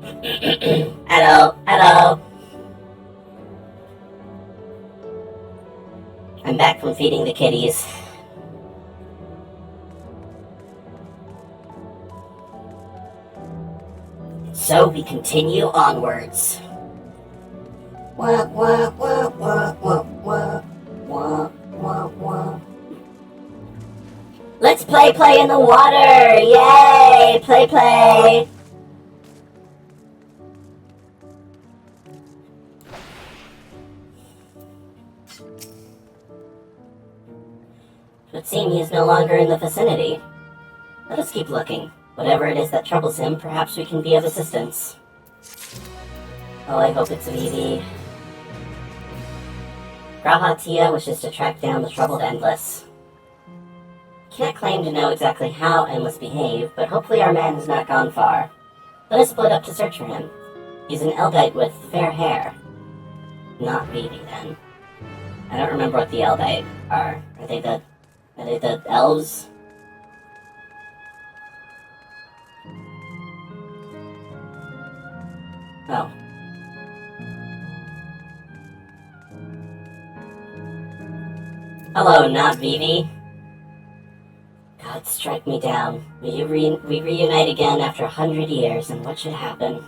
Hello, hello. I'm back from feeding the kitties. So we continue onwards. Wah, wah, wah, wah, wah, wah, wah, wah, wah. Let's play in the water! Yay! Play! It would seem he is no longer in the vicinity. Let us keep looking. Whatever it is that troubles him, perhaps we can be of assistance. Oh, I hope it's Vivi. Grahatia wishes to track down the troubled Endless. Can't claim to know exactly how Endless behaved, but hopefully our man has not gone far. Let us split up to search for him. He's an Eldite with fair hair. Not Vivi, then. I don't remember what the Eldite are. Are they the elves? Oh. Hello, not Vivi. God, strike me down. We reunite again after 100 years, and what should happen?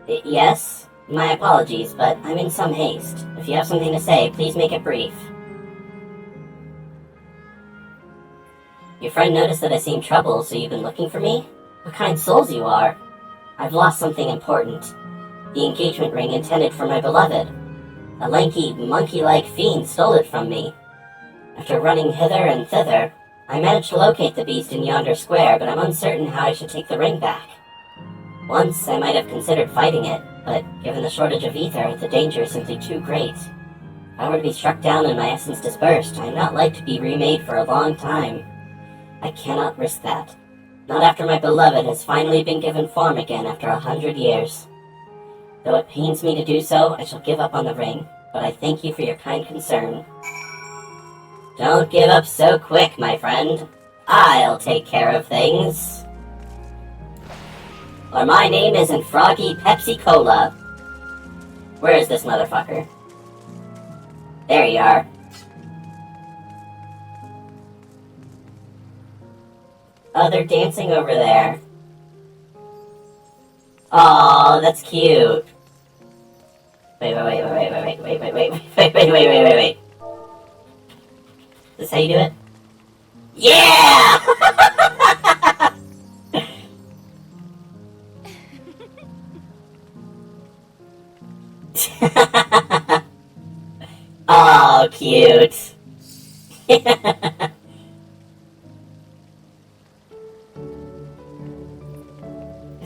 Yes? My apologies, but I'm in some haste. If you have something to say, please make it brief. Your friend noticed that I seemed troubled, so you've been looking for me? What kind souls you are! I've lost something important. The engagement ring intended for my beloved. A lanky, monkey-like fiend stole it from me. After running hither and thither, I managed to locate the beast in yonder square, but I'm uncertain how I should take the ring back. Once, I might have considered fighting it, but given the shortage of ether, the danger is simply too great. If I were to be struck down and my essence dispersed, I am not like to be remade for a long time. I cannot risk that. Not after my beloved has finally been given form again after 100 years. Though it pains me to do so, I shall give up on the ring, but I thank you for your kind concern. Don't give up so quick, my friend. I'll take care of things. Or my name isn't Froggy Pepsi Cola. Where is this motherfucker? There you are. Oh, they're dancing over there. Aw, that's cute. Wait. Is this how you do it? Yeah! Oh, cute.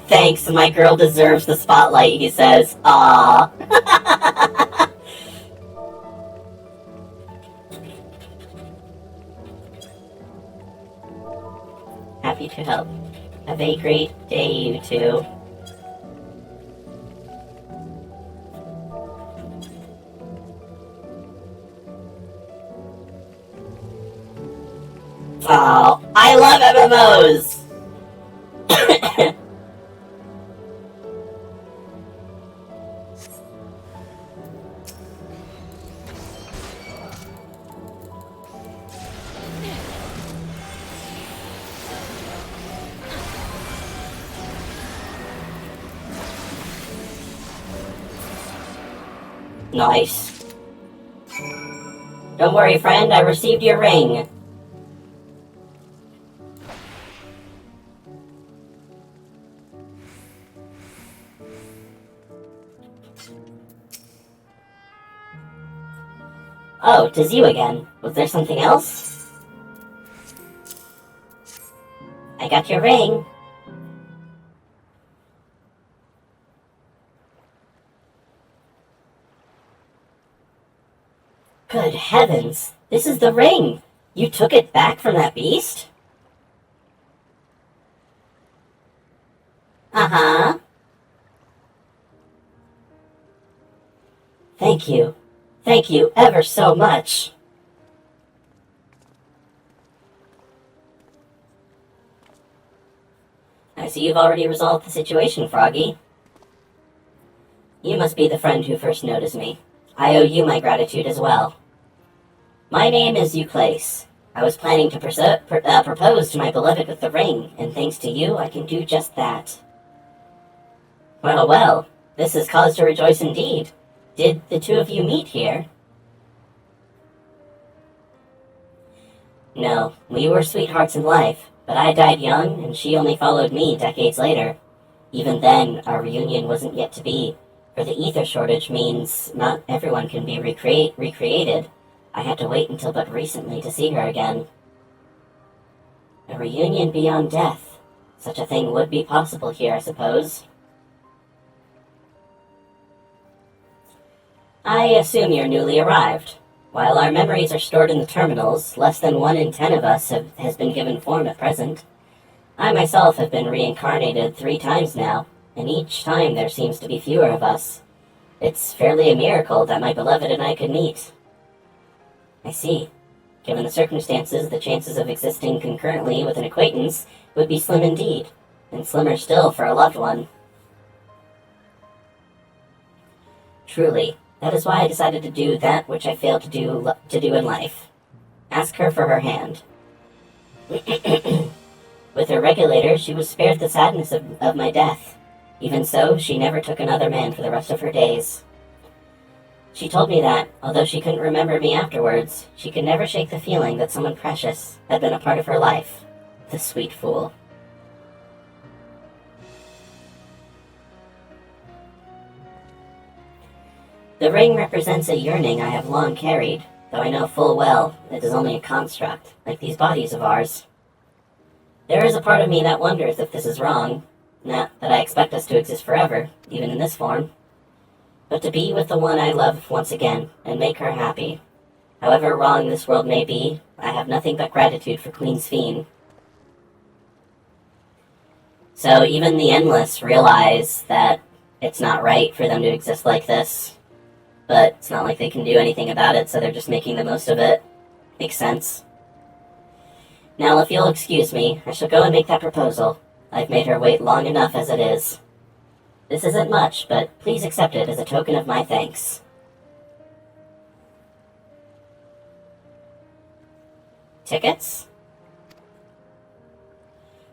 Thanks, my girl deserves the spotlight, he says. Aww. Happy to help. Have a great day, you two. Oh, I love MMOs! Nice. Don't worry, friend, I received your ring. Oh, 'tis you again. Was there something else? I got your ring. Good heavens! This is the ring! You took it back from that beast? Uh-huh. Thank you. Thank you ever so much. I see you've already resolved the situation, Froggy. You must be the friend who first noticed me. I owe you my gratitude as well. My name is Euclase. I was planning to propose to my beloved with the ring, and thanks to you, I can do just that. Well, well, this is cause to rejoice indeed. Did the two of you meet here? No, we were sweethearts in life, but I died young, and she only followed me decades later. Even then, our reunion wasn't yet to be, for the ether shortage means not everyone can be recreated. I had to wait until but recently to see her again. A reunion beyond death. Such a thing would be possible here, I suppose. I assume you're newly arrived. While our memories are stored in the terminals, less than 1 in 10 of us has been given form at present. I myself have been reincarnated 3 times now, and each time there seems to be fewer of us. It's fairly a miracle that my beloved and I could meet. I see. Given the circumstances, the chances of existing concurrently with an acquaintance would be slim indeed, and slimmer still for a loved one. Truly, that is why I decided to do that which I failed to do in life. Ask her for her hand. With her regulator, she was spared the sadness of my death. Even so, she never took another man for the rest of her days. She told me that, although she couldn't remember me afterwards, she could never shake the feeling that someone precious had been a part of her life. The sweet fool. The ring represents a yearning I have long carried, though I know full well it is only a construct, like these bodies of ours. There is a part of me that wonders if this is wrong, not that I expect us to exist forever, even in this form, but to be with the one I love once again, and make her happy. However wrong this world may be, I have nothing but gratitude for Queen Sphene. So even the Endless realize that it's not right for them to exist like this, but it's not like they can do anything about it, so they're just making the most of it. Makes sense. Now, if you'll excuse me, I shall go and make that proposal. I've made her wait long enough as it is. This isn't much, but please accept it as a token of my thanks. Tickets?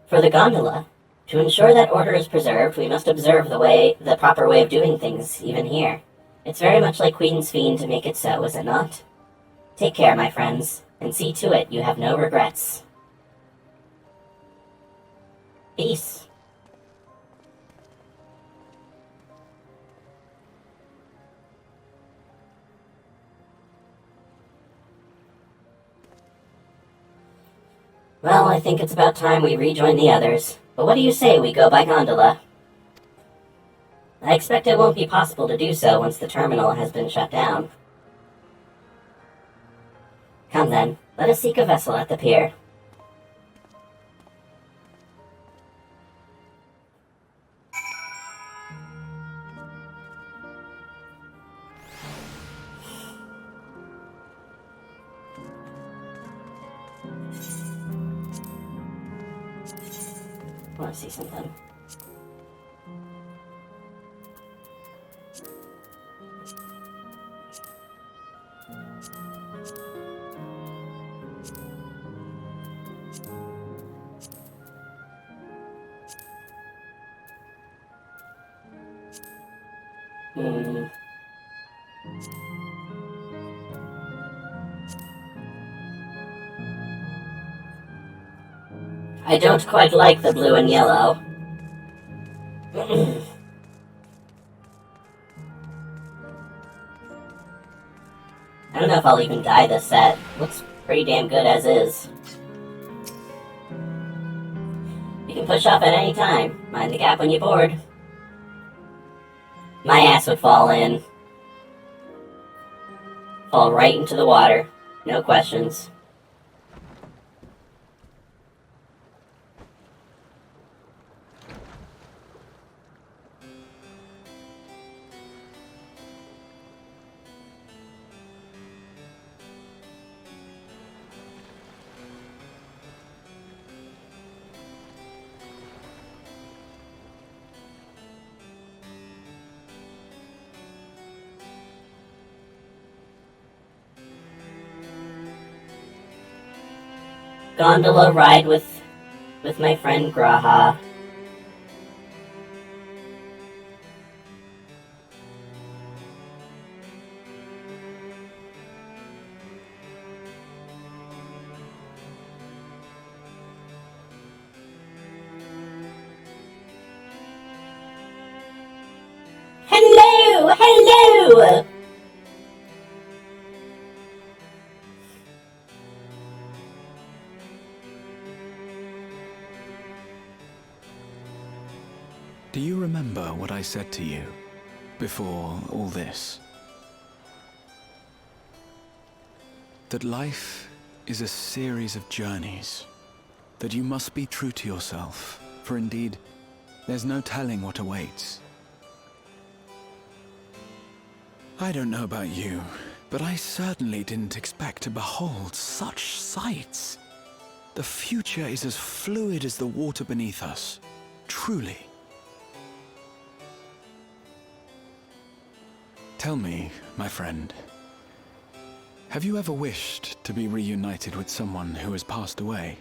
For the gondola. To ensure that order is preserved, we must observe the proper way of doing things, even here. It's very much like Queen Sphene to make it so, is it not? Take care, my friends, and see to it you have no regrets. Peace. Well, I think it's about time we rejoin the others. But what do you say we go by gondola? I expect it won't be possible to do so once the terminal has been shut down. Come then, let us seek a vessel at the pier. I want to see something. I don't quite like the blue and yellow. I don't know if I'll even dye this set. Looks pretty damn good as is. You can push off at any time. Mind the gap when you board. My ass would fall in. Fall right into the water. No questions. gondola ride with my friend Graha. Hello! Hello! Do you remember what I said to you before all this? That life is a series of journeys, that you must be true to yourself, for indeed, there's no telling what awaits. I don't know about you, but I certainly didn't expect to behold such sights. The future is as fluid as the water beneath us, truly. Tell me, my friend, have you ever wished to be reunited with someone who has passed away?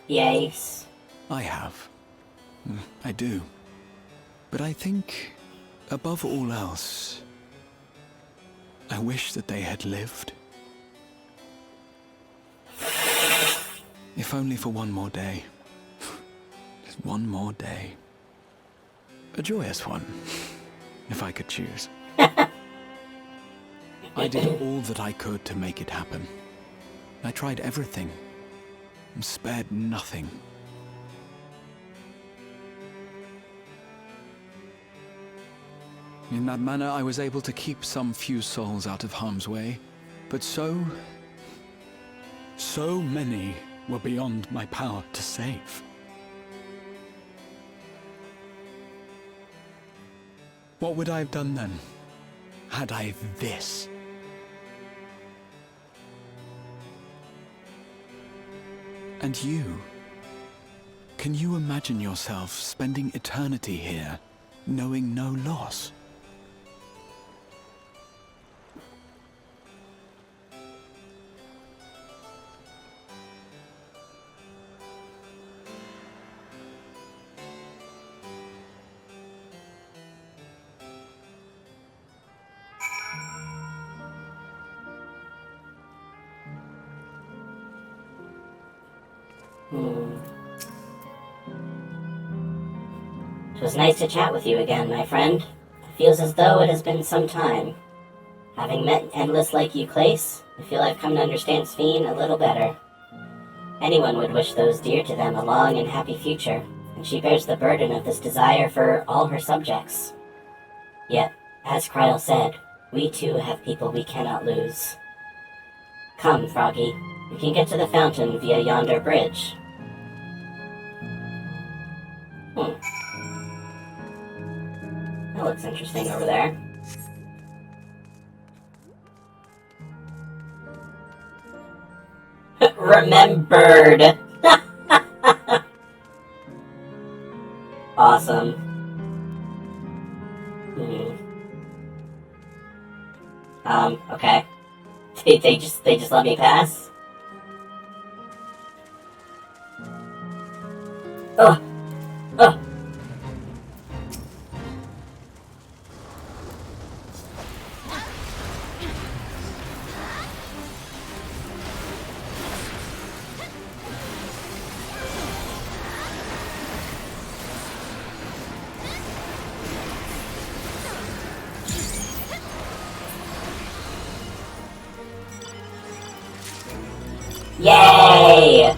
Yes. I have. I do. But I think, above all else, I wish that they had lived. If only for one more day. Just one more day. A joyous one, if I could choose. I did all that I could to make it happen. I tried everything, and spared nothing. In that manner, I was able to keep some few souls out of harm's way, but so many were beyond my power to save. What would I have done then, had I this? And you? Can you imagine yourself spending eternity here, knowing no loss? It was nice to chat with you again, my friend. It feels as though it has been some time. Having met Endless like you, Clace, I feel I've come to understand Sphene a little better. Anyone would wish those dear to them a long and happy future, and she bears the burden of this desire for all her subjects. Yet, as Kryl said, we too have people we cannot lose. Come, Froggy, we can get to the fountain via yonder bridge. That looks interesting over there. Remembered! Awesome. Okay. They just let me pass? Ugh! Ugh! Yay!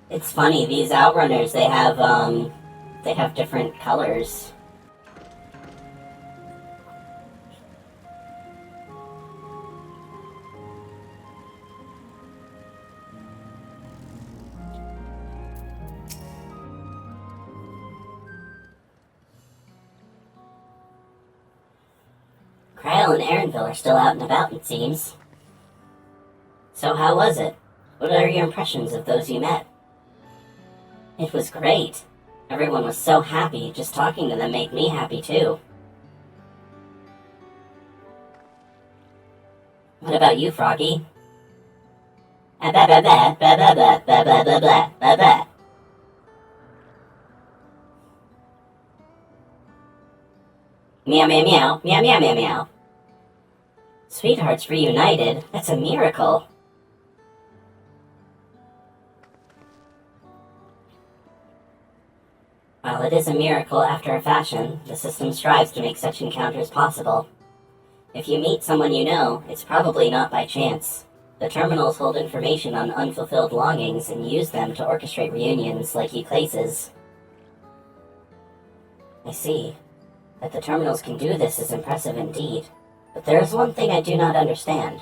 It's funny, these Outrunners, they have different colors. Dawntrail and Erinville are still out and about, it seems. So how was it? What are your impressions of those you met? It was great. Everyone was so happy. Just talking to them made me happy too. What about you, Froggy? Meow, meow, meow, meow, meow, meow, meow. Sweethearts reunited? That's a miracle. While it is a miracle after a fashion, the system strives to make such encounters possible. If you meet someone you know, it's probably not by chance. The terminals hold information on unfulfilled longings and use them to orchestrate reunions like Euclase's. I see. That the terminals can do this is impressive indeed. But there is one thing I do not understand.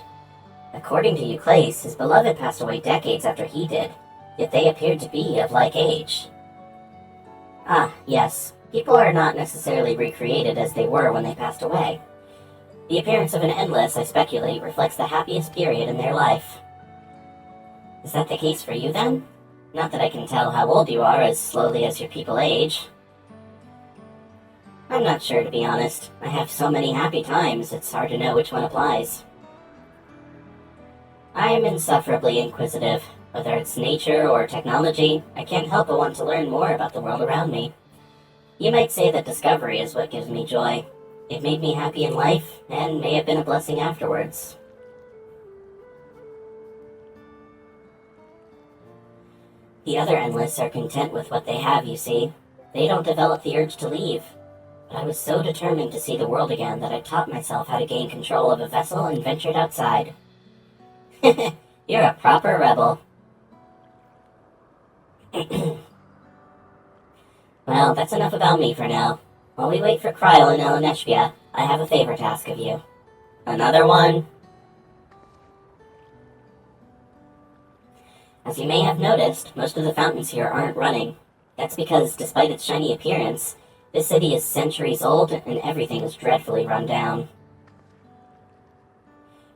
According to Euclase, his beloved passed away decades after he did, yet they appeared to be of like age. Ah, yes. People are not necessarily recreated as they were when they passed away. The appearance of an endless, I speculate, reflects the happiest period in their life. Is that the case for you, then? Not that I can tell how old you are as slowly as your people age. I'm not sure, to be honest. I have so many happy times, it's hard to know which one applies. I am insufferably inquisitive. Whether it's nature or technology, I can't help but want to learn more about the world around me. You might say that discovery is what gives me joy. It made me happy in life, and may have been a blessing afterwards. The other Endless are content with what they have, you see. They don't develop the urge to leave. But I was so determined to see the world again that I taught myself how to gain control of a vessel and ventured outside. You're a proper rebel. Well, that's enough about me for now. While we wait for Kryl and Eleneshbia, I have a favor to ask of you. Another one? As you may have noticed, most of the fountains here aren't running. That's because, despite its shiny appearance, this city is centuries old and everything is dreadfully run down.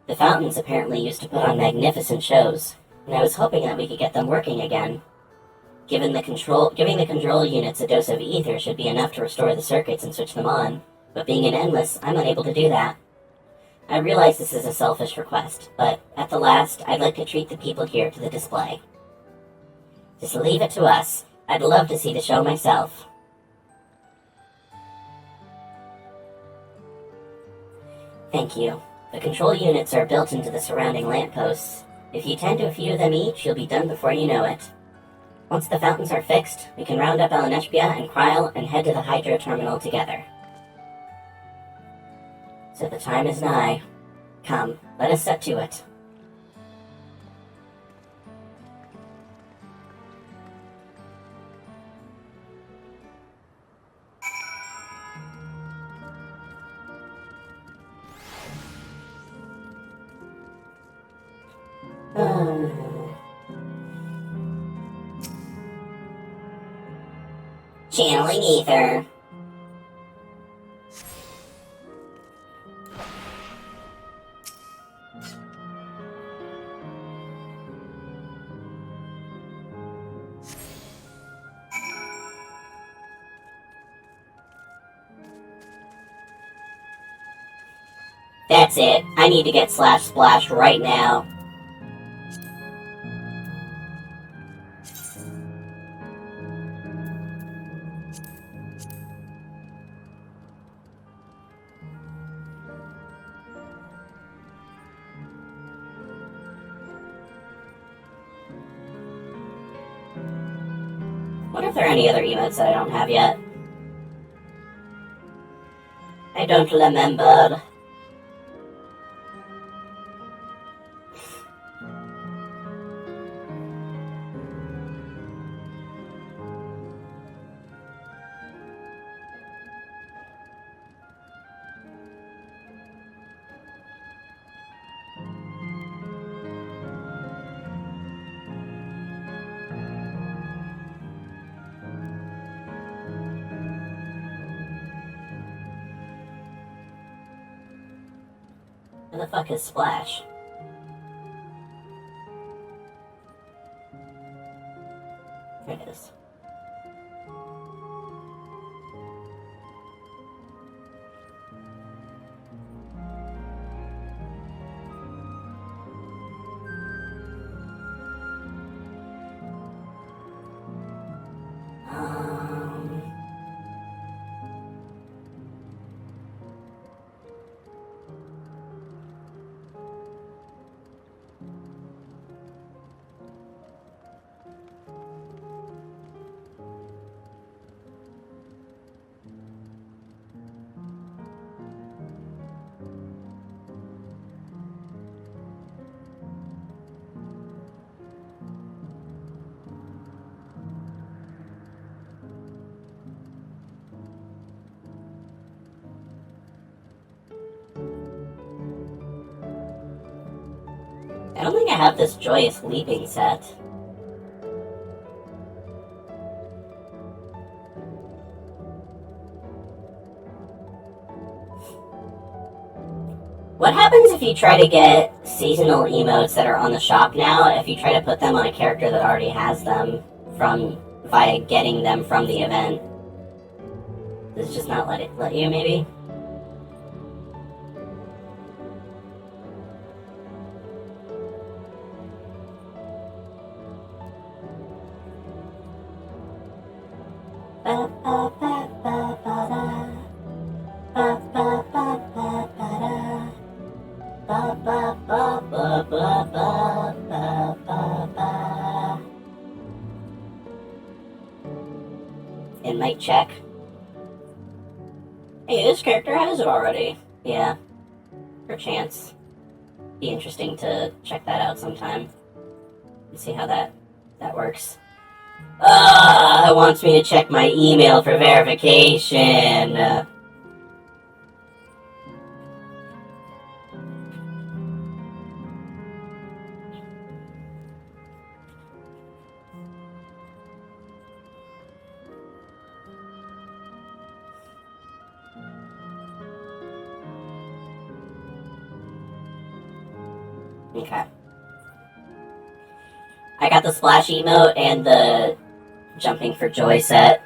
The fountains apparently used to put on magnificent shows, and I was hoping that we could get them working again. Giving the control units a dose of ether should be enough to restore the circuits and switch them on, but being an Endless, I'm unable to do that. I realize this is a selfish request, but at the last, I'd like to treat the people here to the display. Just leave it to us. I'd love to see the show myself. Thank you. The control units are built into the surrounding lampposts. If you tend to a few of them each, you'll be done before you know it. Once the fountains are fixed, we can round up Eleneshbia and Kryl and head to the Hydro Terminal together. So the time is nigh. Come, let us set to it. Channeling ether. That's it. I need to get Slash Splash right now. Wonder if there are any other emotes that I don't have yet. I don't remember. Where the fuck is Splash? There it is. I don't think I have this Joyous Leaping set. What happens if you try to get seasonal emotes that are on the shop now, if you try to put them on a character that already has them via getting them from the event? Does it just not let you, maybe? It might check. Hey, this character has it already. Yeah. Perchance. Be interesting to check that out sometime. And see how that works. It wants me to check my email for verification. Okay. I got the Splash emote and the Jumping for Joy set.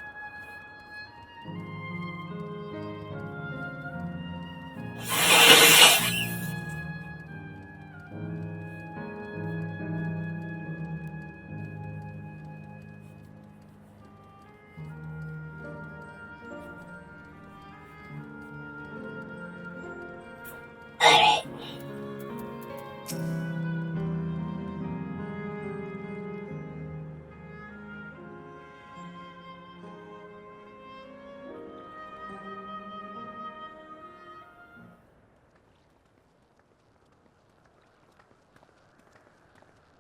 Alright.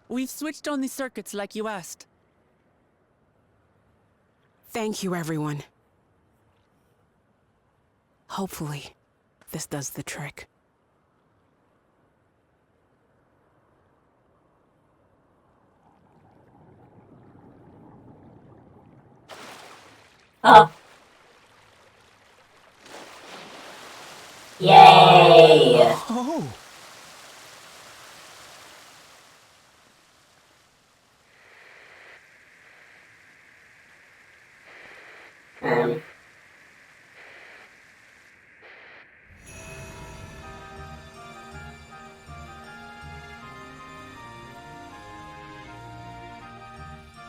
We've switched on the circuits like you asked. Thank you, everyone. Hopefully, this does the trick. Oh. Yay! Oh!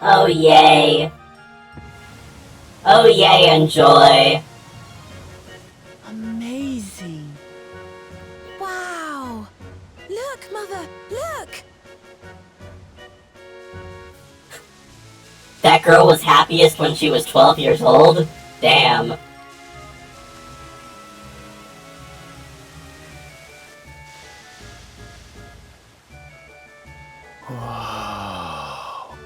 Oh yay! Oh yay, enjoy! Amazing. Wow! Look, Mother, look! That girl was happiest when she was 12 years old? Damn. Wow.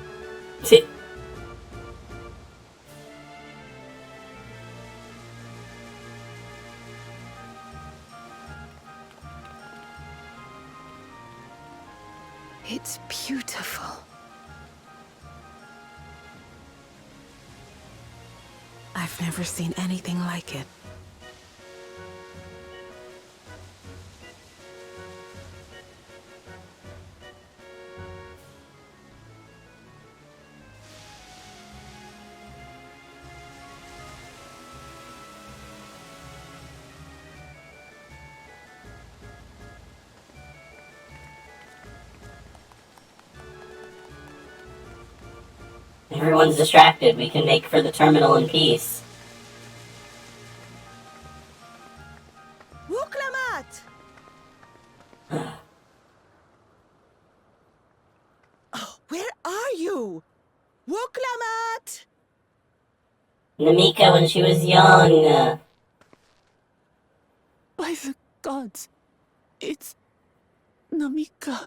It's beautiful. I've never seen anything like it. Everyone's distracted. We can make for the terminal in peace. Wuklamat! Oh, where are you? Wuklamat! Namika when she was young. By the gods, it's Namika.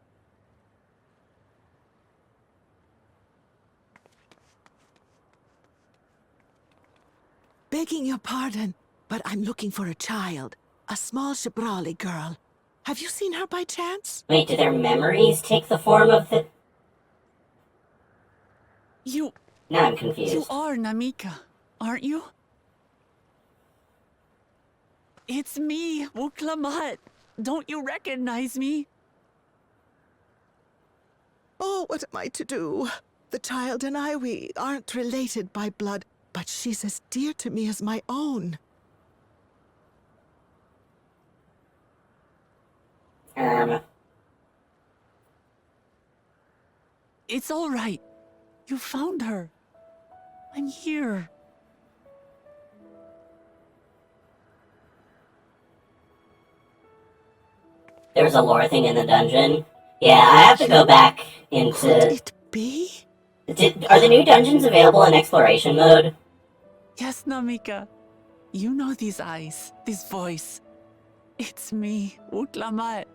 Begging your pardon, but I'm looking for a child. A small Shibrali girl. Have you seen her by chance? Wait, do their memories take the form of the... You Now I'm confused. are Namika, aren't you? It's me, Wuklamat. Don't you recognize me? Oh, what am I to do? The child and I, we aren't related by blood, but she's as dear to me as my own. It's all right. You found her. I'm here. There was a lore thing in the dungeon. Yeah, I have to go back Could into... it be? Are the new dungeons available in exploration mode? Yes, Namika. You know these eyes, this voice. It's me, Wuklamat.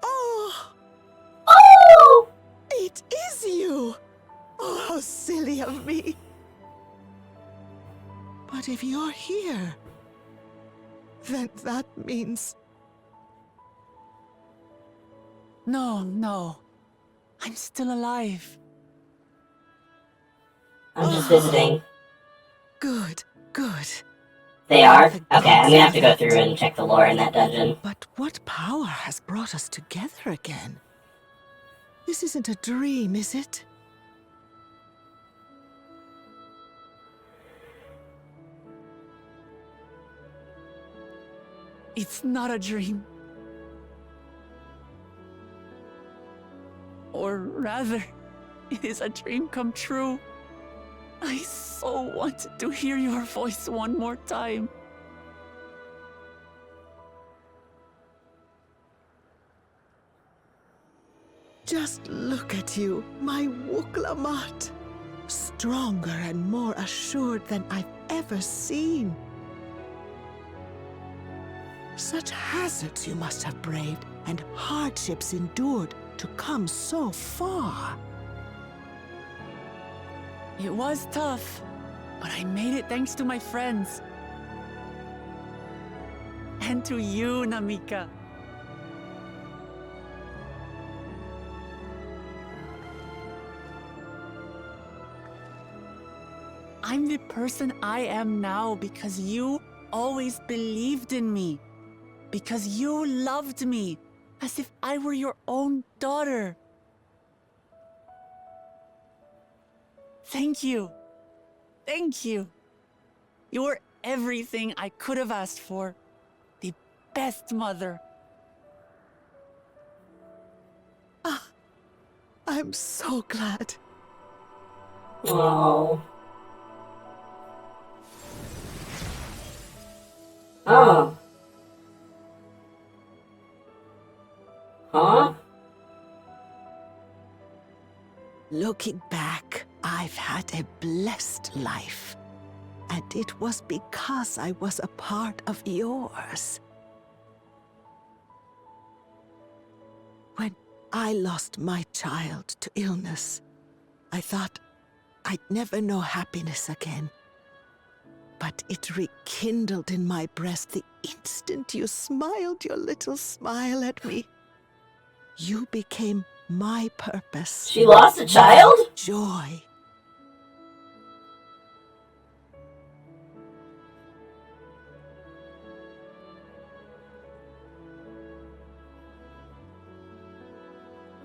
Oh, Oh! it is you! Oh, how silly of me. But if you're here, then that means... No. I'm still alive. I'm just visiting. Good. They are? The Okay, I'm gods gonna have to go have through it. and check the lore in that dungeon. But what power has brought us together again? This isn't a dream, is it? It's not a dream. Or rather, it is a dream come true. I so wanted to hear your voice one more time. Just look at you, my Wuklamat. Stronger and more assured than I've ever seen. Such hazards you must have braved and hardships endured to come so far. It was tough, but I made it thanks to my friends. And to you, Namika. I'm the person I am now because you always believed in me. Because you loved me as if I were your own daughter. Thank you. Thank you. You were everything I could have asked for. The best mother. I'm so glad. Oh. Oh. Huh? Looking back, I've had a blessed life. And it was because I was a part of yours. When I lost my child to illness, I thought I'd never know happiness again. But it rekindled in my breast the instant you smiled your little smile at me. You became my purpose. She lost a child? Joy.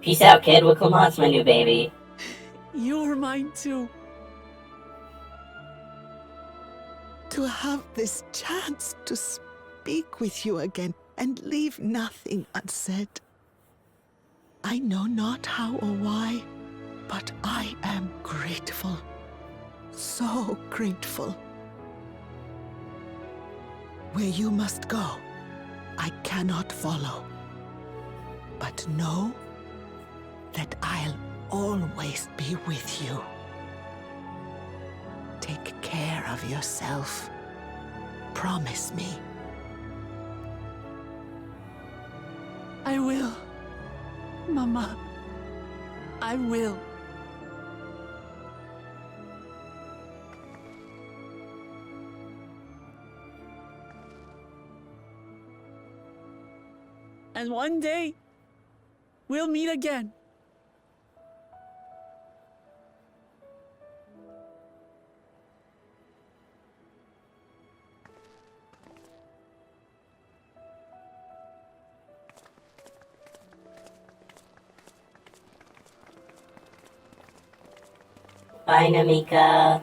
Peace out, kid. Wicklemont's my new baby. You were mine too. To have this chance to speak with you again and leave nothing unsaid. I know not how or why, but I am grateful. So grateful. Where you must go, I cannot follow. But know that I'll always be with you. Take care of yourself. Promise me. I will. Mama. I will. And one day, we'll meet again. Bye, Namika.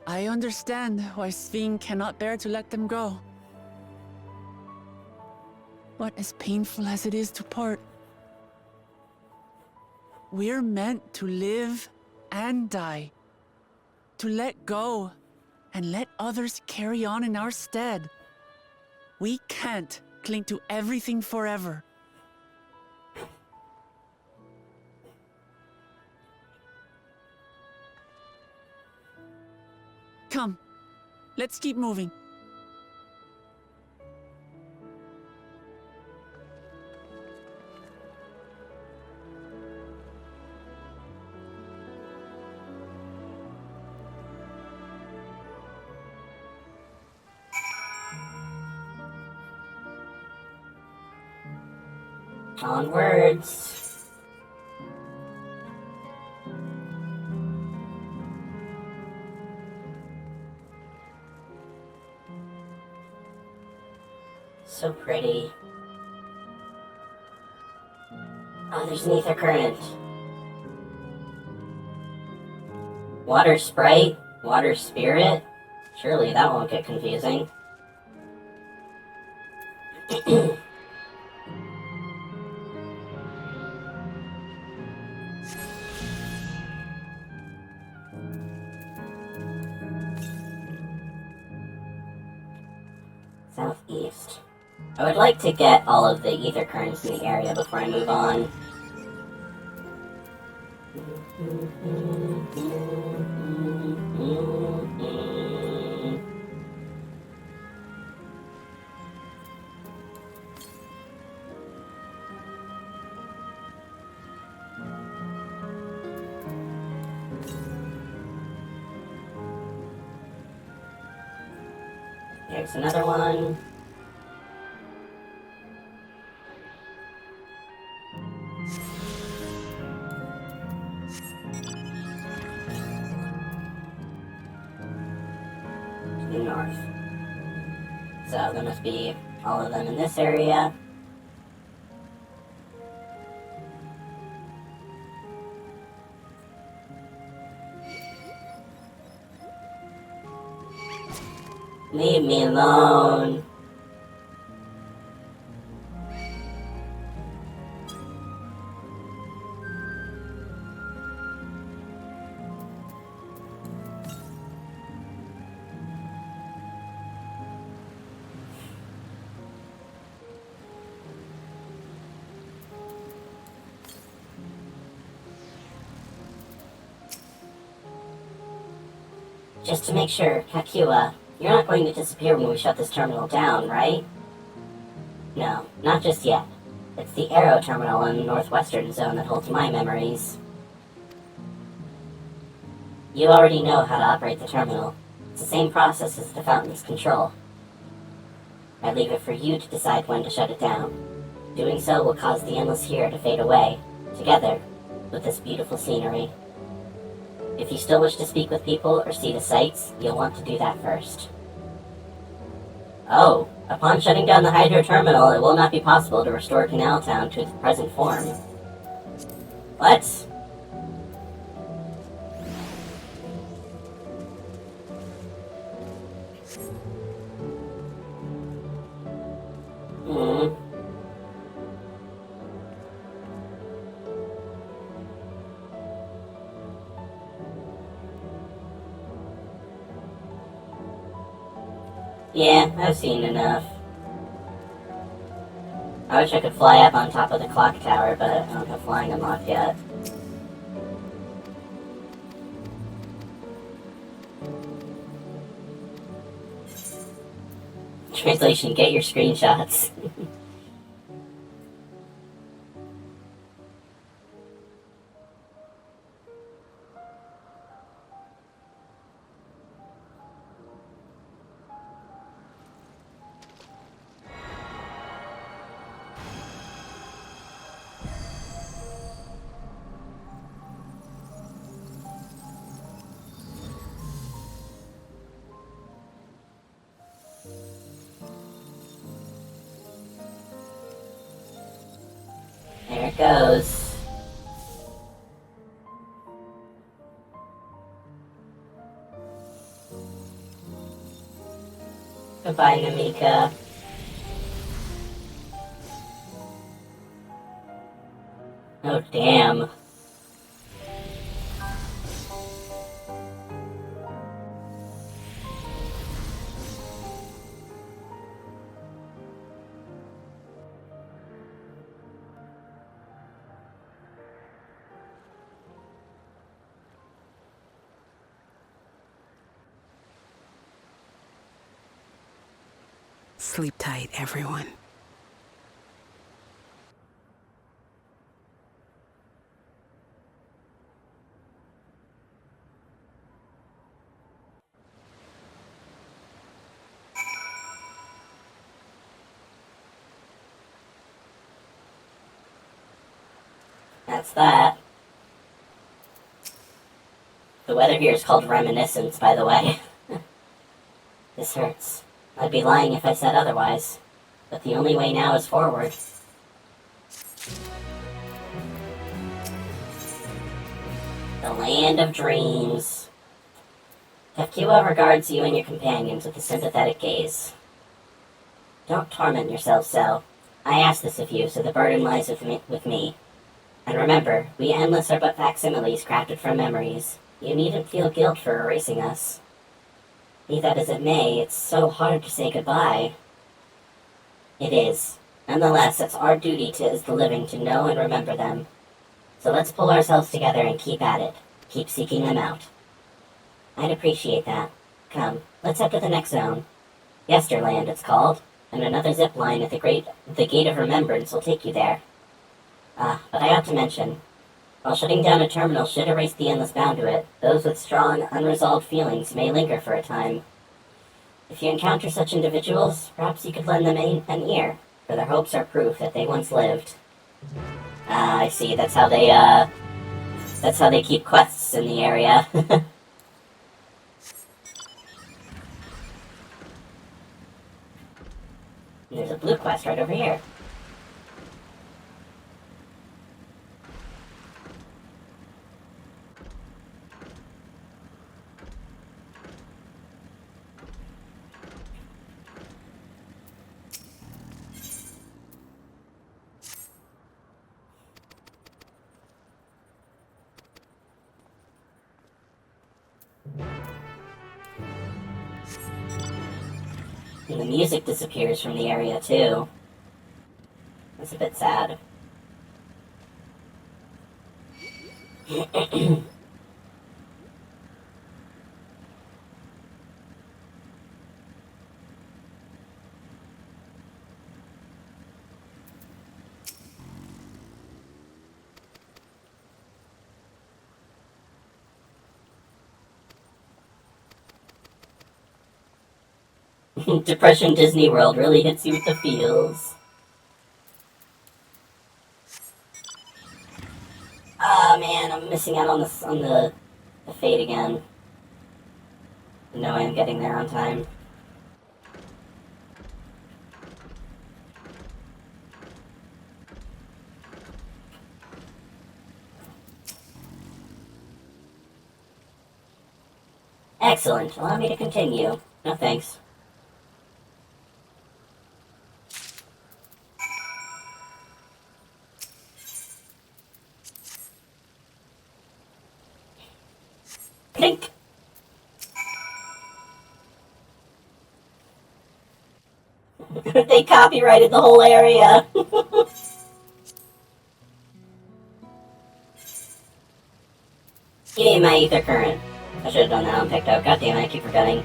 I understand why Sving cannot bear to let them go. But as painful as it is to part, we're meant to live and die. To let go and let others carry on in our stead. We can't cling to everything forever. Come, let's keep moving. Onwards. So pretty. Oh, there's an ether current. Water sprite? Water spirit? Surely that won't get confusing. Southeast. I would like to get all of the ether currents in the area before I move on. There's another one. To the north. So there must be all of them in this area. Leave me alone. Just to make sure, Kakua, you're not going to disappear when we shut this terminal down, right? No, not just yet. It's the Aero terminal in the northwestern zone that holds my memories. You already know how to operate the terminal. It's the same process as the fountain's control. I leave it for you to decide when to shut it down. Doing so will cause the endless here to fade away, together with this beautiful scenery. If you still wish to speak with people or see the sights, you'll want to do that first. Oh, upon shutting down the Hydro Terminal, it will not be possible to restore Canal Town to its present form. What? Yeah, I've seen enough. I wish I could fly up on top of the clock tower, but I don't have flying unlocked yet. Translation, get your screenshots. There it goes. Goodbye, Namika. Oh, damn. Sleep tight, everyone. That's that. The weather here is called reminiscence, by the way. This hurts. I'd be lying if I said otherwise. But the only way now is forward. The land of dreams. Tefkiwa regards you and your companions with a sympathetic gaze. Don't torment yourselves so. I ask this of you, so the burden lies with me. And remember, we endless are but facsimiles crafted from memories. You needn't feel guilt for erasing us. Be that as it may, it's so hard to say goodbye. It is. Nonetheless, it's our duty as the living to know and remember them. So let's pull ourselves together and keep at it. Keep seeking them out. I'd appreciate that. Come, let's head to the next zone. Yesterland, it's called, and another zip line at the Gate of Remembrance will take you there. But I ought to mention, while shutting down a terminal should erase the endless bound to it, those with strong, unresolved feelings may linger for a time. If you encounter such individuals, perhaps you could lend them an ear, for their hopes are proof that they once lived. I see, that's how they keep quests in the area. There's a blue quest right over here. And the music disappears from the area, too. That's a bit sad. Depression Disney World really hits you with the feels. Ah, man, I'm missing out on the fate again. No, I am getting there on time. Excellent. Allow me to continue. No thanks. Clink! They copyrighted the whole area. Give me my ether current. I should have done that on picked up. God damn it, I keep forgetting.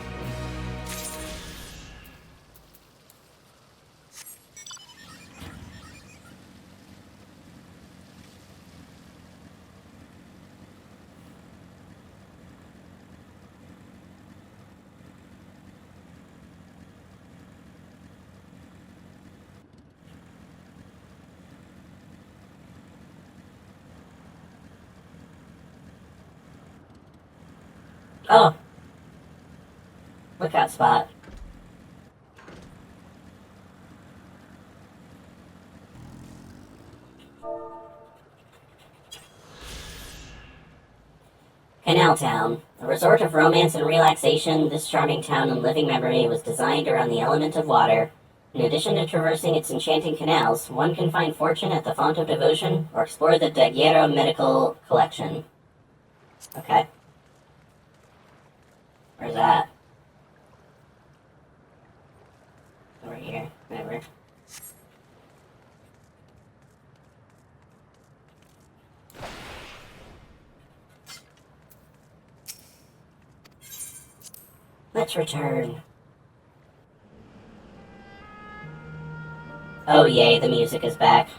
Oh. Lookout spot. Canal Town. A resort of romance and relaxation, this charming town in living memory was designed around the element of water. In addition to traversing its enchanting canals, one can find fortune at the Font of Devotion or explore the Daguerre Medical Collection. Okay. Where's that? Over here. Whatever. Let's return. Oh yay, the music is back.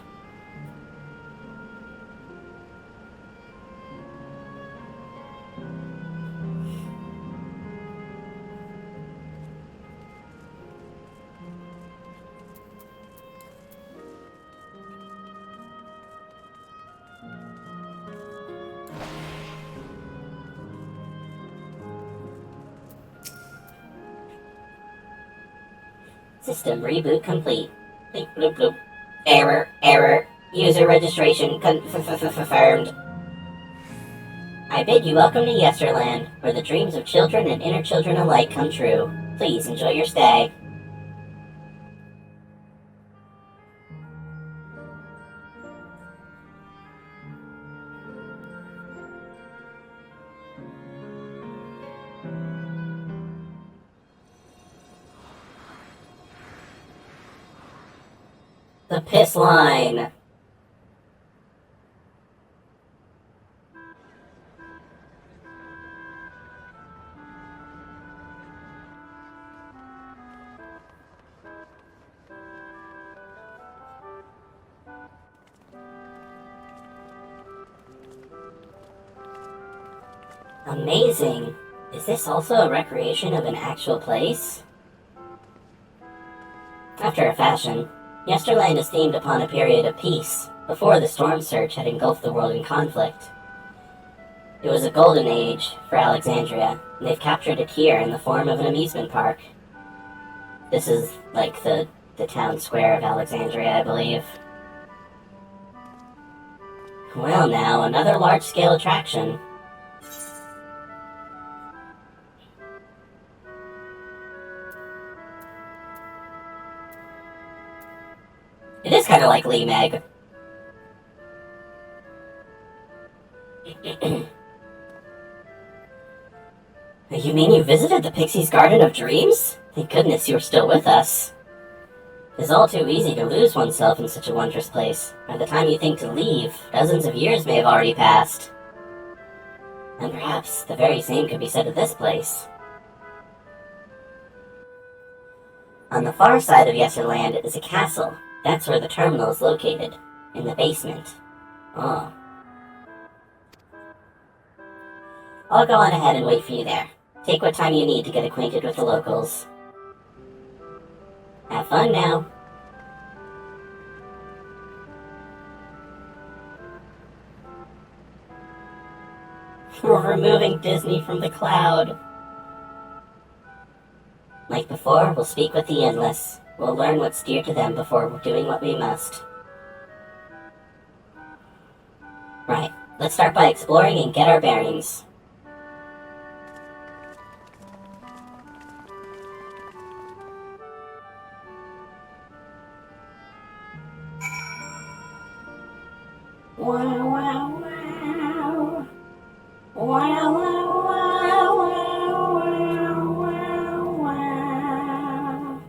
System reboot complete. Bleep, bloop, bloop. Error, error. User registration confirmed. I bid you welcome to Yesterland, where the dreams of children and inner children alike come true. Please enjoy your stay. The piss line. Amazing. Is this also a recreation of an actual place? After a fashion, Yesterland is themed upon a period of peace, before the storm surge had engulfed the world in conflict. It was a golden age for Alexandria, and they've captured it here in the form of an amusement park. This is like the town square of Alexandria, I believe. Well now, another large-scale attraction. It is kind of like Lee Meg. You mean you visited the Pixie's Garden of Dreams? Thank goodness you are still with us. It is all too easy to lose oneself in such a wondrous place. By the time you think to leave, dozens of years may have already passed. And perhaps the very same could be said of this place. On the far side of Yesterland is a castle. That's where the terminal is located, in the basement. Oh. I'll go on ahead and wait for you there. Take what time you need to get acquainted with the locals. Have fun now. We're removing Disney from the cloud. Like before, we'll speak with the Endless. We'll learn what's dear to them before doing what we must. Right, let's start by exploring and get our bearings. Wow, wow, wow. Wow, wow, wow, wow, wow, wow, wow.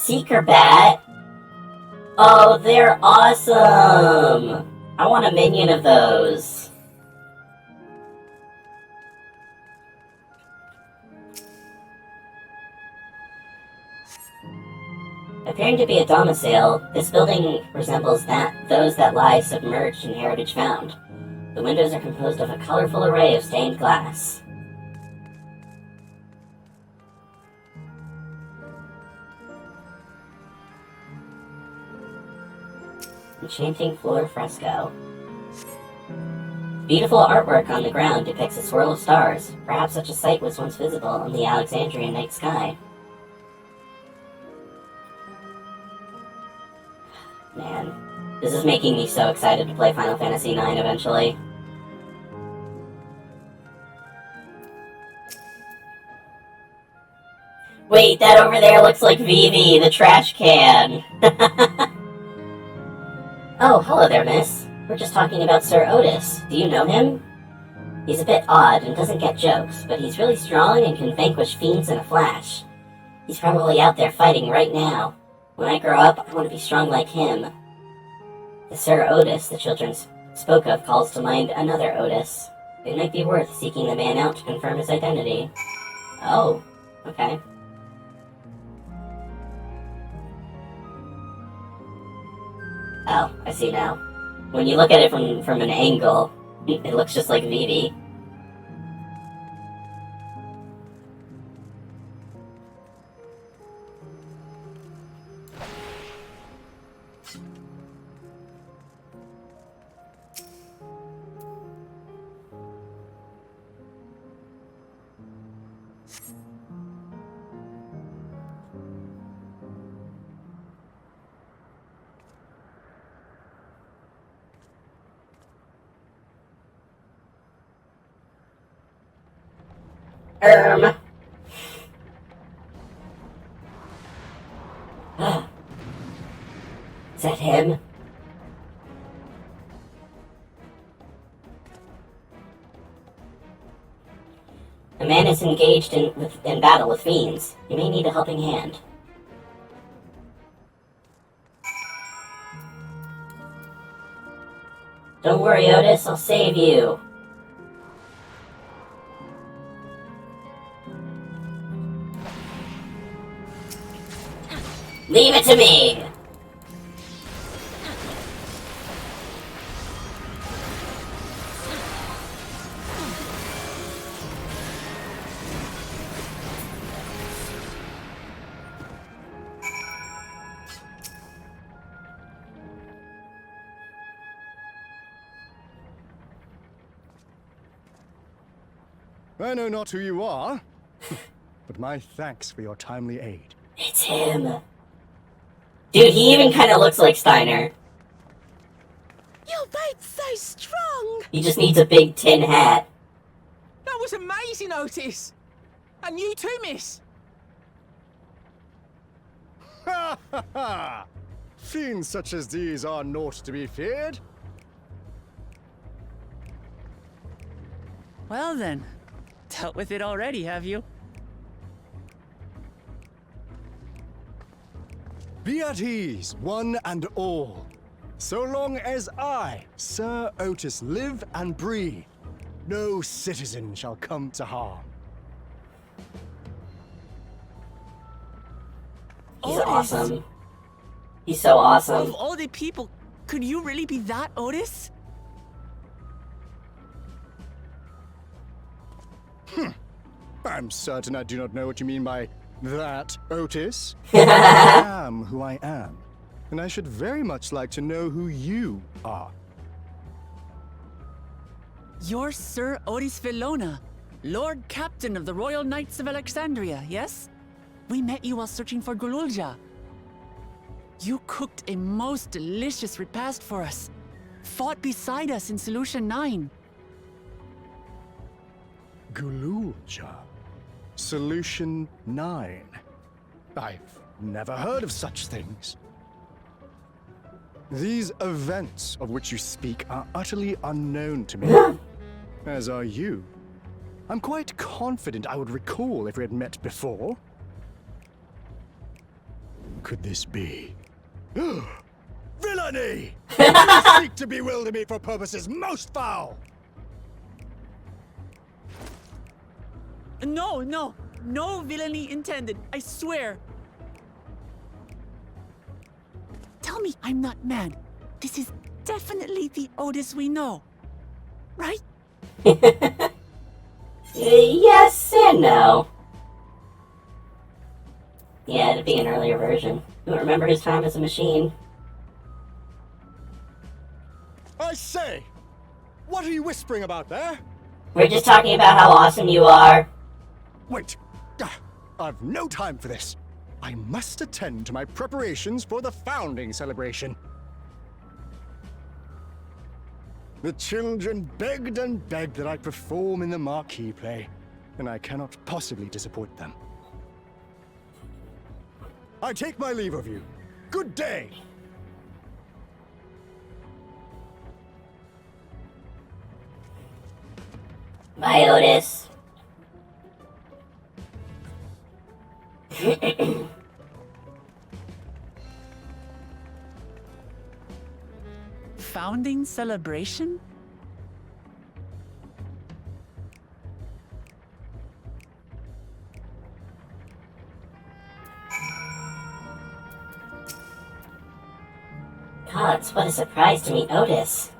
Seeker Bat? Oh, they're awesome! I want a minion of those. Appearing to be a domicile, this building resembles those that lie submerged in Heritage Found. The windows are composed of a colorful array of stained glass. Enchanting floor fresco. Beautiful artwork on the ground depicts a swirl of stars. Perhaps such a sight was once visible on the Alexandrian night sky. Man, this is making me so excited to play Final Fantasy IX eventually. Wait, that over there looks like Vivi, the trash can. Oh, hello there, miss. We're just talking about Sir Otis. Do you know him? He's a bit odd and doesn't get jokes, but he's really strong and can vanquish fiends in a flash. He's probably out there fighting right now. When I grow up, I want to be strong like him. The Sir Otis the children spoke of calls to mind another Otis. It might be worth seeking the man out to confirm his identity. Oh, okay. Oh, I see now. When you look at it from an angle, it looks just like Vivi. Is that him? A man is engaged in battle with fiends. You may need a helping hand. Don't worry, Otis, I'll save you. Leave it to me! I know not who you are, but my thanks for your timely aid. It's him. Dude, he even kind of looks like Steiner. Your bite's so strong! He just needs a big tin hat. That was amazing, Otis! And you too, miss! Ha ha ha! Fiends such as these are naught to be feared. Well then, dealt with it already, have you? Be at ease, one and all. So long as I, Sir Otis, live and breathe, no citizen shall come to harm. He's Otis. awesome. He's so awesome. Of all the people, could you really be that Otis? I'm certain I do not know what you mean by that, Otis. I am who I am, and I should very much like to know who you are. You're Sir Otis Villona, Lord Captain of the Royal Knights of Alexandria, yes? We met you while searching for Gululja. You cooked a most delicious repast for us, fought beside us in Solution 9. Gululja. Solution 9. I've never heard of such things. These events of which you speak are utterly unknown to me, as are you. I'm quite confident I would recall if we had met before. could this be? Villainy! You seek to bewilder me for purposes most foul! No, no, no villainy intended, I swear. Tell me I'm not mad. This is definitely the Otis we know, right? Yes and no. Yeah, it'd be an earlier version. You don't remember his time as a machine. I say! What are you whispering about there? We're just talking about how awesome you are. Wait! I've no time for this. I must attend to my preparations for the founding celebration. The children begged and begged that I perform in the marquee play, and I cannot possibly disappoint them. I take my leave of you. Good day! Bye, Otis. Founding celebration? Gods, what a surprise to meet Otis.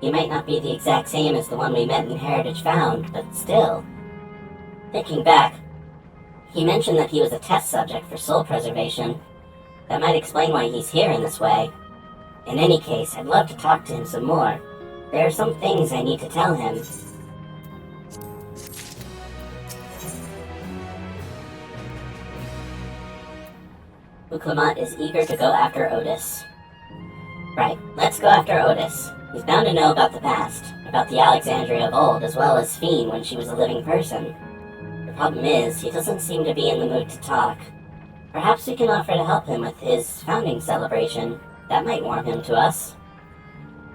He might not be the exact same as the one we met in Heritage Found, but still. Thinking back, he mentioned that he was a test subject for soul preservation. That might explain why he's here in this way. In any case, I'd love to talk to him some more. There are some things I need to tell him. Uclamont is eager to go after Otis. Right, let's go after Otis. He's bound to know about the past, about the Alexandria of old, as well as Fiend when she was a living person. The problem is, he doesn't seem to be in the mood to talk. Perhaps we can offer to help him with his founding celebration. That might warm him to us.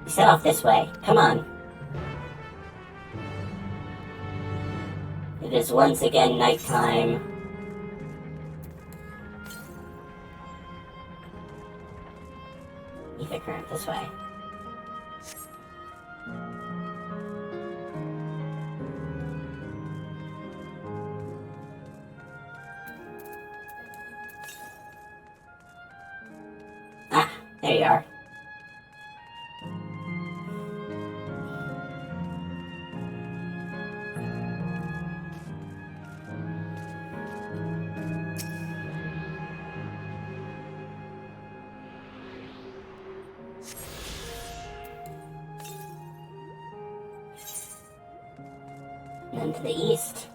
We set off this way. Come on. It is once again nighttime. Ether current this way. Ah, there you are. And then to the east.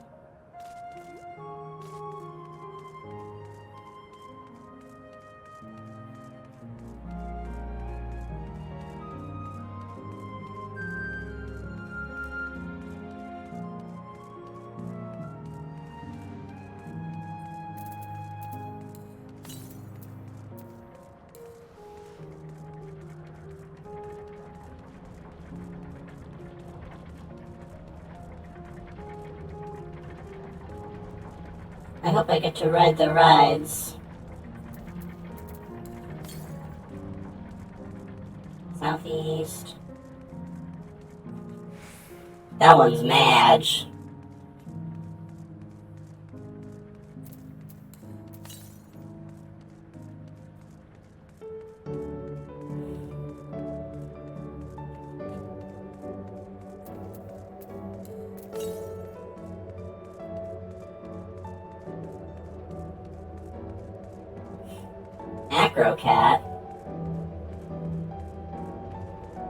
I hope I get to ride the rides. Southeast. That one's Madge. Acrocat.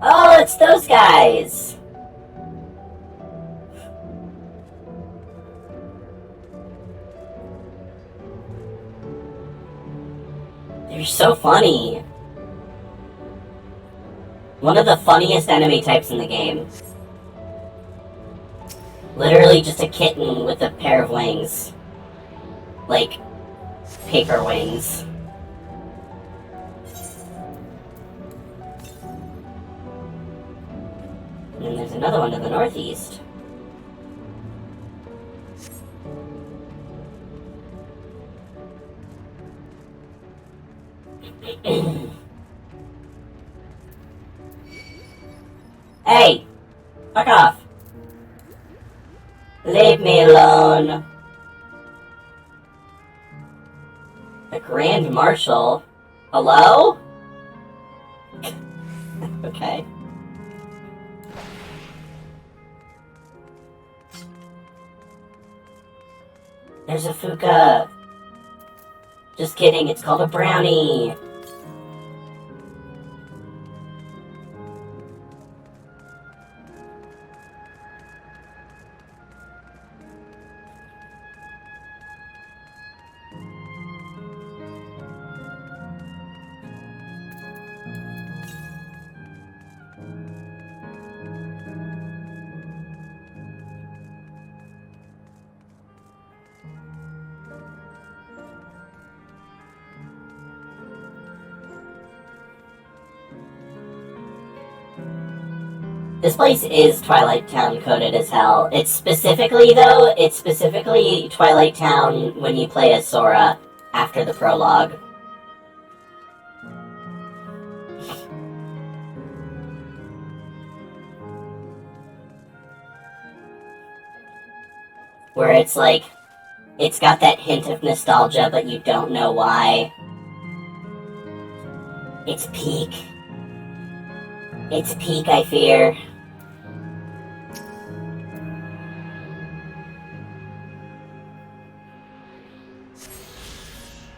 Oh, it's those guys! They're so funny. One of the funniest enemy types in the game. Literally just a kitten with a pair of wings. Like, paper wings. And then there's another one to the northeast. Hey! Fuck off! Leave me alone! The Grand Marshal? Hello? Okay. There's a Fuka! Just kidding, it's called a brownie! This place is Twilight Town coded as hell. It's specifically Twilight Town when you play as Sora after the prologue. Where it's like, it's got that hint of nostalgia, but you don't know why. It's peak. It's peak, I fear.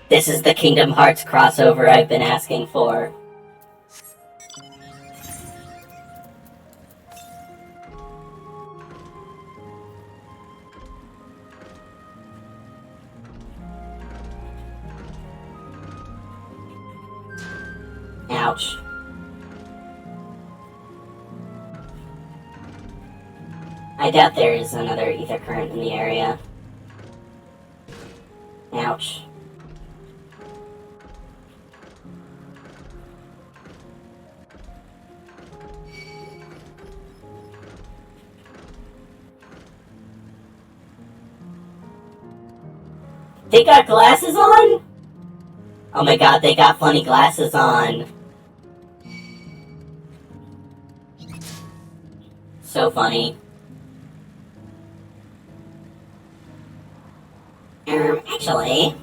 This is the Kingdom Hearts crossover I've been asking for. Ouch. I doubt there is another ether current in the area. Ouch. They got glasses on? Oh my god, they got funny glasses on. So funny. Actually...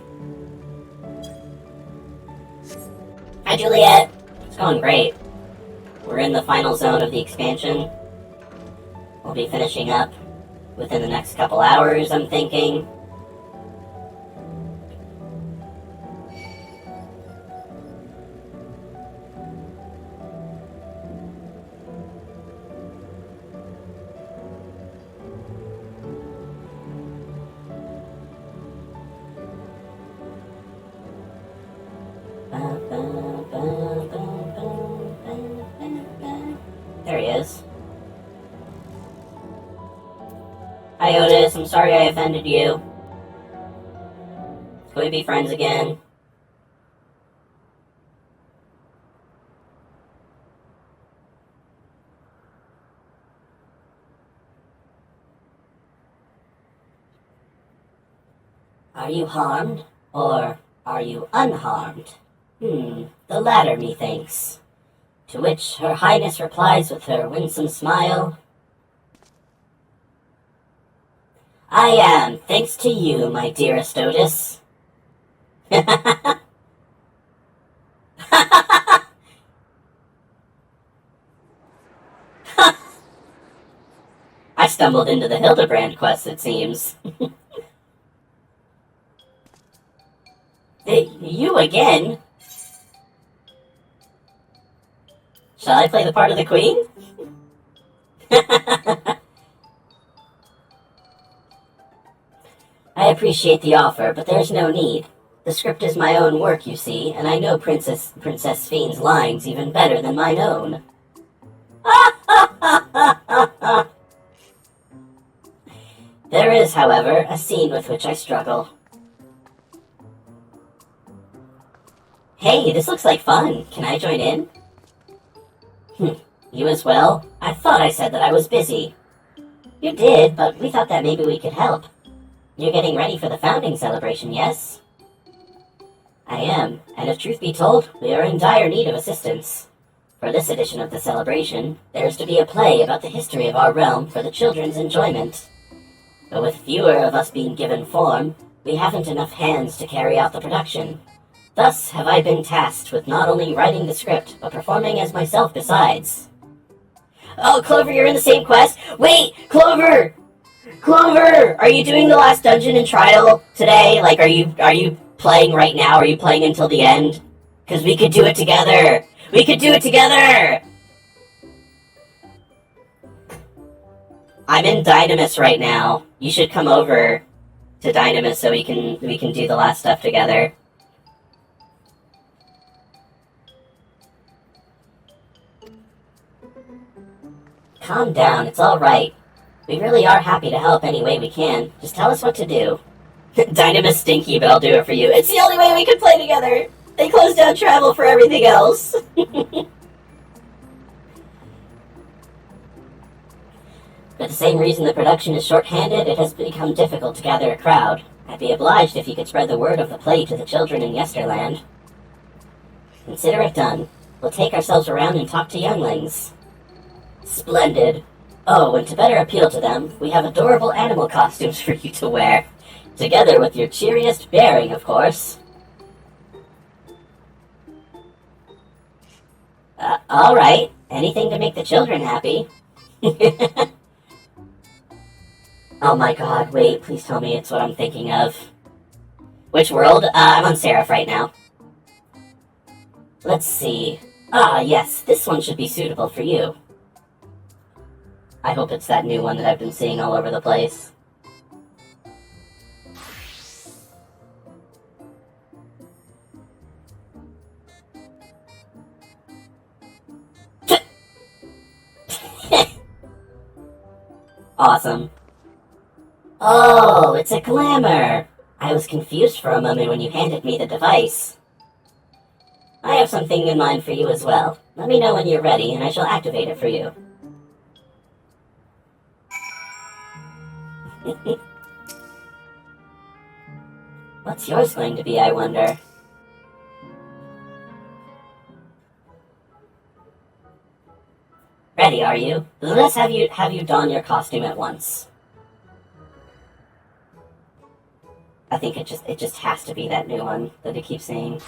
Hi, Juliet. It's going great. We're in the final zone of the expansion. We'll be finishing up within the next couple hours, I'm thinking. There he is. Hi Otis, I'm sorry I offended you. Can we be friends again? Are you harmed, or are you unharmed? The latter, methinks. To which Her Highness replies with her winsome smile, I am, thanks to you, my dearest Otis. I stumbled into the Hildebrand quest, it seems. You again? Shall I play the part of the Queen? I appreciate the offer, but there's no need. The script is my own work, you see, and I know Princess Fiend's lines even better than mine own. There is, however, a scene with which I struggle. Hey, this looks like fun. Can I join in? You as well? I thought I said that I was busy. You did, but we thought that maybe we could help. You're getting ready for the founding celebration, yes? I am, and if truth be told, we are in dire need of assistance. For this edition of the celebration, there is to be a play about the history of our realm for the children's enjoyment. But with fewer of us being given form, we haven't enough hands to carry out the production. Thus have I been tasked with not only writing the script, but performing as myself besides. Oh, Clover, you're in the same quest? Wait, Clover! Clover! Are you doing the last dungeon and trial today? Like, are you playing right now? Are you playing until the end? Because we could do it together! We could do it together! I'm in Dynamis right now. You should come over to Dynamis so we can do the last stuff together. Calm down, it's alright. We really are happy to help any way we can. Just tell us what to do. Dynamis stinky, but I'll do it for you. It's the only way we can play together! They closed down travel for everything else! For the same reason the production is short-handed, it has become difficult to gather a crowd. I'd be obliged if you could spread the word of the play to the children in Yesterland. Consider it done. We'll take ourselves around and talk to younglings. Splendid. Oh, and to better appeal to them, we have adorable animal costumes for you to wear. Together with your cheeriest bearing, of course. Alright. Anything to make the children happy. Oh my god, wait, please tell me it's what I'm thinking of. Which world? I'm on Seraph right now. Let's see. Ah, yes, this one should be suitable for you. I hope it's that new one that I've been seeing all over the place. Awesome. Oh, it's a glamour! I was confused for a moment when you handed me the device. I have something in mind for you as well. Let me know when you're ready, and I shall activate it for you. What's yours going to be, I wonder? Ready, are you? Let us have you don your costume at once. I think it just has to be that new one that it keeps saying.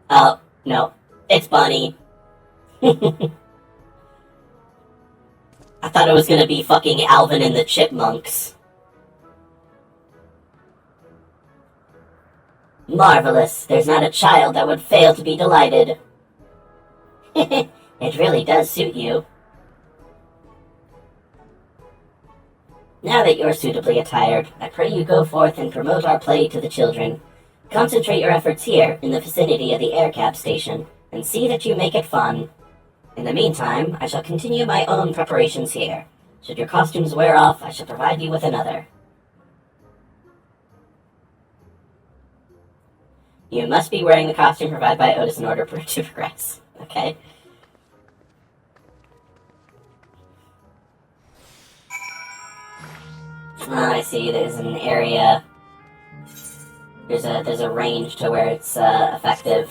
Oh, no. It's Bunny. I thought it was gonna be fucking Alvin and the Chipmunks. Marvelous. There's not a child that would fail to be delighted. It really does suit you. Now that you're suitably attired, I pray you go forth and promote our play to the children. Concentrate your efforts here, in the vicinity of the air cap station, and see that you make it fun. In the meantime, I shall continue my own preparations here. Should your costumes wear off, I shall provide you with another. You must be wearing the costume provided by Otis in order to progress. Okay. I see, there's an area. There's a range to where it's effective.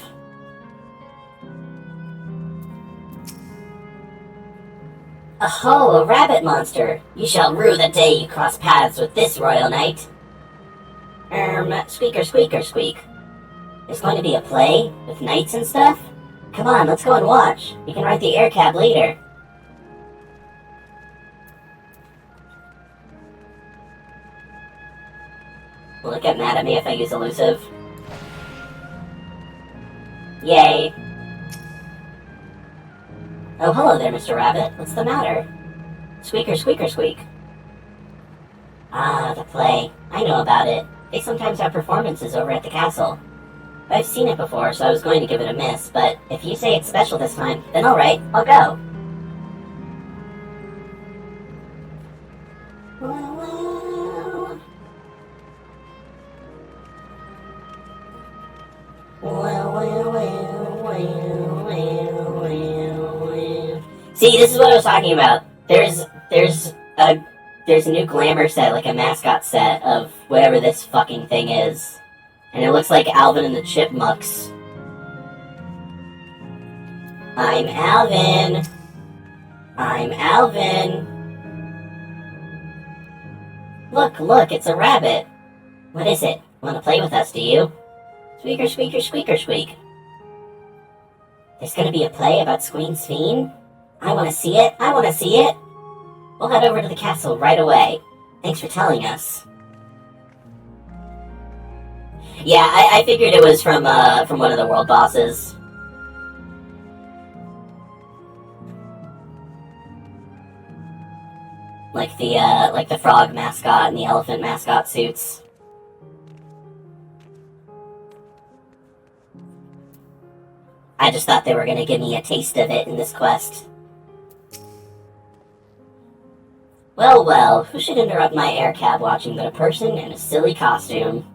Aho, a rabbit monster! You shall rue the day you cross paths with this royal knight. Squeaker, squeaker, squeak. There's going to be a play with knights and stuff? Come on, let's go and watch. We can ride the air cab later. Will it get mad at me if I use elusive? Yay. Oh, hello there, Mr. Rabbit. What's the matter? Squeaker, squeaker, squeak. Ah, the play. I know about it. They sometimes have performances over at the castle. I've seen it before, so I was going to give it a miss, but if you say it's special this time, then alright, I'll go. See, this is what I was talking about. There's there's a new glamour set, like a mascot set of whatever this fucking thing is. And it looks like Alvin and the Chipmunks. I'm Alvin. I'm Alvin. Look, it's a rabbit. What is it? Want to play with us, do you? Squeaker, squeaker, squeaker, squeak. There's gonna be a play about XIV? I want to see it. I want to see it. We'll head over to the castle right away. Thanks for telling us. Yeah, I figured it was from one of the world bosses. Like the frog mascot and the elephant mascot suits. I just thought they were gonna give me a taste of it in this quest. Well, who should interrupt my air cab watching but a person in a silly costume?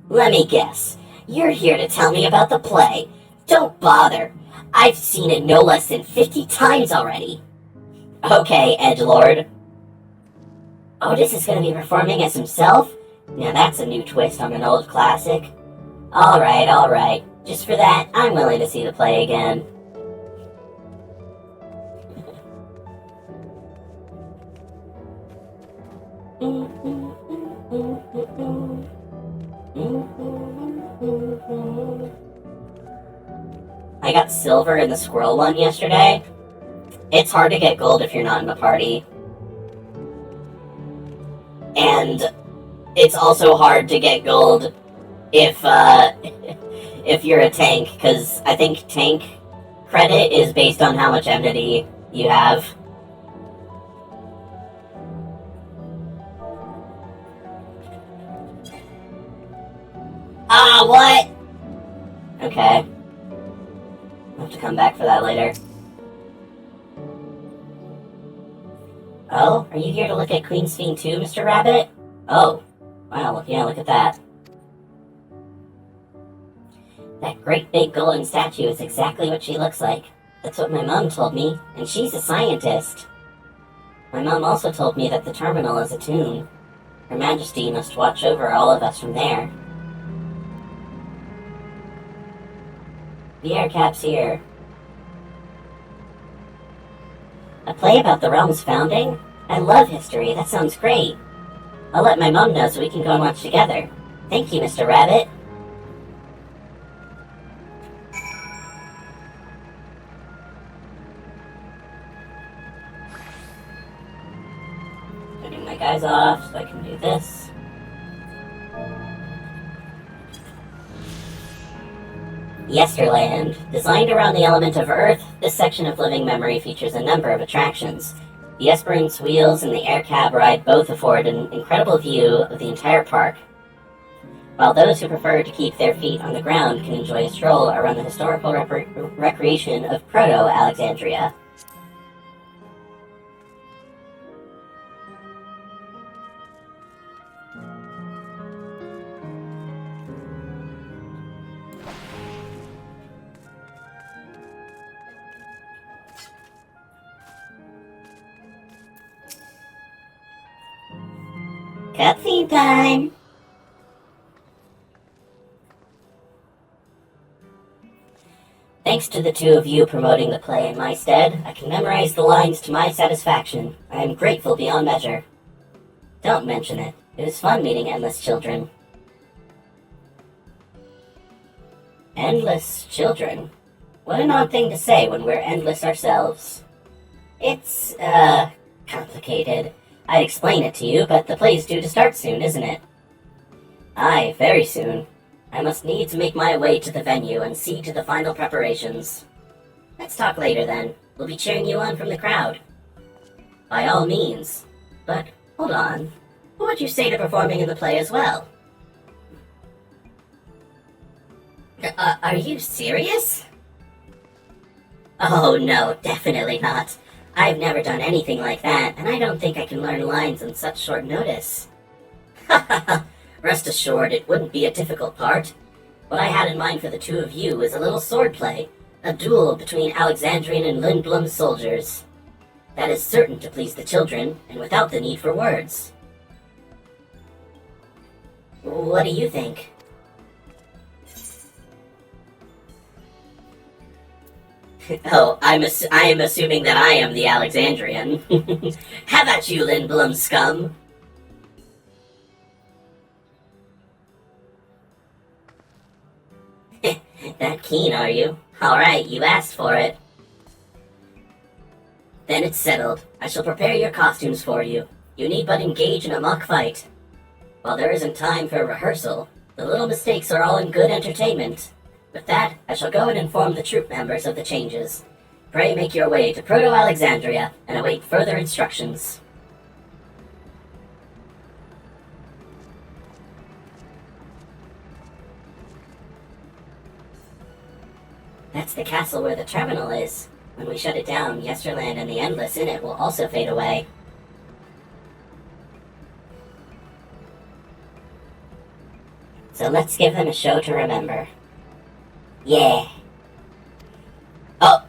Let me guess. You're here to tell me about the play. Don't bother. I've seen it no less than 50 times already. Okay, edgelord. Otis is going to be performing as himself? Now that's a new twist on an old classic. Alright. Just for that, I'm willing to see the play again. I got silver in the squirrel one yesterday. It's hard to get gold if you're not in a party. And it's also hard to get gold if you're a tank, because I think tank credit is based on how much enmity you have. What? Okay. I'll have to come back for that later. Oh, are you here to look at XIV too, Mr. Rabbit? Oh, wow, yeah, look at that. That great big golden statue is exactly what she looks like. That's what my mom told me, and she's a scientist. My mom also told me that the terminal is a tomb. Her Majesty must watch over all of us from there. The air cap's here. A play about the realm's founding? I love history, that sounds great. I'll let my mom know so we can go and watch together. Thank you, Mr. Rabbit. Turning my guys off so I can do this. Yesterland. Designed around the element of Earth, this section of living memory features a number of attractions. The Esperance wheels and the air cab ride both afford an incredible view of the entire park, while those who prefer to keep their feet on the ground can enjoy a stroll around the historical recreation of Proto-Alexandria. Cutscene time! Thanks to the two of you promoting the play in my stead, I can memorize the lines to my satisfaction. I am grateful beyond measure. Don't mention it. It was fun meeting endless children. Endless children? What an odd thing to say when we're endless ourselves. It's, complicated. I'd explain it to you, but the play's due to start soon, isn't it? Aye, very soon. I must needs make my way to the venue and see to the final preparations. Let's talk later then. We'll be cheering you on from the crowd. By all means. But, hold on. What would you say to performing in the play as well? Are you serious? Oh no, definitely not. I've never done anything like that, and I don't think I can learn lines on such short notice. Ha ha ha! Rest assured, it wouldn't be a difficult part. What I had in mind for the two of you is a little swordplay, a duel between Alexandrian and Lindblum soldiers. That is certain to please the children, and without the need for words. What do you think? Oh, I am assuming that I am the Alexandrian. Have at you, Lindblom scum! That keen, are you? Alright, you asked for it. Then it's settled. I shall prepare your costumes for you. You need but engage in a mock fight. While there isn't time for rehearsal, the little mistakes are all in good entertainment. With that, I shall go and inform the troop members of the changes. Pray make your way to Proto-Alexandria and await further instructions. That's the castle where the terminal is. When we shut it down, Yesterland and the Endless in it will also fade away. So let's give them a show to remember. Yeah. Oh!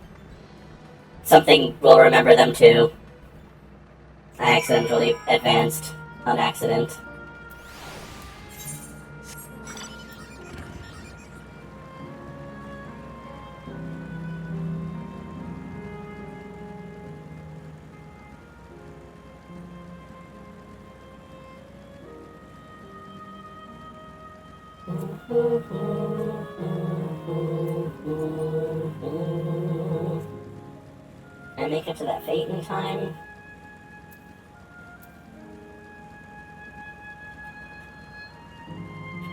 Something will remember them too. I accidentally advanced on accident. I make it to that fate in time.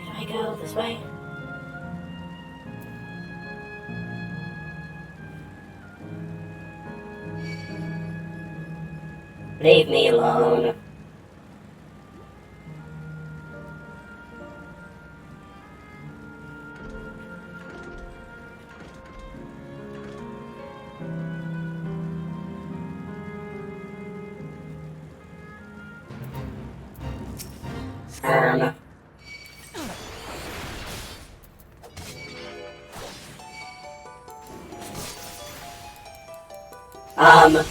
Can I go this way? Leave me alone. Um.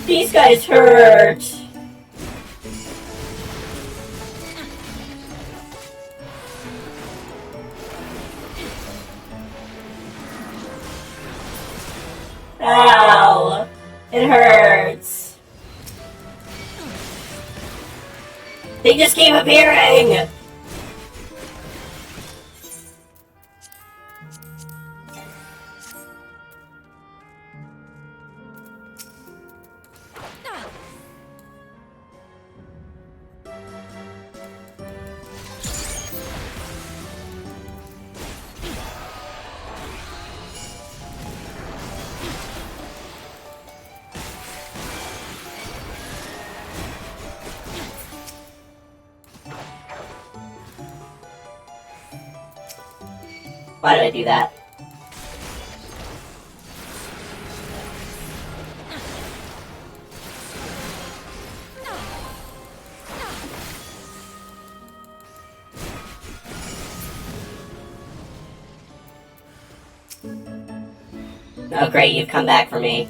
These guys hurt. Ow! It hurts. They just keep appearing! Why did I do that? Oh great, you've come back for me.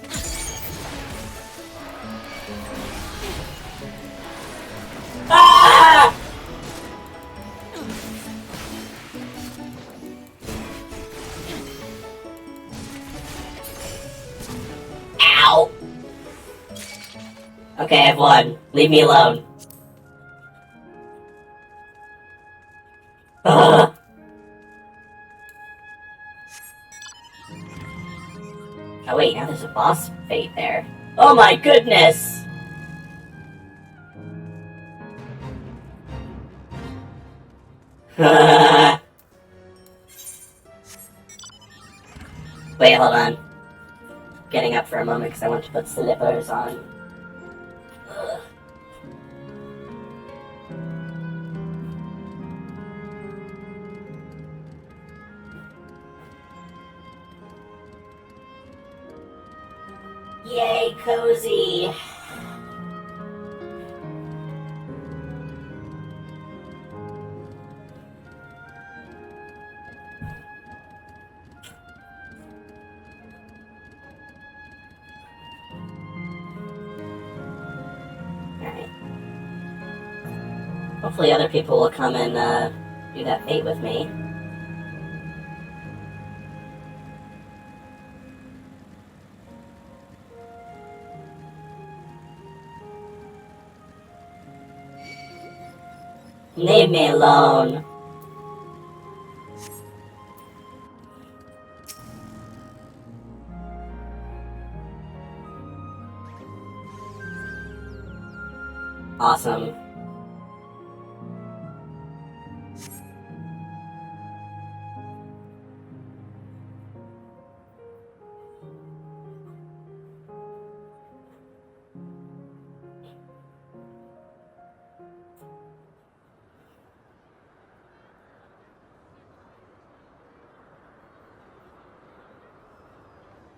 Ah! Ow! Okay, I've won. Leave me alone. Ugh. Oh wait, now there's a boss fate there. Oh my goodness! Wait, hold on. Getting up for a moment because I want to put slippers on. Ugh. Yay, cozy. Alright. Hopefully other people will come and do that fate with me. Leave me alone. Awesome.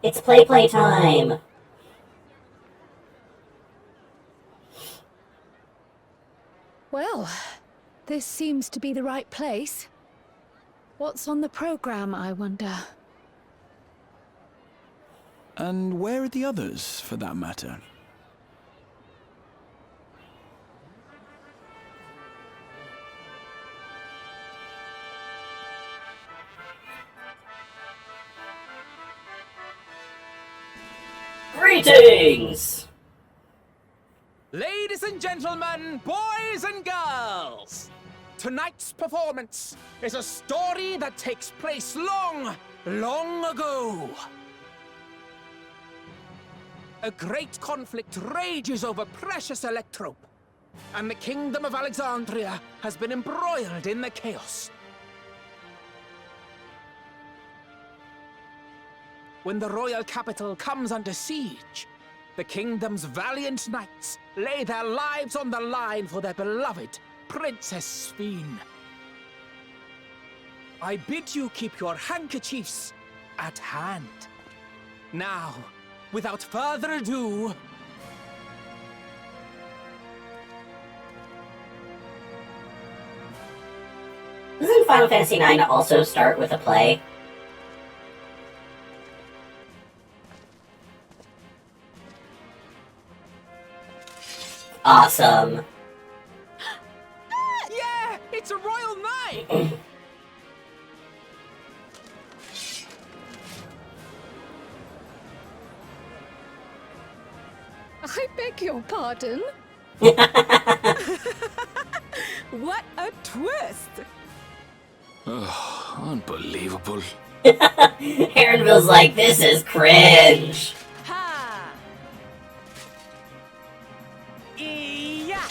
It's play time! Well, this seems to be the right place. What's on the program, I wonder? And where are the others, for that matter? Greetings! Ladies and gentlemen, boys and girls, tonight's performance is a story that takes place long, long ago. A great conflict rages over precious electrope, and the kingdom of Alexandria has been embroiled in the chaos. When the royal capital comes under siege, the kingdom's valiant knights lay their lives on the line for their beloved Princess Sphene. I bid you keep your handkerchiefs at hand. Now, without further ado... Doesn't Final Fantasy IX also start with a play? Awesome. Yeah! It's a royal knight! I beg your pardon? What a twist! Ugh, unbelievable. Aaronville's like, this is cringe. Ha! Yeah!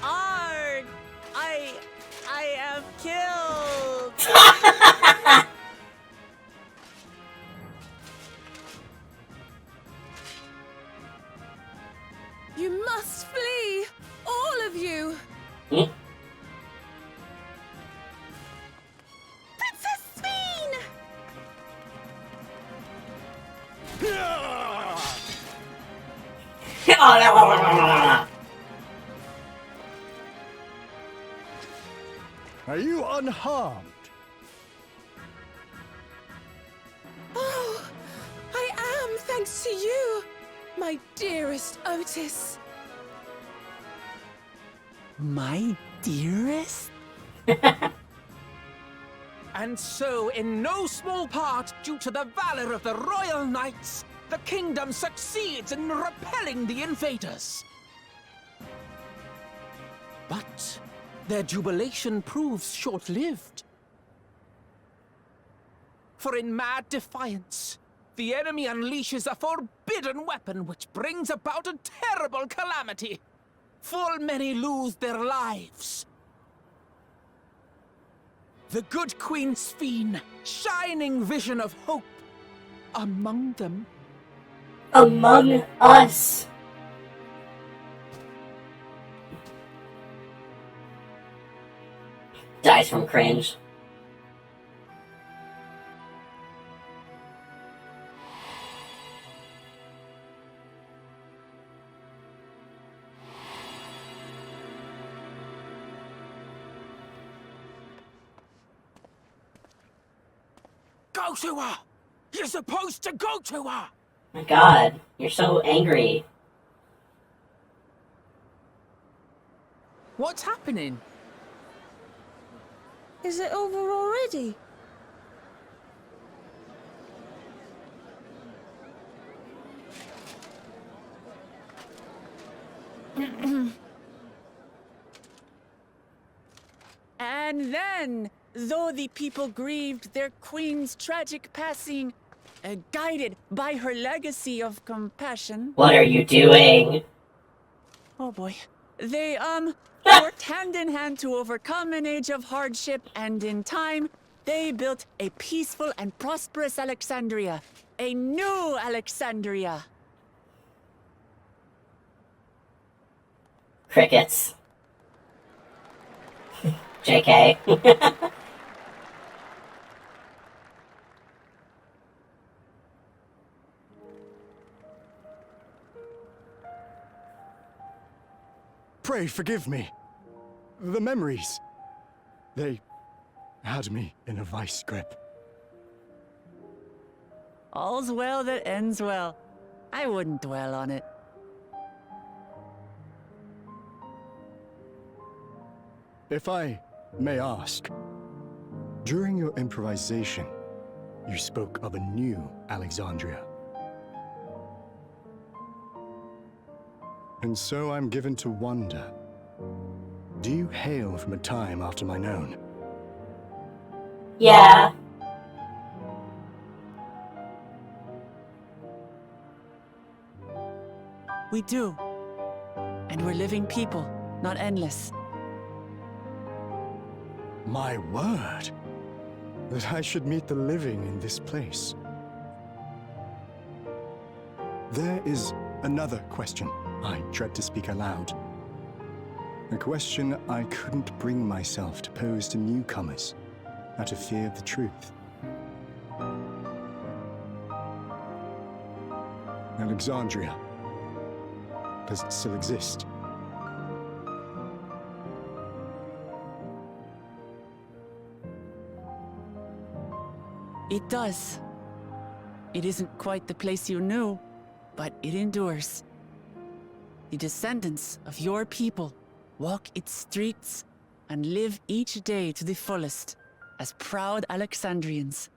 Arg! I am killed! You must flee! All of you! Hmm? Princess Sphene! Are you unharmed? Oh, I am, thanks to you, my dearest Otis. My dearest? And so, in no small part due to the valor of the royal knights, the kingdom succeeds in repelling the invaders. But their jubilation proves short-lived. For in mad defiance, the enemy unleashes a forbidden weapon which brings about a terrible calamity. Full many lose their lives. The good Queen Sphene, shining vision of hope, among them. Among Us. Dies from cringe. Go to her! You're supposed to go to her! My god, you're so angry. What's happening? Is it over already? And then, though the people grieved their queen's tragic passing, guided by her legacy of compassion. What are you doing? Oh boy. They, worked hand in hand to overcome an age of hardship, and in time, they built a peaceful and prosperous Alexandria. A new Alexandria. Crickets. JK. Pray forgive me. The memories. They had me in a vice grip. All's well that ends well. I wouldn't dwell on it. If I may ask, during your improvisation, you spoke of a new Alexandria. And so I'm given to wonder, do you hail from a time after mine own? Yeah. We do. And we're living people, not endless. My word, that I should meet the living in this place. There is another question I dread to speak aloud. A question I couldn't bring myself to pose to newcomers out of fear of the truth. Alexandria, does it still exist? It does. It isn't quite the place you knew, but it endures. The descendants of your people walk its streets and live each day to the fullest as proud Alexandrians.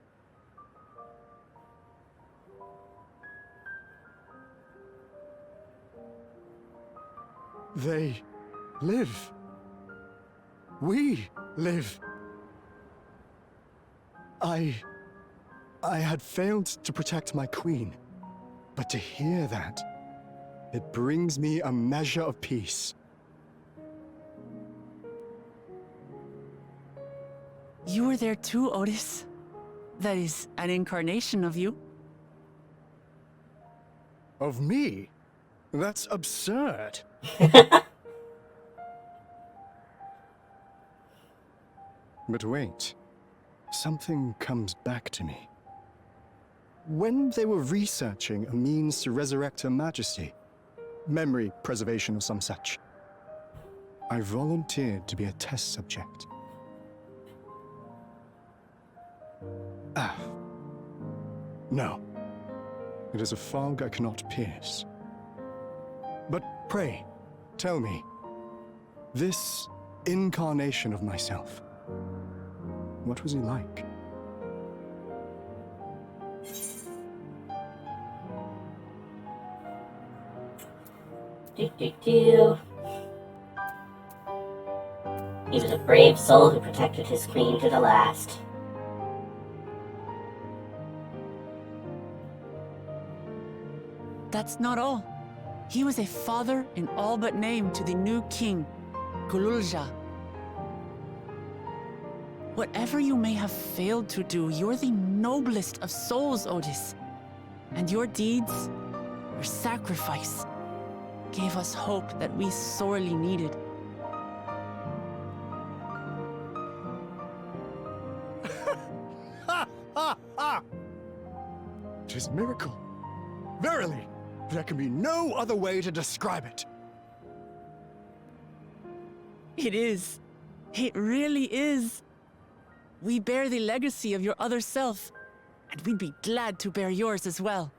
They live. We live. I had failed to protect my queen, but to hear that, it brings me a measure of peace. You were there too, Otis. That is an incarnation of you. Of me? That's absurd. But wait, something comes back to me. When they were researching a means to resurrect Her Majesty, memory preservation or some such, I volunteered to be a test subject. No. It is a fog I cannot pierce. But pray, tell me, this incarnation of myself, what was he like? He was a brave soul who protected his queen to the last. That's not all. He was a father in all but name to the new king, Gululja. Whatever you may have failed to do, you're the noblest of souls, Otis. And your deeds, your sacrifice, gave us hope that we sorely needed. 'Tis miracle. Verily, there can be no other way to describe it. It is. It really is. We bear the legacy of your other self, and we'd be glad to bear yours as well.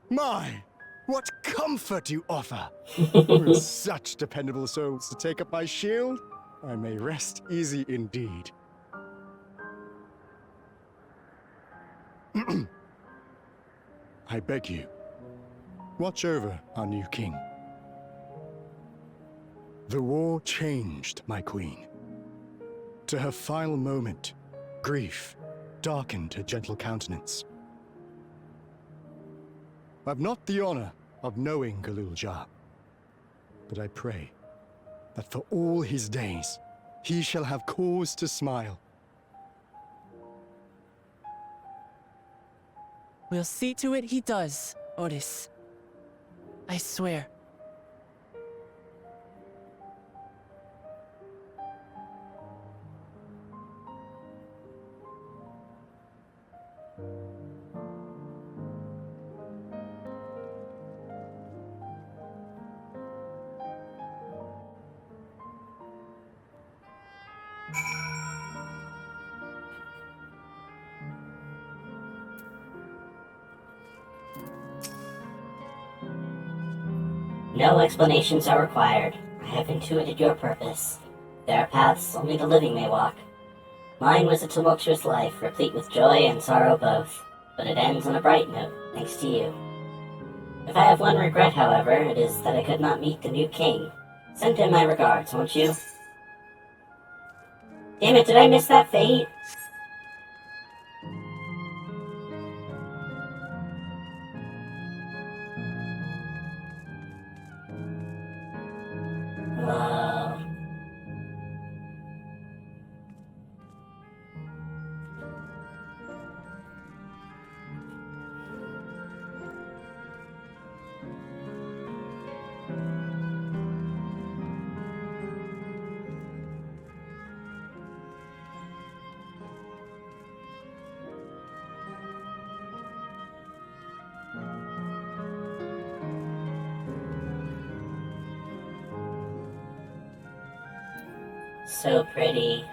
My, what comfort you offer! With such dependable souls to take up my shield, I may rest easy indeed. I beg you, watch over our new king. The war changed my queen. To her final moment, grief darkened her gentle countenance. I've not the honor of knowing Galul Jah, but I pray that for all his days, he shall have cause to smile. We'll see to it he does, Otis. I swear. No explanations are required. I have intuited your purpose. There are paths only the living may walk. Mine was a tumultuous life, replete with joy and sorrow both, but it ends on a bright note, thanks to you. If I have one regret, however, it is that I could not meet the new king. Send him my regards, won't you? Damn it, did I miss that fate? Whoa. So pretty.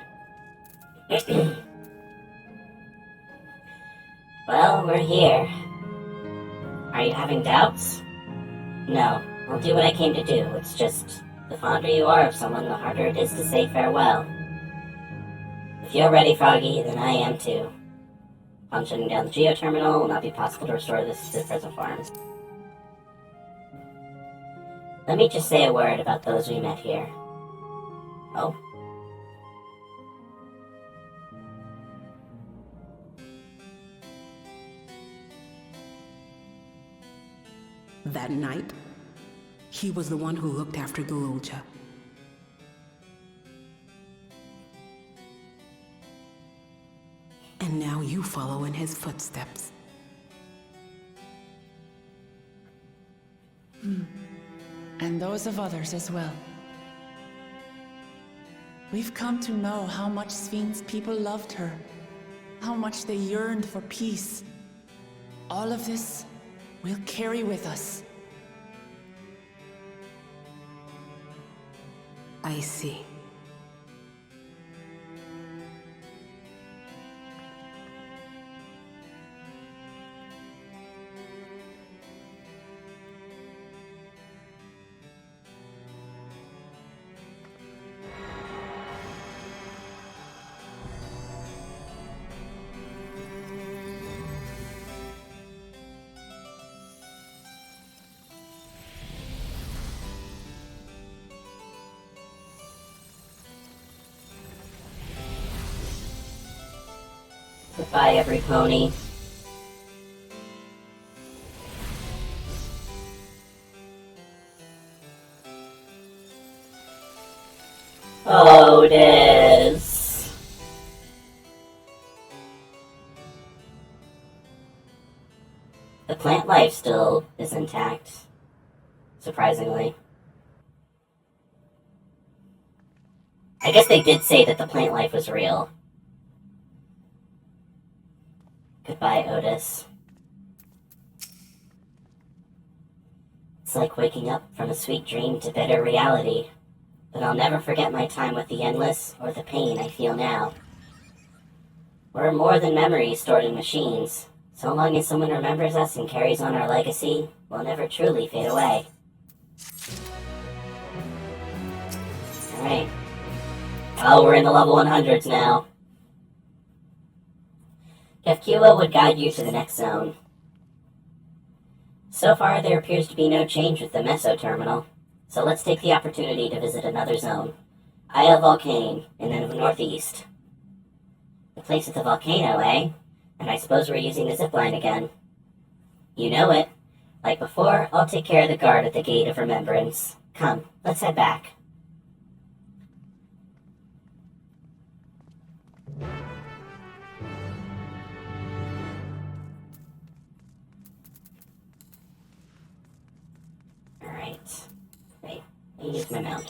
Well, we're here. Are you having doubts? No, I'll do what I came to do. It's just, the fonder you are of someone, the harder it is to say farewell. If you're ready, Froggy, then I am too. Upon shutting down the geoterminal, it will not be possible to restore this to the present form. Let me just say a word about those we met here. Oh? That night, he was the one who looked after Galul Jah. And now you follow in his footsteps. And those of others as well. We've come to know how much Sphinx people loved her, how much they yearned for peace. All of this we'll carry with us. I see. Goodbye, every pony. Otis. The plant life still is intact, surprisingly. I guess they did say that the plant life was real. Goodbye, Otis. It's like waking up from a sweet dream to bitter reality, but I'll never forget my time with the Endless or the pain I feel now. We're more than memories stored in machines. So long as someone remembers us and carries on our legacy, we'll never truly fade away. Alright. Oh, we're in the level 100s now. Kefkiwa would guide you to the next zone. So far, there appears to be no change with the Meso terminal, so let's take the opportunity to visit another zone. Isle Volcane, in the northeast. The place with the volcano, eh? And I suppose we're using the zipline again. You know it. Like before, I'll take care of the guard at the Gate of Remembrance. Come, let's head back. Alright. Wait, let me use my mount.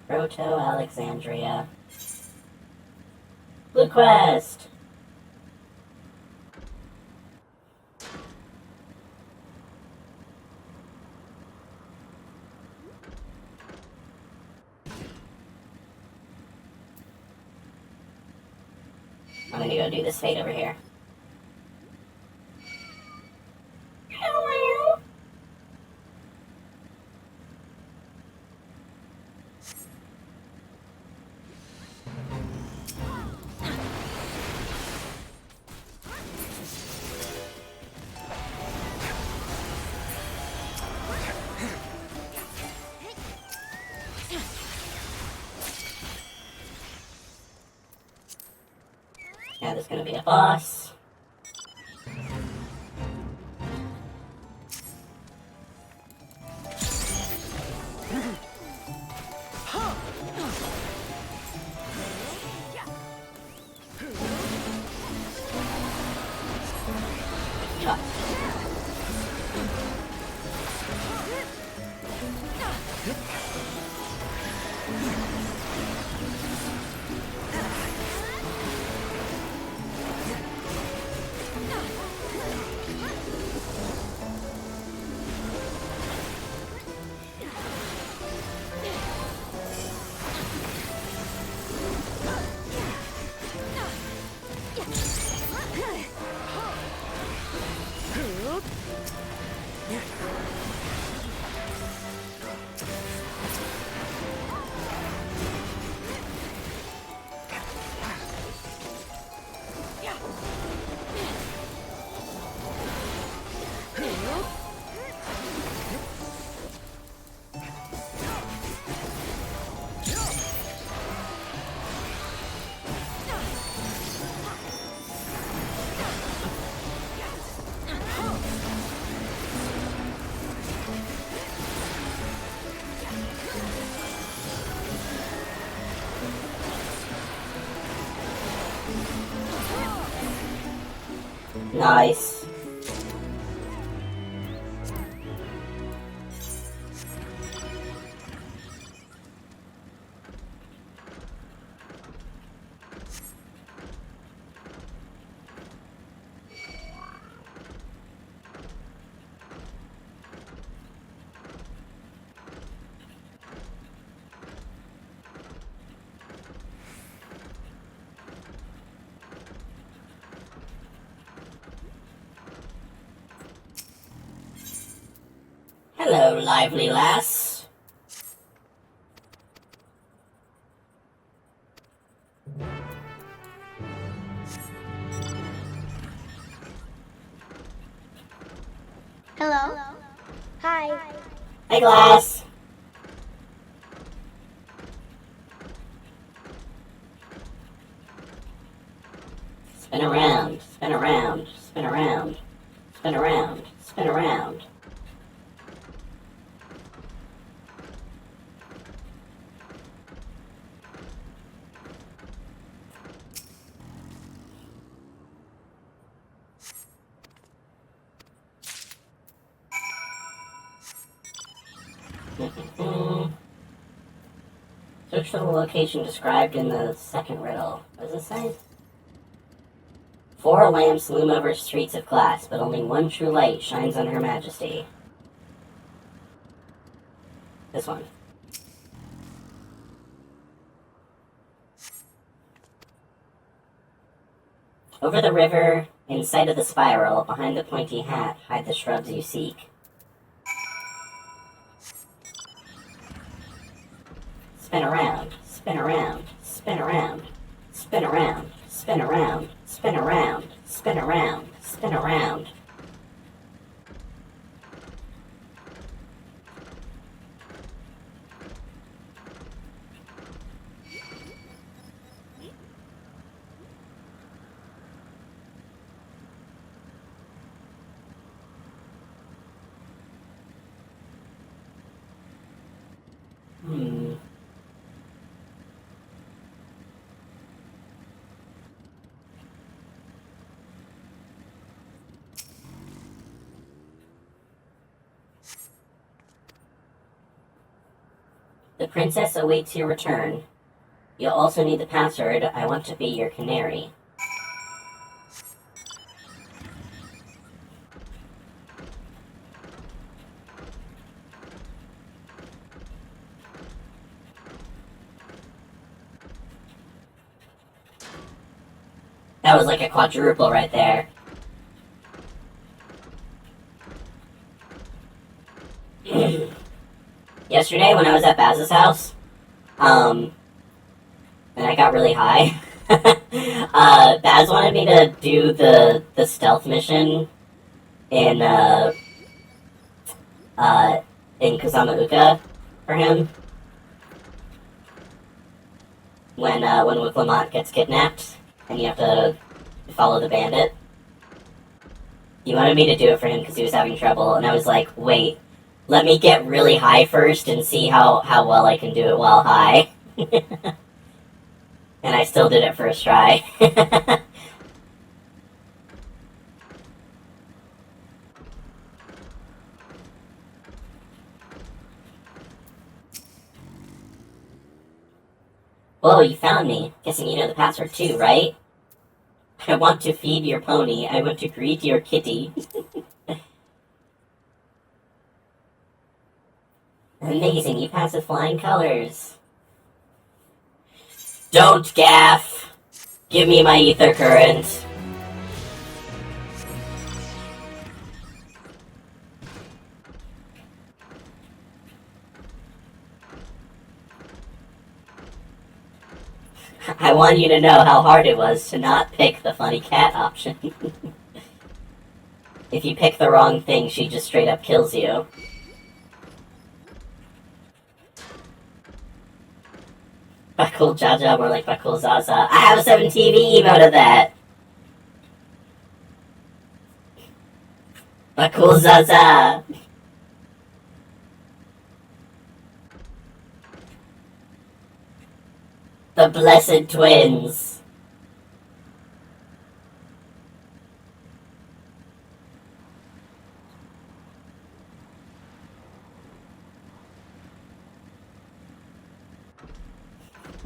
Proto-Alexandria. Blue Quest! I'm gonna go do this fate over here. Now there's gonna be a boss. Nice. Hello, lively lass. Hello. Hi. Hey, Glass. Spin around, spin around, spin around, spin around, spin around. Search for the location described in the second riddle. What does it say? 4 lamps loom over streets of glass, but only one true light shines on Her Majesty. This one. Over the river, in sight of the spiral, behind the pointy hat, hide the shrubs you seek. Spin around, spin around, spin around, spin around, spin around, spin around, spin around, spin around. The princess awaits your return. You'll also need the password, I want to be your canary. That was like a quadruple right there. Yesterday when I was at Baz's house, and I got really high, Baz wanted me to do the stealth mission in Kazamauka for him when Wiclamont gets kidnapped and you have to follow the bandit. He wanted me to do it for him because he was having trouble, and I was like, wait, let me get really high first and see how well I can do it while high. And I still did it first try. Whoa, you found me. Guessing you know the password too, right? I want to feed your pony. I want to greet your kitty. Amazing, you pass with flying colors. Don't gaff! Give me my ether current. I want you to know how hard it was to not pick the funny cat option. If you pick the wrong thing, she just straight up kills you. Bakul Jaja, more like Bakul Zaza. I have a 7TV emote of that! Bakul Zaza! The Blessed Twins!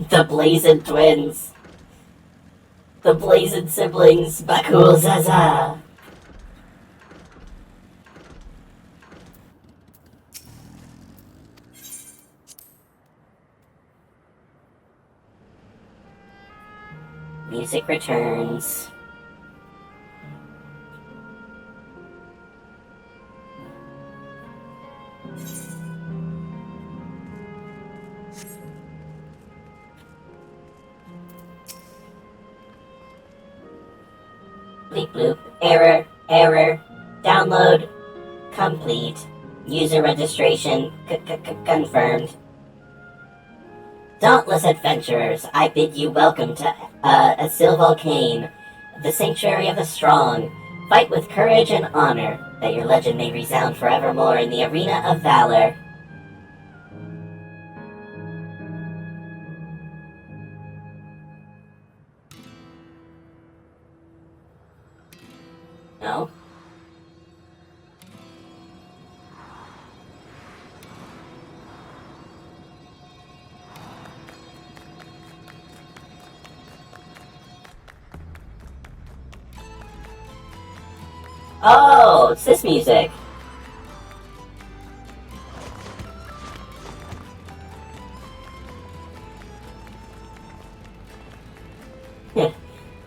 The Blazed Twins. The Blazed Siblings, Bakul Zaza. Music returns. Bleep bloop. Error. Error. Download complete. User registration confirmed. Dauntless adventurers, I bid you welcome to Asil Volcane, the sanctuary of the strong. Fight with courage and honor, that your legend may resound forevermore in the arena of valor. No? Oh, it's this music.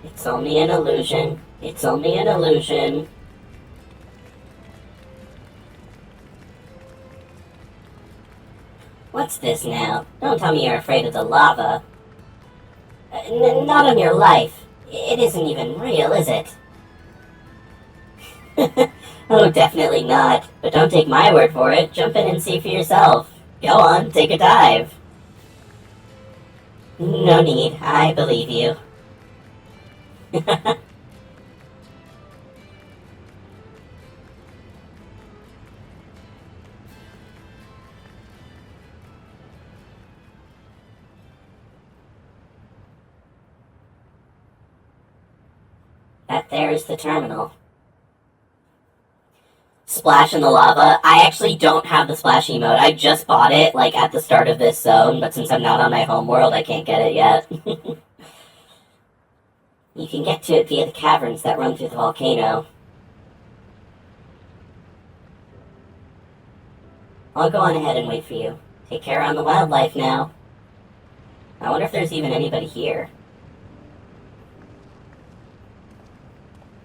It's only an illusion. It's only an illusion. What's this now? Don't tell me you're afraid of the lava. Not on your life. It isn't even real, is it? Oh, definitely not. But don't take my word for it. Jump in and see for yourself. Go on, take a dive. No need. I believe you. That there is the terminal. Splash in the lava. I actually don't have the splash emote. I just bought it, like, at the start of this zone, but since I'm not on my home world, I can't get it yet. You can get to it via the caverns that run through the volcano. I'll go on ahead and wait for you. Take care on the wildlife now. I wonder if there's even anybody here.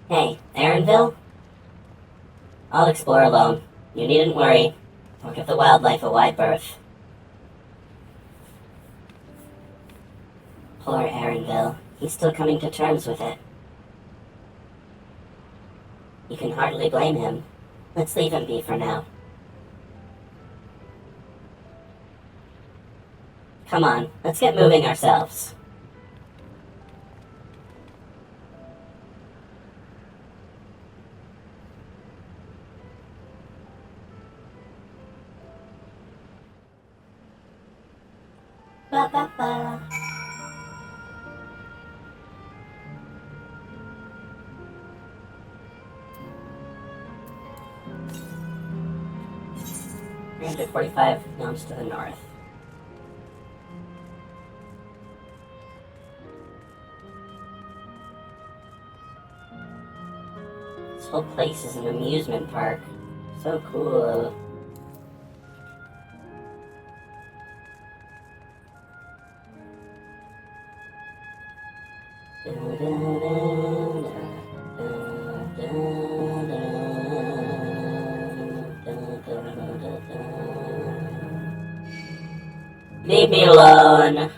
Hey, Aaronville? I'll explore alone. You needn't worry. I'll give the wildlife a wide berth. Poor Aaronville. He's still coming to terms with it. You can hardly blame him. Let's leave him be for now. Come on, let's get moving ourselves. Ba ba ba. $345 gnomes to the north. This whole place is an amusement park. So cool. Leave me alone.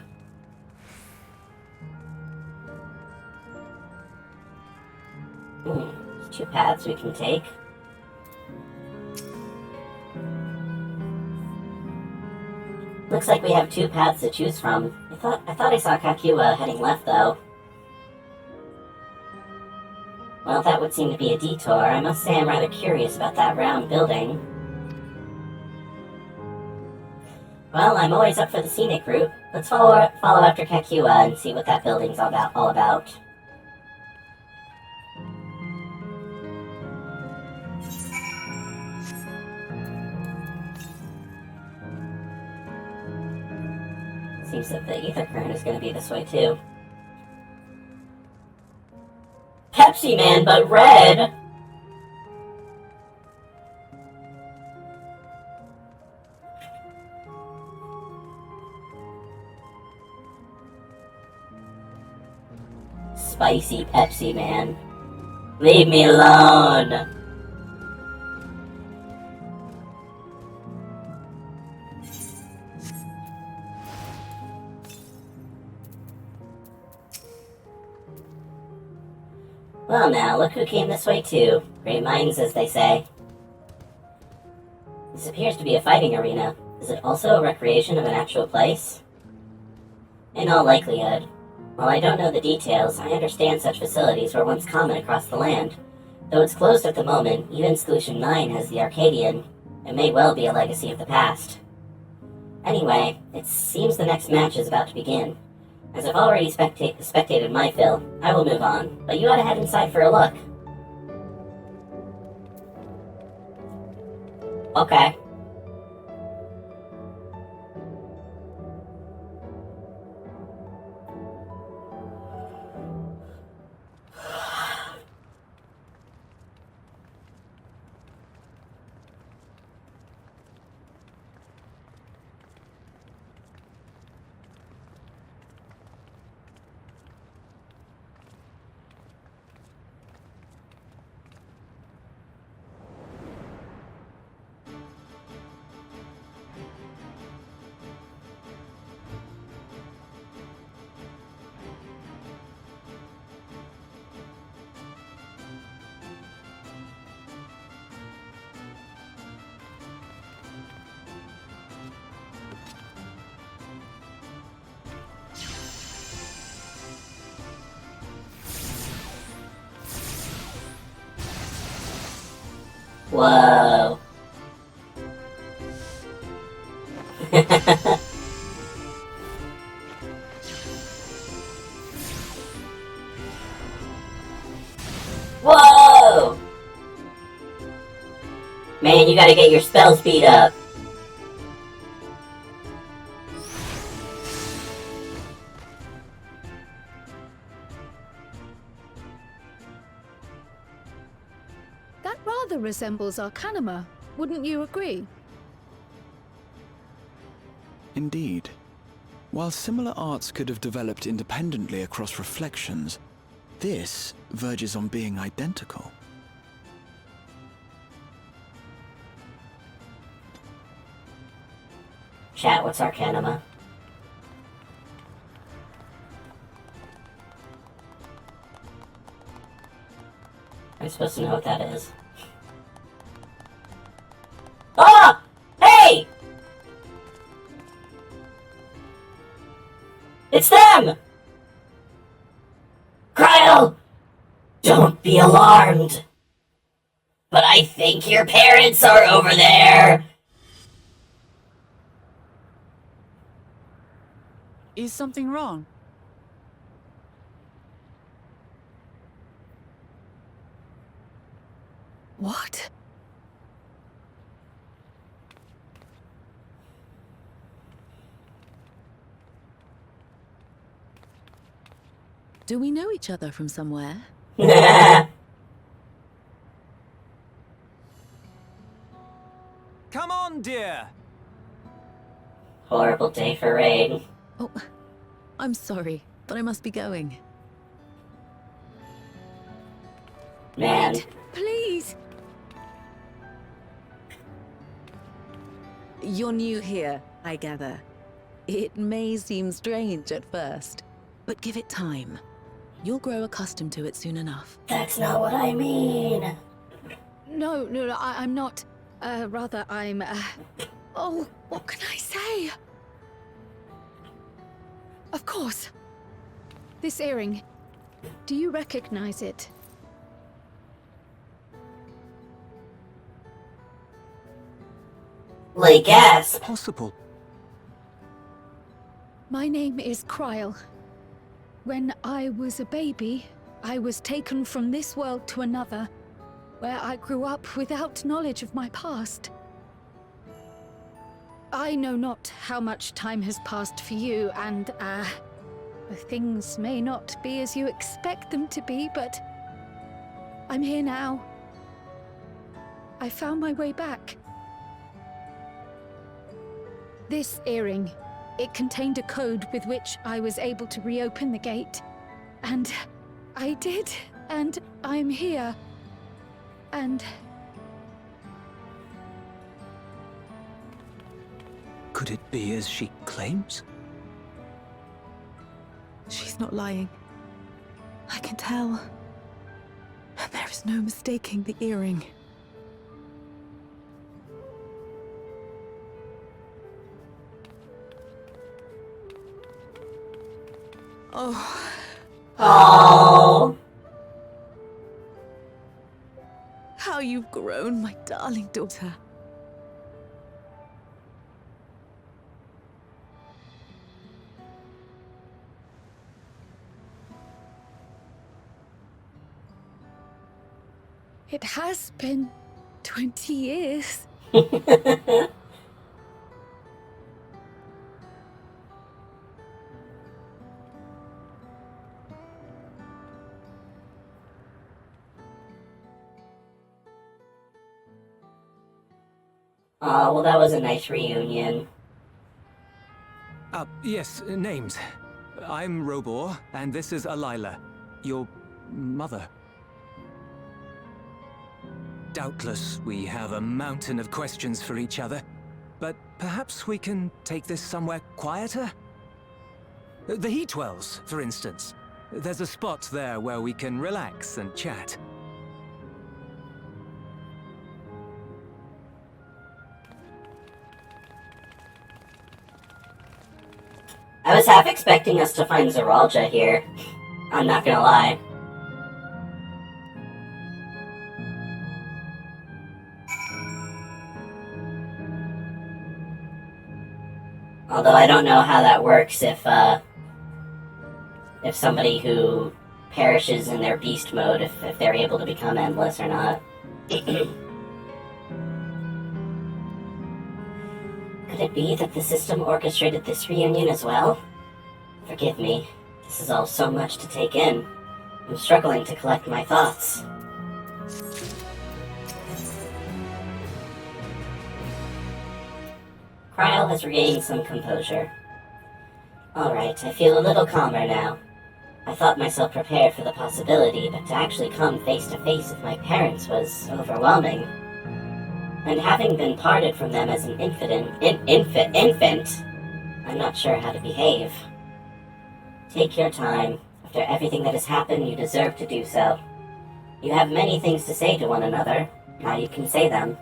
There's two paths we can take. Looks like we have two paths to choose from. I thought I saw Kakua heading left, though. Well, that would seem to be a detour. I must say I'm rather curious about that round building. Well, I'm always up for the scenic route. Let's follow after Kakua and see what that building's all about. Seems that the ether current is going to be this way, too. Pepsi Man, but red! Spicy Pepsi Man. Leave me alone! Well now, look who came this way too. Great minds, as they say. This appears to be a fighting arena. Is it also a recreation of an actual place? In all likelihood. While I don't know the details, I understand such facilities were once common across the land. Though it's closed at the moment, even Solution 9 has the Arcadian. It may well be a legacy of the past. Anyway, it seems the next match is about to begin. As I've already spectated my fill, I will move on, but you ought to head inside for a look. Okay. Whoa. Whoa! Man, you gotta get your spell speed up. That rather resembles Arcanima, wouldn't you agree? Indeed. While similar arts could have developed independently across reflections, this verges on being identical. Chat, what's Arcanima? I'm supposed to know what that is. Ah! Hey! It's them! Kryle! Don't be alarmed! But I think your parents are over there! Is something wrong? What? Do we know each other from somewhere? Come on, dear! Horrible day for rain. Oh, I'm sorry, but I must be going. Man. Please! You're new here, I gather. It may seem strange at first, but give it time. You'll grow accustomed to it soon enough. That's not what I mean. No, I'm not. Rather, I'm, Oh, what can I say? Of course. This earring. Do you recognize it? Like gasp. Possible. My name is Kryle. When I was a baby, I was taken from this world to another, where I grew up without knowledge of my past. I know not how much time has passed for you, and, things may not be as you expect them to be, but I'm here now. I found my way back. This earring, it contained a code with which I was able to reopen the gate. And I did, and I'm here. And... Could it be as she claims? She's not lying. I can tell. And there is no mistaking the earring. Oh. Oh. How you've grown, my darling daughter. It has been 20 years. Oh, well, that was a nice reunion. Yes, names. I'm Robor, and this is Alila, your mother. Doubtless, we have a mountain of questions for each other, but perhaps we can take this somewhere quieter? The Heatwells, for instance. There's a spot there where we can relax and chat. I was half expecting us to find Zeralja here. I'm not gonna lie. Although I don't know how that works if somebody who perishes in their beast mode, if they're able to become endless or not. Could it be that the system orchestrated this reunion as well? Forgive me. This is all so much to take in. I'm struggling to collect my thoughts. Cryle has regained some composure. Alright, I feel a little calmer now. I thought myself prepared for the possibility, but to actually come face to face with my parents was overwhelming. And having been parted from them as an infant, I'm not sure how to behave. Take your time. After everything that has happened, you deserve to do so. You have many things to say to one another. Now you can say them.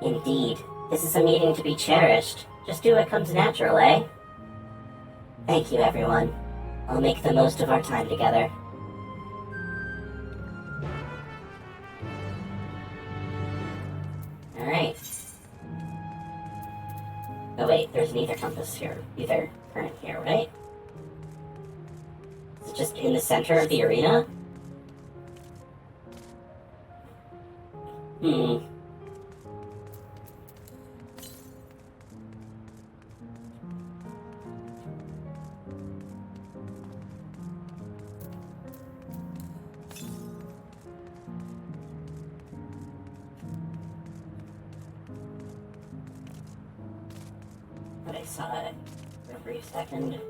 Indeed. This is a meeting to be cherished. Just do what comes natural, eh? Thank you, everyone. I'll make the most of our time together. Alright. Oh wait, there's an ether compass here. Ether current here, right? Is it just in the center of the arena? But I saw it for a brief second.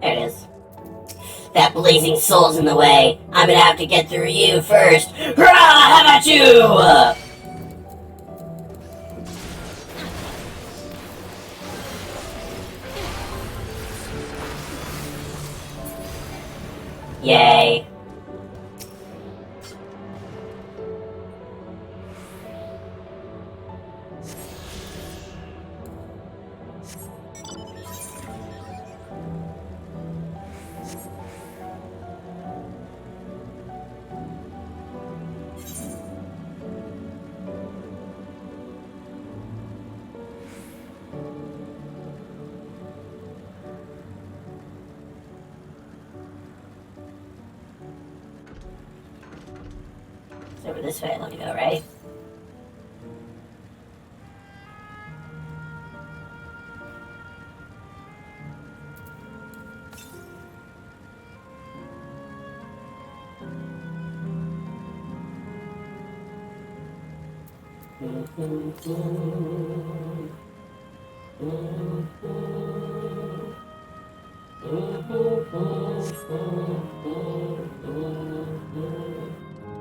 There it is. That blazing soul's in the way. I'm gonna have to get through you first. Hurrah! How about you? Yay. It's over this way, let me go, right?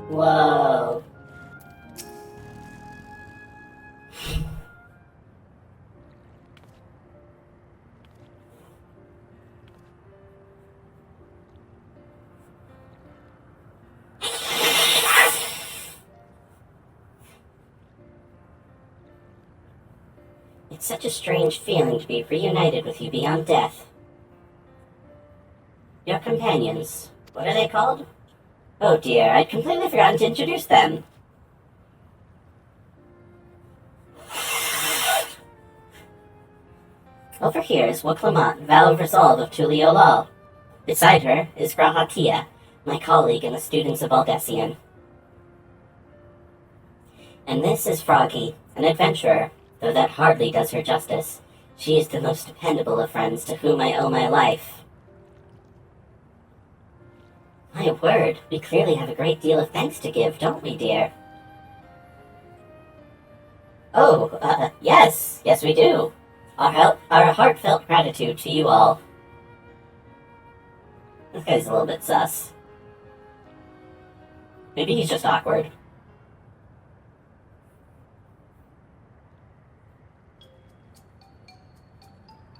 Whoa. It's such a strange feeling to be reunited with you beyond death. Your companions, what are they called? Oh dear, I'd completely forgotten to introduce them. Over here is Wuklamant, Vow of Resolve of Tuliolal. Beside her is Grahatia, my colleague and the students of Aldessian. And this is Froggy, an adventurer, though that hardly does her justice. She is the most dependable of friends to whom I owe my life. My word, we clearly have a great deal of thanks to give, don't we, dear? Oh, yes, we do. Our heartfelt gratitude to you all. This guy's a little bit sus. Maybe he's just awkward.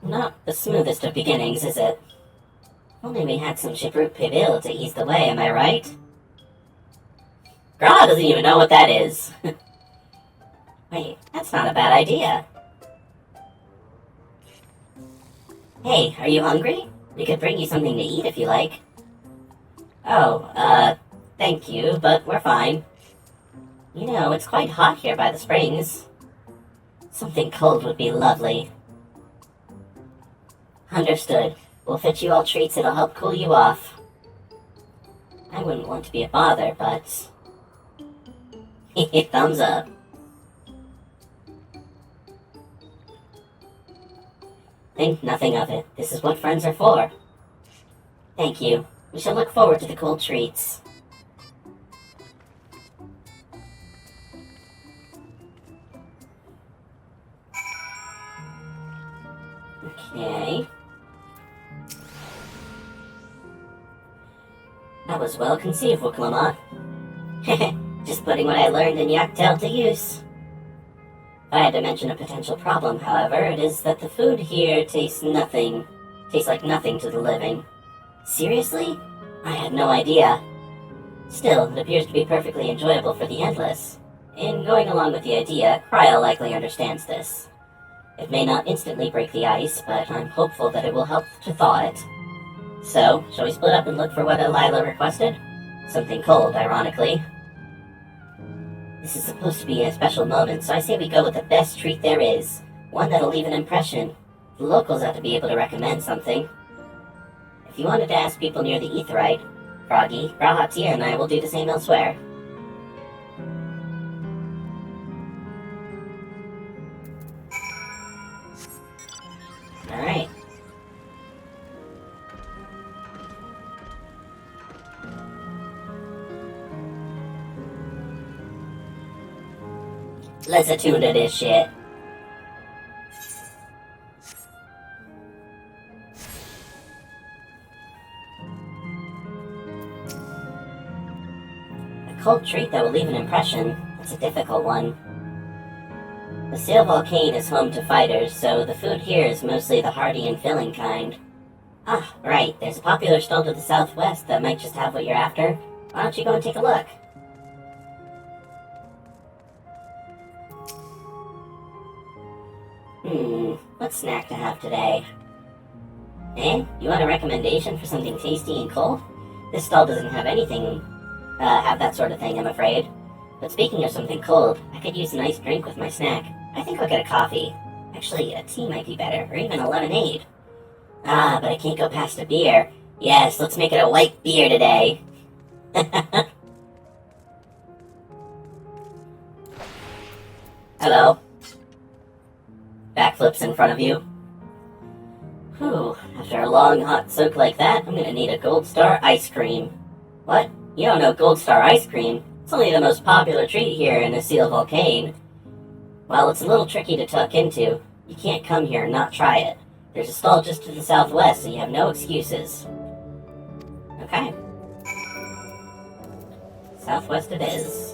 Not the smoothest of beginnings, is it? Only we had some Shibrut Pibil to ease the way, am I right? Gra doesn't even know what that is. Wait, that's not a bad idea. Hey, are you hungry? We could bring you something to eat if you like. Oh, thank you, but we're fine. You know, it's quite hot here by the springs. Something cold would be lovely. Understood. We'll fit you all treats that'll help cool you off. I wouldn't want to be a bother, but... Thumbs up. Think nothing of it. This is what friends are for. Thank you. We shall look forward to the cold treats. Okay. That was well conceived, Wooklama. Just putting what I learned in Yaktail to use. If I had to mention a potential problem, however, it is that the food here tastes like nothing to the living. Seriously? I had no idea. Still, it appears to be perfectly enjoyable for the Endless. In going along with the idea, Cryo likely understands this. It may not instantly break the ice, but I'm hopeful that it will help to thaw it. So, shall we split up and look for what Lila requested? Something cold, ironically. This is supposed to be a special moment, so I say we go with the best treat there is. One that'll leave an impression. The locals ought to be able to recommend something. If you wanted to ask people near the Aetheryte, Froggy, Rahatia and I will do the same elsewhere. Alright. Let's attune to this shit. A cold treat that will leave an impression. That's a difficult one. The Seal Volcane is home to fighters, so the food here is mostly the hearty and filling kind. Ah, right, there's a popular stall to the southwest that might just have what you're after. Why don't you go and take a look? What snack to have today? Eh? You want a recommendation for something tasty and cold? This stall doesn't have have that sort of thing, I'm afraid. But speaking of something cold, I could use a nice drink with my snack. I think I'll get a coffee. Actually, a tea might be better, or even a lemonade. Ah, but I can't go past a beer. Yes, let's make it a white beer today. Hello. Backflips in front of you. Whew, after a long hot soak like that, I'm gonna need a Gold Star ice cream. What? You don't know Gold Star ice cream? It's only the most popular treat here in the Seal Volcane. While it's a little tricky to tuck into, you can't come here and not try it. There's a stall just to the southwest, so you have no excuses. Okay. Southwest it is.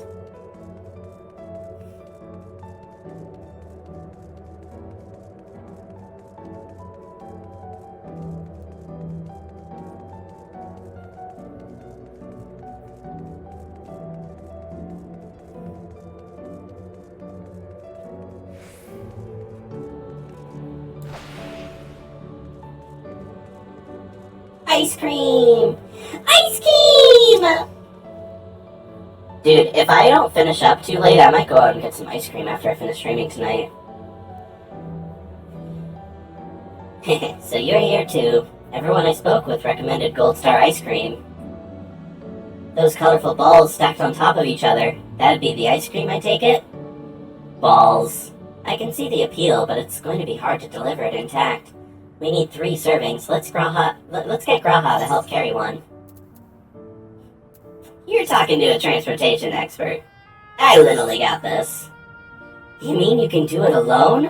Ice cream! Ice cream! Dude, if I don't finish up too late, I might go out and get some ice cream after I finish streaming tonight. So you're here too. Everyone I spoke with recommended Gold Star ice cream. Those colorful balls stacked on top of each other, that'd be the ice cream, I take it? Balls. I can see the appeal, but it's going to be hard to deliver it intact. We need 3 servings. Let's get Graha to help carry one. You're talking to a transportation expert. I literally got this. You mean you can do it alone?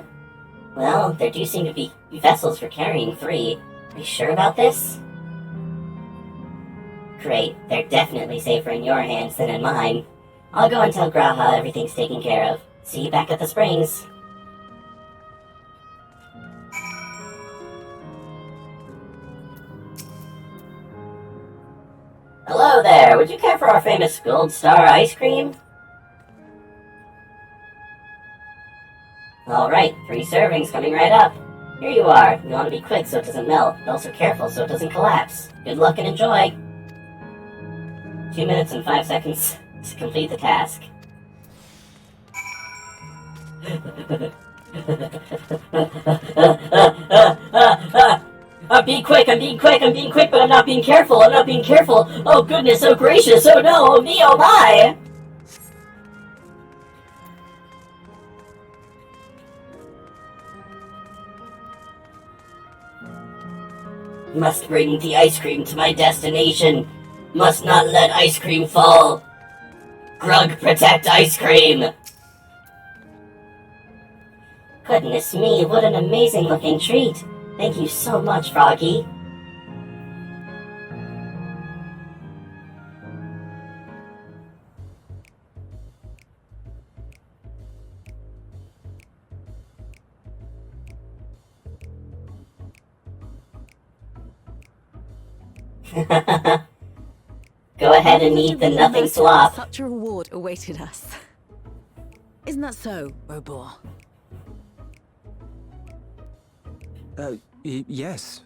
Well, there do seem to be vessels for carrying 3. Are you sure about this? Great. They're definitely safer in your hands than in mine. I'll go and tell Graha everything's taken care of. See you back at the springs. Hello there, would you care for our famous Gold Star ice cream? Alright, 3 servings coming right up. Here you are. You want to be quick so it doesn't melt, but also careful so it doesn't collapse. Good luck and enjoy! 2 minutes and 5 seconds to complete the task. I'm being quick, but I'm not being careful, Oh goodness, oh gracious, oh no, oh me, oh my! Must bring the ice cream to my destination. Must not let ice cream fall. Grug, protect ice cream! Goodness me, what an amazing looking treat. Thank you so much, Froggy. Go ahead and eat the nothing slop. Such a reward awaited us. Isn't that so, Robor? Yes.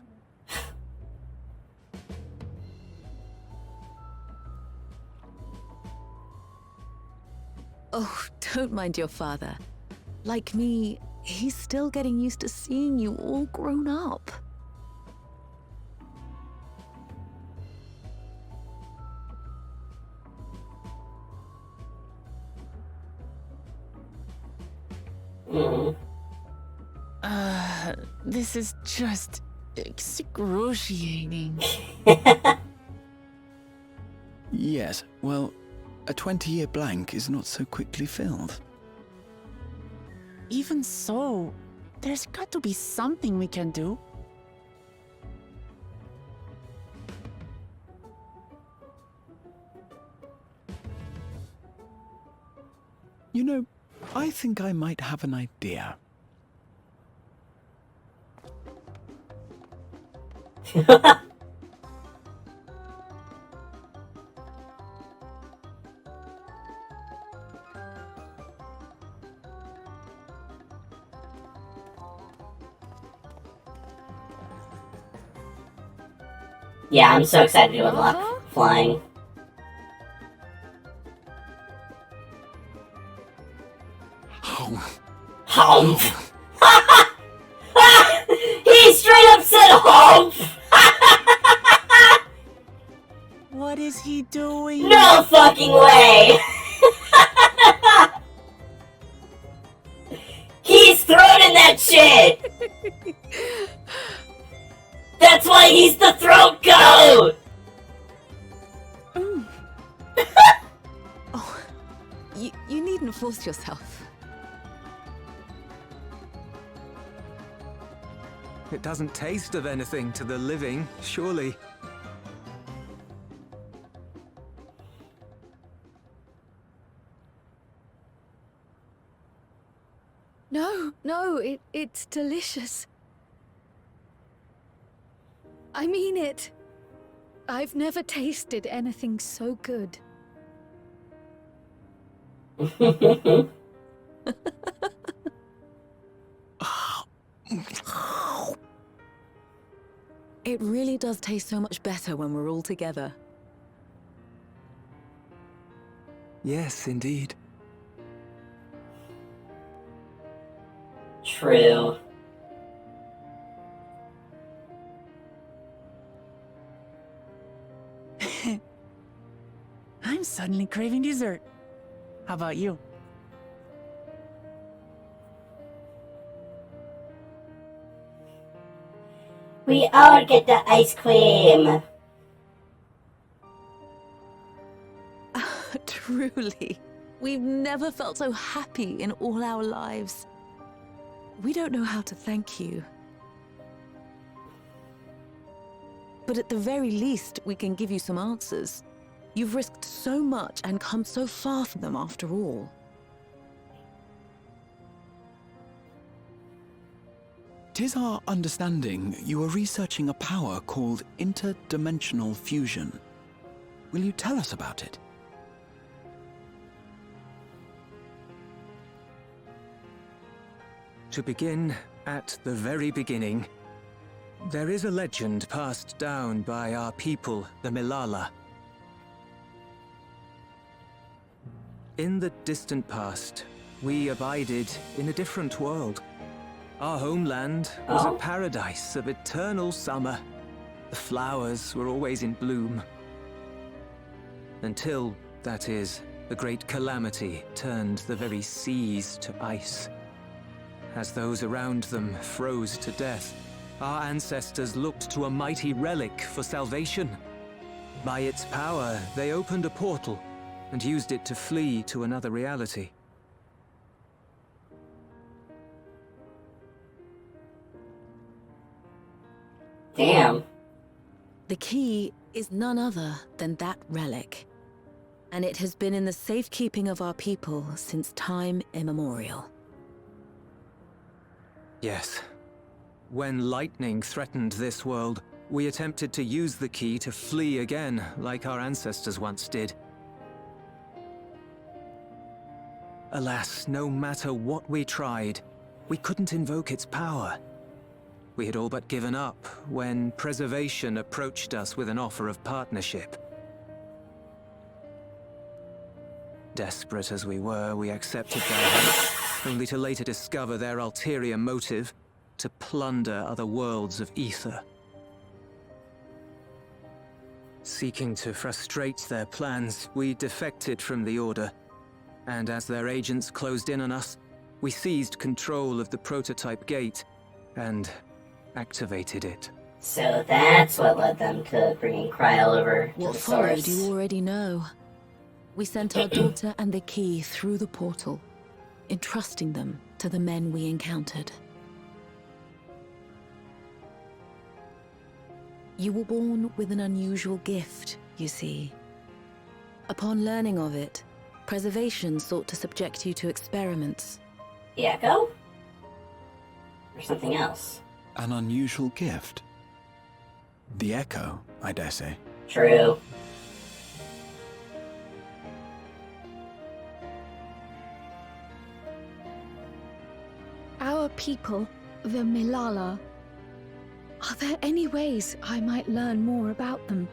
Oh, don't mind your father. Like me, he's still getting used to seeing you all grown up. This is just excruciating. Yes, well, a 20-year blank is not so quickly filled. Even so, there's got to be something we can do. You know, I think I might have an idea. Yeah, I'm so excited to unlock flying. Humph! He straight up said humph! What is he doing? No fucking way! He's thrown in that shit! That's why he's the throat goat! Oh, you needn't force yourself. It doesn't taste of anything to the living, surely. No, it's delicious. I mean it. I've never tasted anything so good. It really does taste so much better when we're all together. Yes, indeed. True. I'm suddenly craving dessert. How about you? We all get the ice cream. Truly, we've never felt so happy in all our lives. We don't know how to thank you. But at the very least, we can give you some answers. You've risked so much and come so far from them after all. Tis our understanding you are researching a power called interdimensional fusion. Will you tell us about it? To begin, At the very beginning, there is a legend passed down by our people, the Milala. In the distant past, we abided in a different world. Our homeland was a paradise of eternal summer. The flowers were always in bloom. Until, that is, the great calamity turned the very seas to ice. As those around them froze to death, our ancestors looked to a mighty relic for salvation. By its power, they opened a portal and used it to flee to another reality. Damn. The key is none other than that relic, and it has been in the safekeeping of our people since time immemorial. Yes. When lightning threatened this world, we attempted to use the key to flee again, like our ancestors once did. Alas, no matter what we tried, we couldn't invoke its power. We had all but given up when Preservation approached us with an offer of partnership. Desperate as we were, we accepted their help, only to later discover their ulterior motive: to plunder other worlds of ether. Seeking to frustrate their plans, we defected from the Order, and as their agents closed in on us, we seized control of the prototype gate and activated it. So that's what led them to bringing Kryl over to What the followed source. you already know. We sent our daughter and the key through the portal, entrusting them to the men we encountered. You were born with an unusual gift, you see. Upon learning of it, Preservation sought to subject you to experiments. The Echo? Or something else? An unusual gift. The Echo, I dare say. True. Our people, the Milala. Are there any ways I might learn more about them?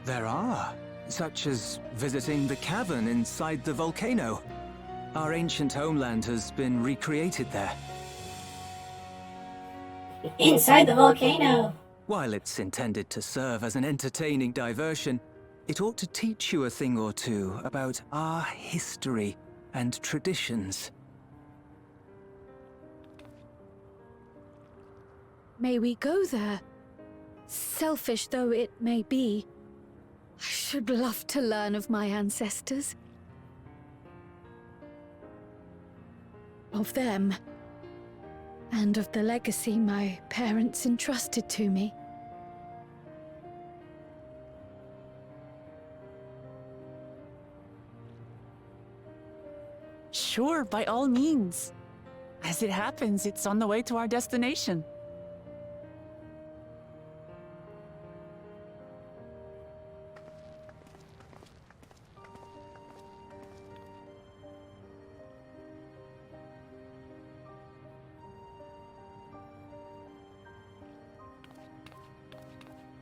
There are, such as visiting the cavern inside the volcano. Our ancient homeland has been recreated there. Inside the volcano! While it's intended to serve as an entertaining diversion, it ought to teach you a thing or two about our history and traditions. May we go there? Selfish though it may be, I should love to learn of my ancestors. Of them. And of the legacy my parents entrusted to me. Sure, by all means. As it happens, it's on the way to our destination.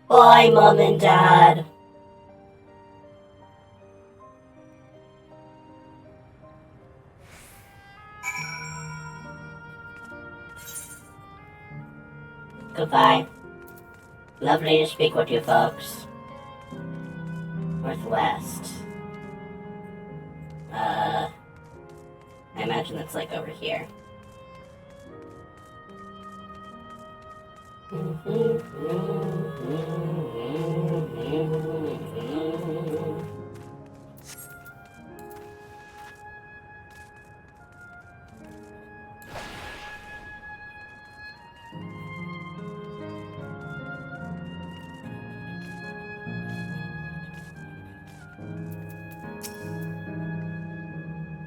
Bye, Mom and Dad! Goodbye. Lovely to speak with you folks. Northwest. I imagine that's like over here.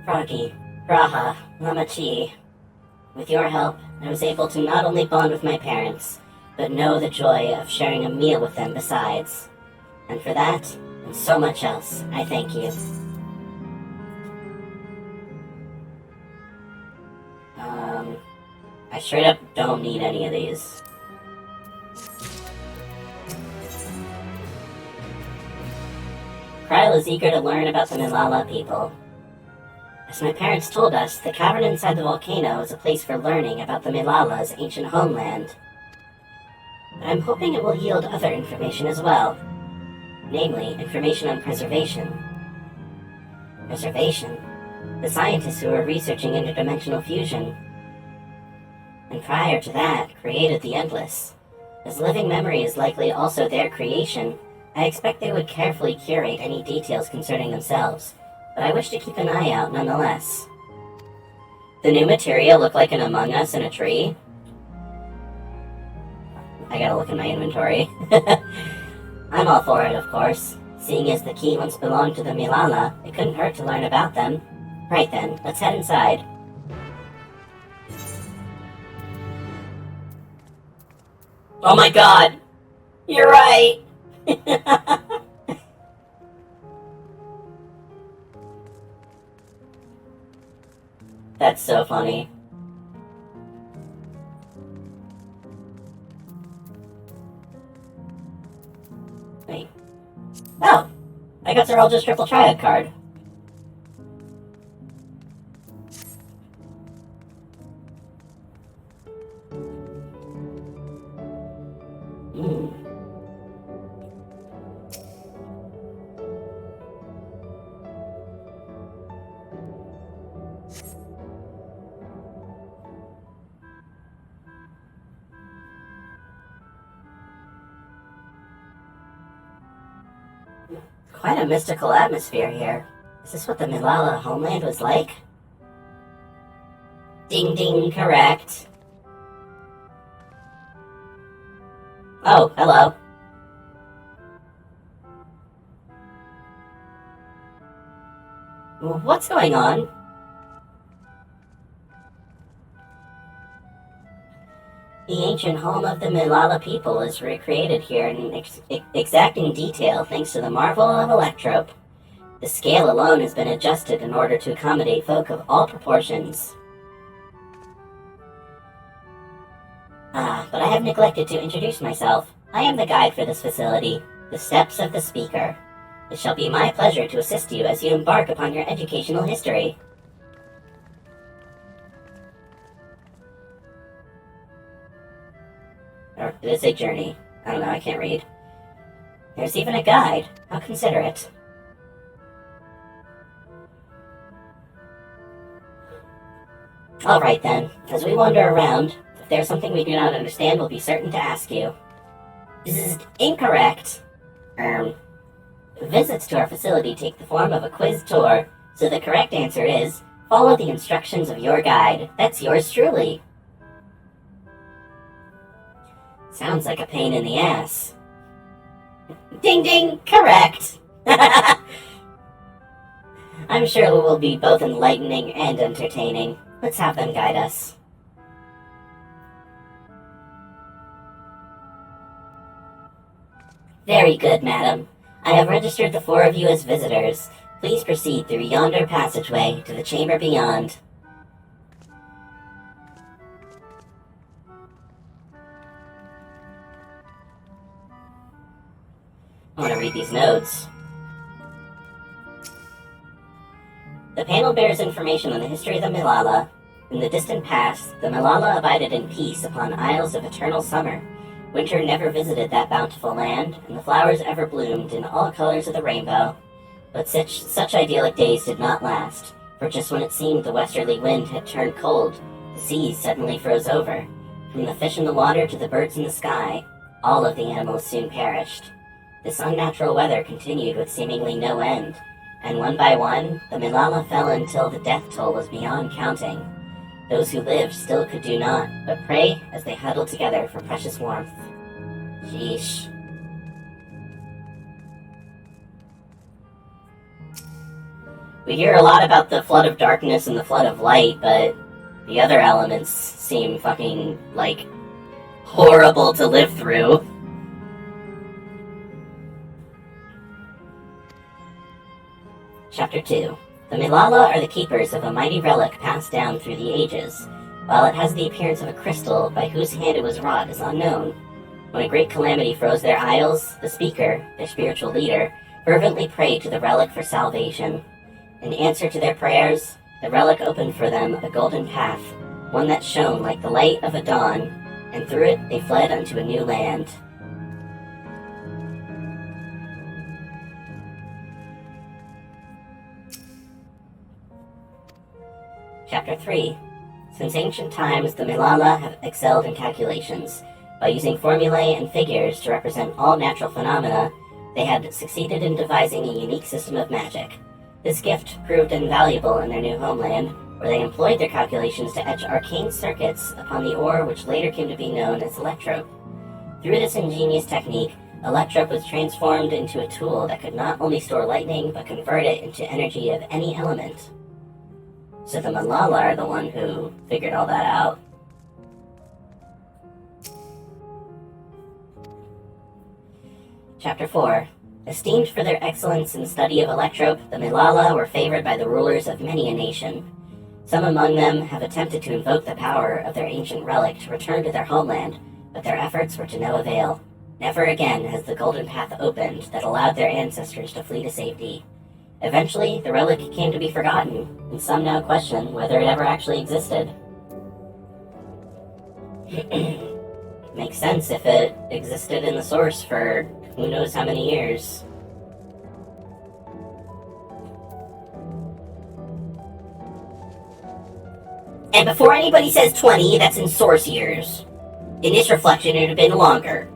Froggy, Raha, Lamachi. With your help, I was able to not only bond with my parents, but know the joy of sharing a meal with them besides. And for that, and so much else, I thank you. straight up don't need any of these. Krile is eager to learn about the Milala people. As my parents told us, the cavern inside the volcano is a place for learning about the Milala's ancient homeland. But I'm hoping it will yield other information as well. Namely, information on preservation. Preservation? The scientists who were researching interdimensional fusion. And prior to that, created the Endless. As living memory is likely also their creation, I expect they would carefully curate any details concerning themselves, but I wish to keep an eye out nonetheless. The new materia look like an Among Us in a tree. I gotta look in my inventory. I'm all for it, of course. Seeing as the key once belonged to the Milala, it couldn't hurt to learn about them. Right then, let's head inside. Oh my god! You're right! That's so funny. Wait. Oh! I got Zeralja's Triple Triad card. Quite a mystical atmosphere here. Is this what the Milala homeland was like? Ding ding, correct. Oh, hello. What's going on? The ancient home of the Milala people is recreated here in exacting detail thanks to the marvel of Electrope. The scale alone has been adjusted in order to accommodate folk of all proportions. But I have neglected to introduce myself. I am the guide for this facility, the Steps of the Speaker. It shall be my pleasure to assist you as you embark upon your educational history. Or did it say journey? I don't know, I can't read. There's even a guide. How considerate. Alright then, as we wander around, if there's something we do not understand, we'll be certain to ask you. This is incorrect. Visits to our facility take the form of a quiz tour, so the correct answer is, follow the instructions of your guide. That's yours truly. Sounds like a pain in the ass. Ding ding, correct! I'm sure it will be both enlightening and entertaining. Let's have them guide us. Very good, madam. I have registered the four of you as visitors. Please proceed through yonder passageway to the chamber beyond. I want to read these notes. The panel bears information on the history of the Milala. In the distant past, the Milala abided in peace upon isles of eternal summer. Winter never visited that bountiful land, and the flowers ever bloomed in all colors of the rainbow. But such idyllic days did not last, for just when it seemed the westerly wind had turned cold, the seas suddenly froze over. From the fish in the water to the birds in the sky, all of the animals soon perished. This unnatural weather continued with seemingly no end, and one by one, the Milala fell until the death toll was beyond counting. Those who lived still could do naught, but pray as they huddled together for precious warmth. Sheesh. We hear a lot about the flood of darkness and the flood of light, but the other elements seem fucking, like, horrible to live through. Chapter 2. The Milala are the keepers of a mighty relic passed down through the ages. While it has the appearance of a crystal, by whose hand it was wrought is unknown. When a great calamity froze their isles, the speaker, their spiritual leader, fervently prayed to the relic for salvation. In answer to their prayers, the relic opened for them a golden path, one that shone like the light of a dawn, and through it they fled unto a new land. Chapter 3. Since ancient times, the Milala have excelled in calculations. By using formulae and figures to represent all natural phenomena, they had succeeded in devising a unique system of magic. This gift proved invaluable in their new homeland, where they employed their calculations to etch arcane circuits upon the ore which later came to be known as electrope. Through this ingenious technique, electrope was transformed into a tool that could not only store lightning, but convert it into energy of any element. So the Milala are the one who figured all that out. Chapter 4. Esteemed for their excellence in study of electrope, the Milala were favored by the rulers of many a nation. Some among them have attempted to invoke the power of their ancient relic to return to their homeland, but their efforts were to no avail. Never again has the golden path opened that allowed their ancestors to flee to safety. Eventually, the relic came to be forgotten, and some now question whether it ever actually existed. Makes sense if it existed in the source for who knows how many years. And before anybody says 20, that's in source years. In this reflection, it would have been longer.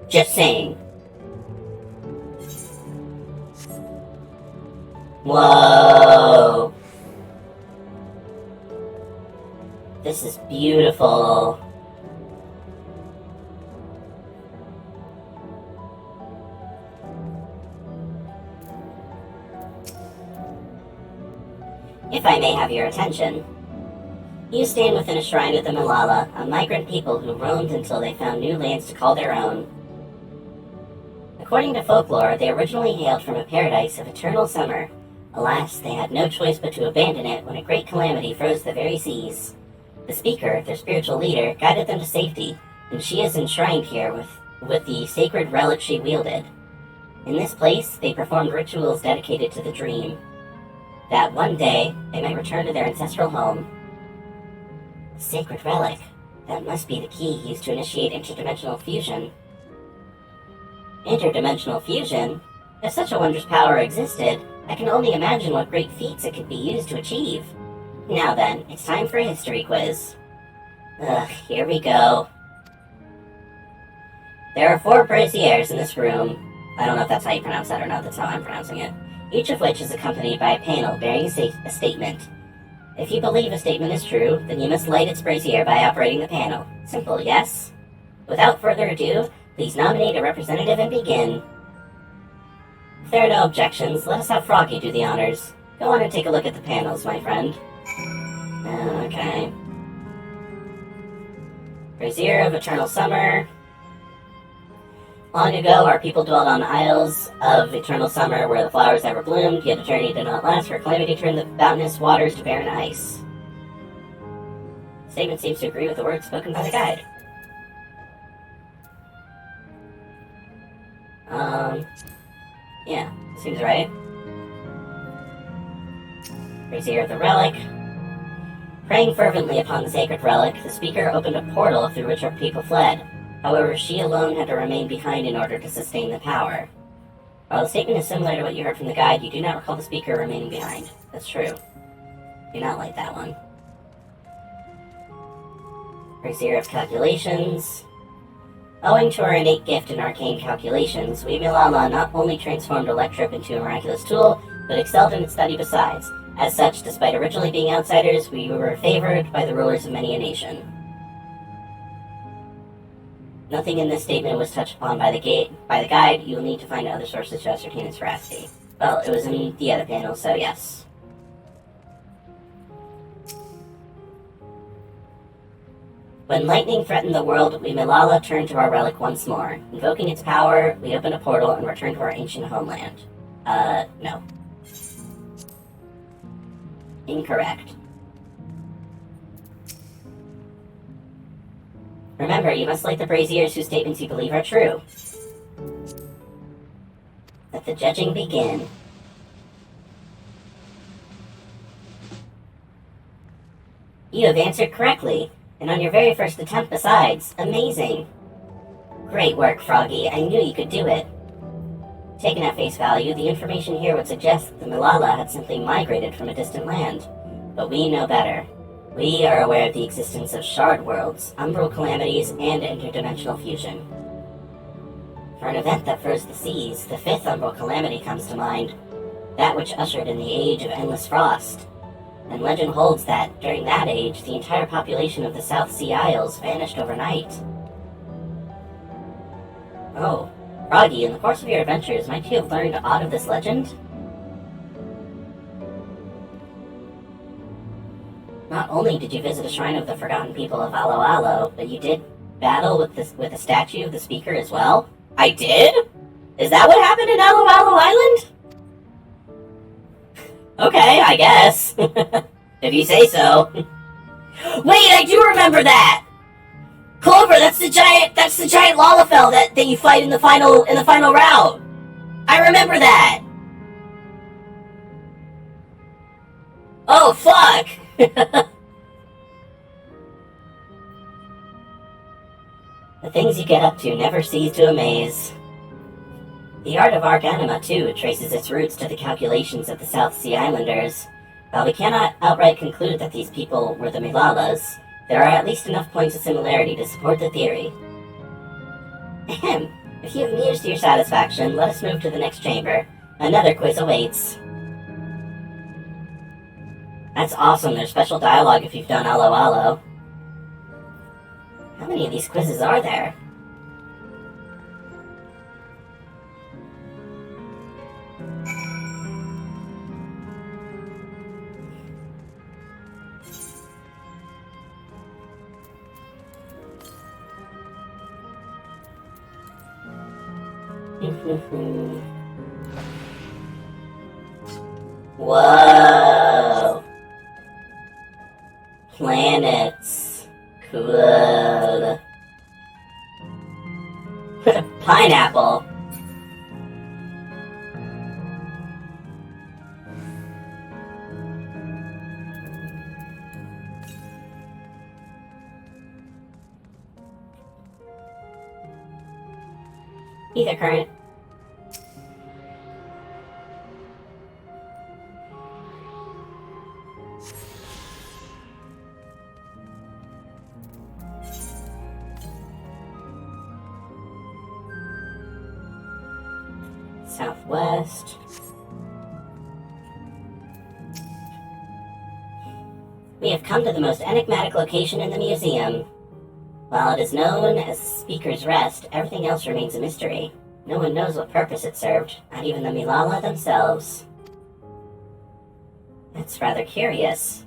Just saying. Whoa! This is beautiful. If I may have your attention. You stand within a shrine of the Milala, a migrant people who roamed until they found new lands to call their own. According to folklore, they originally hailed from a paradise of eternal summer. Alas, they had no choice but to abandon it when a great calamity froze the very seas. The speaker, their spiritual leader, guided them to safety, and she is enshrined here with the sacred relic she wielded. In this place, they performed rituals dedicated to the dream, that one day they might return to their ancestral home. The sacred relic. That must be the key used to initiate interdimensional fusion. Interdimensional fusion? If such a wondrous power existed, I can only imagine what great feats it could be used to achieve. Now then, it's time for a history quiz. Ugh, here we go. There are 4 braziers in this room. I don't know if that's how you pronounce that or not, that's how I'm pronouncing it. Each of which is accompanied by a panel bearing a statement. If you believe a statement is true, then you must light its brazier by operating the panel. Simple, yes? Without further ado, please nominate a representative and begin. If there are no objections, let us have Froggy do the honors. Go on and take a look at the panels, my friend. Okay. Brazier of Eternal Summer. Long ago, our people dwelled on isles of eternal summer where the flowers never bloomed, yet eternity did not last, for calamity turned the boundless waters to barren ice. The statement seems to agree with the words spoken by the guide. Yeah, seems right. Brazier of the Relic. Praying fervently upon the sacred relic, the speaker opened a portal through which our people fled. However, she alone had to remain behind in order to sustain the power. While the statement is similar to what you heard from the guide, you do not recall the speaker remaining behind. That's true. Do not like that one. Brazier of Calculations. Owing to our innate gift in arcane calculations, we Milala not only transformed electrope into a miraculous tool, but excelled in its study besides. As such, despite originally being outsiders, we were favored by the rulers of many a nation. Nothing in this statement was touched upon by the guide. You will need to find other sources to ascertain its veracity. Well, it was in the other panel, so yes. When lightning threatened the world, we Milala turned to our relic once more. Invoking its power, we opened a portal and returned to our ancient homeland. No. Remember, you must light the braziers whose statements you believe are true. Let the judging begin. You have answered correctly, and on your very first attempt besides. Amazing. Great work, Froggy. I knew you could do it. Taken at face value, the information here would suggest that the Milala had simply migrated from a distant land. But we know better. We are aware of the existence of shard worlds, umbral calamities, and interdimensional fusion. For an event that froze the seas, the fifth umbral calamity comes to mind, that which ushered in the Age of Endless Frost. And legend holds that, during that age, the entire population of the South Sea Isles vanished overnight. Oh, Froggy, in the course of your adventures, might you have learned aught of this legend? Not only did you visit a shrine of the forgotten people of Alo Alo, but you did battle with a statue of the speaker as well? I did? Is that what happened in Alo Alo Island? Okay, I guess. If you say so. Wait, I do remember that! Clover, that's the giant Lalafell that you fight in the final round. I remember that. Oh fuck. The things you get up to never cease to amaze. The art of Arcanima, too, traces its roots to the calculations of the South Sea Islanders. While we cannot outright conclude that these people were the Milalas, there are at least enough points of similarity to support the theory. Ahem. If you have news to your satisfaction, let us move to the next chamber. Another quiz awaits. That's awesome. There's special dialogue if you've done Alo Alo. How many of these quizzes are there? Whoa! Planets. Cool. Pineapple. Ether current. Southwest. We have come to the most enigmatic location in the museum. While it is known as Speaker's Rest, everything else remains a mystery. No one knows what purpose it served, not even the Milala themselves. That's rather curious.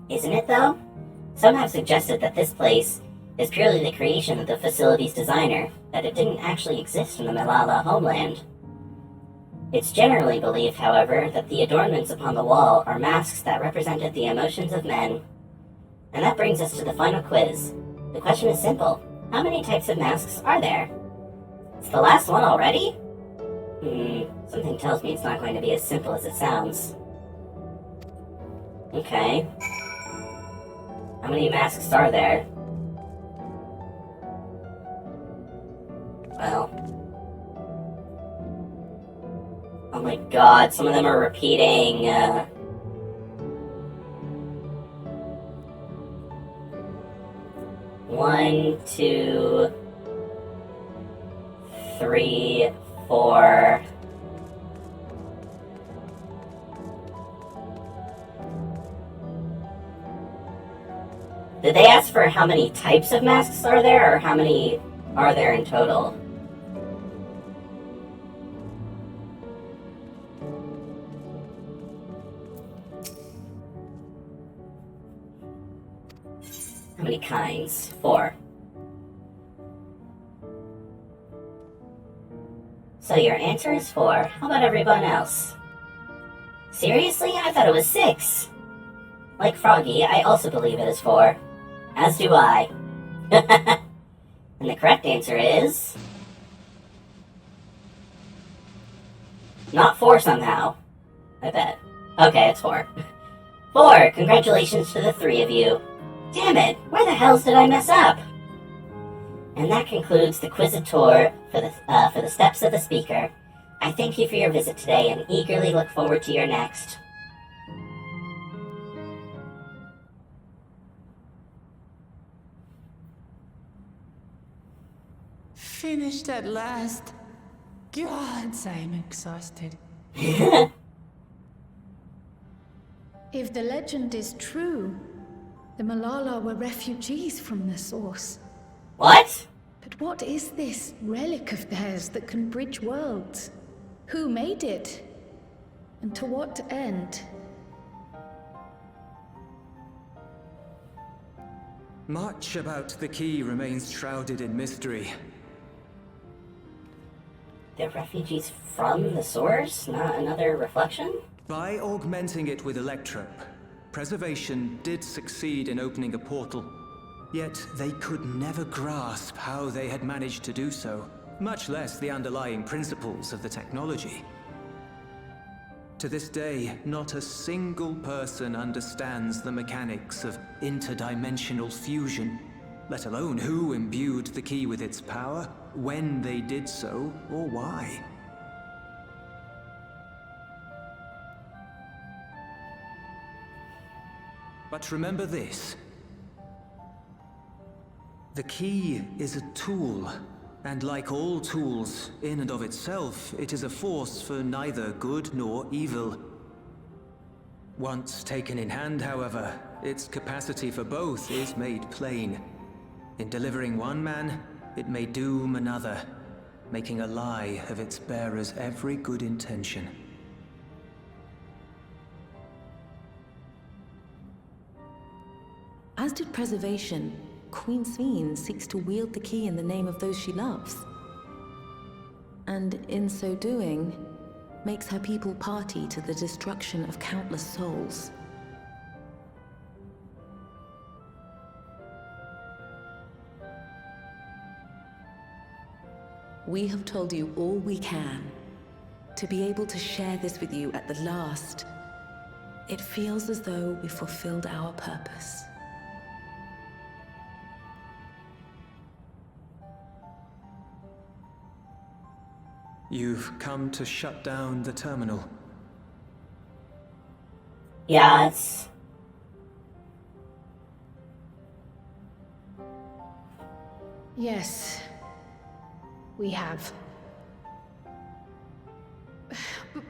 Isn't it, though? Some have suggested that this place is purely the creation of the facility's designer, that it didn't actually exist in the Milala homeland. It's generally believed, however, that the adornments upon the wall are masks that represented the emotions of men. And that brings us to the final quiz. The question is simple. How many types of masks are there? It's the last one already? Something tells me it's not going to be as simple as it sounds. Okay. How many masks are there? Well. Oh my god, some of them are repeating. 1, 2, 3, 4. Did they ask for how many types of masks are there, or how many are there in total? How many kinds? 4. So your answer is 4. How about everyone else? Seriously? I thought it was 6. Like Froggy, I also believe it is 4. As do I. And the correct answer is... not 4 somehow. I bet. Okay, it's 4. 4! Congratulations to the 3 of you. Damn it! Where the hells did I mess up? And that concludes the Quizzitor for the Steps of the Speaker. I thank you for your visit today and eagerly look forward to your next. Finished at last. Gods, I'm exhausted. If the legend is true, the Malala were refugees from the source. What? But what is this relic of theirs that can bridge worlds? Who made it? And to what end? Much about the key remains shrouded in mystery. They're refugees from the source, not another reflection? By augmenting it with Electrope, Preservation did succeed in opening a portal. Yet they could never grasp how they had managed to do so, much less the underlying principles of the technology. To this day, not a single person understands the mechanics of interdimensional fusion, let alone who imbued the key with its power, when they did so, or why. But remember this. The key is a tool, and like all tools, in and of itself, it is a force for neither good nor evil. Once taken in hand, however, its capacity for both is made plain. In delivering one man, it may doom another, making a lie of its bearer's every good intention. As did Preservation, Queen Sveen seeks to wield the key in the name of those she loves. And in so doing, makes her people party to the destruction of countless souls. We have told you all we can. To be able to share this with you at the last, it feels as though we fulfilled our purpose. You've come to shut down the terminal. Yeah, it's... Yes, we have.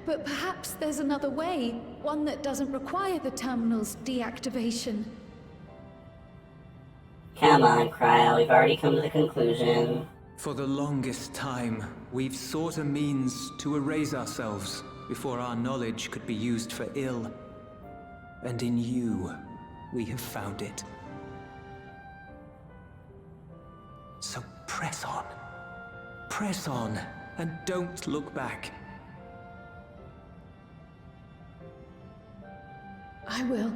But perhaps there's another way, one that doesn't require the terminal's deactivation. Come on, Cryo, we've already come to the conclusion. For the longest time, we've sought a means to erase ourselves before our knowledge could be used for ill. And in you, we have found it. So press on. Press on, and don't look back. I will.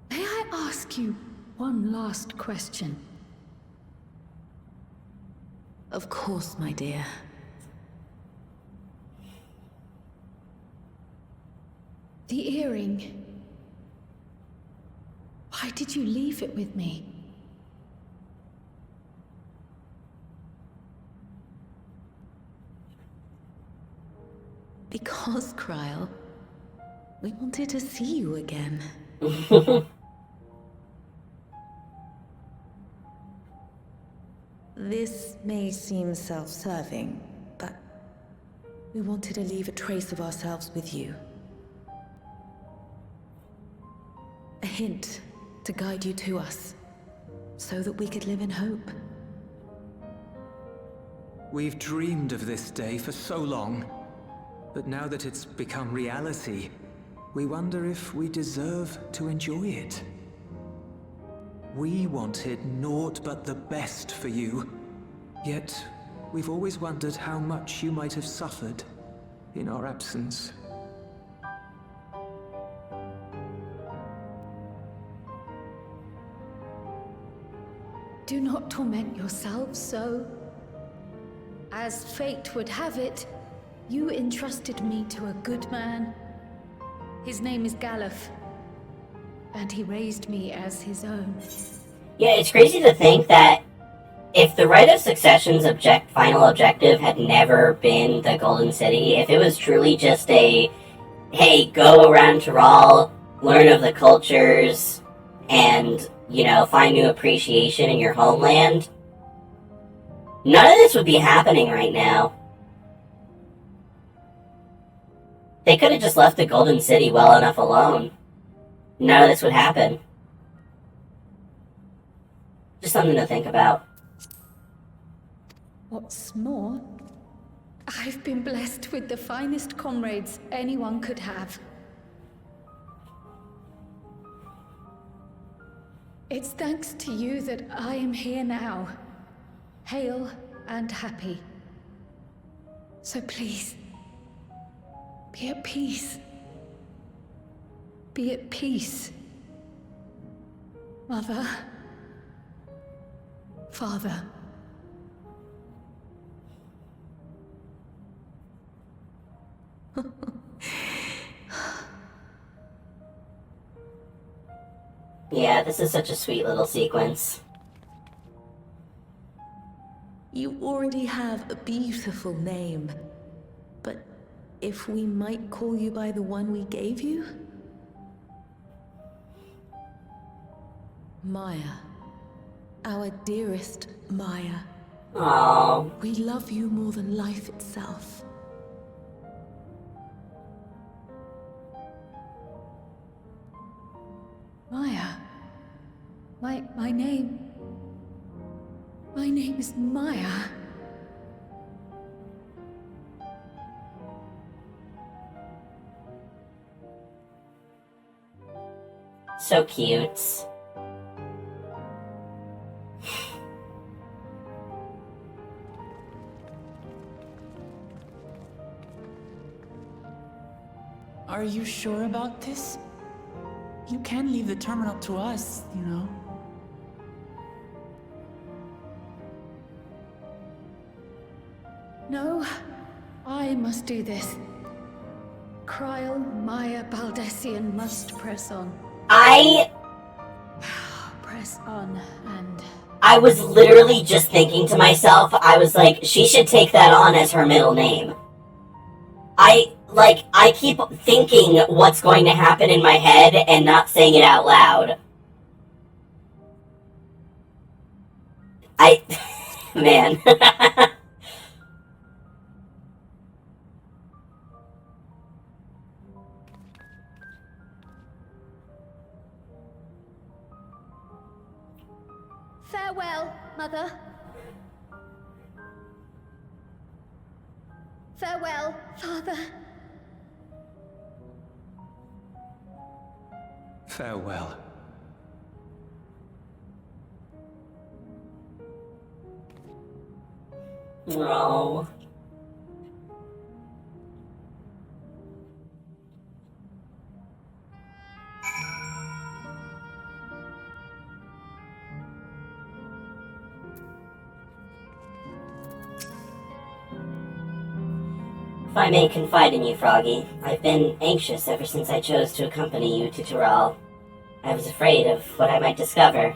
May I ask you one last question? Of course, my dear. The earring. Why did you leave it with me? Because, Kryl, we wanted to see you again. This may seem self-serving, but we wanted to leave a trace of ourselves with you. A hint to guide you to us, so that we could live in hope. We've dreamed of this day for so long, but now that it's become reality, we wonder if we deserve to enjoy it. We wanted naught but the best for you, yet we've always wondered how much you might have suffered in our absence. Do not torment yourselves so. As fate would have it, you entrusted me to a good man. His name is Galuf, and he raised me as his own. Yeah, it's crazy to think that if the Right of Succession's final objective had never been the Golden City, if it was truly just a, hey, go around Tyrell, learn of the cultures, and, you know, find new appreciation in your homeland, none of this would be happening right now. They could have just left the Golden City well enough alone. None of this would happen. Just something to think about. What's more, I've been blessed with the finest comrades anyone could have. It's thanks to you that I am here now, hale and happy. So please, be at peace. Be at peace. Mother. Father. Yeah, this is such a sweet little sequence. You already have a beautiful name, but if we might call you by the one we gave you? Maya. Our dearest Maya. Aww. We love you more than life itself. Maya. My name... My name is Maya. So cute. Are you sure about this? You can leave the terminal to us, you know. No, I must do this. Kryl, Maya, Baldessian must press on. Press on, and... I was literally just thinking to myself, I was like, she should take that on as her middle name. I keep thinking what's going to happen in my head and not saying it out loud. Man. Farewell, Mother. Farewell, Father. Farewell. No. If I may confide in you, Froggy, I've been anxious ever since I chose to accompany you to Tyrell. I was afraid of what I might discover.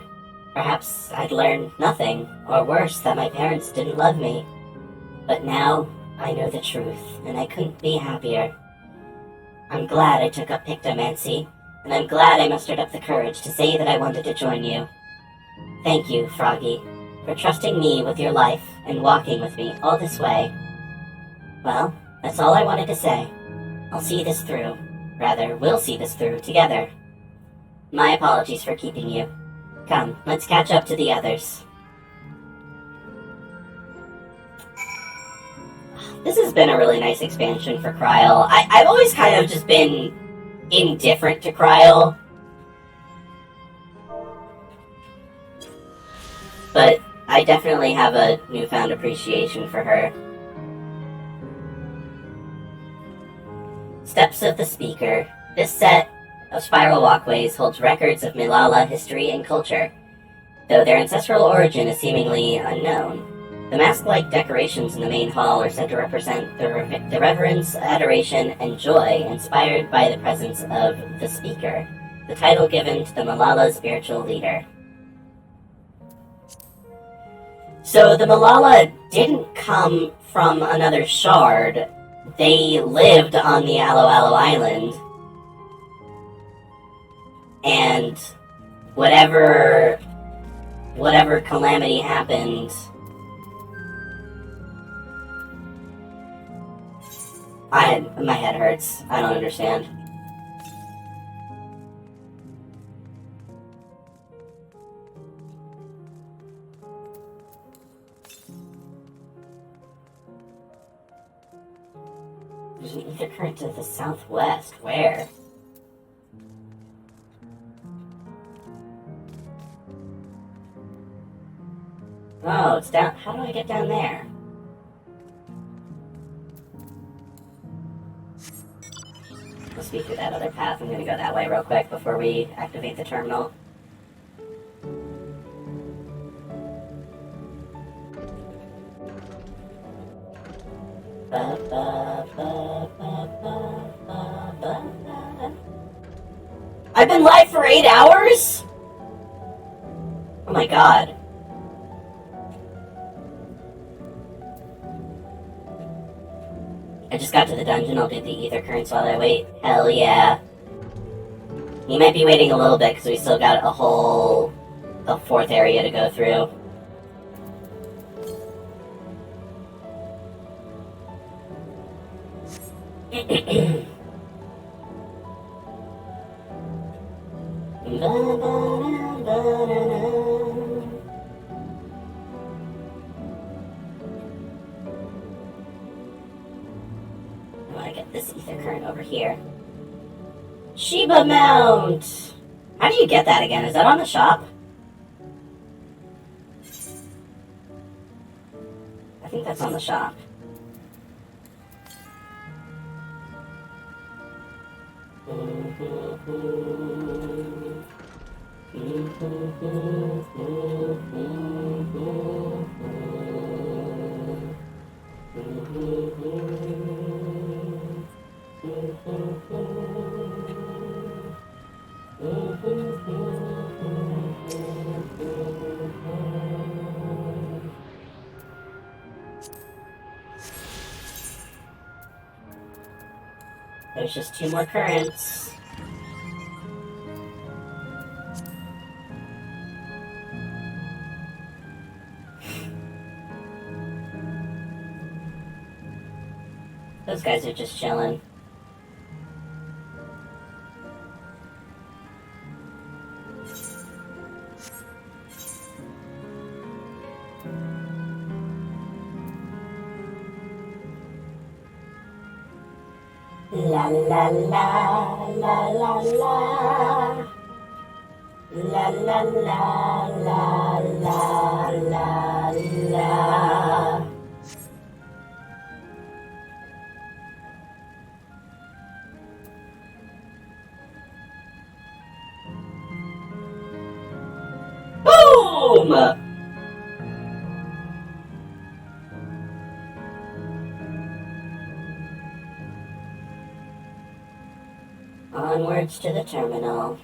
Perhaps I'd learn nothing, or worse, that my parents didn't love me. But now, I know the truth, and I couldn't be happier. I'm glad I took up pictomancy, and I'm glad I mustered up the courage to say that I wanted to join you. Thank you, Froggy, for trusting me with your life and walking with me all this way. Well, that's all I wanted to say. I'll see this through. Rather, we'll see this through together. My apologies for keeping you. Come, let's catch up to the others. This has been a really nice expansion for Kryl. I've always kind of just been indifferent to Kryl. But I definitely have a newfound appreciation for her. Steps of the Speaker. This set of spiral walkways holds records of Milala history and culture. though their ancestral origin is seemingly unknown. The mask-like decorations in the main hall are said to represent the reverence, adoration, and joy inspired by the presence of the speaker, the title given to the Malala spiritual leader. So the Malala didn't come from another shard. They lived on the Alo Alo Island. And whatever calamity happened, my head hurts. I don't understand. There's an ether current to the southwest. Where? Oh, it's down. How do I get down there? Must be through that other path. I'm gonna go that way real quick before we activate the terminal. I've been live for 8 hours? Oh my god. I just got to the dungeon. I'll do the ether currents while I wait. Hell yeah. You might be waiting a little bit because we still got a fourth area to go through. I get this ether current over here. Sheba Mount! How do you get that again? Is that on the shop? I think that's on the shop. There's just 2 more currents. Those guys are just chilling. La la la la la la. La la la la la la la. Boom! Onwards to the terminal.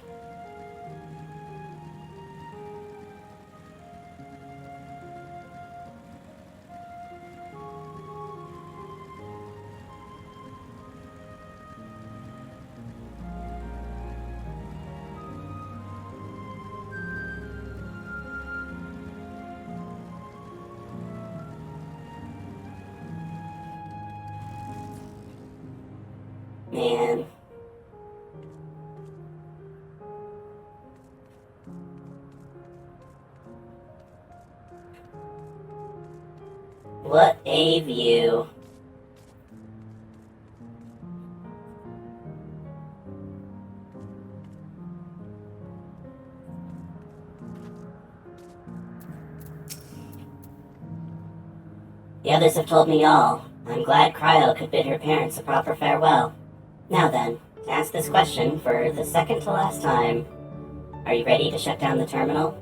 Man. What a view. The others have told me all. I'm glad Cryo could bid her parents a proper farewell. Now then, to ask this question for the second to last time, are you ready to shut down the terminal?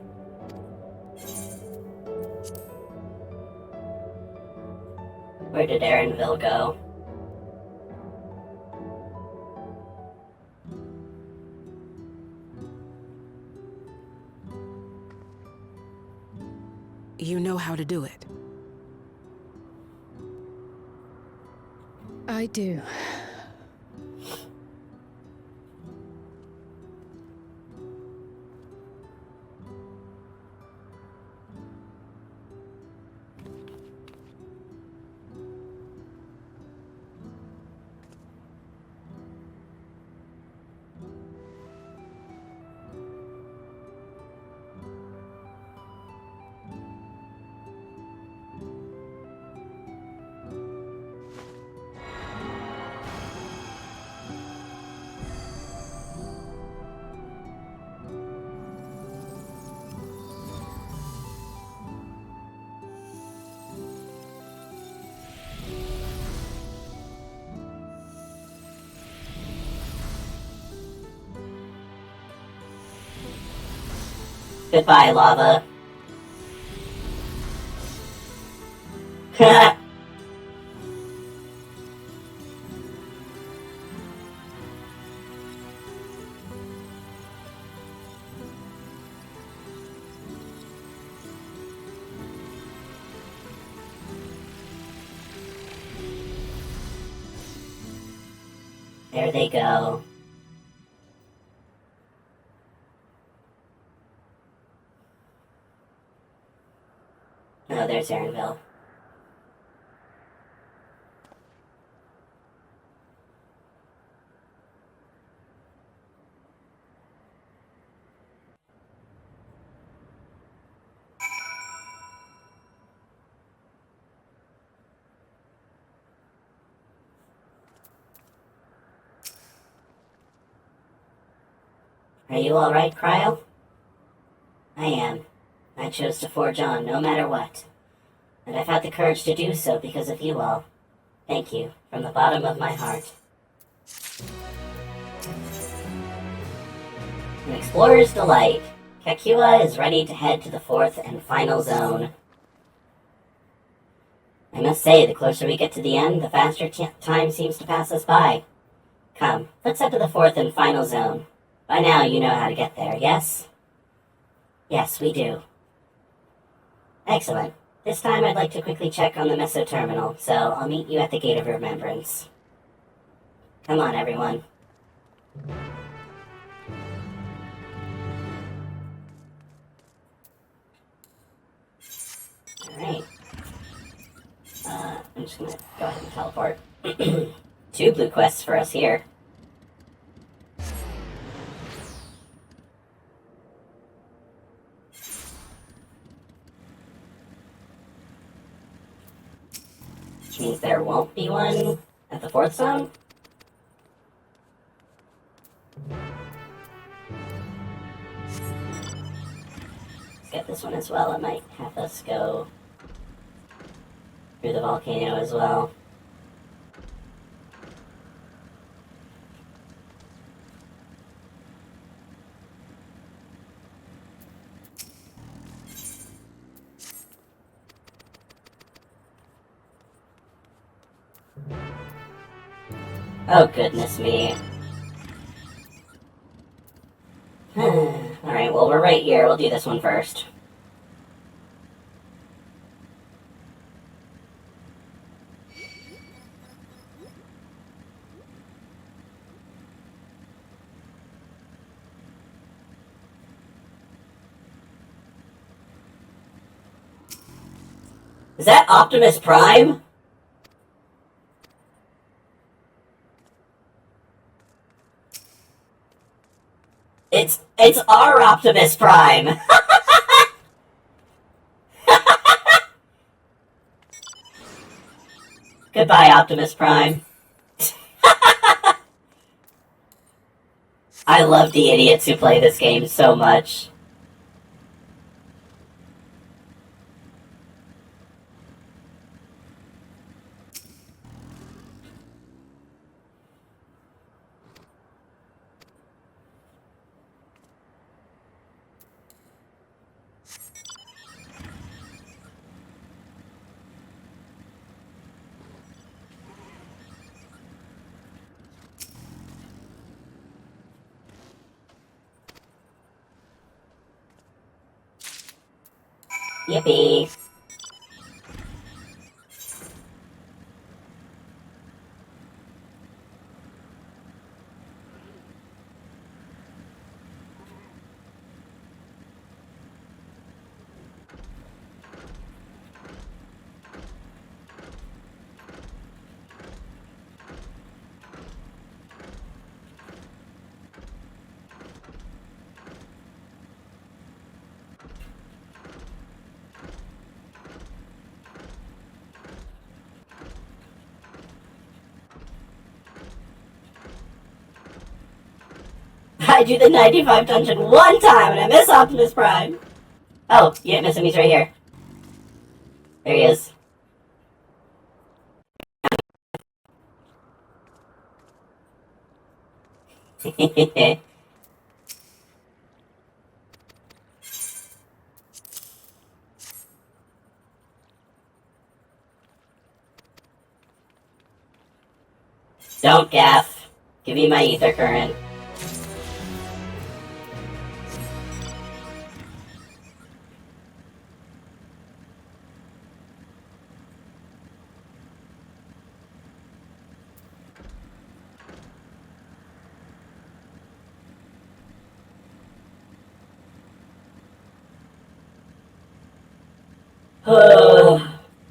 Where did Erinville go? You know how to do it. I do. Goodbye, lava. There they go. Oh, there's Erinville. Are you alright, Cryo? I am. I chose to forge on, no matter what. And I've had the courage to do so because of you all. Thank you, from the bottom of my heart. An explorer's delight. Kakua is ready to head to the fourth and final zone. I must say, the closer we get to the end, the faster time seems to pass us by. Come, let's head to the fourth and final zone. By now, you know how to get there, yes? Yes, we do. Excellent. This time I'd like to quickly check on the Meso Terminal, so I'll meet you at the Gate of Remembrance. Come on, everyone. Alright. I'm just gonna go ahead and teleport. 2 blue quests for us here. Which means there won't be one at the fourth zone? Let's get this one as well. It might have us go through the volcano as well. Oh, goodness me. Alright, well, we're right here. We'll do this one first. Is that Optimus Prime? It's our Optimus Prime! Goodbye, Optimus Prime. I love the idiots who play this game so much. Yippee. I do the 95 dungeon one time and I miss Optimus Prime. Oh, you didn't miss him, he's right here. There he is. Don't gaff. Give me my ether current.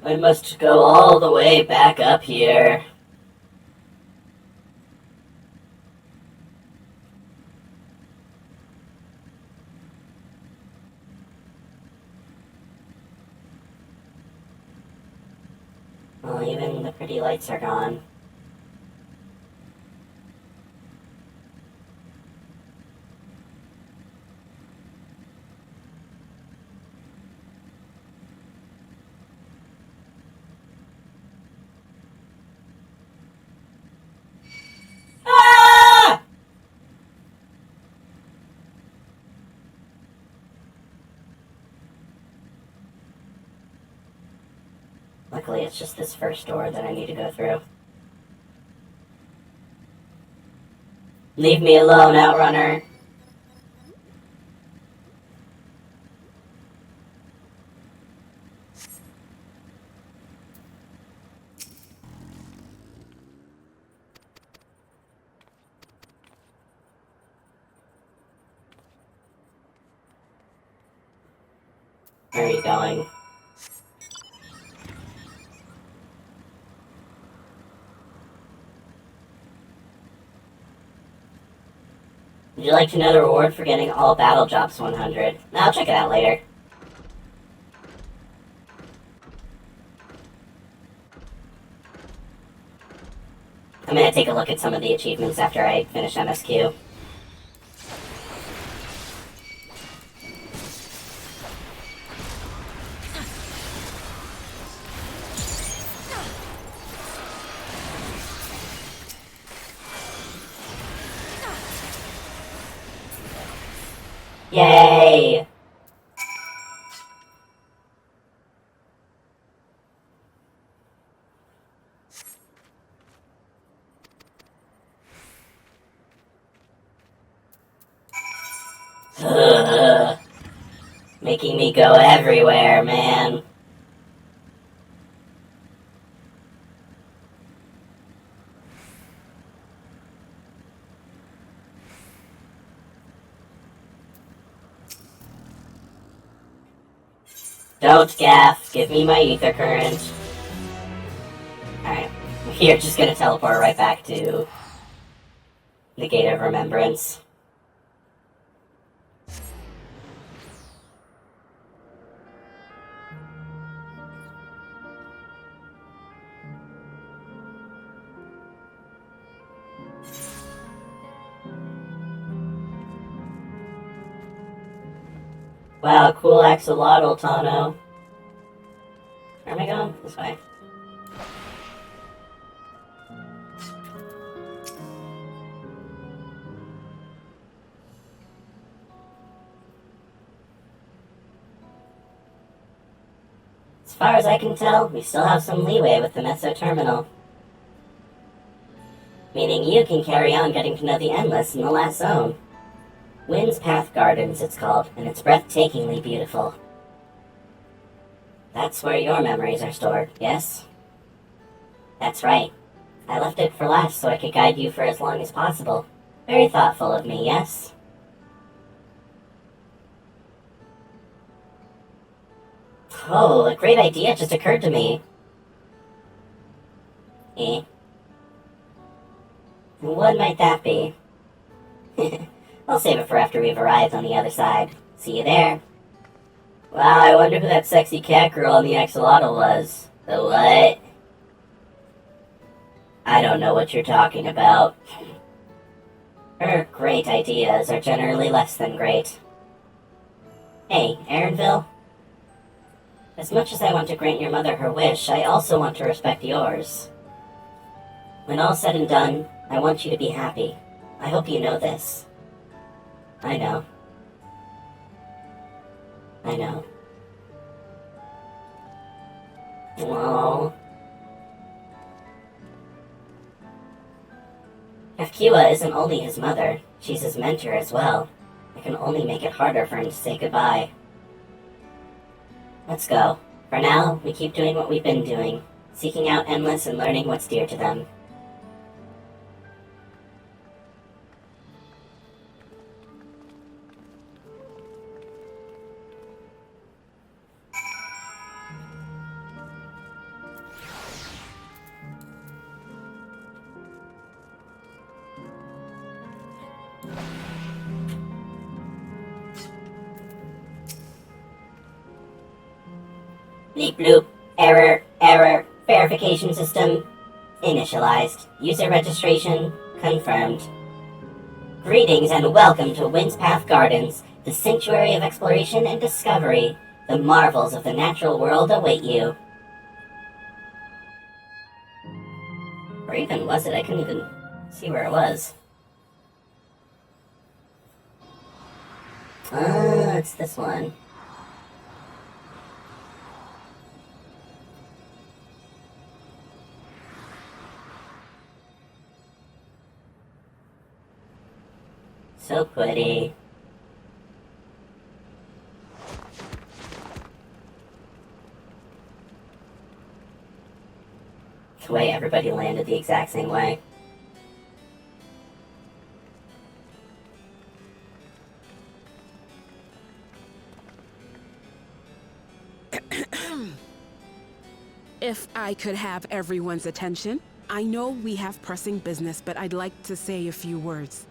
I must go all the way back up here. Well, even the pretty lights are gone. Luckily, it's just this first door that I need to go through. Leave me alone, Outrunner. Where are you going? Would you like to know the reward for getting all battle jobs 100? I'll check it out later. I'm gonna take a look at some of the achievements after I finish MSQ. Yay! Ugh. Making me go everywhere, man. Don't gaff. Give me my ether current. Alright. We're just gonna teleport right back to the Gate of Remembrance. Wow, cool axolotl, Tano. Where am I going? This way. As far as I can tell, we still have some leeway with the Meso Terminal. Meaning you can carry on getting to know the Endless in the last zone. Wind's Path Gardens, it's called, and it's breathtakingly beautiful. That's where your memories are stored, yes? That's right. I left it for last so I could guide you for as long as possible. Very thoughtful of me, yes? Oh, a great idea just occurred to me. What might that be? I'll save it for after we've arrived on the other side. See you there. Wow, I wonder who that sexy cat girl on the axolotl was. The what? I don't know what you're talking about. Her great ideas are generally less than great. Hey, Aaronville? As much as I want to grant your mother her wish, I also want to respect yours. When all's said and done, I want you to be happy. I hope you know this. I know. I know. Aww. If Kiwa isn't only his mother, she's his mentor as well. It can only make it harder for him to say goodbye. Let's go. For now, we keep doing what we've been doing, seeking out Endless and learning what's dear to them. Bleep bloop. Error. Verification system initialized. User registration confirmed. Greetings and welcome to Windspath Gardens, the sanctuary of exploration and discovery. The marvels of the natural world await you. Where even was it? I couldn't even see where it was. Ah, it's this one. So pretty. The way everybody landed the exact same way. If I could have everyone's attention, I know we have pressing business, but I'd like to say a few words.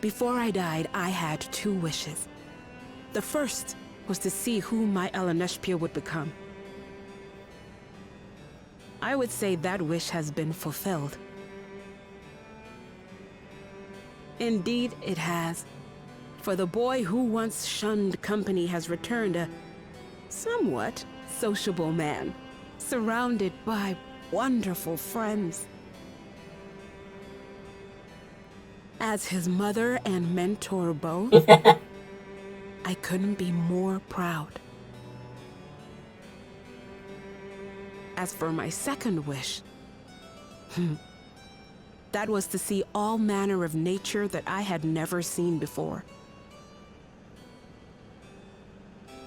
Before I died, I had 2 wishes. The first was to see who my Eleneshpia would become. I would say that wish has been fulfilled. Indeed, it has. For the boy who once shunned company has returned a somewhat sociable man, surrounded by wonderful friends. As his mother and mentor both, I couldn't be more proud. As for my second wish, that was to see all manner of nature that I had never seen before.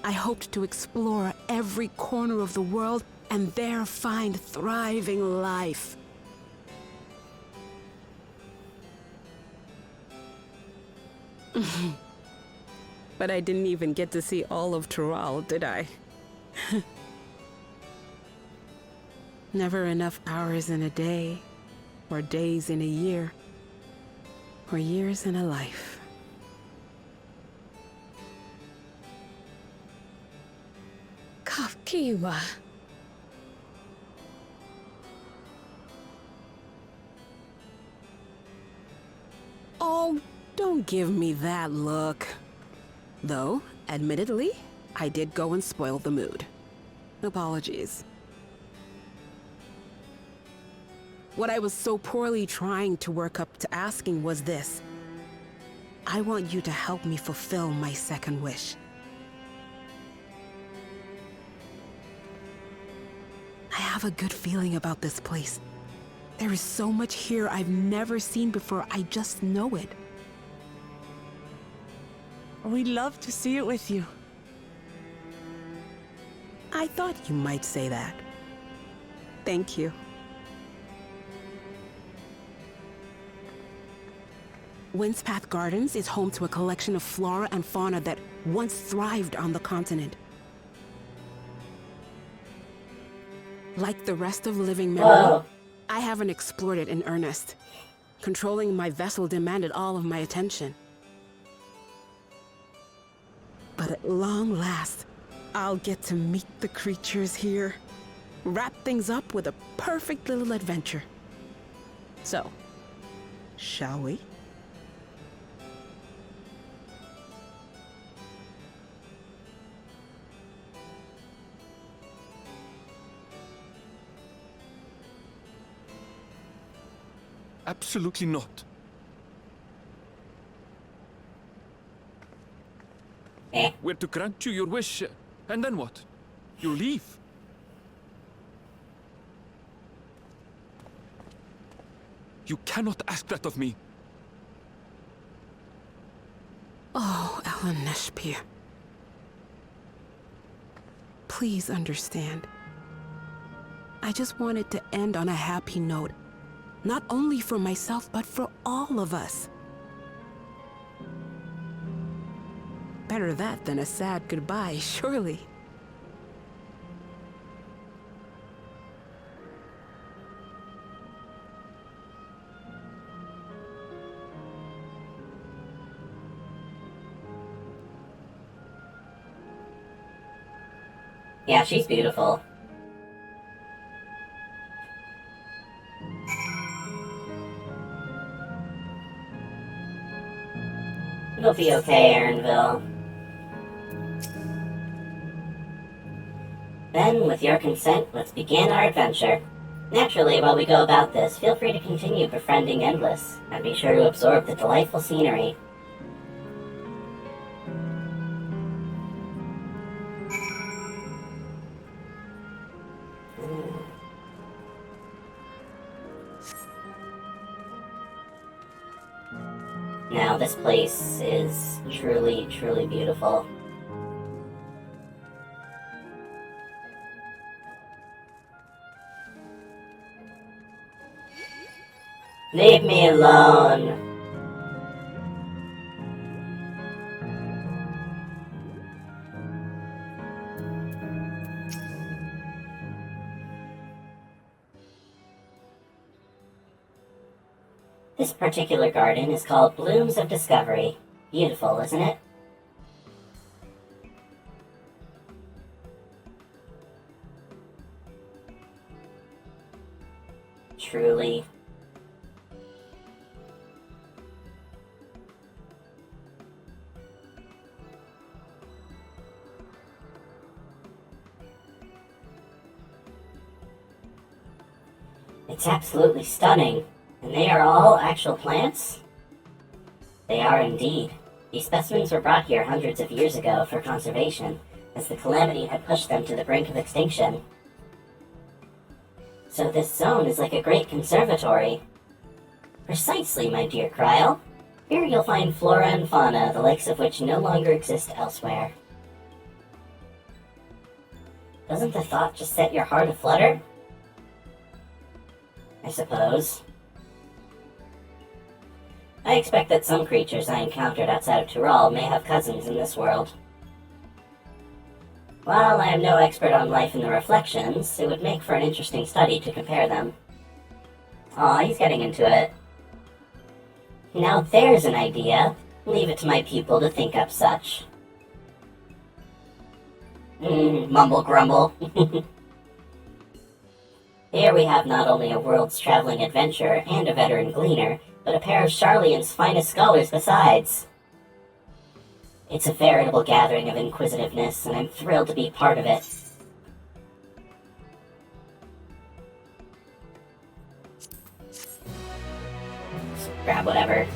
I hoped to explore every corner of the world and there find thriving life. But I didn't even get to see all of Tural, did I? Never enough hours in a day, or days in a year, or years in a life. Kiwa. Oh, don't give me that look. Though, admittedly, I did go and spoil the mood. Apologies. What I was so poorly trying to work up to asking was this. I want you to help me fulfill my second wish. I have a good feeling about this place. There is so much here I've never seen before, I just know it. We'd love to see it with you. I thought you might say that. Thank you. Windspath Gardens is home to a collection of flora and fauna that once thrived on the continent. Like the rest of living memory, Whoa. I haven't explored it in earnest. Controlling my vessel demanded all of my attention. But at long last, I'll get to meet the creatures here. Wrap things up with a perfect little adventure. So, shall we? Absolutely not. We're to grant you your wish, and then what? You leave? You cannot ask that of me. Oh, Ellen Neshpir. Please understand. I just wanted to end on a happy note. Not only for myself, but for all of us. Better that than a sad goodbye, surely. Yeah, she's beautiful. It'll be okay, Erinville. Then, with your consent, let's begin our adventure. Naturally, while we go about this, feel free to continue befriending Endless, and be sure to absorb the delightful scenery. Now, this place is truly, truly beautiful. Leave me alone. This particular garden is called Blooms of Discovery. Beautiful, isn't it? Truly. It's absolutely stunning. And they are all actual plants? They are indeed. These specimens were brought here hundreds of years ago for conservation, as the calamity had pushed them to the brink of extinction. So this zone is like a great conservatory. Precisely, my dear Kryl. Here you'll find flora and fauna, the likes of which no longer exist elsewhere. Doesn't the thought just set your heart aflutter? I suppose. I expect that some creatures I encountered outside of Tural may have cousins in this world. While I am no expert on life in the Reflections, it would make for an interesting study to compare them. Aw, he's getting into it. Now there's an idea. Leave it to my pupil to think up such. Mumble grumble. Here we have not only a world's traveling adventurer and a veteran gleaner, but a pair of Sharlayan's finest scholars besides. It's a veritable gathering of inquisitiveness, and I'm thrilled to be part of it. Just grab whatever.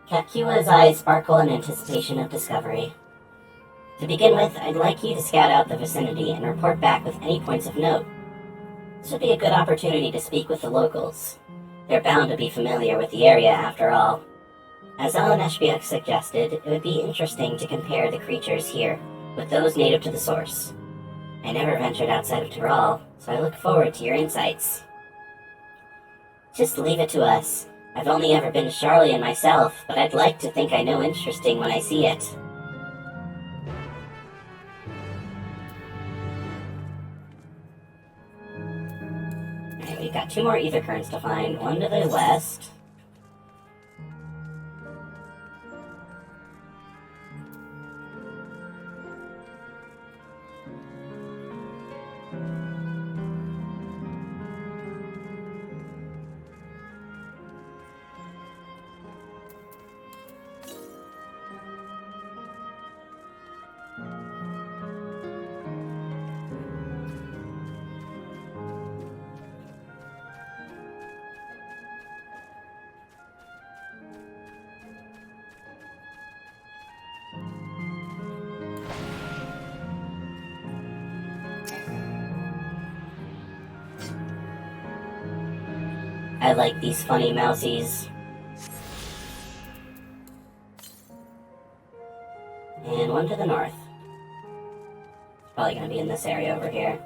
Kakua's eyes sparkle in anticipation of discovery. To begin with, I'd like you to scout out the vicinity and report back with any points of note. This would be a good opportunity to speak with the locals. They're bound to be familiar with the area after all. As Ellen Eshbiak suggested, it would be interesting to compare the creatures here with those native to the source. I never ventured outside of Tyrol, so I look forward to your insights. Just leave it to us. I've only ever been to Charlian myself, but I'd like to think I know interesting when I see it. Alright, we've got 2 more ether currents to find. One to the west. I like these funny mousies. And one to the north. It's probably going to be in this area over here.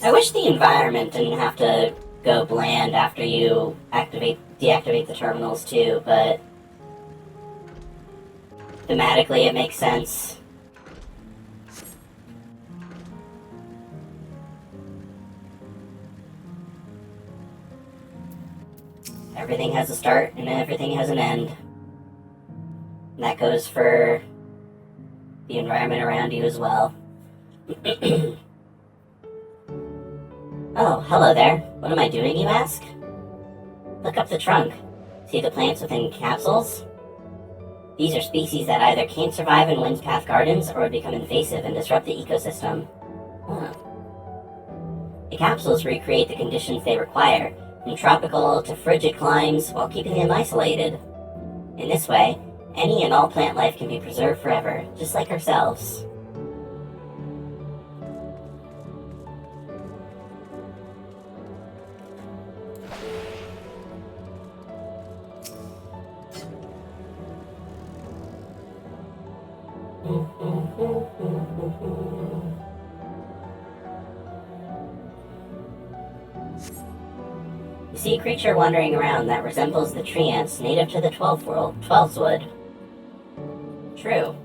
I wish the environment didn't have to go bland after you deactivate the terminals too, but thematically it makes sense. Everything has a start and everything has an end. And that goes for the environment around you as well. Oh, hello there. What am I doing, you ask? Look up the trunk. See the plants within capsules? These are species that either can't survive in Windspath Gardens or would become invasive and disrupt the ecosystem. Huh. The capsules recreate the conditions they require, from tropical to frigid climes, while keeping them isolated. In this way, any and all plant life can be preserved forever, just like ourselves. You see a creature wandering around that resembles the tree ants native to the 12's Wood. True.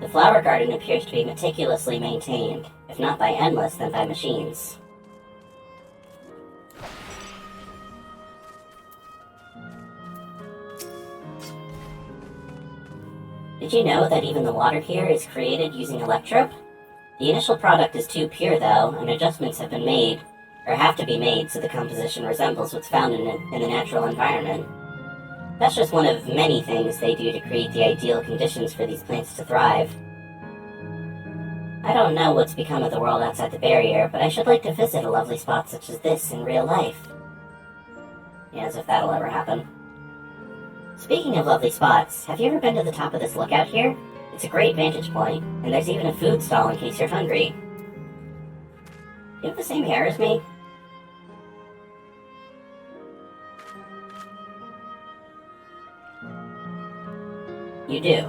The flower garden appears to be meticulously maintained, if not by Endless, then by machines. Did you know that even the water here is created using electrope? The initial product is too pure though, and adjustments have been made, or have to be made, so the composition resembles what's found in the natural environment. That's just one of many things they do to create the ideal conditions for these plants to thrive. I don't know what's become of the world outside the barrier, but I should like to visit a lovely spot such as this in real life. Yeah, as if that'll ever happen. Speaking of lovely spots, have you ever been to the top of this lookout here? It's a great vantage point, and there's even a food stall in case you're hungry. You have the same hair as me? You do.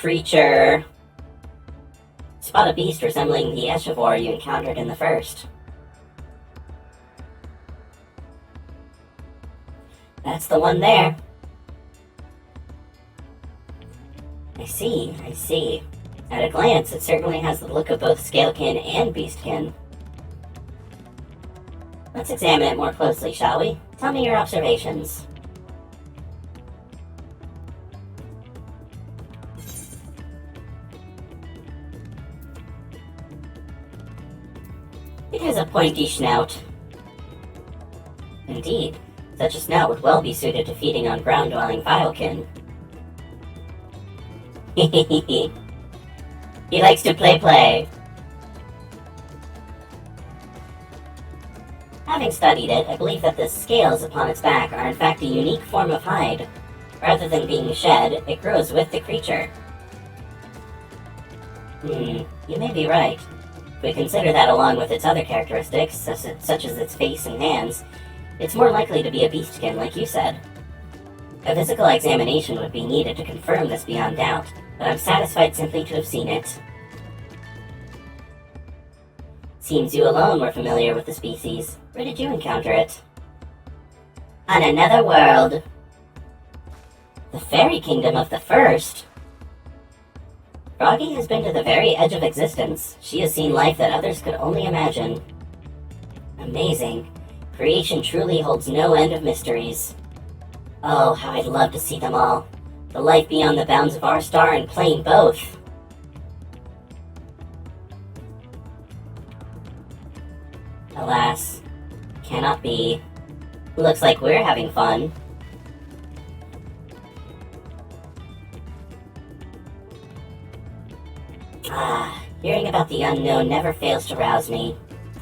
creature. Spot a beast resembling the XIV you encountered in the first. That's the one there. I see. At a glance, it certainly has the look of both Scalekin and Beastkin. Let's examine it more closely, shall we? Tell me your observations. It has a pointy snout. Indeed, such a snout would well be suited to feeding on ground-dwelling Vilekin. He likes to play. Having studied it, I believe that the scales upon its back are in fact a unique form of hide. Rather than being shed, it grows with the creature. You may be right. If we consider that along with its other characteristics, such as its face and hands, it's more likely to be a beastkin, like you said. A physical examination would be needed to confirm this beyond doubt, but I'm satisfied simply to have seen it. Seems you alone were familiar with the species. Where did you encounter it? On another world. The fairy kingdom of the first? Froggy has been to the very edge of existence. She has seen life that others could only imagine. Amazing. Creation truly holds no end of mysteries. Oh, how I'd love to see them all. The life beyond the bounds of our star and plane both. Alas, cannot be. Looks like we're having fun. Hearing about the unknown never fails to rouse me.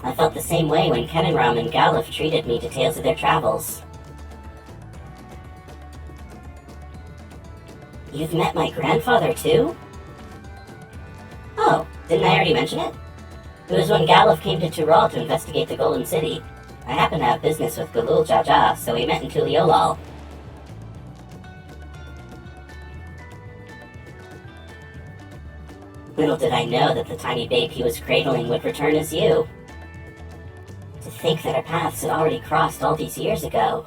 I felt the same way when Kenenram and Galuf treated me to tales of their travels. You've met my grandfather too? Oh, didn't I already mention it? It was when Galuf came to Tural to investigate the Golden City. I happened to have business with Galul Jaja, so we met in Tuliolal. Little did I know that the tiny babe he was cradling would return as you. To think that our paths had already crossed all these years ago.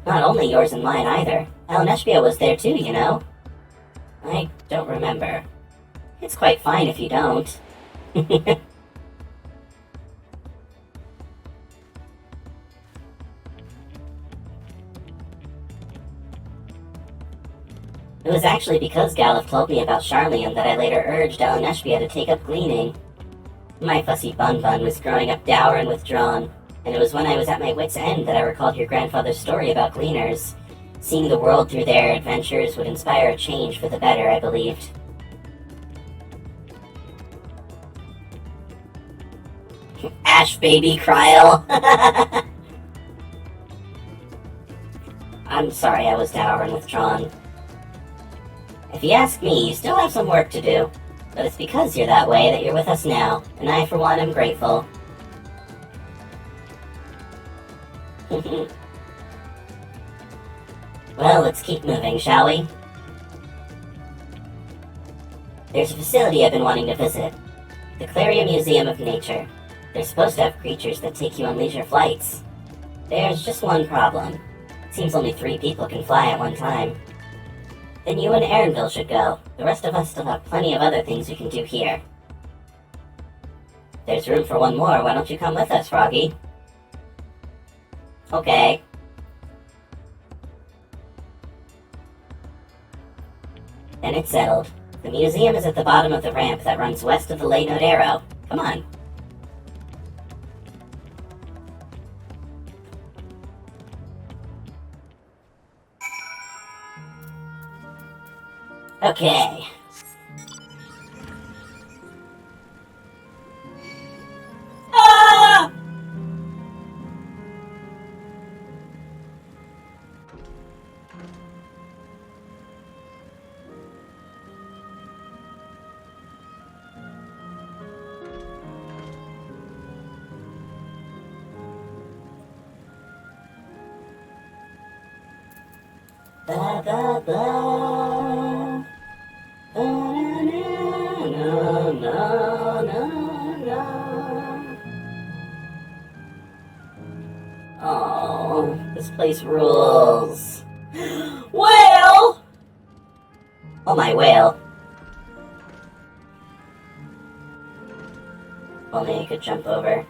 Not only yours and mine either. El Neshbia was there too, you know. I don't remember. It's quite fine if you don't. It was actually because Galuf told me about Charmian that I later urged El Neshbia to take up gleaning. My fussy bun was growing up dour and withdrawn, and it was when I was at my wit's end that I recalled your grandfather's story about gleaners. Seeing the world through their adventures would inspire a change for the better, I believed. Ash baby Kryl! I'm sorry I was dour and withdrawn. If you ask me, you still have some work to do. But it's because you're that way that you're with us now, and I, for one, am grateful. Well, let's keep moving, shall we? There's a facility I've been wanting to visit. The Claria Museum of Nature. They're supposed to have creatures that take you on leisure flights. There's just one problem. Seems only 3 people can fly at one time. Then you and Erinville should go. The rest of us still have plenty of other things we can do here. There's room for one more. Why don't you come with us, Froggy? Okay. Then it's settled. The museum is at the bottom of the ramp that runs west of the Ley Nodero. Come on. Okay. Ah! Ba ba ba. No, no, no. Oh, this place rules. Whale! Oh, my whale. Only I could jump over.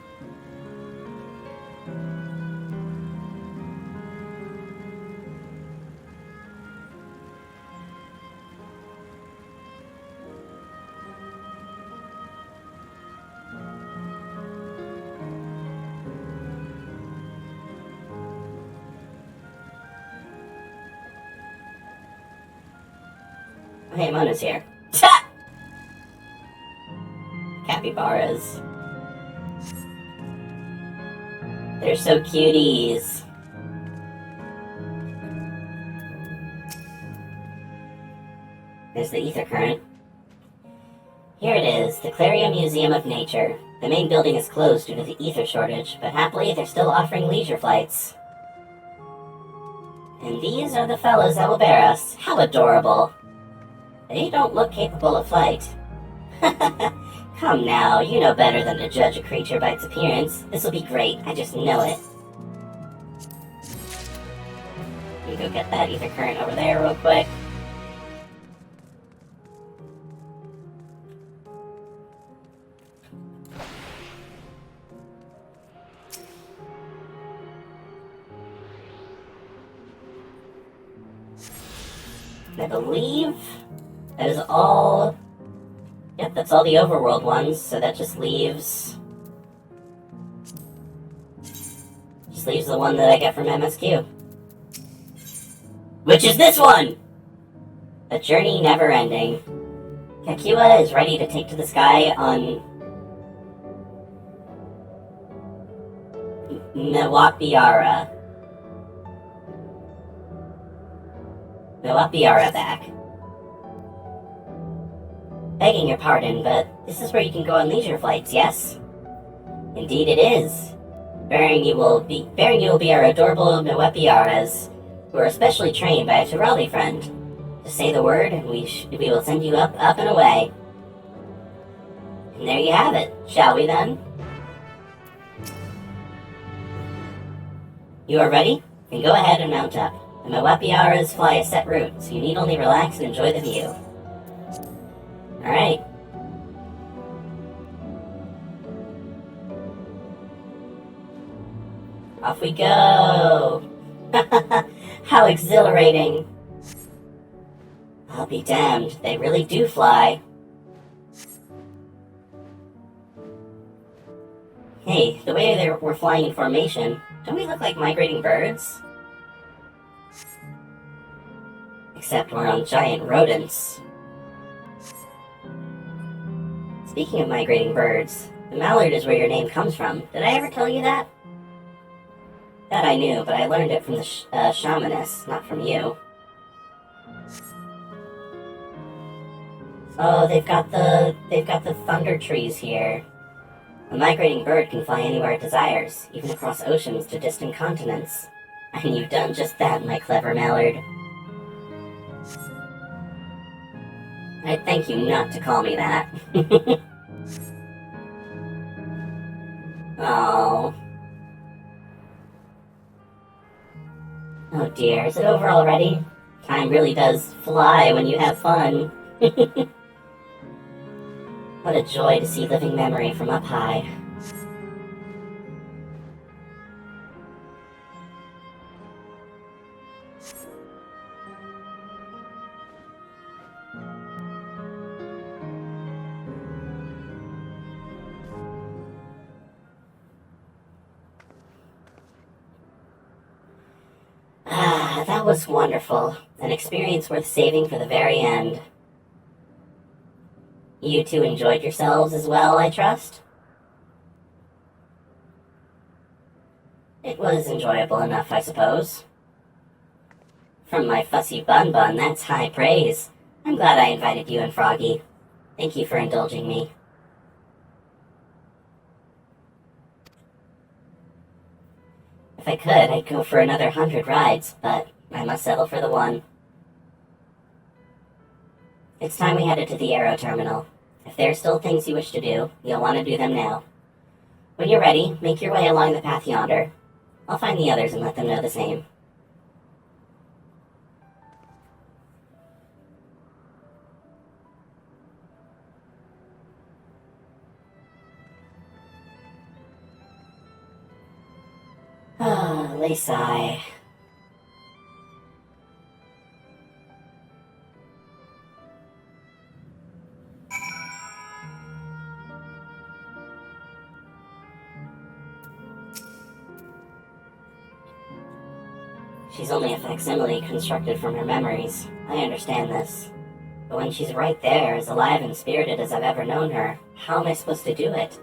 Hey, Mona's here. Capybaras. They're so cuties. There's the ether current. Here it is, the Clarion Museum of Nature. The main building is closed due to the ether shortage, but happily they're still offering leisure flights. And these are the fellows that will bear us. How adorable. They don't look capable of flight. Come now, you know better than to judge a creature by its appearance. This will be great, I just know it. Let me go get that ether current over there real quick. I believe that is all. Yep, that's all the overworld ones, so that just leaves the one that I get from MSQ. Which is this one! A journey never ending. Kakua is ready to take to the sky on Mewapiara. Mewapiara back. Begging your pardon, but this is where you can go on leisure flights, yes? Indeed it is. Bearing you will be our adorable Mewapiaras, who are especially trained by a Turali friend. Just say the word, and we will send you up and away. And there you have it. Shall we then? You are ready? Then go ahead and mount up. The Mewapiaras fly a set route, so you need only relax and enjoy the view. Alright. Off we go! How exhilarating! I'll be damned, they really do fly. Hey, the way we're flying in formation, don't we look like migrating birds? Except we're on giant rodents. Speaking of migrating birds, the mallard is where your name comes from. Did I ever tell you that? That I knew, but I learned it from the shamaness, not from you. Oh, they've got the thunder trees here. A migrating bird can fly anywhere it desires, even across oceans to distant continents. And you've done just that, my clever mallard. I'd thank you not to call me that. Oh. Oh dear, is it over already? Time really does fly when you have fun. What a joy to see living memory from up high. Ah, that was wonderful. An experience worth saving for the very end. You two enjoyed yourselves as well, I trust? It was enjoyable enough, I suppose. From my fussy bun, that's high praise. I'm glad I invited you and Froggy. Thank you for indulging me. If I could, I'd go for another 100 rides, but I must settle for the one. It's time we headed to the Aero Terminal. If there are still things you wish to do, you'll want to do them now. When you're ready, make your way along the path yonder. I'll find the others and let them know the same. Ah, they sigh. She's only a facsimile constructed from her memories. I understand this. But when she's right there, as alive and spirited as I've ever known her, how am I supposed to do it?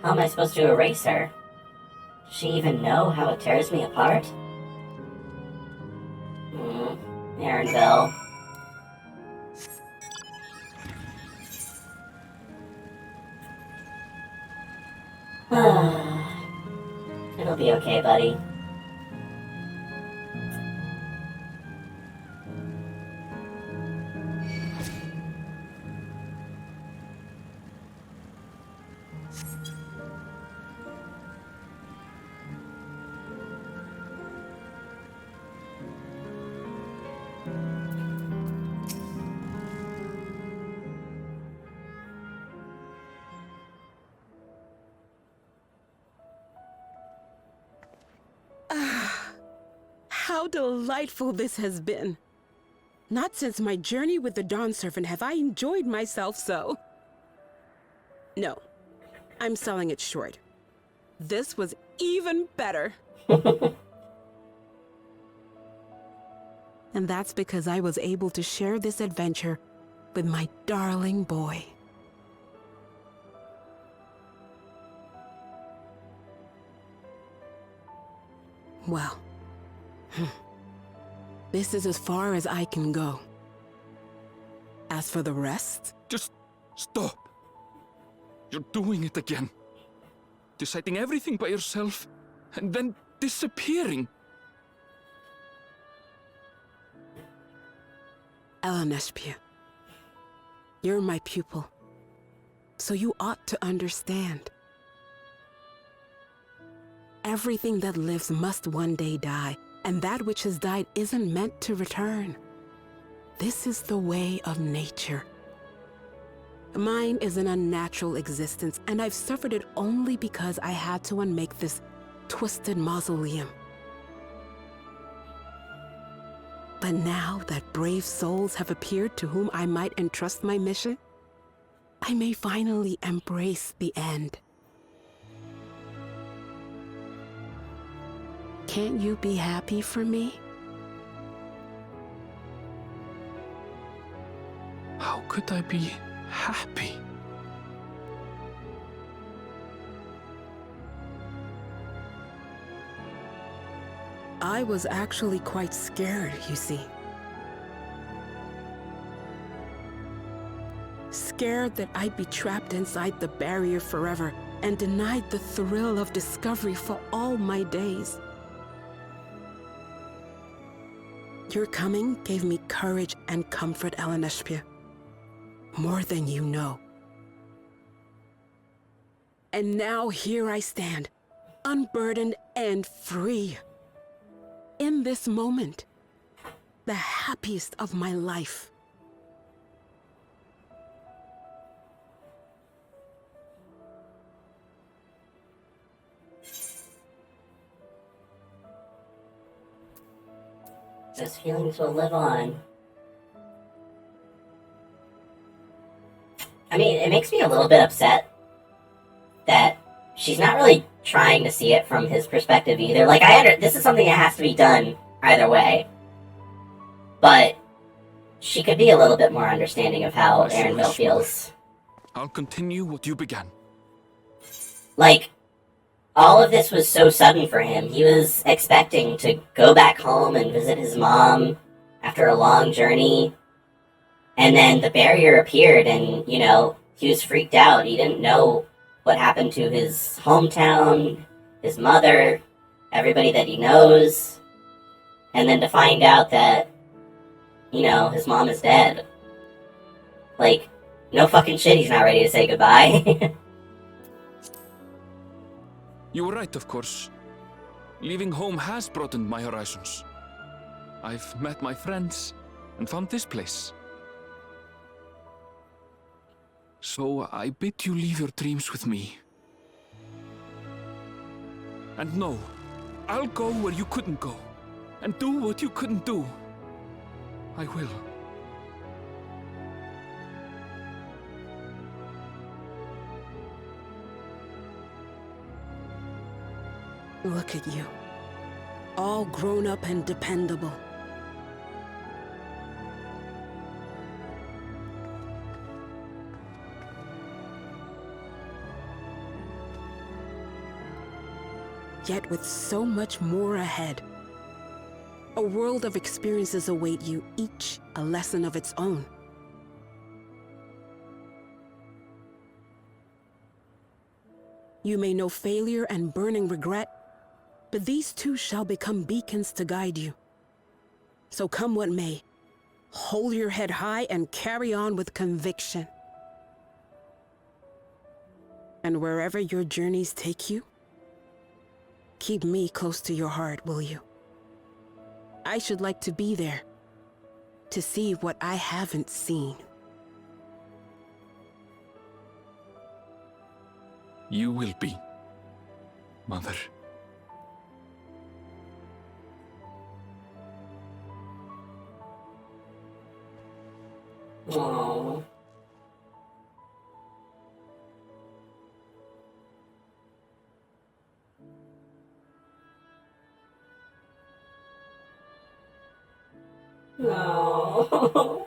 How am I supposed to erase her? Does she even know how it tears me apart? Aaronville. It'll be okay, buddy. How delightful this has been. Not since my journey with the Dawn Servant have I enjoyed myself so. No, I'm selling it short. This was even better. And that's because I was able to share this adventure with my darling boy. Well, this is as far as I can go. As for the rest... Just stop. You're doing it again. Deciding everything by yourself, and then disappearing. Eleneshpia, you're my pupil, so you ought to understand. Everything that lives must one day die, and that which has died isn't meant to return. This is the way of nature. Mine is an unnatural existence, and I've suffered it only because I had to unmake this twisted mausoleum. But now that brave souls have appeared to whom I might entrust my mission, I may finally embrace the end. Can't you be happy for me? How could I be happy? I was actually quite scared, you see. Scared that I'd be trapped inside the barrier forever and denied the thrill of discovery for all my days. Your coming gave me courage and comfort, Eleneshpia. More than you know. And now here I stand, unburdened and free. In this moment, the happiest of my life. Those feelings will live on. I mean, it makes me a little bit upset that she's not really trying to see it from his perspective either. Like, this is something that has to be done either way. But she could be a little bit more understanding of how Aaronville feels. I'll continue what you began. Like, all of this was so sudden for him. He was expecting to go back home and visit his mom after a long journey. And then the barrier appeared and, you know, he was freaked out. He didn't know what happened to his hometown, his mother, everybody that he knows. And then to find out that, you know, his mom is dead. Like, No fucking shit, he's not ready to say goodbye. You were right, of course. Leaving home has broadened my horizons. I've met my friends and found this place. So I bid you leave your dreams with me. And no, I'll go where you couldn't go, and do what you couldn't do. I will. Look at you. All grown up and dependable. Yet with so much more ahead. A world of experiences await you, each a lesson of its own. You may know failure and burning regret, but these too shall become beacons to guide you. So come what may, hold your head high and carry on with conviction. And wherever your journeys take you, keep me close to your heart, will you? I should like to be there, to see what I haven't seen. You will be, Mother. Aww. No.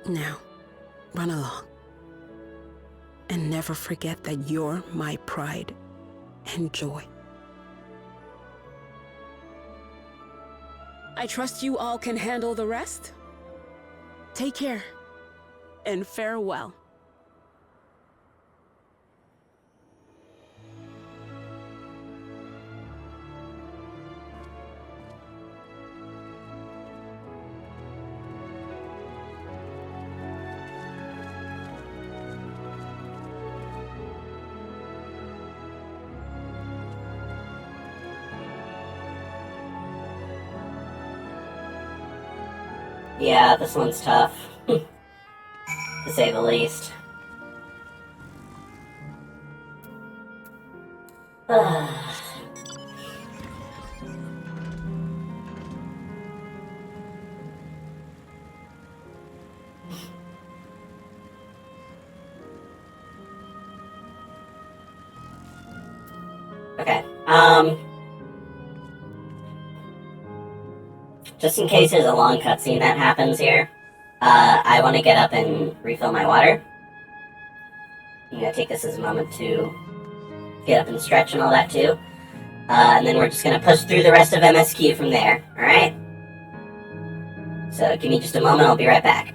Now, run along. And never forget that you're my pride and joy. I trust you all can handle the rest. Take care, and farewell. Yeah, this one's tough. To say the least. Okay, just in case there's a long cutscene that happens here, I want to get up and refill my water. I'm gonna take this as a moment to get up and stretch and all that too. And then we're just gonna push through the rest of MSQ from there, alright? So give me just a moment, I'll be right back.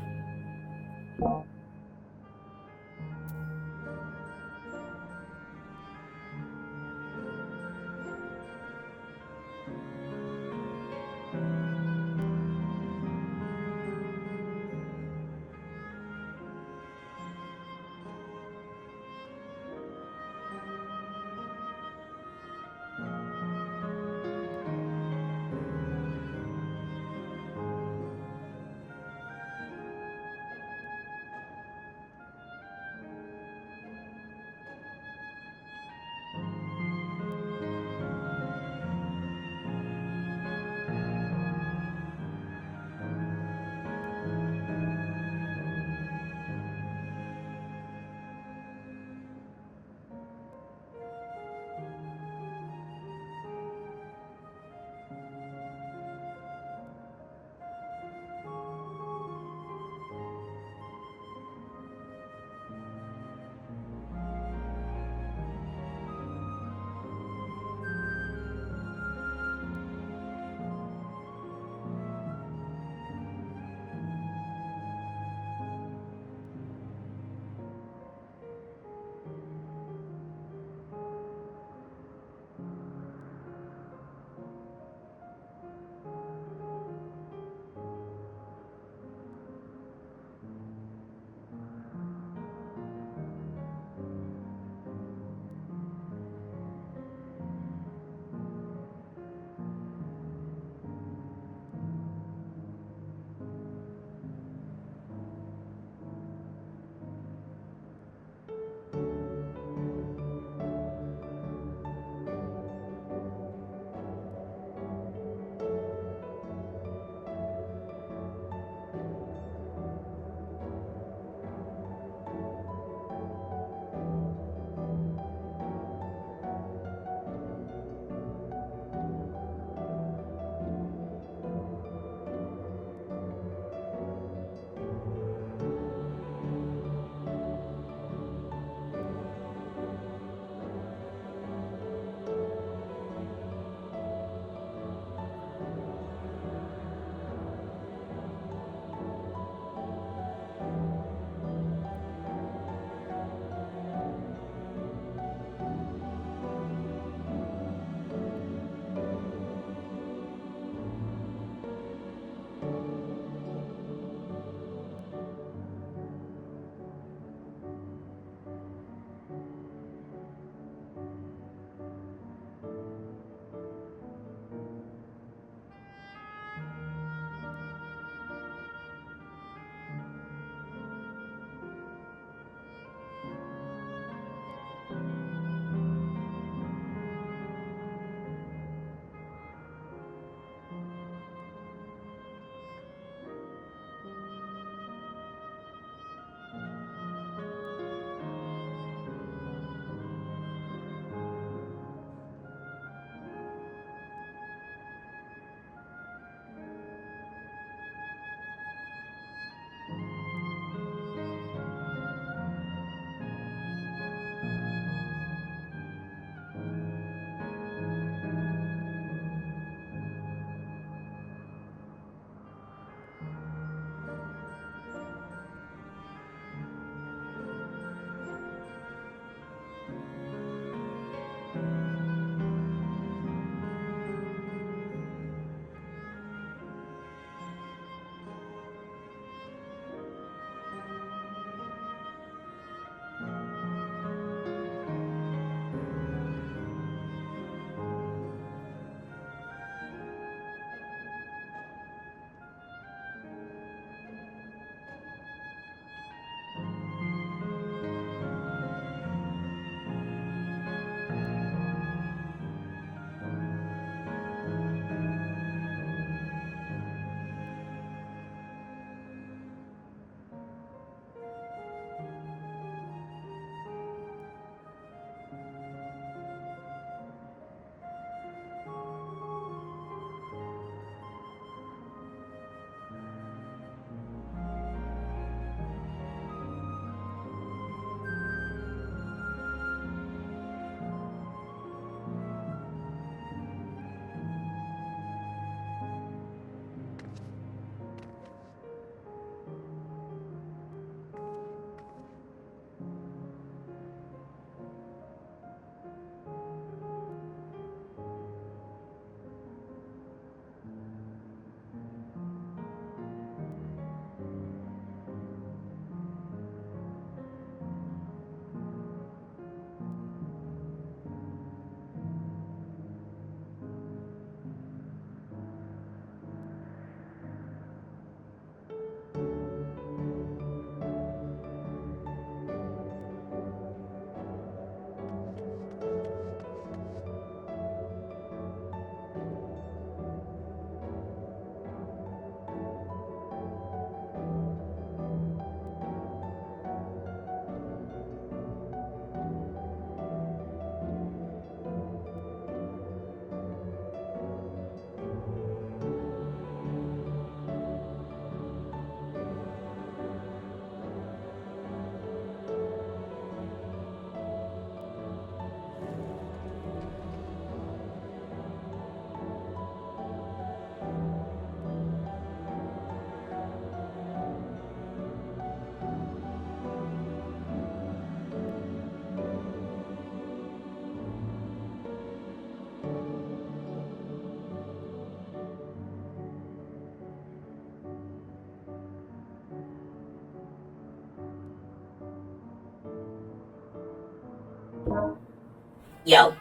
Yo.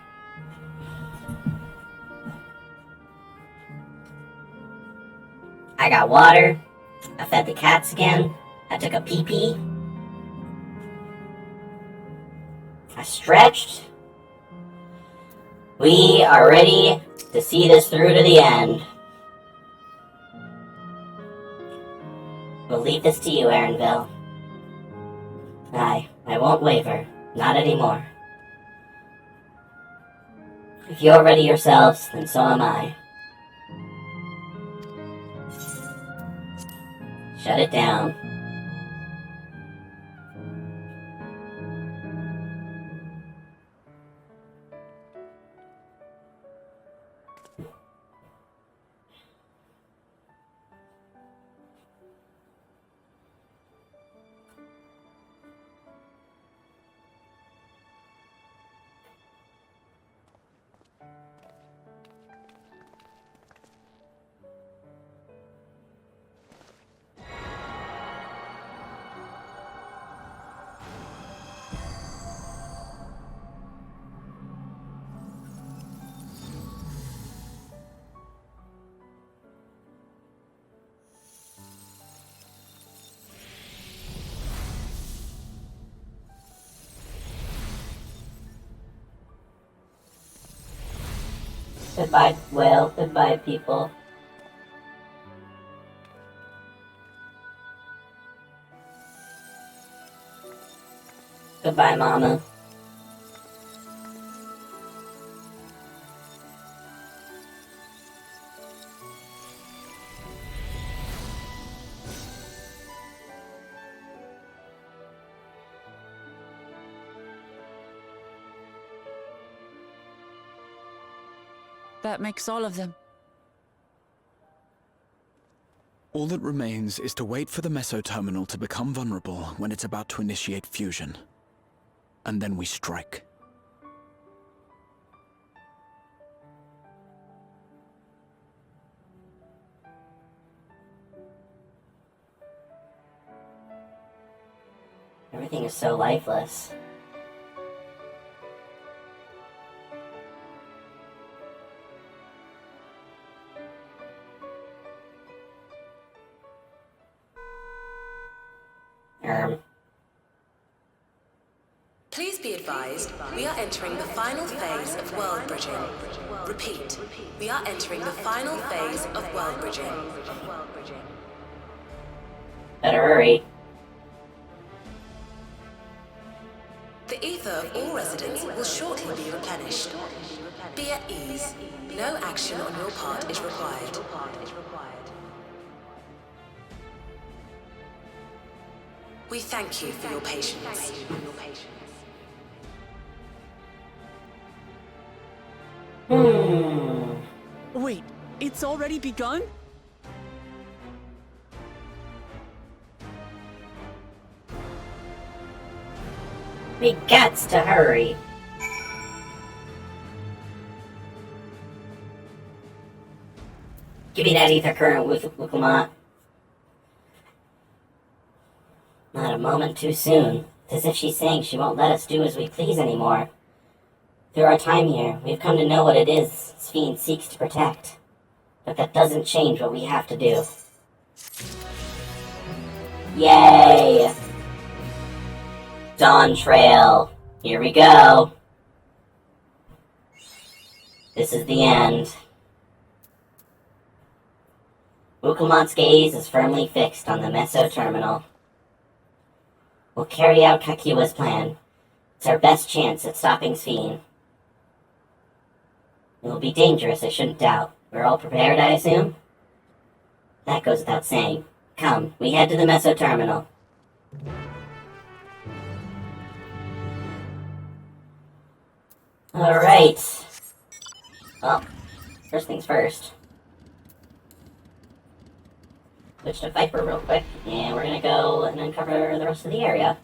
I got water. I fed the cats again. I took a pee-pee. I stretched. We are ready to see this through to the end. We'll leave this to you, Aaronville. I won't waver. Not anymore. If you're ready yourselves, then so am I. Shut it down. Goodbye, Will. Goodbye, people. Goodbye, Mama. That makes all of them. All that remains is to wait for the meso-terminal to become vulnerable when it's about to initiate fusion. And then we strike. Everything is so lifeless. Please be advised, we are entering the final phase of world bridging. Repeat, we are entering the final phase of world bridging. Better hurry. The ether of all residents will shortly be replenished. Be at ease. No action on your part is required. We thank you for your patience. Wait, it's already begun? We gots to hurry. Give me that ether current, Wookamot. Not a moment too soon. It's as if she's saying she won't let us do as we please anymore. Through our time here, we've come to know what it is XIV seeks to protect. But that doesn't change what we have to do. Yay! Dawntrail. Here we go. This is the end. Wukamot's gaze is firmly fixed on the meso-terminal. We'll carry out Kakiwa's plan. It's our best chance at stopping XIV. It will be dangerous, I shouldn't doubt. We're all prepared, I assume? That goes without saying. Come, we head to the meso-terminal. Alright. Well, first things first. Switch to Viper real quick, and we're gonna go and uncover the rest of the area.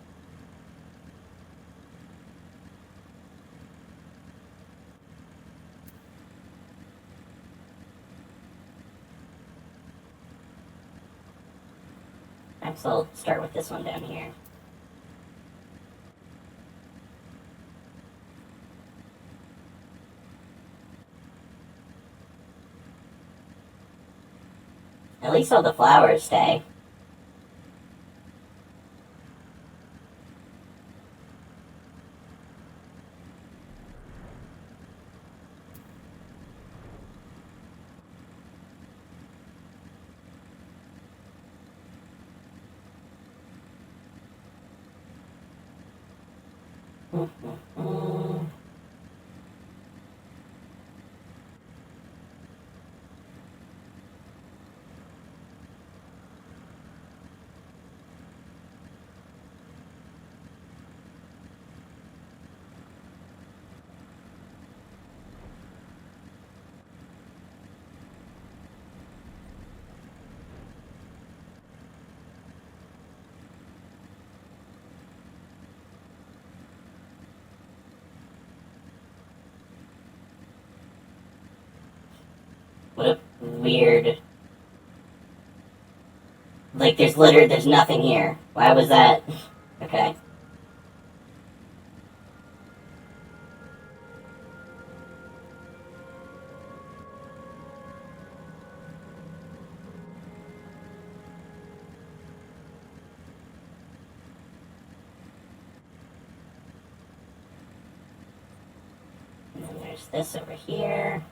Perhaps I'll start with this one down here. At least all the flowers stay. What a weird... Like, there's nothing here. Why was that? Okay. And then there's this over here.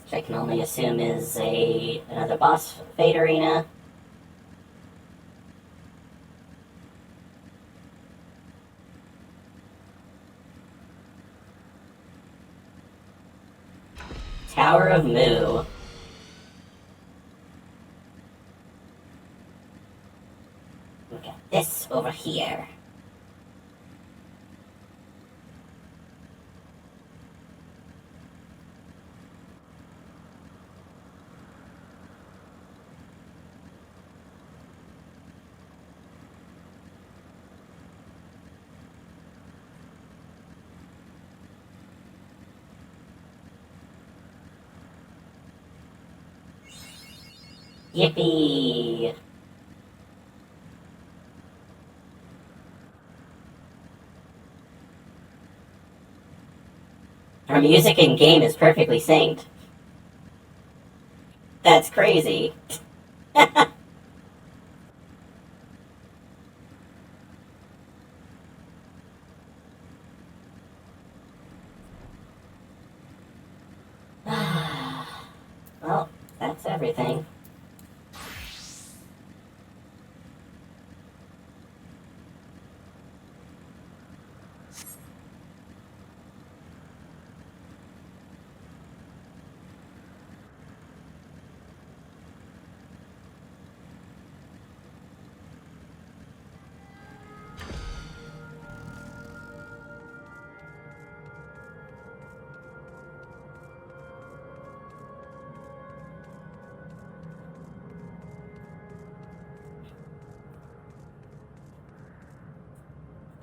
Which I can only assume is another boss fate arena. Tower of Mu. Look at this over here. Yippee! Our music in game is perfectly synced. That's crazy. Well, that's everything.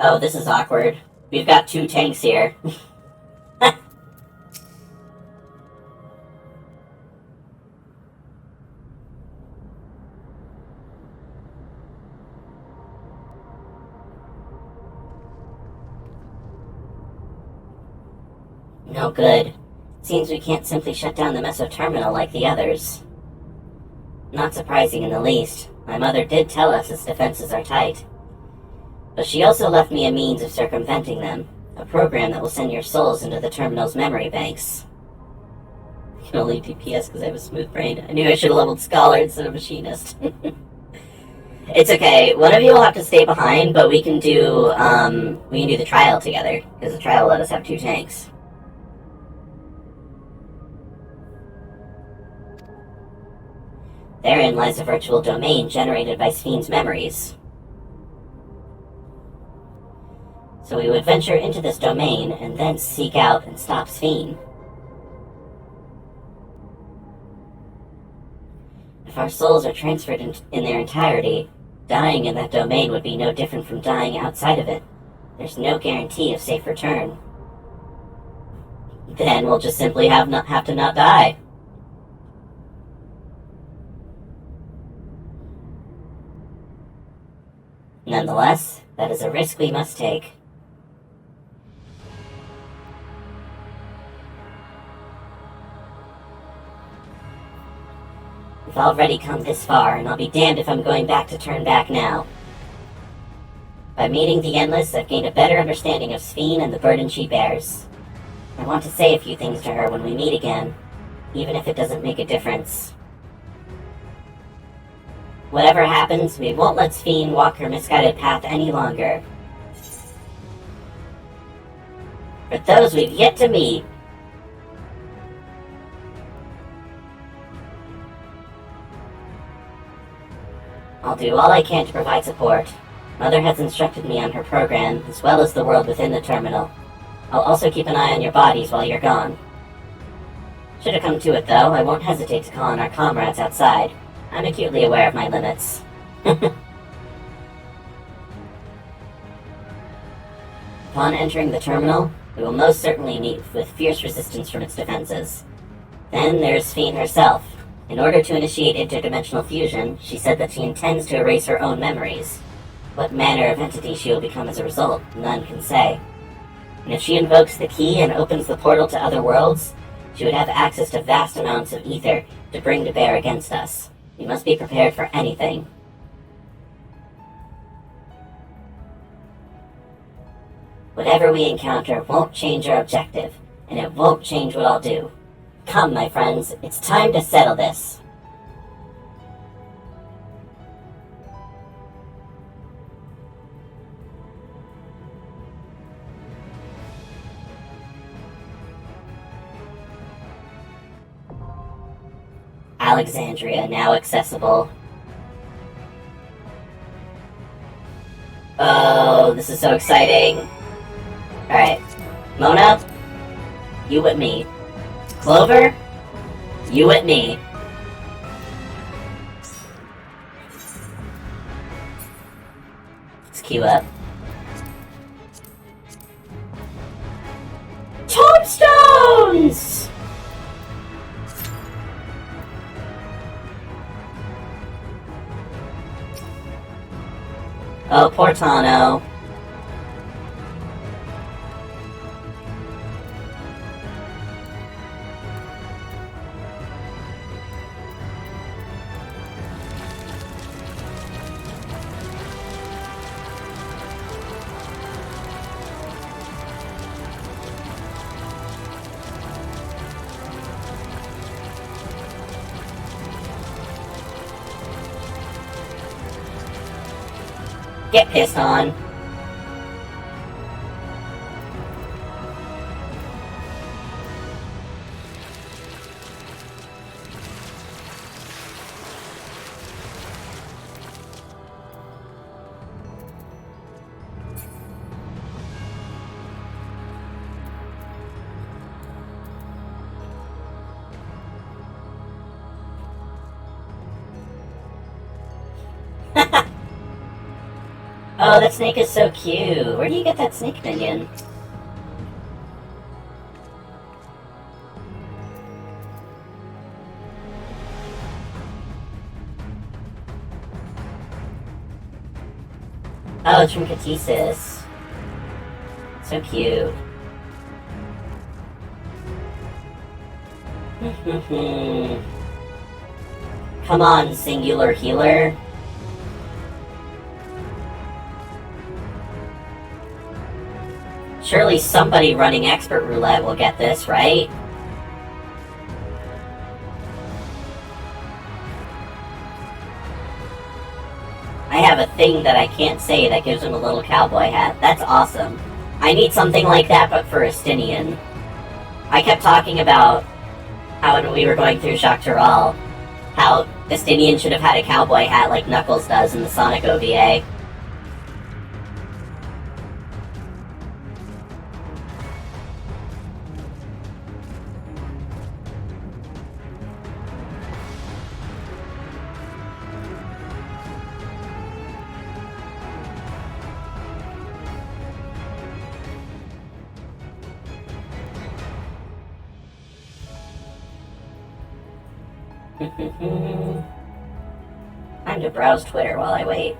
Oh, this is awkward. We've got 2 tanks here. No good. Seems we can't simply shut down the Meso Terminal like the others. Not surprising in the least. My mother did tell us its defenses are tight. But she also left me a means of circumventing them. A program that will send your souls into the terminal's memory banks. I can only do PS because I have a smooth brain. I knew I should have leveled Scholar instead of Machinist. It's okay. One of you will have to stay behind, but we can do the trial together. Because the trial will let us have 2 tanks. Therein lies a virtual domain generated by Sphne's memories. So we would venture into this domain and then seek out and stop Sphene. If our souls are transferred in their entirety, dying in that domain would be no different from dying outside of it. There's no guarantee of safe return. Then we'll just simply have to not die. Nonetheless, that is a risk we must take. We've already come this far, and I'll be damned if I'm going back to turn back now. By meeting the Endless, I've gained a better understanding of Sphene and the burden she bears. I want to say a few things to her when we meet again, even if it doesn't make a difference. Whatever happens, we won't let Sphene walk her misguided path any longer. For those we've yet to meet, I'll do all I can to provide support. Mother has instructed me on her program, as well as the world within the terminal. I'll also keep an eye on your bodies while you're gone. Should it come to it, though, I won't hesitate to call on our comrades outside. I'm acutely aware of my limits. Upon entering the terminal, we will most certainly meet with fierce resistance from its defenses. Then there's Sphene herself. In order to initiate interdimensional fusion, she said that she intends to erase her own memories. What manner of entity she will become as a result, none can say. And if she invokes the key and opens the portal to other worlds, she would have access to vast amounts of ether to bring to bear against us. We must be prepared for anything. Whatever we encounter won't change our objective, and it won't change what I'll do. Come, my friends, it's time to settle this. Alexandria now accessible. Oh, this is so exciting. Alright, Mona, you with me. Clover, you with me. Let's queue up. Tombstones! Oh, poor Tano. Get pissed on. Oh, that snake is so cute. Where do you get that snake minion? Oh, it's from Katesis. So cute. Come on, singular healer. Surely somebody running expert roulette will get this, right? I have a thing that I can't say that gives him a little cowboy hat. That's awesome. I need something like that, but for Estinian. I kept talking about how when we were going through Jacques Tural, how Estinian should have had a cowboy hat like Knuckles does in the Sonic OVA. Time to browse Twitter while I wait.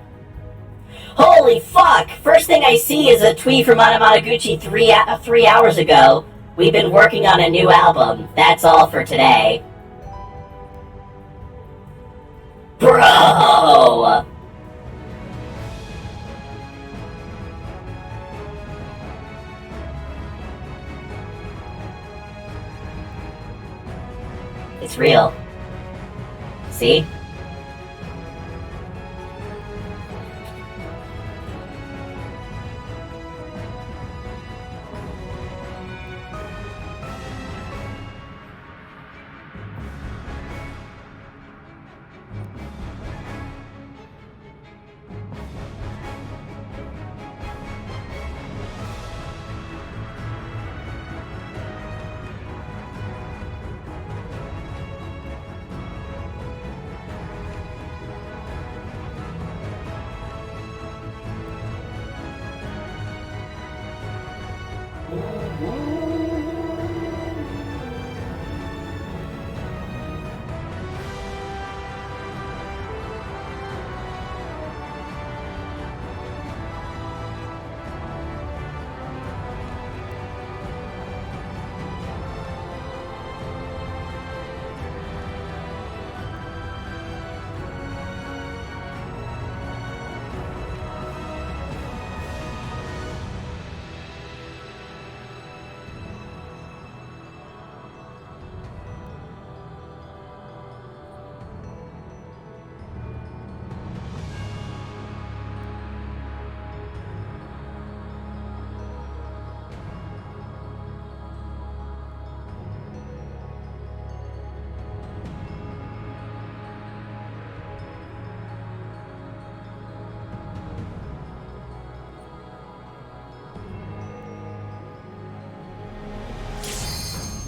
Holy fuck! First thing I see is a tweet from Anamanaguchi 3 hours ago. We've been working on a new album. That's all for today. Bro! It's real. See?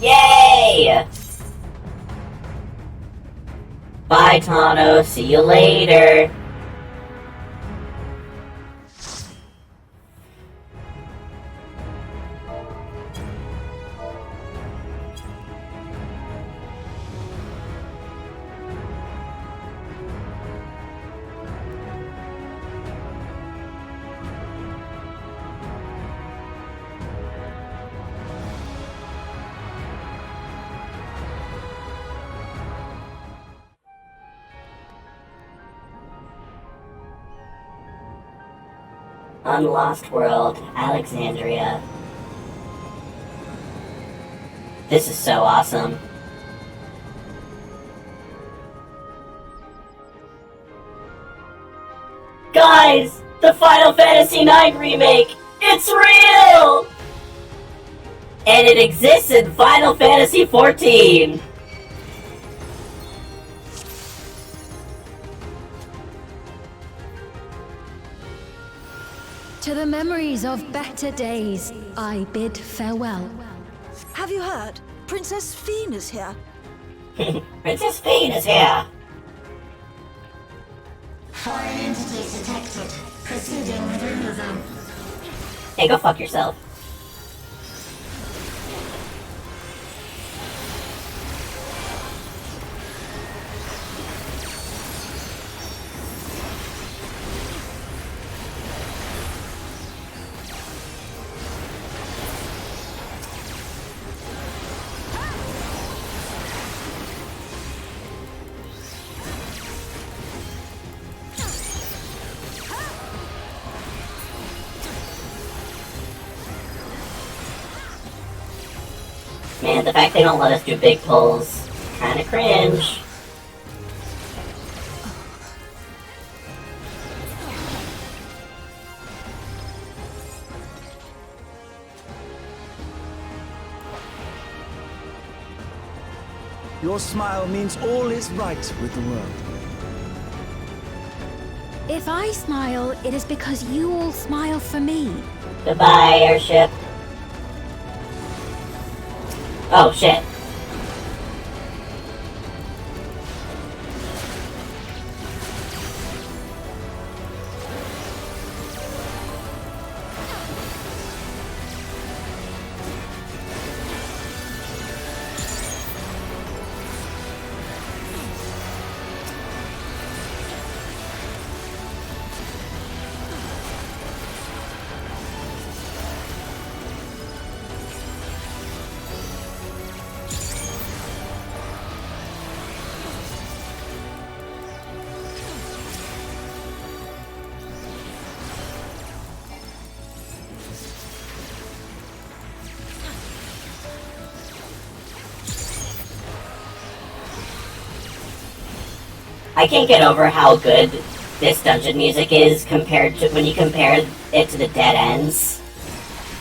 Yay! Bye, Tano. See you later. Unlost World, Alexandria. This is so awesome. Guys! The Final Fantasy IX remake! It's real! And it exists in Final Fantasy XIV! To the memories of better days, I bid farewell. Have you heard? Princess Fiend is here. Princess Fiend is here! Foreign entities detected. Proceeding with removal. Hey, go fuck yourself. Man, the fact they don't let us do big pulls, kinda cringe. Your smile means all is right with the world. If I smile, it is because you all smile for me. Goodbye, airship. Oh, shit. I can't get over how good this dungeon music is compared to when you compare it to the dead ends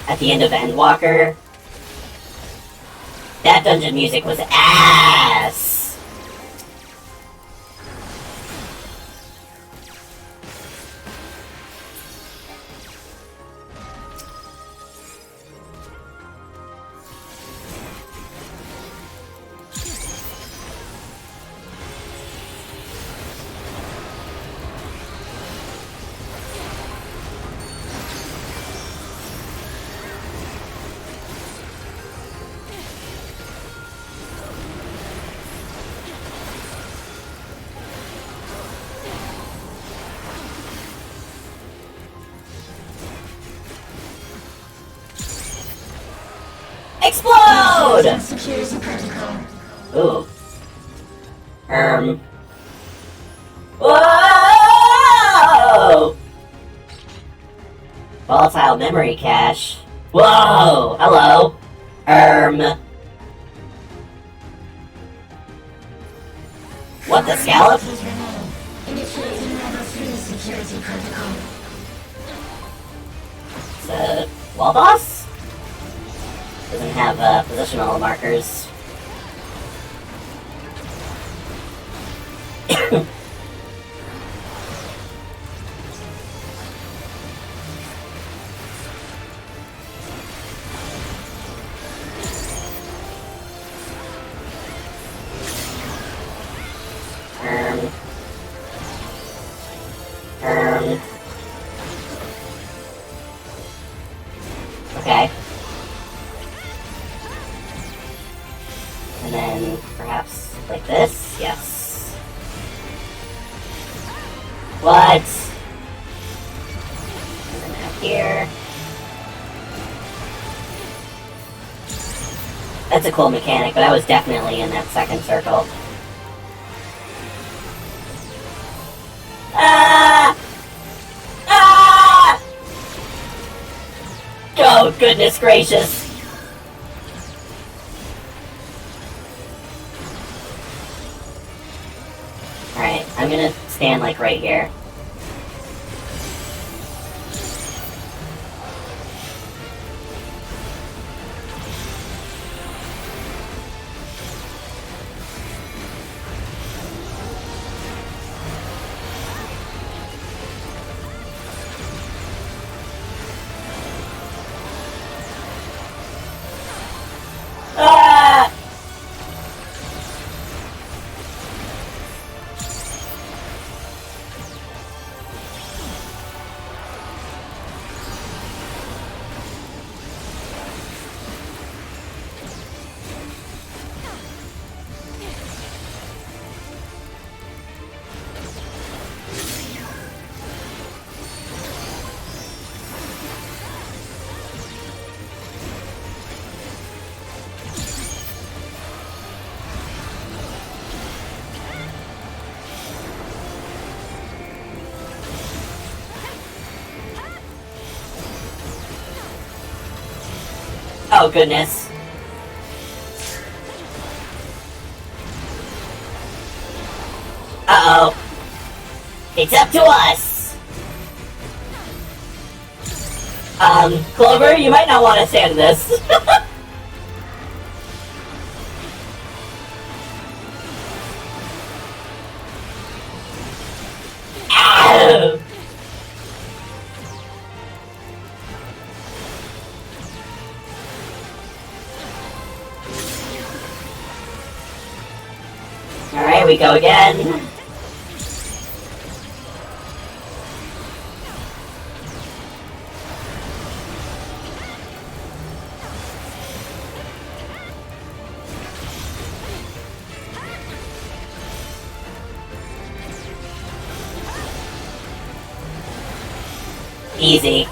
at the end of Endwalker. That dungeon music was ass! Explode! Security protocol. Ooh. Whoa! Volatile memory cache. Whoa! Hello. What the scallop? Initiating level 3 security protocol. It's a wall boss? Doesn't have positional markers. Okay. And then, perhaps, like this? Yes. What? And then out here. That's a cool mechanic, but I was definitely in that second circle. Ah! Ah! Oh, goodness gracious. Alright, I'm gonna stand like right here. Ah! Oh, goodness. Uh-oh. It's up to us! Clover, you might not want to stand this. Ow! Alright, we go again. Easy.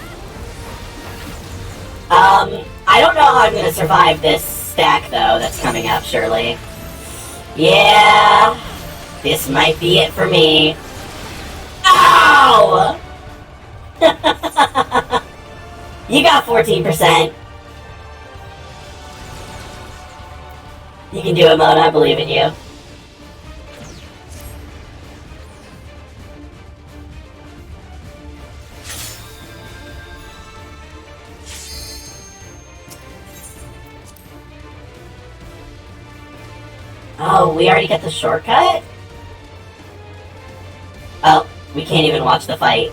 I don't know how I'm gonna survive this stack, though, that's coming up, surely. Yeah, this might be it for me. Ow! You got 14%. You can do it, Mona. I believe in you. Oh, we already get the shortcut? Oh, we can't even watch the fight.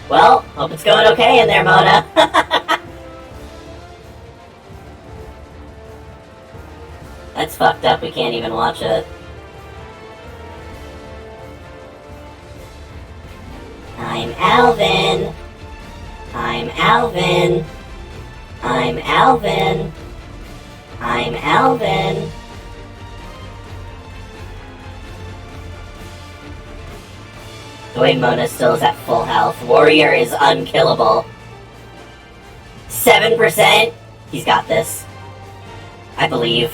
Well, hope it's going okay in there, Mona. That's fucked up, we can't even watch it. I'm Alvin. I'm Alvin. I'm Alvin. I'm Alvin. The way Mona still is at full health. Warrior is unkillable. 7%? He's got this. I believe.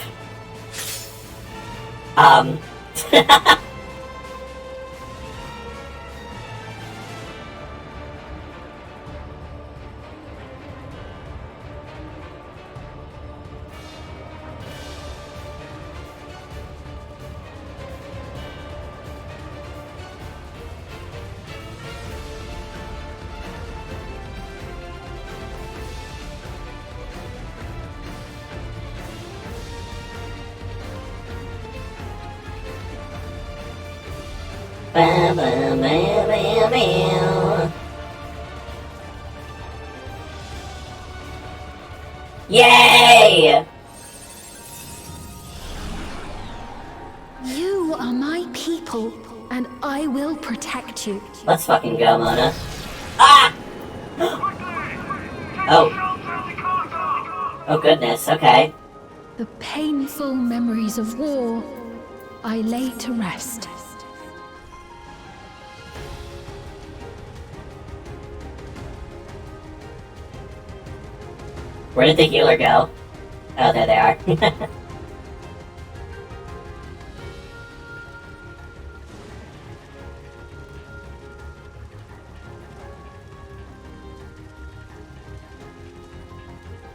Yay! You are my people, and I will protect you. Let's fucking go, Mona. Ah! Oh. Oh goodness, okay. The painful memories of war I lay to rest. Where did the healer go? Oh, there they are.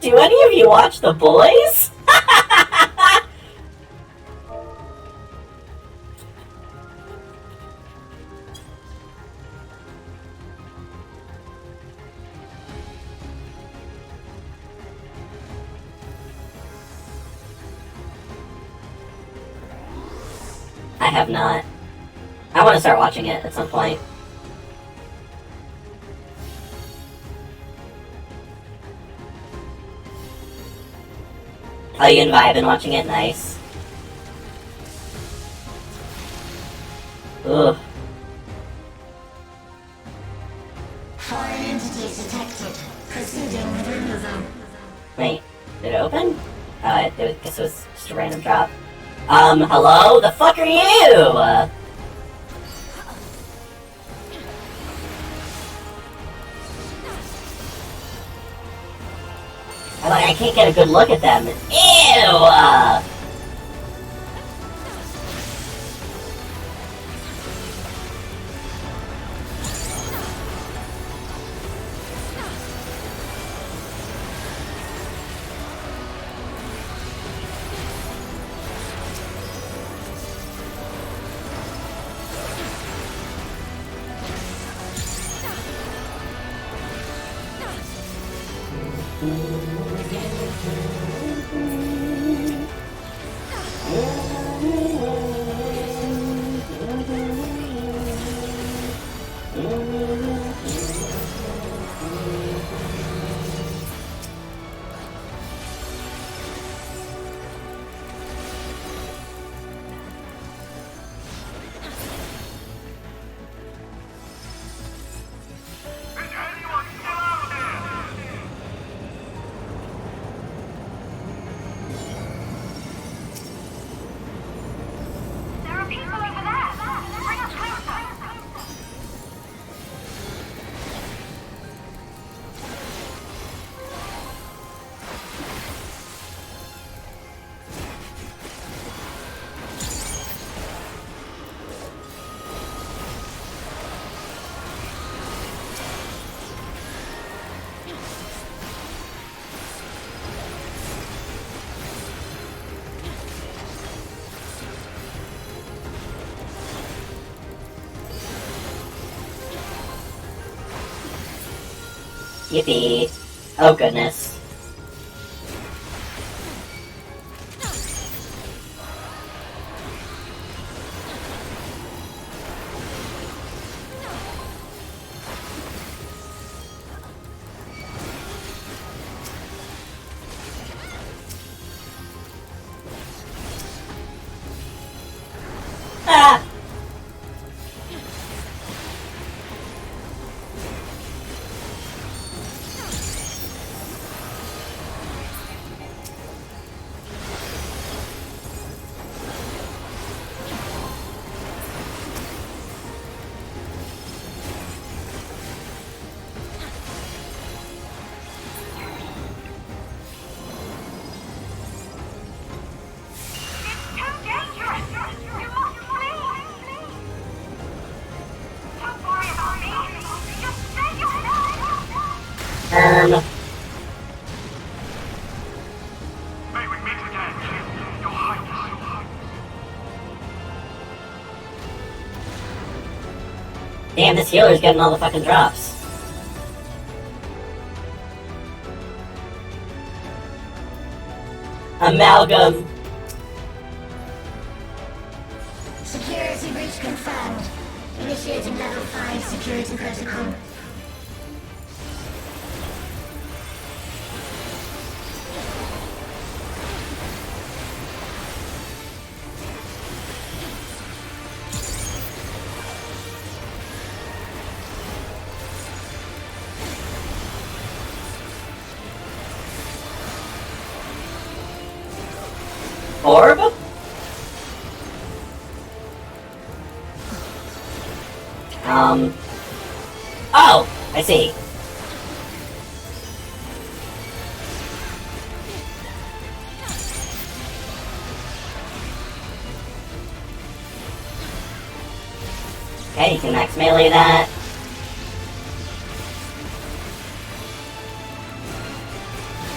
Do any of you watch The Boys? I have not. I want to start watching it at some point. Oh, you and Vi been watching it? Nice. Ugh. Foreign entities detected. Proceeding with removal. Wait, did it open? Oh, I guess it was just a random drop. Hello? The fuck are you? I can't get a good look at them. Ew! Yippee. Oh goodness. Ah! Damn, this healer's getting all the fucking drops. Amalgam. Security breach confirmed. Initiating level 5 security protocol. Orb? Oh! I see. Okay, you can max melee that.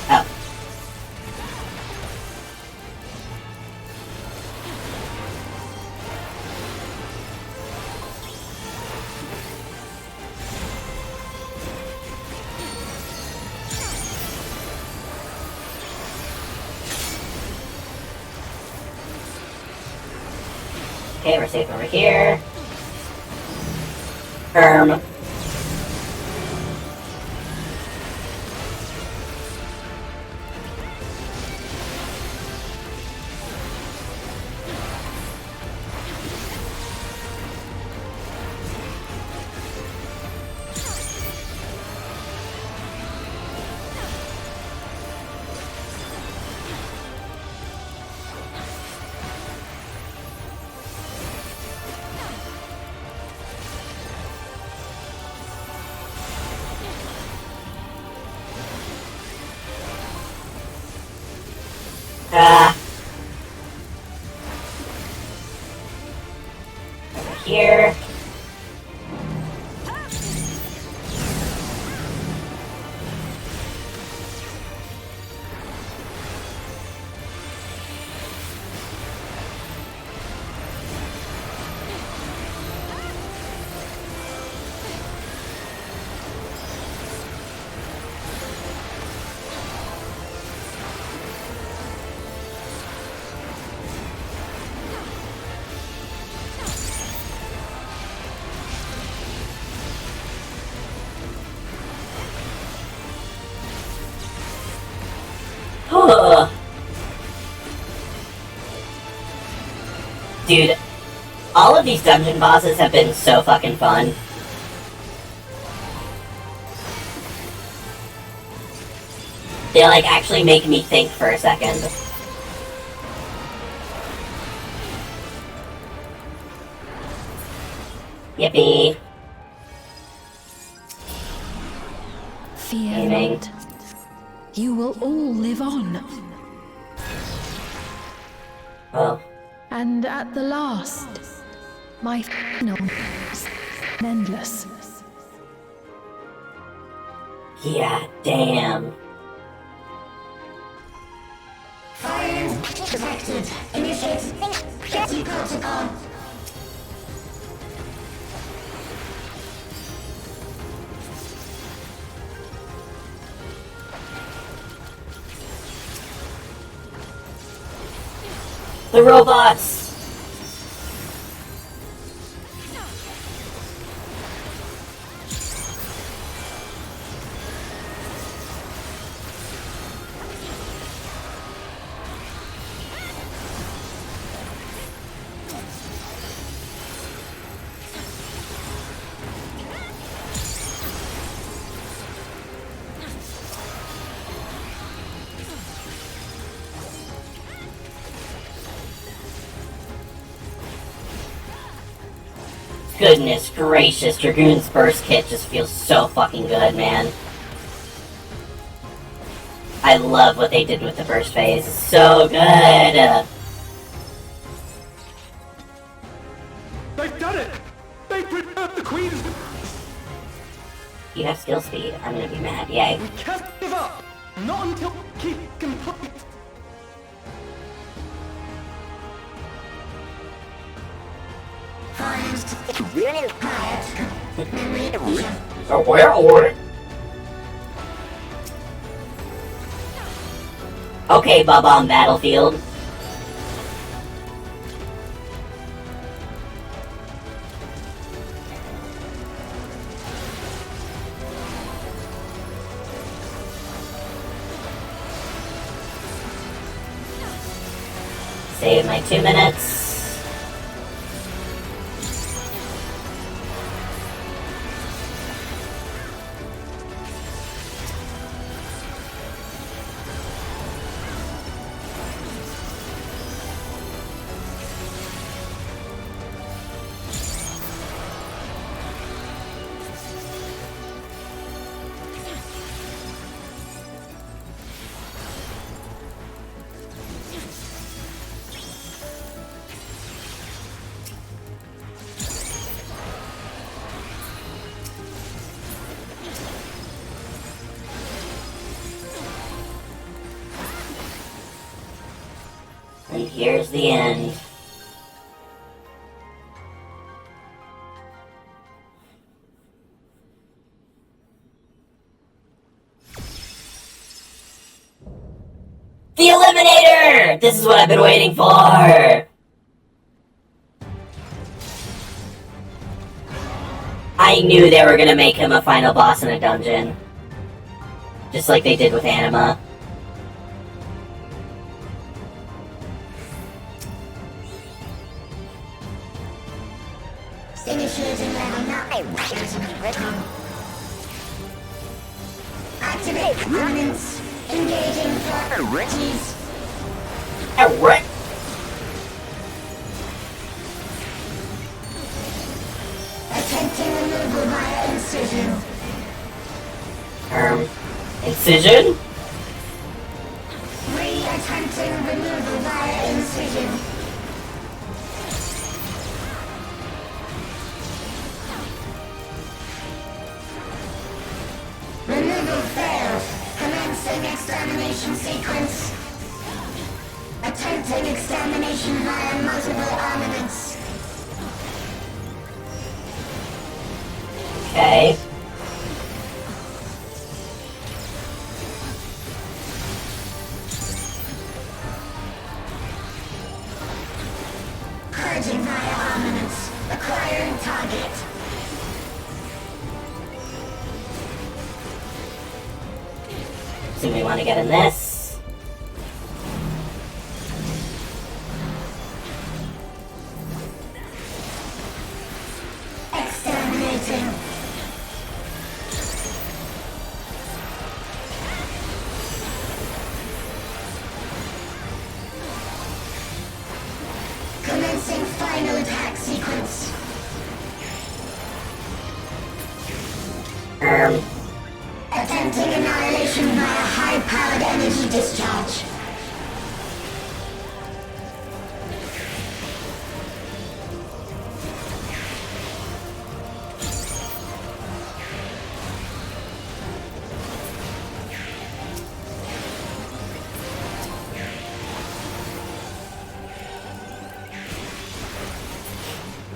Oh. Okay, we're safe over here. Over here. Dude, all of these dungeon bosses have been so fucking fun. They like actually make me think for a second. Yippee. Fear Aiming. not. You will all live on. Oh. And at the last, my final is endless. Yeah, damn. Fire detected. Initiate security protocol. The robots! Goodness gracious, Dragoon's Burst Kit just feels so fucking good, man. I love what they did with the burst phase. It's so good! They've done it! They preserved the Queen's... You have skill speed. I'm gonna be mad. Yay. We can't give up! Not until we keep complete! Okay, Bubba on Battlefield. Save my 2 minutes. And here's the end. The Eliminator! This is what I've been waiting for! I knew they were gonna make him a final boss in a dungeon. Just like they did with Anima. Initiating level 9. Activate components. Engaging properties. Alright. Attempting removal via incision. Incision? Attempting removal via incision. Removal failed. Commencing extermination sequence. Attempting extermination via multiple armaments. Okay. Purging via armaments. Acquiring target. So we want to get in this. Exterminating. Commencing final attack sequence. Attempting annihilation via high-powered energy discharge.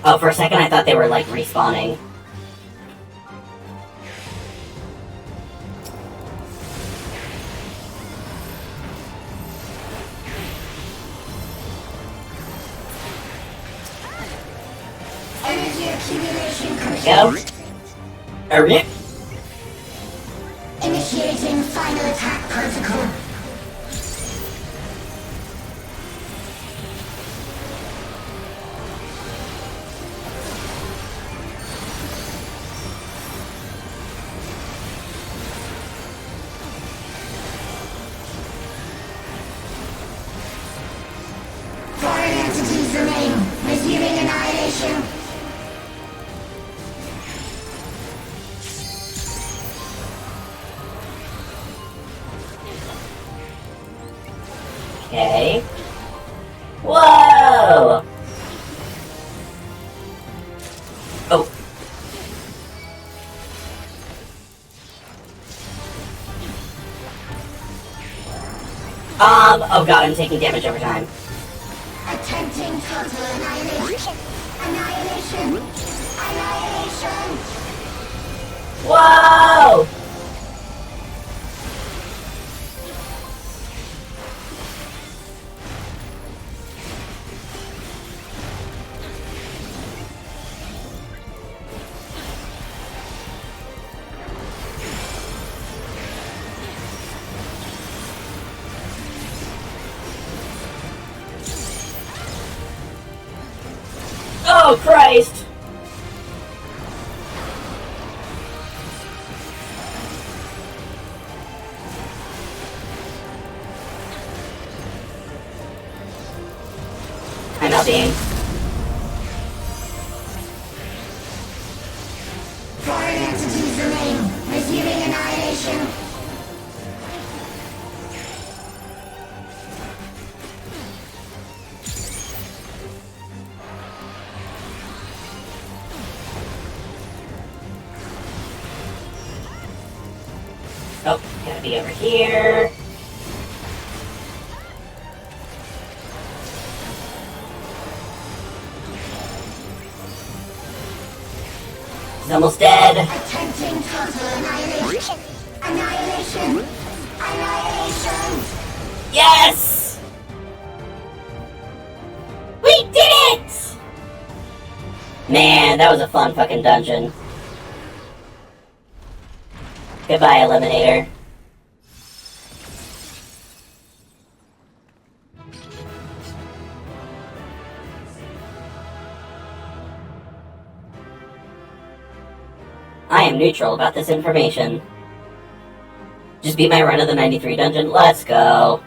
Oh, for a second I thought they were like respawning. Energy accumulation complete. Go. Alright. Initiating final attack protocol. Foreign entities remain. Resuming annihilation. Okay. Whoa! Oh. Oh god, I'm taking damage over time. Attempting total annihilation. Annihilation. Annihilation. Whoa! Oh, Christ! I'm not being. Foreign entities remain. Resuming annihilation. Oh, gotta be over here. He's almost dead. Attempting total annihilation. Annihilation. Annihilation. Yes! We did it! Man, that was a fun fucking dungeon. Goodbye, Eliminator. I am neutral about this information. Just beat my run of the 93 dungeon. Let's go.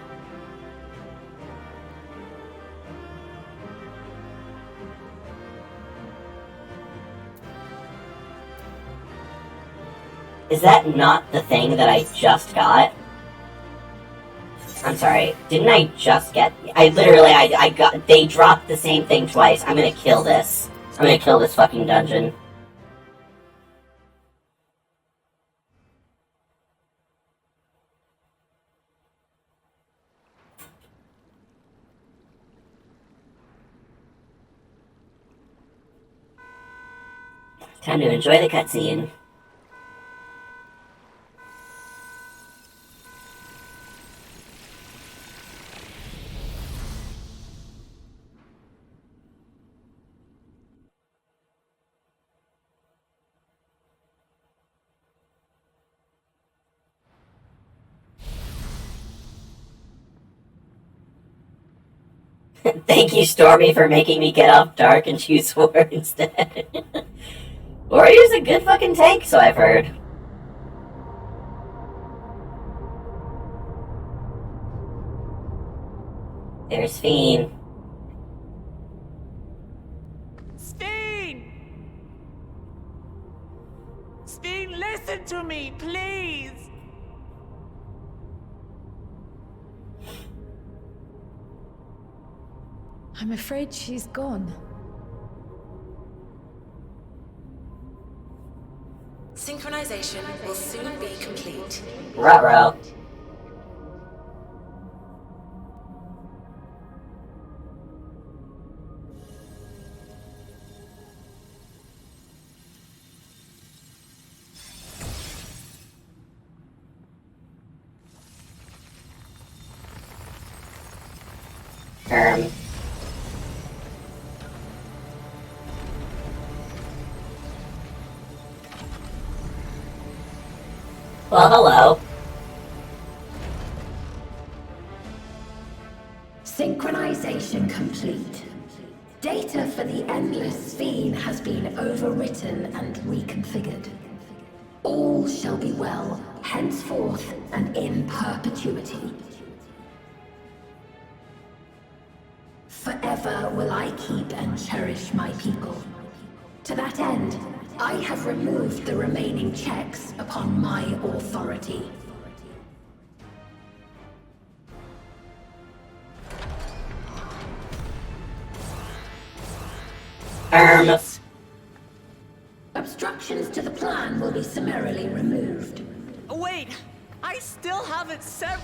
Is that not the thing that I just got? I'm sorry, didn't I just get... I got... They dropped the same thing twice. I'm gonna kill this. I'm gonna kill this fucking dungeon. Time to enjoy the cutscene. Thank you, Stormy, for making me get off Dark and choose War instead. Warrior's a good fucking tank, so I've heard. There's Fiend. Steen! Steen, listen to me, please! I'm afraid she's gone. Synchronization will soon be complete. Ruh-roh. Well, hello. Synchronization complete. Data for the Endless Fiend has been overwritten and reconfigured. All shall be well, henceforth and in perpetuity. Forever will I keep and cherish my people. To that end, I have removed the remaining checks upon my authority. Obstructions to the plan will be summarily removed. Wait, I still haven't said.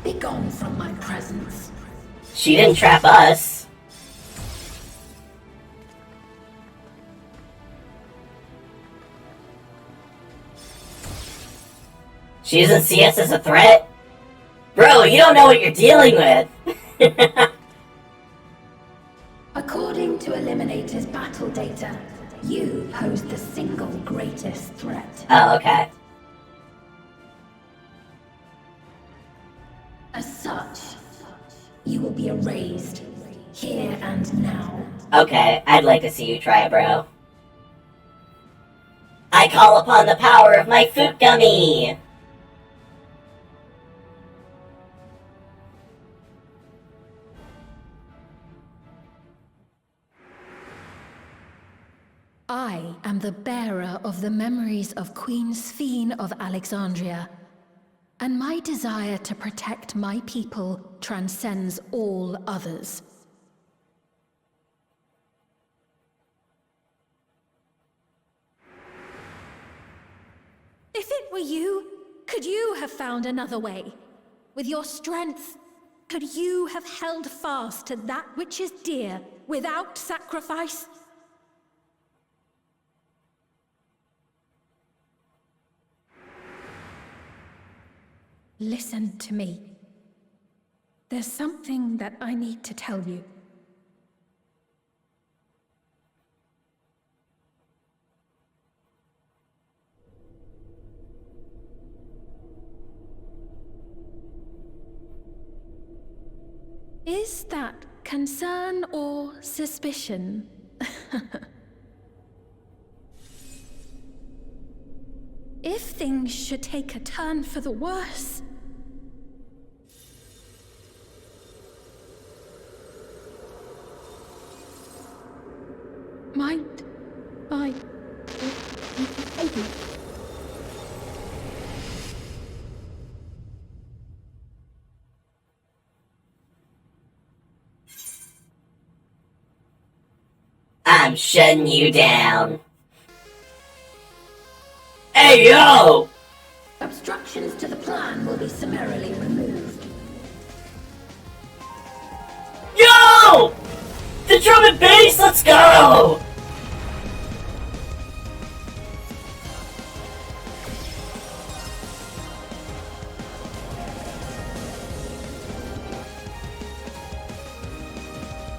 Be gone from my presence. She didn't trap us. She doesn't see us as a threat? Bro, you don't know what you're dealing with. According to Eliminator's battle data, you pose the single greatest threat. Oh, okay. As such, you will be erased, here and now. Okay, I'd like to see you try, bro. I call upon the power of my fruit gummy! I am the bearer of the memories of Queen Sphene of Alexandria, and my desire to protect my people transcends all others. If it were you, could you have found another way? With your strength, could you have held fast to that which is dear without sacrifice? Listen to me. There's something that I need to tell you. Is that concern or suspicion? If things should take a turn for the worse... might I... I'm shutting you down. Hey, yo! Obstructions to the plan will be summarily removed. Yo! The drum and bass, let's go!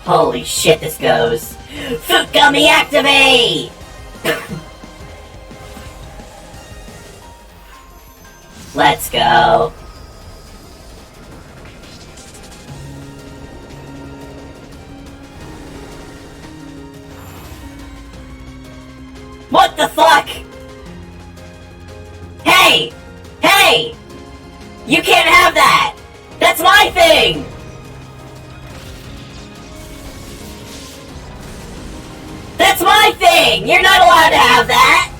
Holy shit, this goes. Fruit gummy activate! Let's go. What the fuck? Hey! Hey! You can't have that! That's my thing! That's my thing! You're not allowed to have that!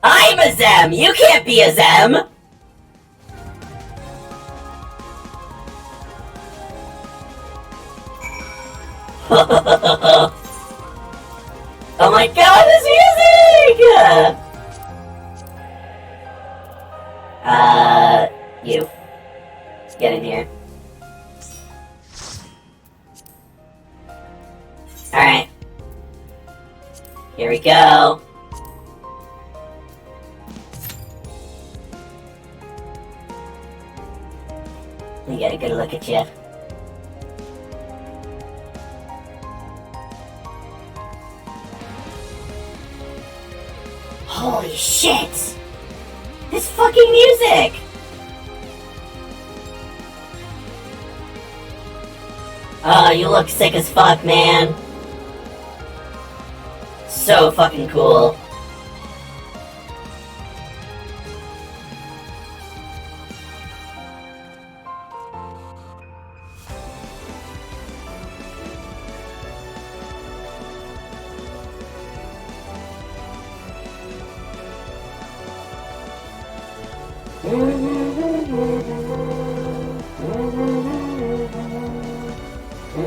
I'm a Zem! You can't be a Zem! Oh my god, this music! You. Let's get in here. Alright. Here we go. Let me get a good look at you. Holy shit! This fucking music! Oh, you look sick as fuck, man. So fucking cool. Yeah,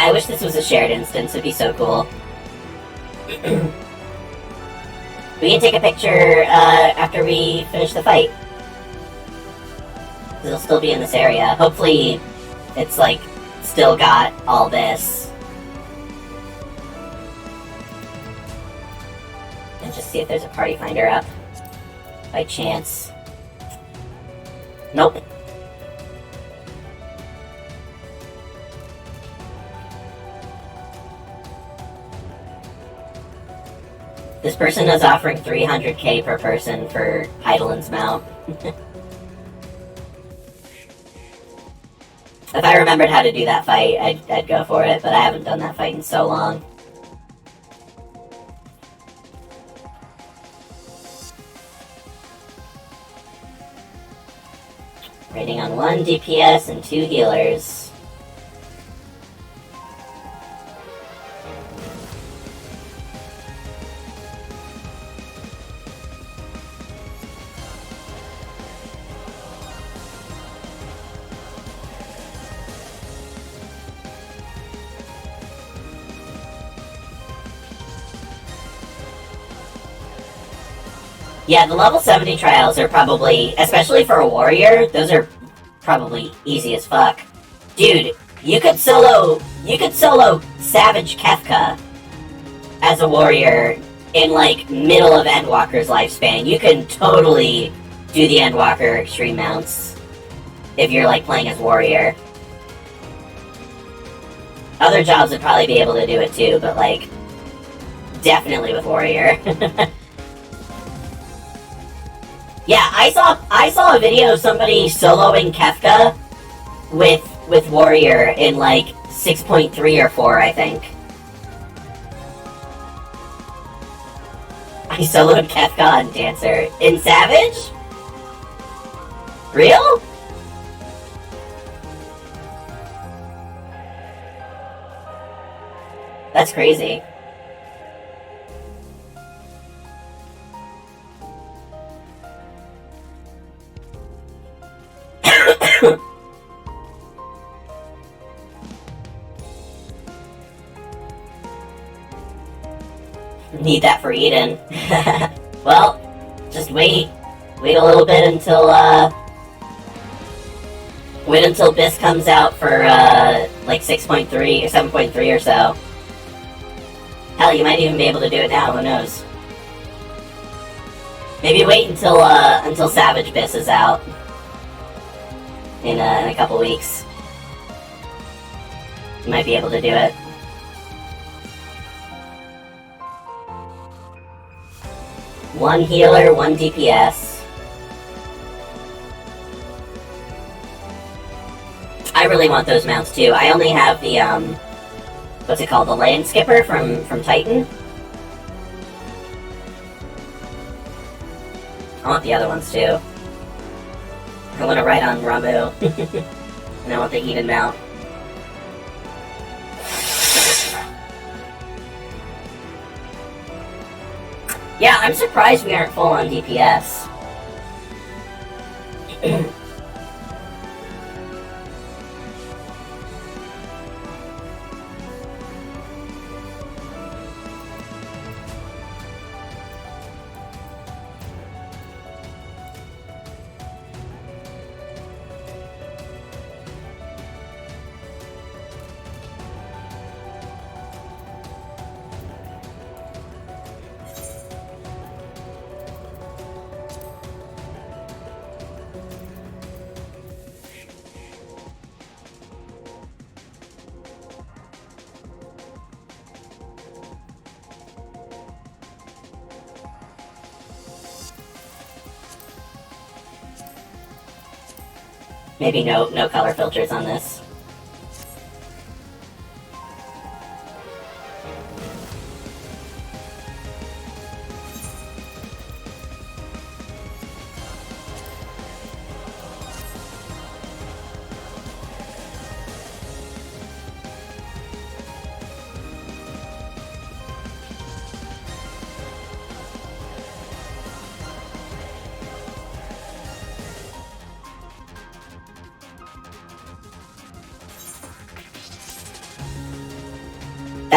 I wish this was a shared instance. It'd be so cool. We can take a picture after we finish the fight. It'll still be in this area. Hopefully, it's like still got all this. And just see if there's a party finder up. By chance. Nope. This person is offering 300k per person for Heidelin's mount. If I remembered how to do that fight, I'd go for it, but I haven't done that fight in so long. Rating on 1 DPS and 2 healers. Yeah, the level 70 trials are probably, especially for a warrior, those are probably easy as fuck. Dude, you could solo Savage Kefka as a warrior in like middle of Endwalker's lifespan. You can totally do the Endwalker extreme mounts if you're like playing as warrior. Other jobs would probably be able to do it too, but like definitely with warrior. Yeah, I saw a video of somebody soloing Kefka with warrior in like 6.3 or 4, I think. I soloed Kefka on Dancer in Savage? Real? That's crazy. Need that for Eden. Well, just wait a little bit until BIS comes out for like 6.3 or 7.3 or so. Hell, you might even be able to do it now. Who knows? Maybe wait until Savage BIS is out in a couple weeks. You might be able to do it. One healer, 1 DPS. I really want those mounts too. I only have the what's it called? The land skipper from Titan. I want the other ones too. I want to ride on Ramu. And I want the Eden mount. Yeah, I'm surprised we aren't full on DPS. Maybe no color filters on this.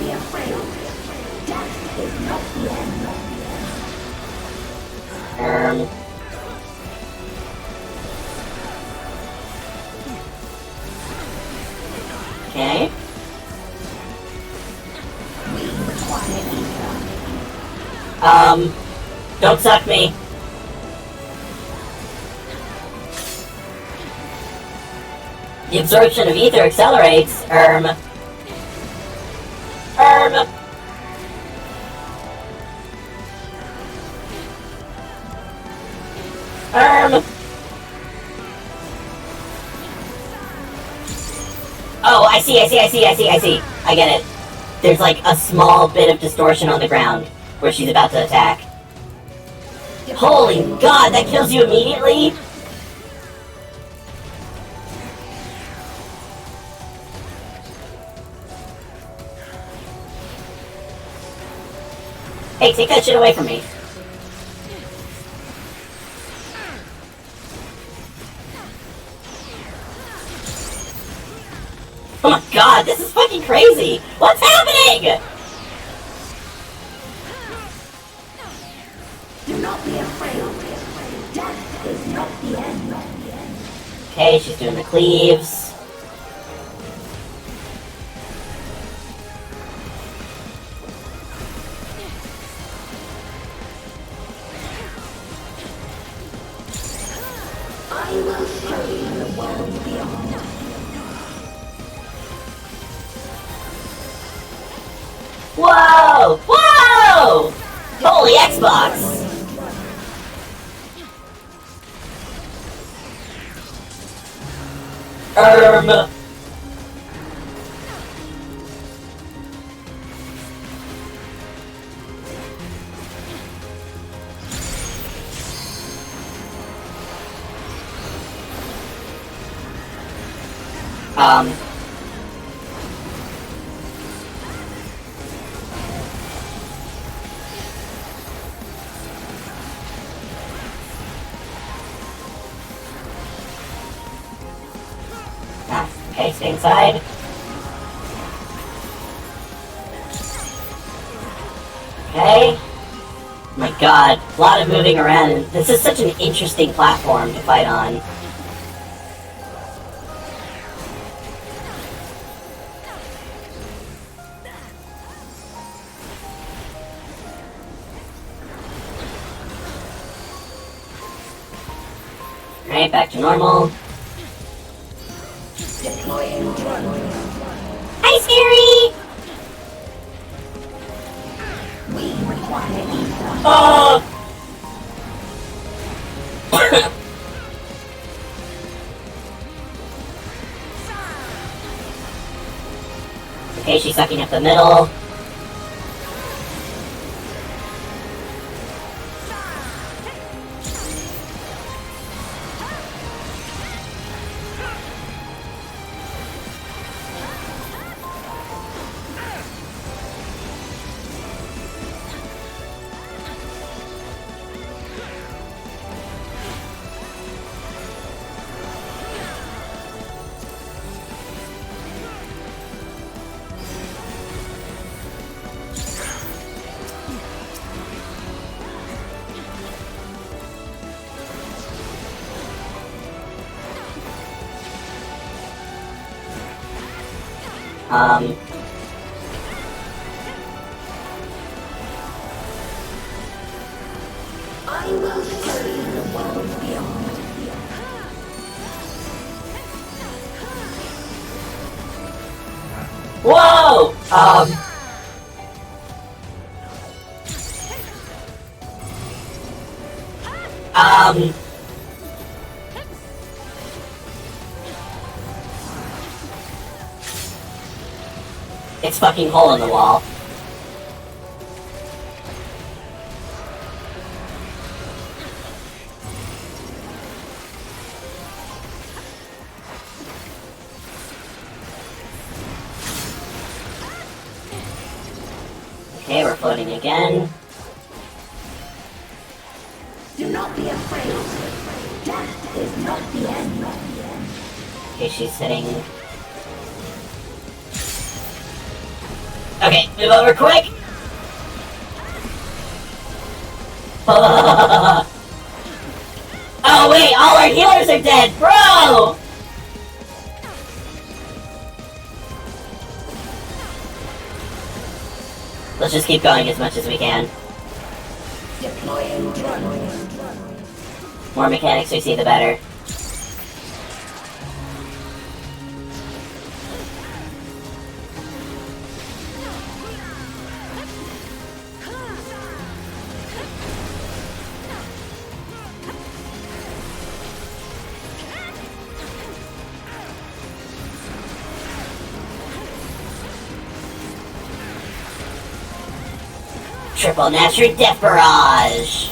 be afraid. Death is not the end. Okay. We require ether. Don't suck me. The absorption of ether accelerates. Oh, I see. I get it. There's like a small bit of distortion on the ground where she's about to attack. Holy God, that kills you immediately? Hey, take that shit away from me. Oh my God, this is fucking crazy! What's happening? Do not be afraid. Death is not the end. Okay, she's doing the cleaves. I will show you the world beyond. Whoa! Whoa! Holy Xbox! Okay, stay inside. Okay. Oh my God, a lot of moving around. And this is such an interesting platform to fight on. Alright, back to normal. Deploying drone. Hi, Scary! We require ether. Oh! Okay, she's sucking up the middle. I will show you the world beyond. Whoa! It's fucking hole in the wall. Okay, we're floating again. Do not be afraid. Death is not the end. Okay, she's sitting. Okay, move over quick! Oh wait, all our healers are dead, bro! Let's just keep going as much as we can. Deploying drone. More mechanics we see, the better. Triple Natural Death Barrage!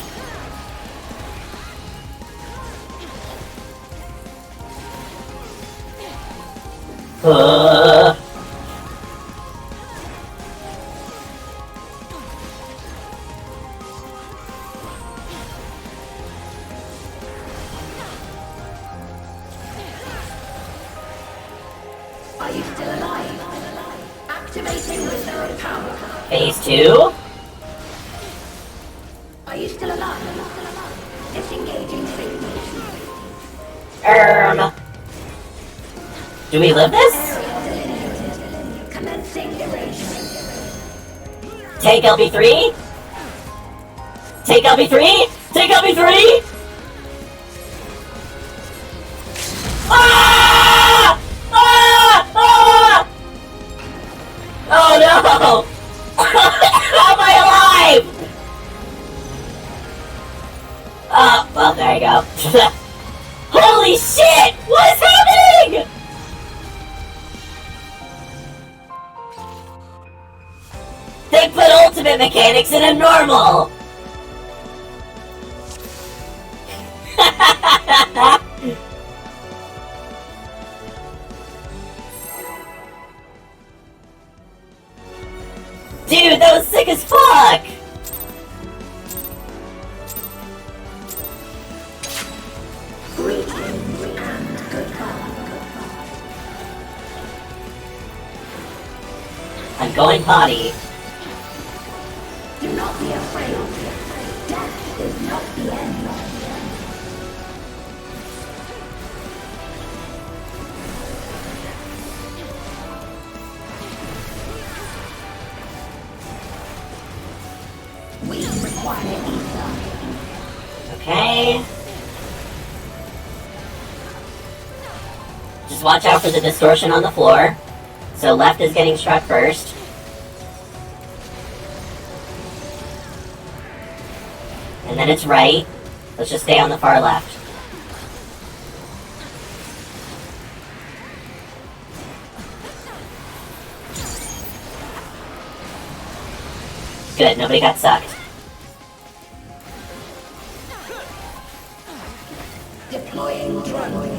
Are you still alive? Activating reserve power. Phase 2? Are you still alive? Disengaging signals. Do we live this? Commencing erasure. Take LB3? Take LB3? Take LB3? Ah! Ah! Ah! Oh no! How am I alive? Well, there you go. Holy shit! What is happening? They put ultimate mechanics in a normal! Dude, that was sick as fuck! Greetings and goodbye. I'm going potty. Do not be afraid. Death is not the end. We require ether. Okay. Just watch out for the distortion on the floor. So left is getting struck first. And then it's right. Let's just stay on the far left. Good, nobody got sucked. Deploying drone.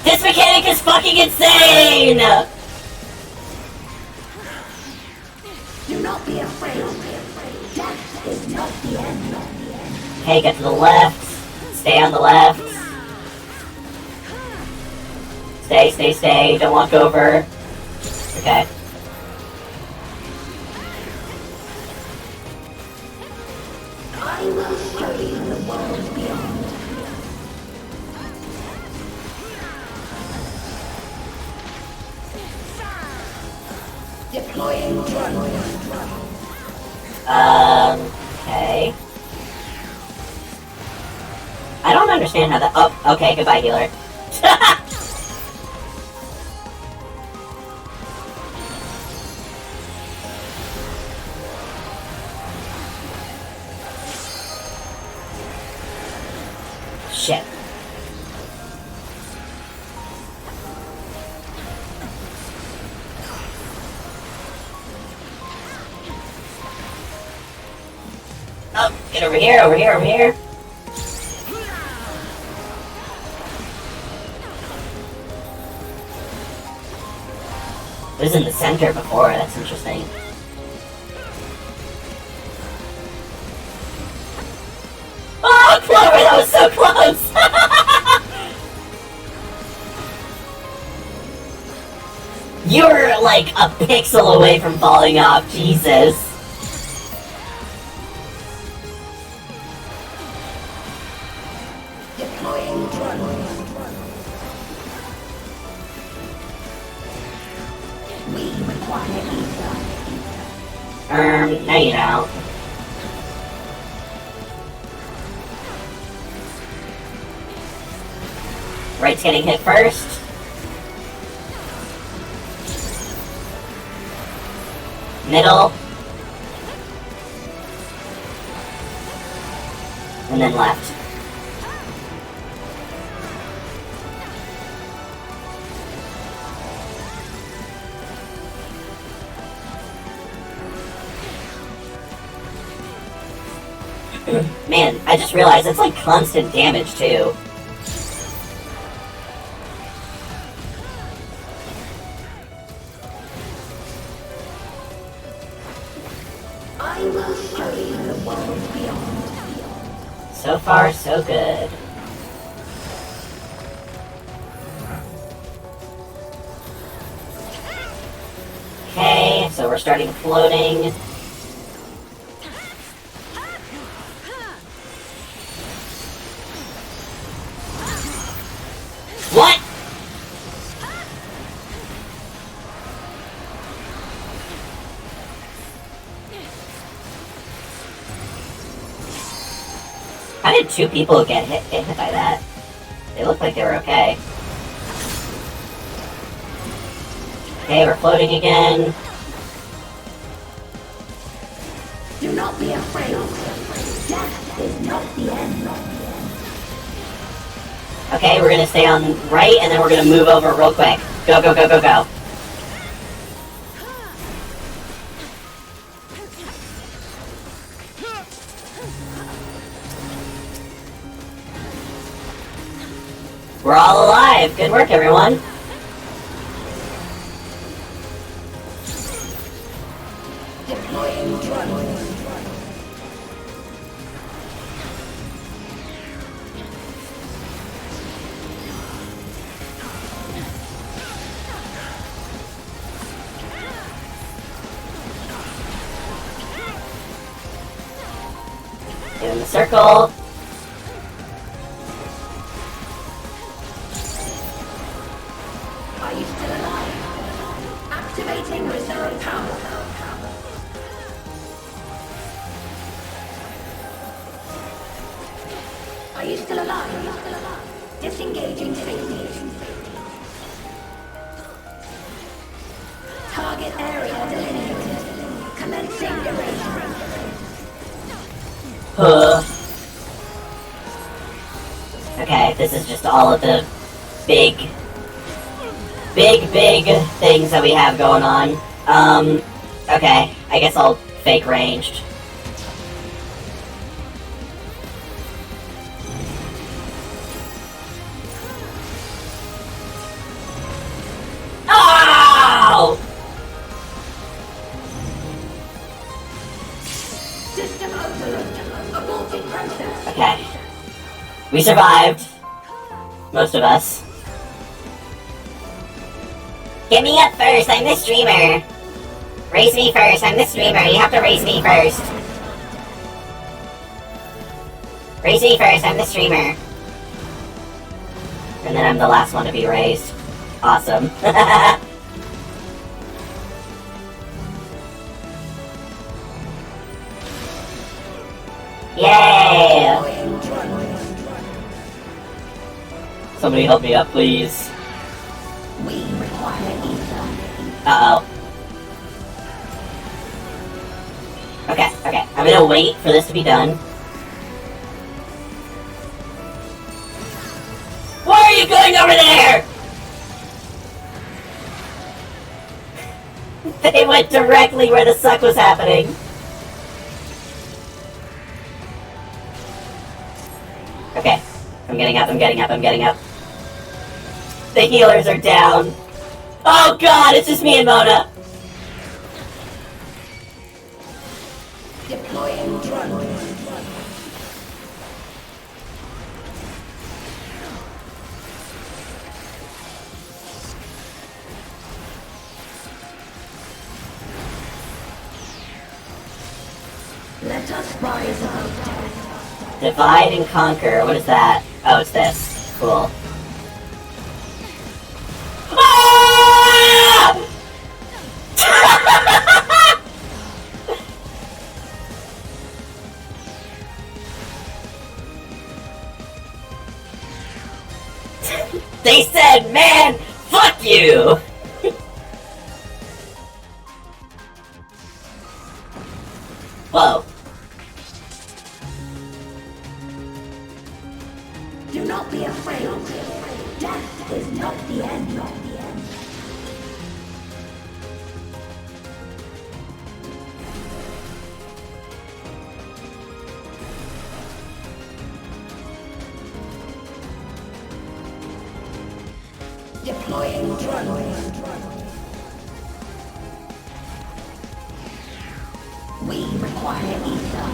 This mechanic is fucking insane! Do not be afraid. Death is not the end. Okay, get to the left. Stay on the left. Stay, stay, stay. Don't walk over. Okay. I will show you the world beyond. Deploying drone. Okay. I don't understand how that. Oh, okay, goodbye, healer. Shit. Oh, get over here, over here, over here. It was in the center before, that's interesting. Oh, Clover, that was so close! You were like a pixel away from falling off, Jesus. Deploying drone. We require ether. No you don't. Right's getting hit first. Middle. And then left. Man, I just realized it's like constant damage too. I will show you the world beyond. So far, so good. Okay, so we're starting floating. What? How did two people get hit by that? They looked like they were okay. Okay, we're floating again. Do not be afraid. Death is not the end. Okay, we're gonna stay on right, and then we're gonna move over real quick. Go, go, go, go, go. We're all alive! Good work, everyone! Deploying drone. Get in the circle. Are you still alive? Activating reserve power. Are you still alive? Disengaging safety. Target area delineated. Commencing erasure. Okay, this is just all of the big things that we have going on. Okay, I guess I'll fake ranged. Oh! System overload. Aborting process. Okay. We survived. Most of us. Get me up first, I'm the streamer. Raise me first, I'm the streamer. You have to raise me first. Raise me first, I'm the streamer. And then I'm the last one to be raised. Awesome. Yay! Somebody help me up, please. We require ether. Uh-oh. Okay. I'm gonna wait for this to be done. Why are you going over there? They went directly where the suck was happening. Okay. I'm getting up. The healers are down. Oh god, it's just me and Mona! Deploying drone. Let us rise above death. Divide and conquer. What is that? Oh, it's this. Cool. Ah! They said, man, fuck you! Whoa. Do not be afraid. Death is not the end. Deploying drone. We require ether.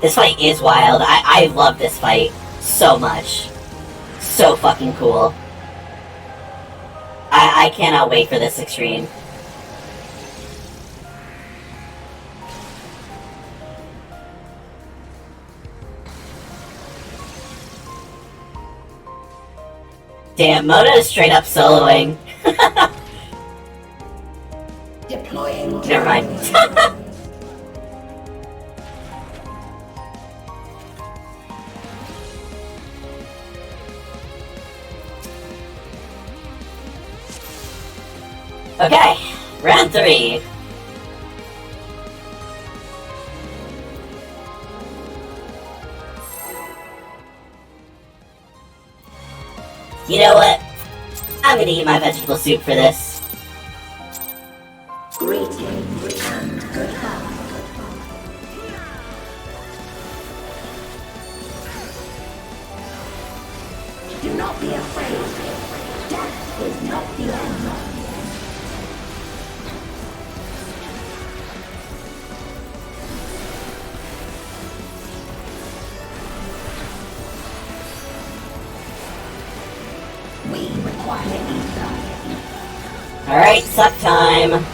This fight is wild. I love this fight so much. So fucking cool. I cannot wait for this extreme. Damn, Mona is straight up soloing. Deploying. Never mind. Okay, round 3. You know what? I'm gonna eat my vegetable soup for this. Greetings and goodbye. Do not be afraid. Death is not the end. We require ether. Alright, suck time.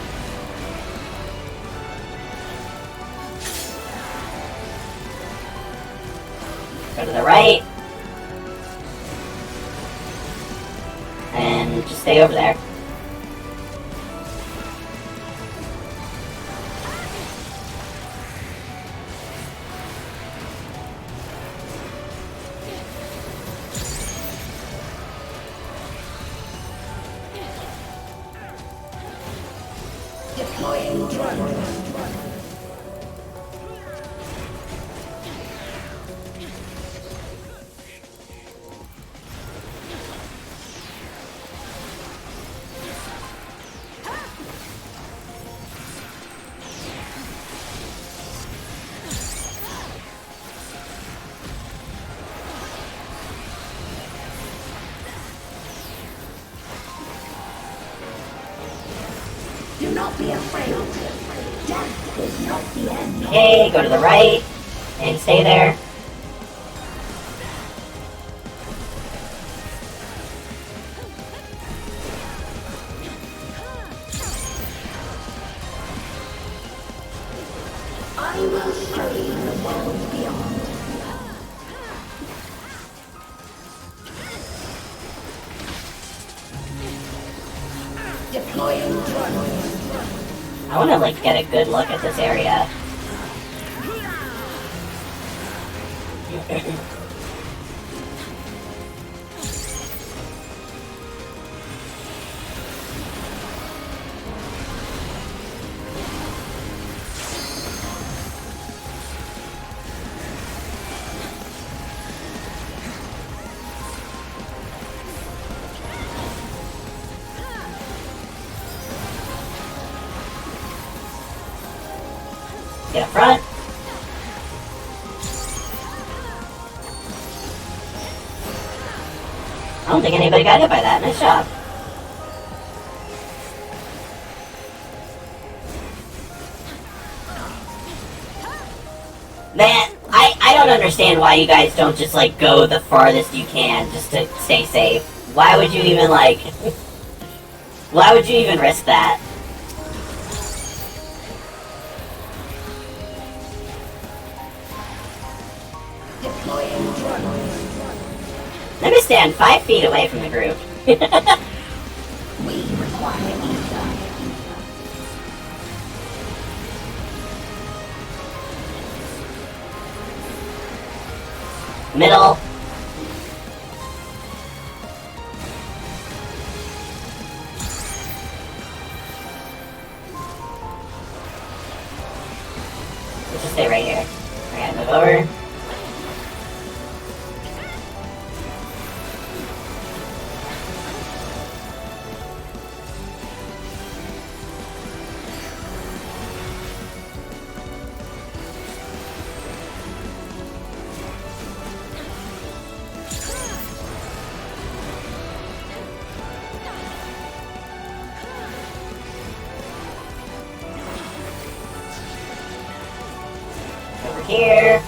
Go to the right. And just stay over there. Deploying drone. Do not be afraid. Death is not the end. Okay, go to the right. And stay there. I will show you the world beyond. Deploying drone. I wanna like get a good look at this area. Get up front. I don't think anybody got hit by that. Nice job. Man, I don't understand why you guys don't just, like, go the farthest you can just to stay safe. Why would you even, like... why would you even risk that? Let me stand 5 feet away from the group. We require ether. Middle. Let's just stay right here. Alright, move over. Here.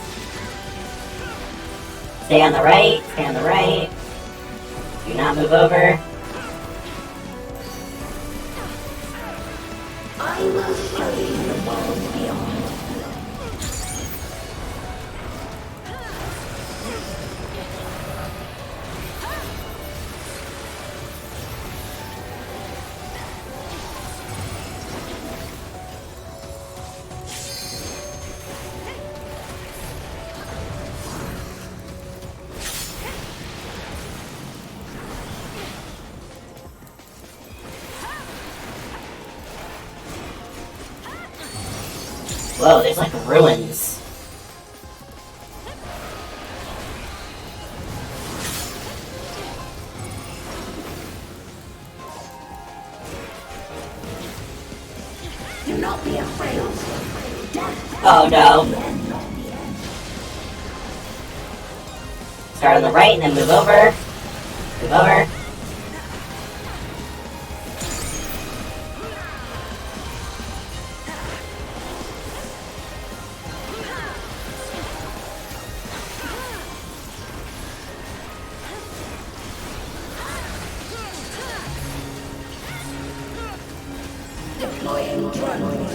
Stay on the right, stay on the right. Do not move over. I will show you the world beyond. Whoa, there's like ruins. Do not be afraid. Death. Oh no. Start on the right and then move over. Move over. Deploying drone.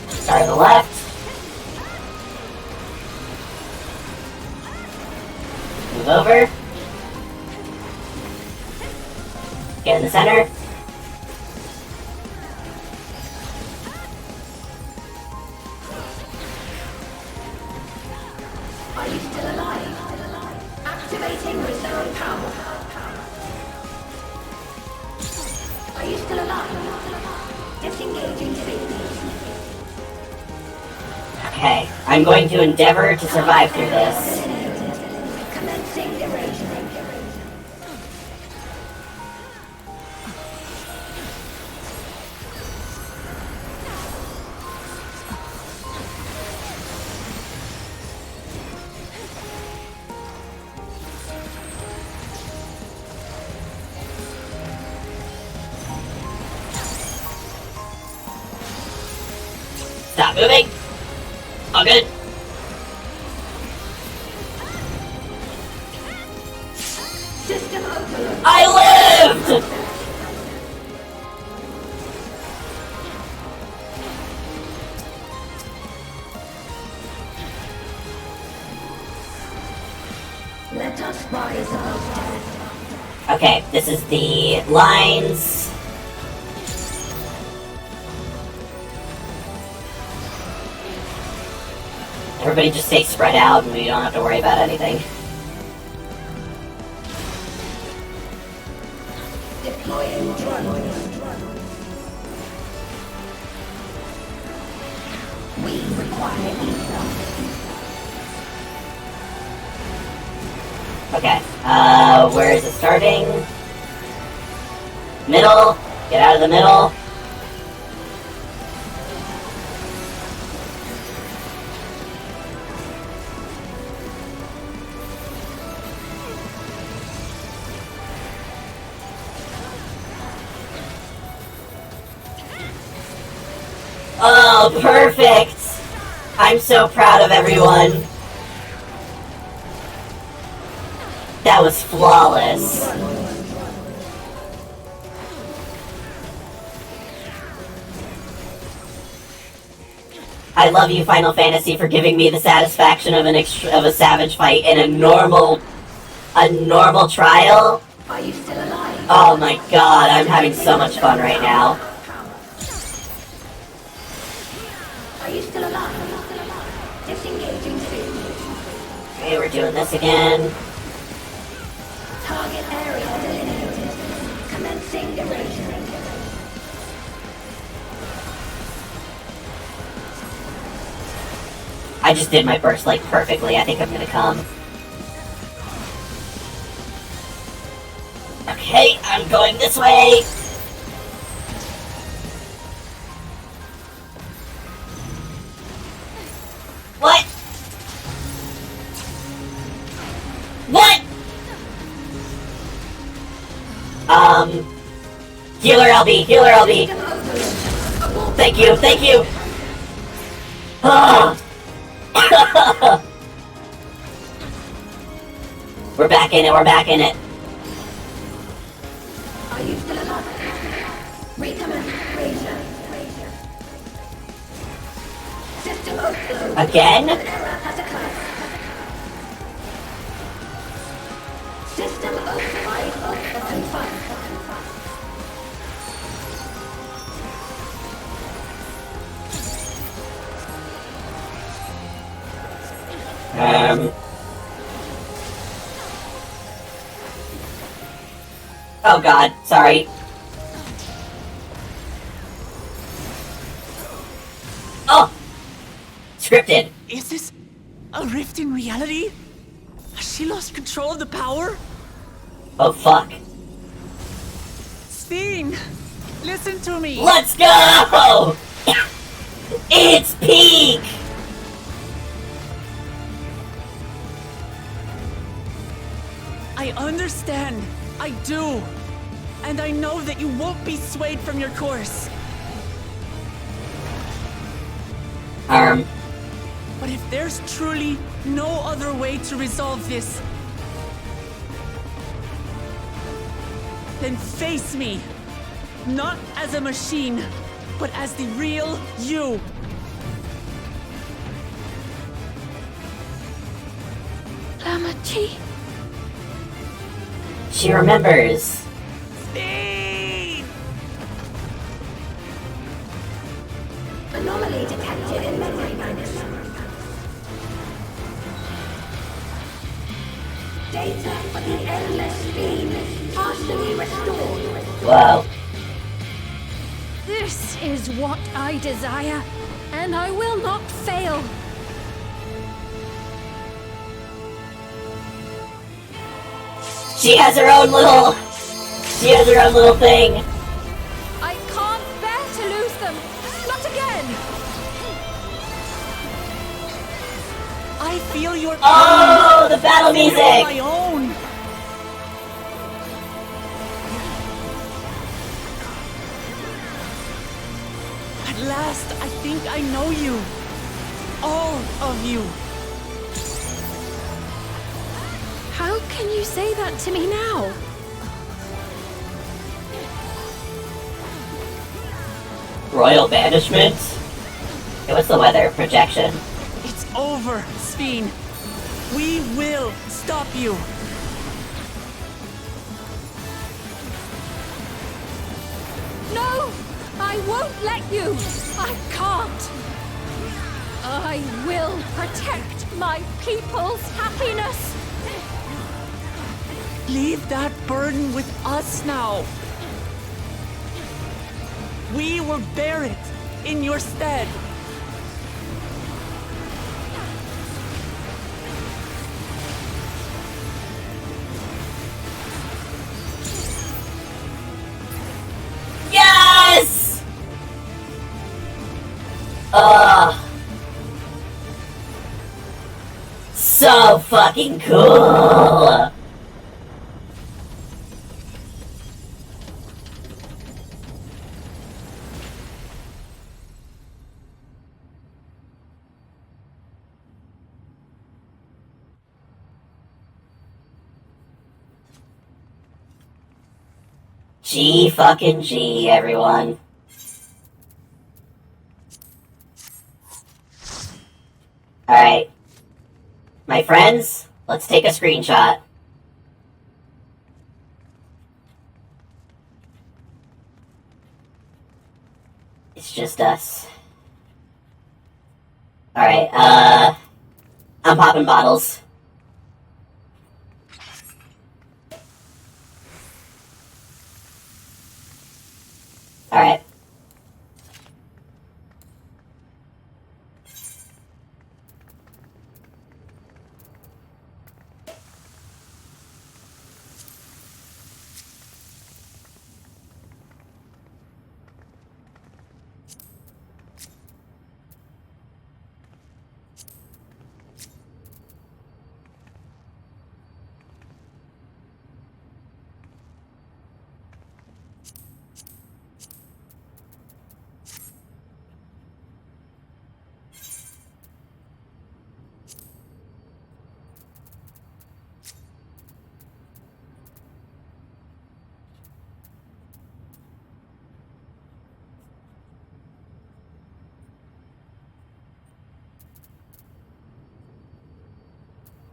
Start on the left. Move over. Get in the center. Are you still alive? Activating reserve power. Are you still alive? Disengaging safety. Okay, I'm going to endeavor to survive through this. Commencing erasure. Stop moving. All good. System overload. I lived! Let us rise above death. Okay, this is the lines. Everybody just stay spread out and we don't have to worry about anything. Deploying drone. We require ether. Okay, where is it starting? Middle. Get out of the middle. Oh, perfect! I'm so proud of everyone. That was flawless. I love you, Final Fantasy, for giving me the satisfaction of a savage fight in a normal trial. Are you still alive? Oh my god, I'm having so much fun right now. Are you still alive? Disengaging soon. Okay, we're doing this again. Target area delineated. Commencing erasure. I just did my burst like perfectly. I think I'm gonna come. Okay, I'm going this way. What? What? Healer LB, healer LB. Thank you, thank you. Ah. We're back in it, we're back in it. Are you still alive? Recommence erasure. System overload. Again? Error has occurred. System override confirmed. Oh god, sorry. Oh! Scripted. Is this a rift in reality? Has she lost control of the power? Oh fuck. Steen, listen to me. Let's go! It's peak! I understand. I do. And I know that you won't be swayed from your course. But if there's truly no other way to resolve this, then face me. Not as a machine, but as the real you. Lamachi. She remembers. Anomaly detected in memory banks. Data for the endless beam partially restored. Wow. This is what I desire, and I will not fail. She has her own little... She has her own little thing. I can't bear to lose them. Not again. I feel your Oh, the battle music. My own. At last, I think I know you. All of you. How can you say that to me now? Royal banishment? Hey, what's the weather projection? It's over, Sphene. We will stop you. No! I won't let you! I can't! I will protect my people's happiness! Leave that burden with us now. We will bear it in your stead. Yes! So fucking cool! G fucking G, everyone. Alright. My friends, let's take a screenshot. It's just us. Alright, I'm popping bottles. Alright.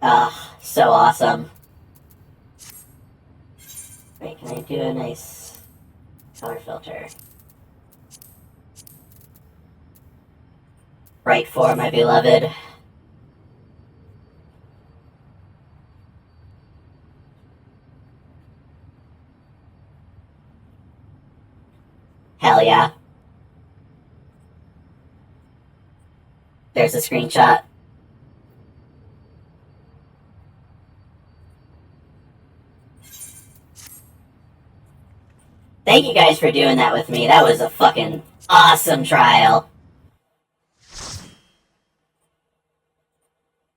Ah, so awesome. Wait, can I do a nice color filter? Right for my beloved. Hell yeah. There's a screenshot. Thank you guys for doing that with me. That was a fucking awesome trial.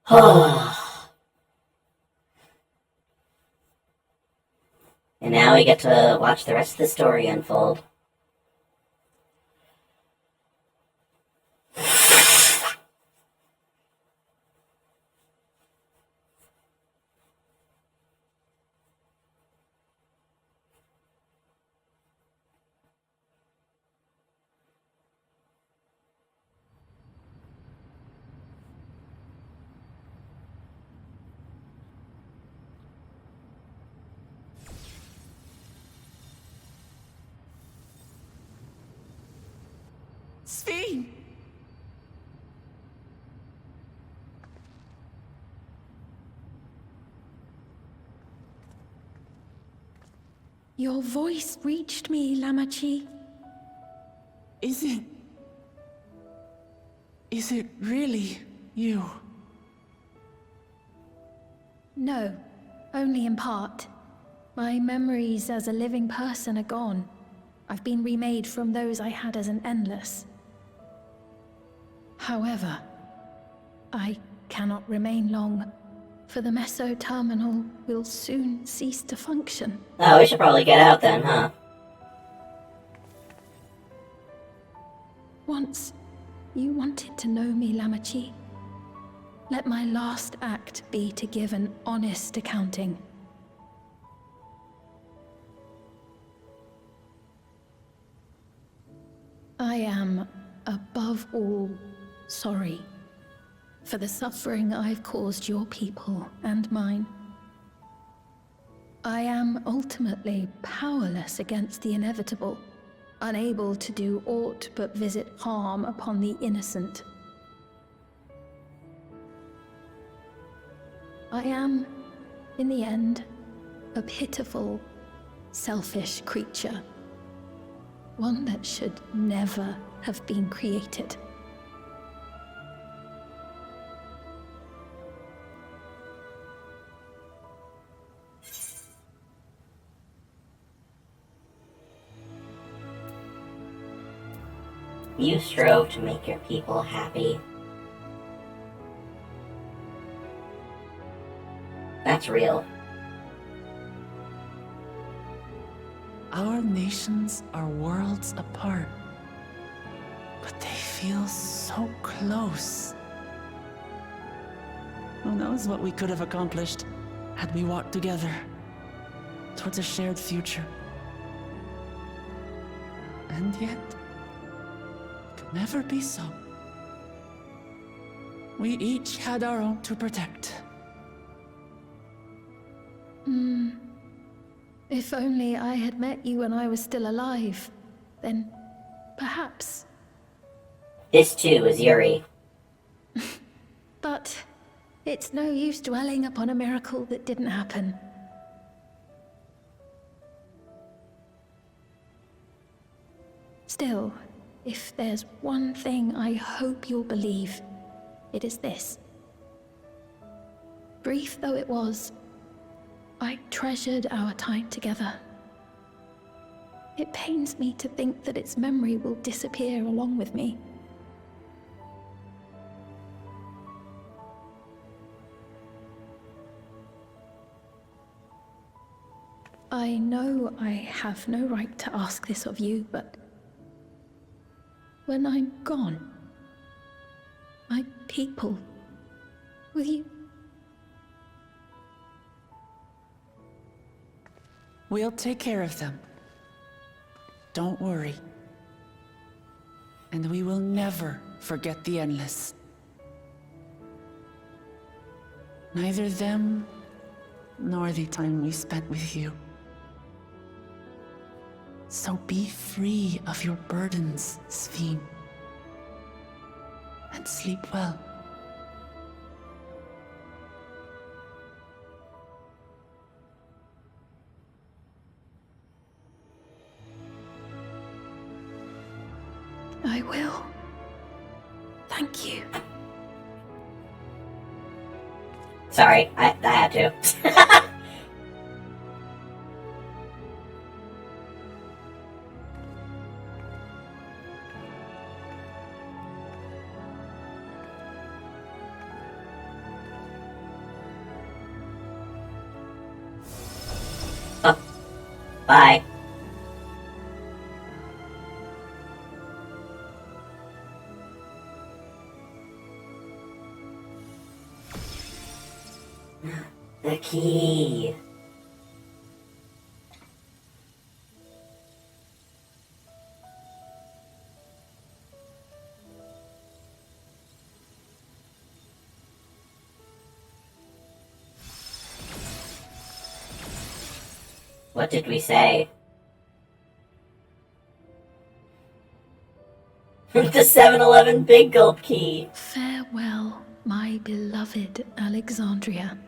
And now we get to watch the rest of the story unfold. Sphene! Your voice reached me, Lamachi. Is it really you? No, only in part. My memories as a living person are gone. I've been remade from those I had as an endless. However, I cannot remain long, for the Meso Terminal will soon cease to function. Oh, we should probably get out then, huh? Once, you wanted to know me, Lamachi. Let my last act be to give an honest accounting. I am, above all, sorry for the suffering I've caused your people and mine. I am ultimately powerless against the inevitable, unable to do aught but visit harm upon the innocent. I am, in the end, a pitiful, selfish creature. One that should never have been created. You strove to make your people happy. That's real. Our nations are worlds apart, but they feel so close. Who knows what we could have accomplished had we walked together towards a shared future. And yet, it could never be so. We each had our own to protect. If only I had met you when I was still alive, then perhaps. This too is Yuri. But it's no use dwelling upon a miracle that didn't happen. Still, if there's one thing I hope you'll believe, it is this. Brief though it was, I treasured our time together. It pains me to think that its memory will disappear along with me. I know I have no right to ask this of you, but when I'm gone, my people, will you? We'll take care of them. Don't worry. And we will never forget the Endless. Neither them, nor the time we spent with you. So be free of your burdens, Sphene. And sleep well. I will. Thank you. Sorry, I had to. Oh. Bye. The key. What did we say? The 7-Eleven Big Gulp key. Farewell, my beloved Alexandria.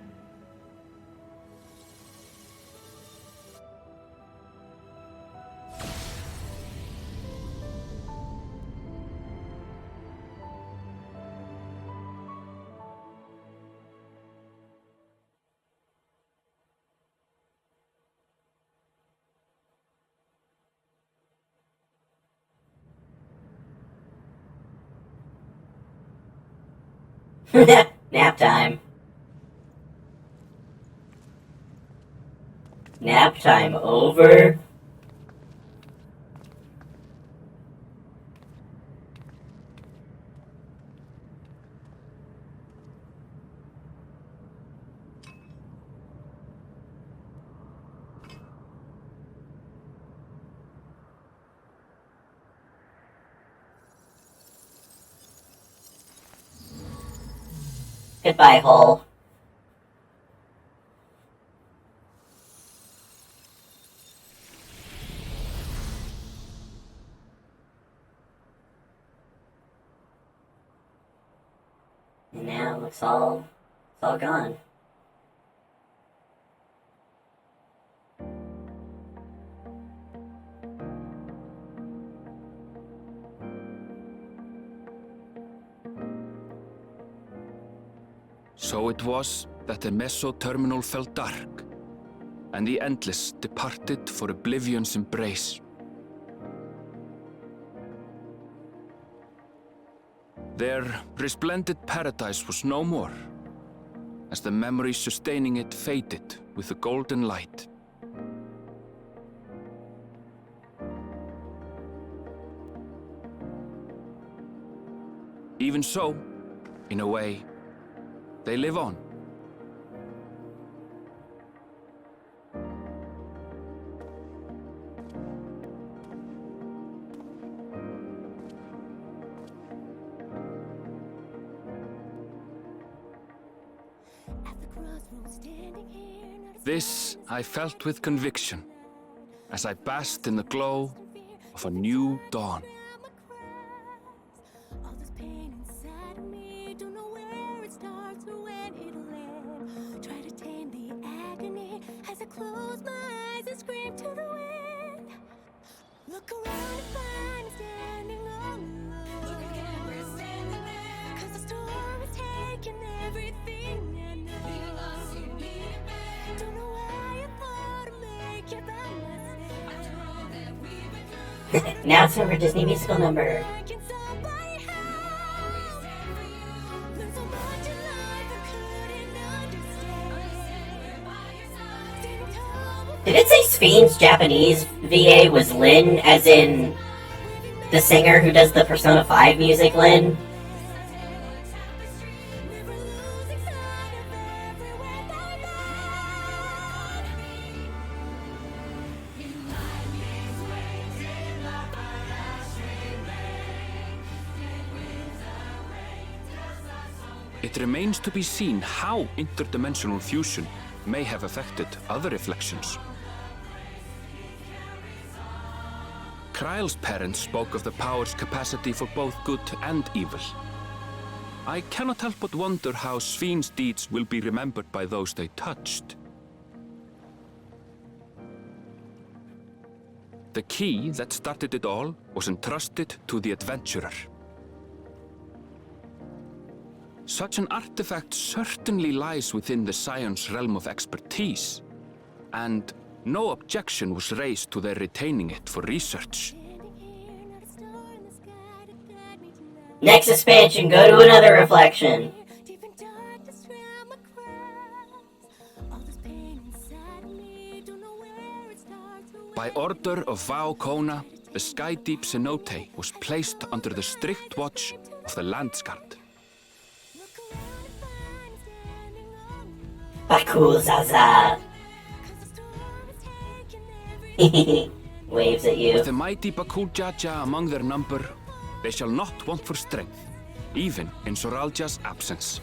Nap time. Nap time over. Goodbye, hole. And now it's all gone. So it was that the meso-terminal fell dark, and the Endless departed for oblivion's embrace. Their resplendent paradise was no more, as the memory sustaining it faded with the golden light. Even so, in a way, they live on. This I felt with conviction as I basked in the glow of a new dawn. Close my eyes and scream to the wind. Look around and find me standing alone. Look again, we're standing there. 'Cause the storm is taking everything I know. Being lost, you need it back. Don't know why I thought I'd make it by myself. After all that we've been through. Now it's time for Disney musical number. Can somebody help? Learned so much in life I couldn't understand. Standing tall. Did it say Spheen's Japanese VA was Lin, as in the singer who does the Persona 5 music, Lin? It remains to be seen how interdimensional fusion may have affected other reflections. Kryle's parents spoke of the power's capacity for both good and evil. I cannot help but wonder how Spheen's deeds will be remembered by those they touched. The key that started it all was entrusted to the adventurer. Such an artifact certainly lies within the Scion's realm of expertise, and no objection was raised to their retaining it for research. Next expansion, go to another reflection. By order of Vao Kona, the Skydeep cenote was placed under the strict watch of the Landsguard. Bakul Zaza. Waves at you. With the mighty Bakul Jaja among their number, they shall not want for strength, even in Soralja's absence.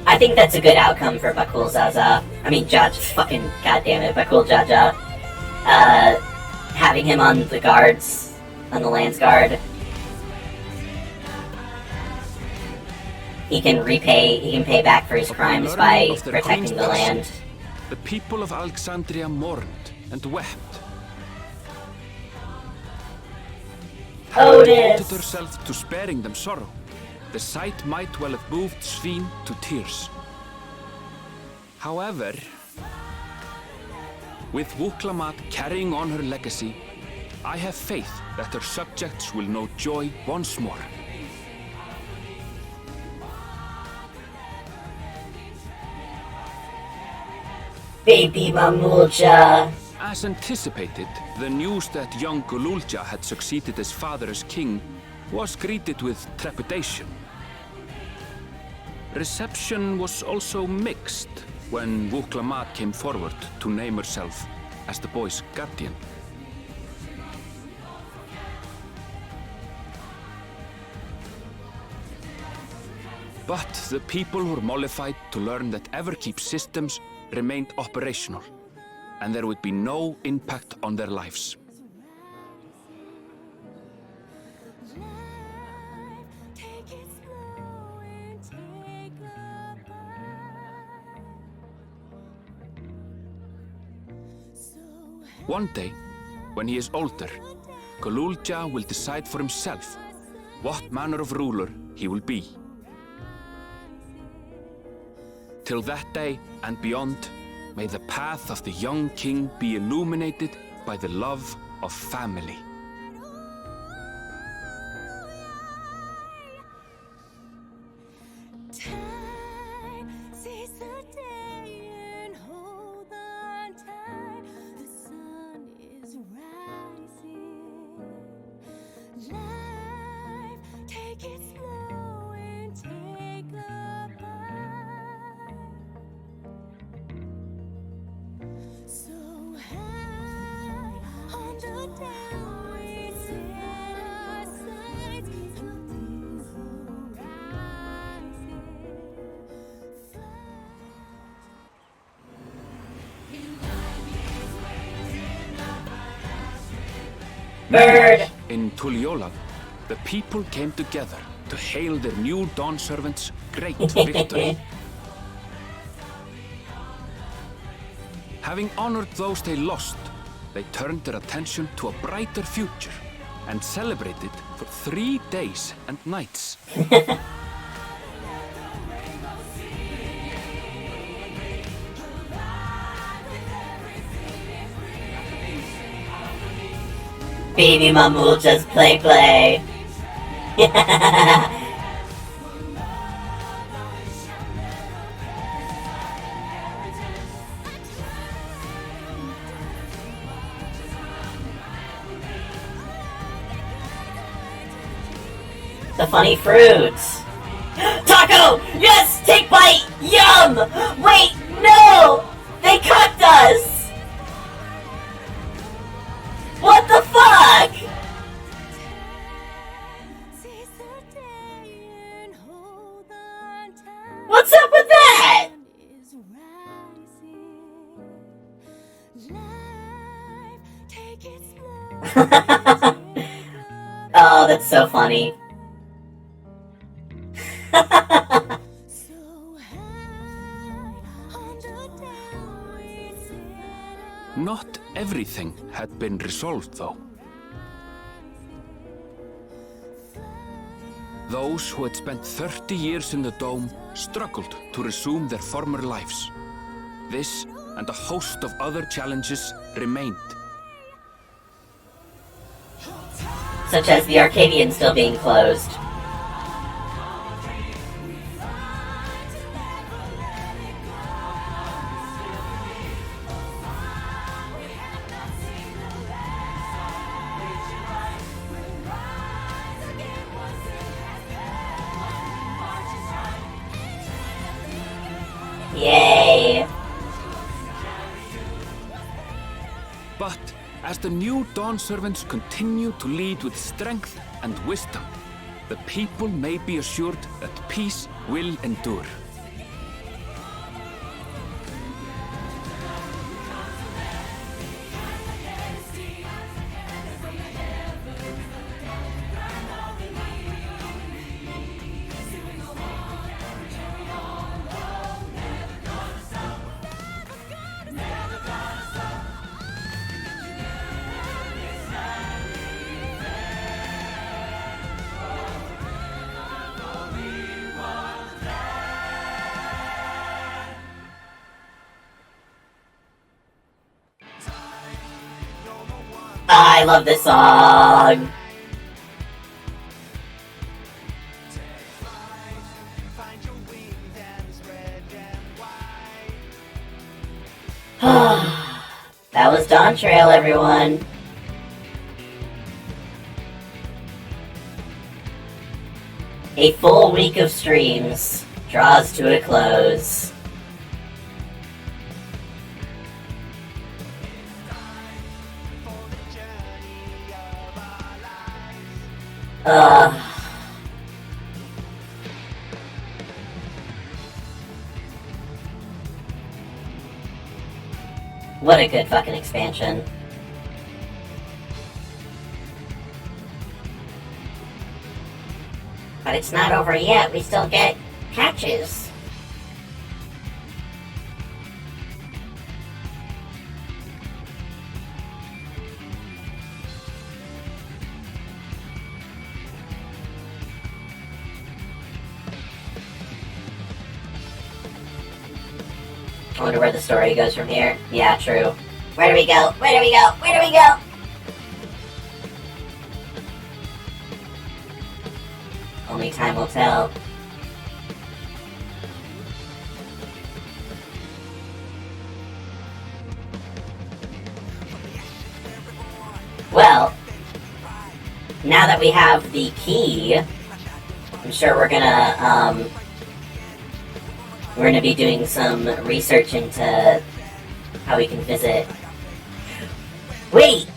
I think that's a good outcome for Bakul Zaza. I mean, fucking goddammit, Bakul Jaja. Having him on the guards, on the Lands Guard. He can pay back for his crimes by protecting the land. The people of Alexandria mourned and wept. Having devoted herself to sparing them sorrow, the sight might well have moved Spheen to tears. However, with Wuklamat carrying on her legacy, I have faith that her subjects will know joy once more. Baby Mamulja. As anticipated, the news that young Gululja had succeeded his father as king was greeted with trepidation. Reception was also mixed when Wuklamat came forward to name herself as the boy's guardian. But the people were mollified to learn that Everkeep systems remained operational, and there would be no impact on their lives. One day, when he is older, Gululja will decide for himself what manner of ruler he will be. Till that day and beyond, may the path of the young king be illuminated by the love of family. Take it slow and take a Bird! In Tuliolad, the people came together to hail their new Dawn servants' great victory. Having honored those they lost, they turned their attention to a brighter future and celebrated for 3 days and nights. Baby mom will just play. The funny fruits. Taco! Yes! Take bite! Yum! Wait, no! They cooked us! What the fuck? What's up with that? Oh, that's so funny. Not everything had been resolved, though. Those who had spent 30 years in the Dome struggled to resume their former lives. This and a host of other challenges remained. Such as the Arcadian still being closed. Yay! But as the new Dawn servants continue to lead with strength and wisdom, the people may be assured that peace will endure. I love this song! That was Dawntrail, everyone. A full week of streams draws to a close. What a good fucking expansion. But it's not over yet, we still get patches. I wonder where the story goes from here. Yeah, true. Where do we go? Where do we go? Where do we go? Only time will tell. Well, now that we have the key, I'm sure we're gonna be doing some research into how we can visit. Wait!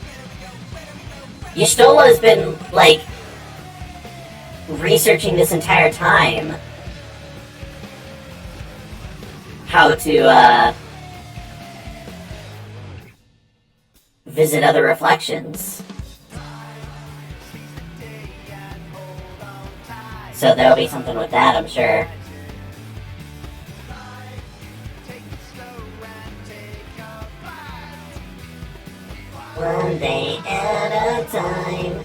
Y'shtola has been, like, researching this entire time how to, visit other reflections. So there'll be something with that, I'm sure. One day at a time.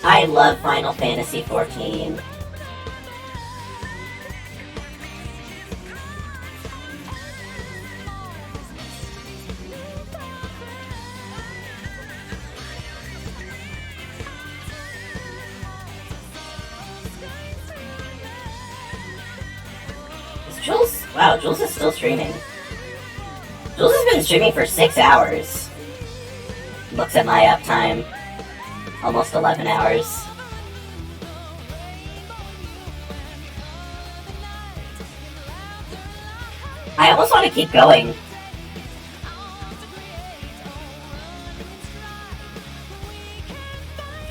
I love Final Fantasy XIV. Is Jules? Wow, Jules is still streaming. Jules has been streaming for 6 hours. Looks at my uptime. Almost 11 hours. I almost want to keep going.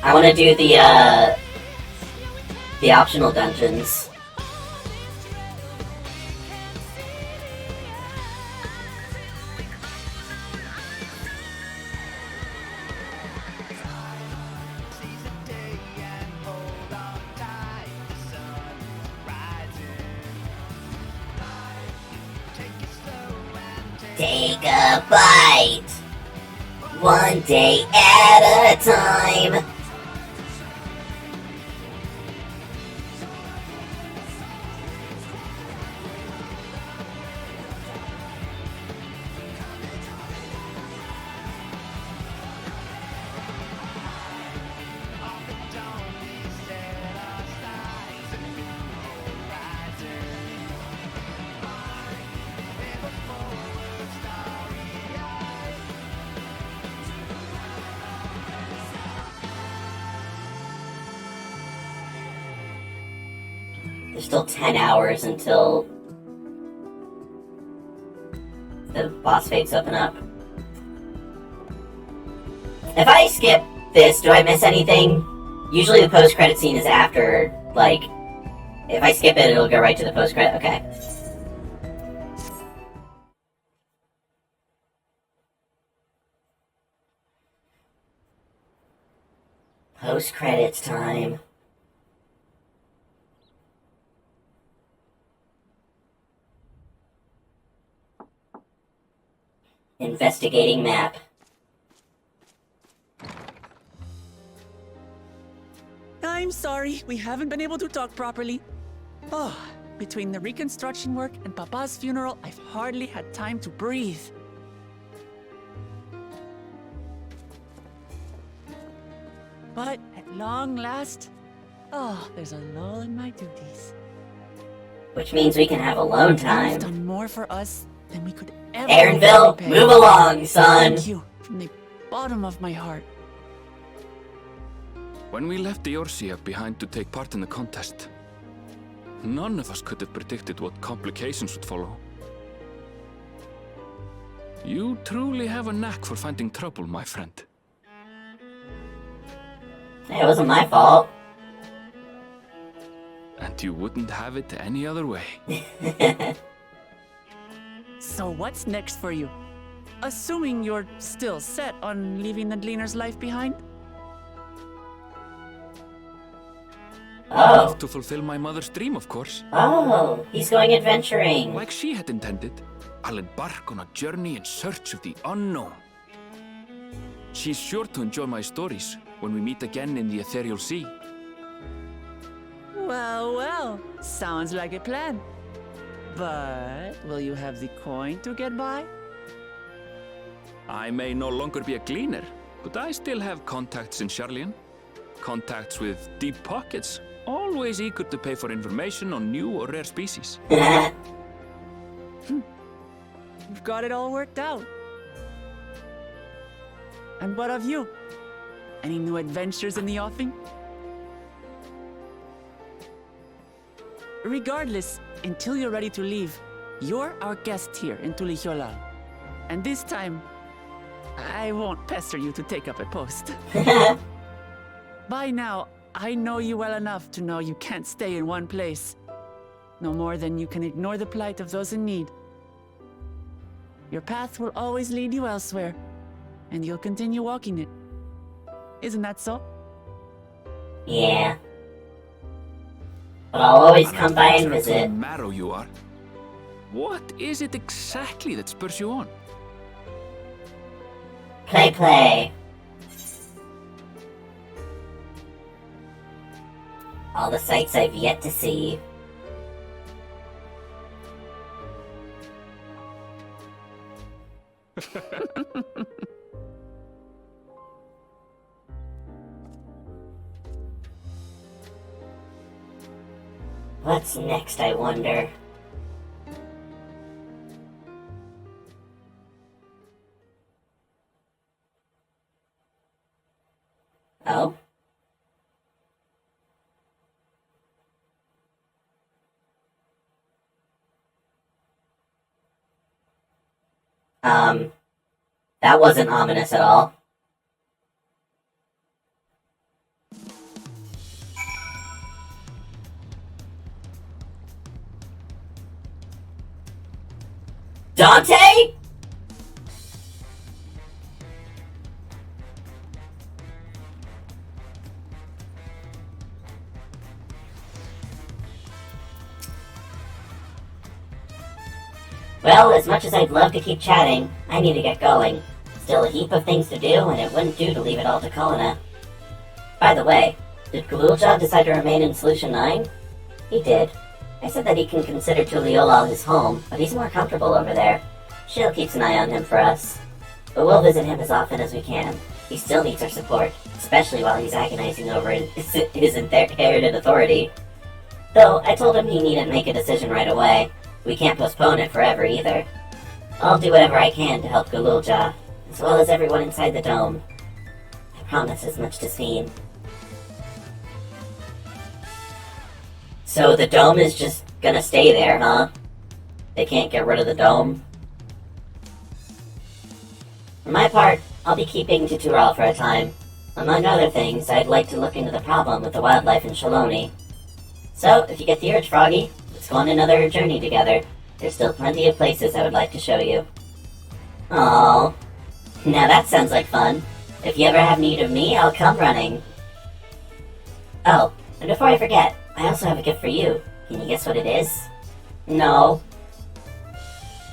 I want to do the optional dungeons. Take a bite, one day at a time. There's still 10 hours until the boss fights open up. If I skip this, do I miss anything? Usually the post-credit scene is after, like, if I skip it, it'll go right to the post-credit. Okay. Post-credits time. Investigating map. I'm sorry, we haven't been able to talk properly. Oh, between the reconstruction work and Papa's funeral, I've hardly had time to breathe. But at long last, there's a lull in my duties. Which means we can have alone time. You've done more for us than we could ever Aaronville, repay. move along, son. Thank you from the bottom of my heart. When we left Eorzea behind to take part in the contest, none of us could have predicted what complications would follow. You truly have a knack for finding trouble, my friend. Hey, it wasn't my fault. And you wouldn't have it any other way. So what's next for you? assuming you're still set on leaving the Gleaner's life behind? Oh. To fulfill my mother's dream, of course. Oh, he's going adventuring. Like she had intended, I'll embark on a journey in search of the unknown. She's sure to enjoy my stories when we meet again in the ethereal sea. Well, well, sounds like a plan. But will you have the coin to get by? I may no longer be a gleaner, but I still have contacts in Charlian. Contacts with deep pockets, always eager to pay for information on new or rare species. You've got it all worked out. And what of you? Any new adventures in the offing? Regardless, until you're ready to leave, you're our guest here in Tulijola. And this time, I won't pester you to take up a post. By now, I know you well enough to know you can't stay in one place. No more than you can ignore the plight of those in need. Your path will always lead you elsewhere, and you'll continue walking it. Isn't that so? Yeah. But I'll always come by and visit. Marrow you are. What is it exactly that spurs you on? Play. All the sights I've yet to see. What's next, I wonder? Oh? That wasn't ominous at all. Dante? Well, as much as I'd love to keep chatting, I need to get going. Still a heap of things to do, and it wouldn't do to leave it all to Colina. By the way, did Galulja decide to remain in Solution 9? He did. I said that he can consider Tulijola his home, but he's more comfortable over there. Shiel keeps an eye on him for us. But we'll visit him as often as we can. He still needs our support, especially while he's agonizing over his inherited authority. Though, I told him he needn't make a decision right away. We can't postpone it forever either. I'll do whatever I can to help Galulja, as well as everyone inside the dome. I promise as much to Sphene. So the dome is just gonna stay there, huh? They can't get rid of the dome? For my part, I'll be keeping Tutural for a time. Among other things, I'd like to look into the problem with the wildlife in Shaloni. So, if you get the urge, Froggy, let's go on another journey together. There's still plenty of places I would like to show you. Aww. Now that sounds like fun. If you ever have need of me, I'll come running. Oh, and before I forget, I also have a gift for you. Can you guess what it is? No.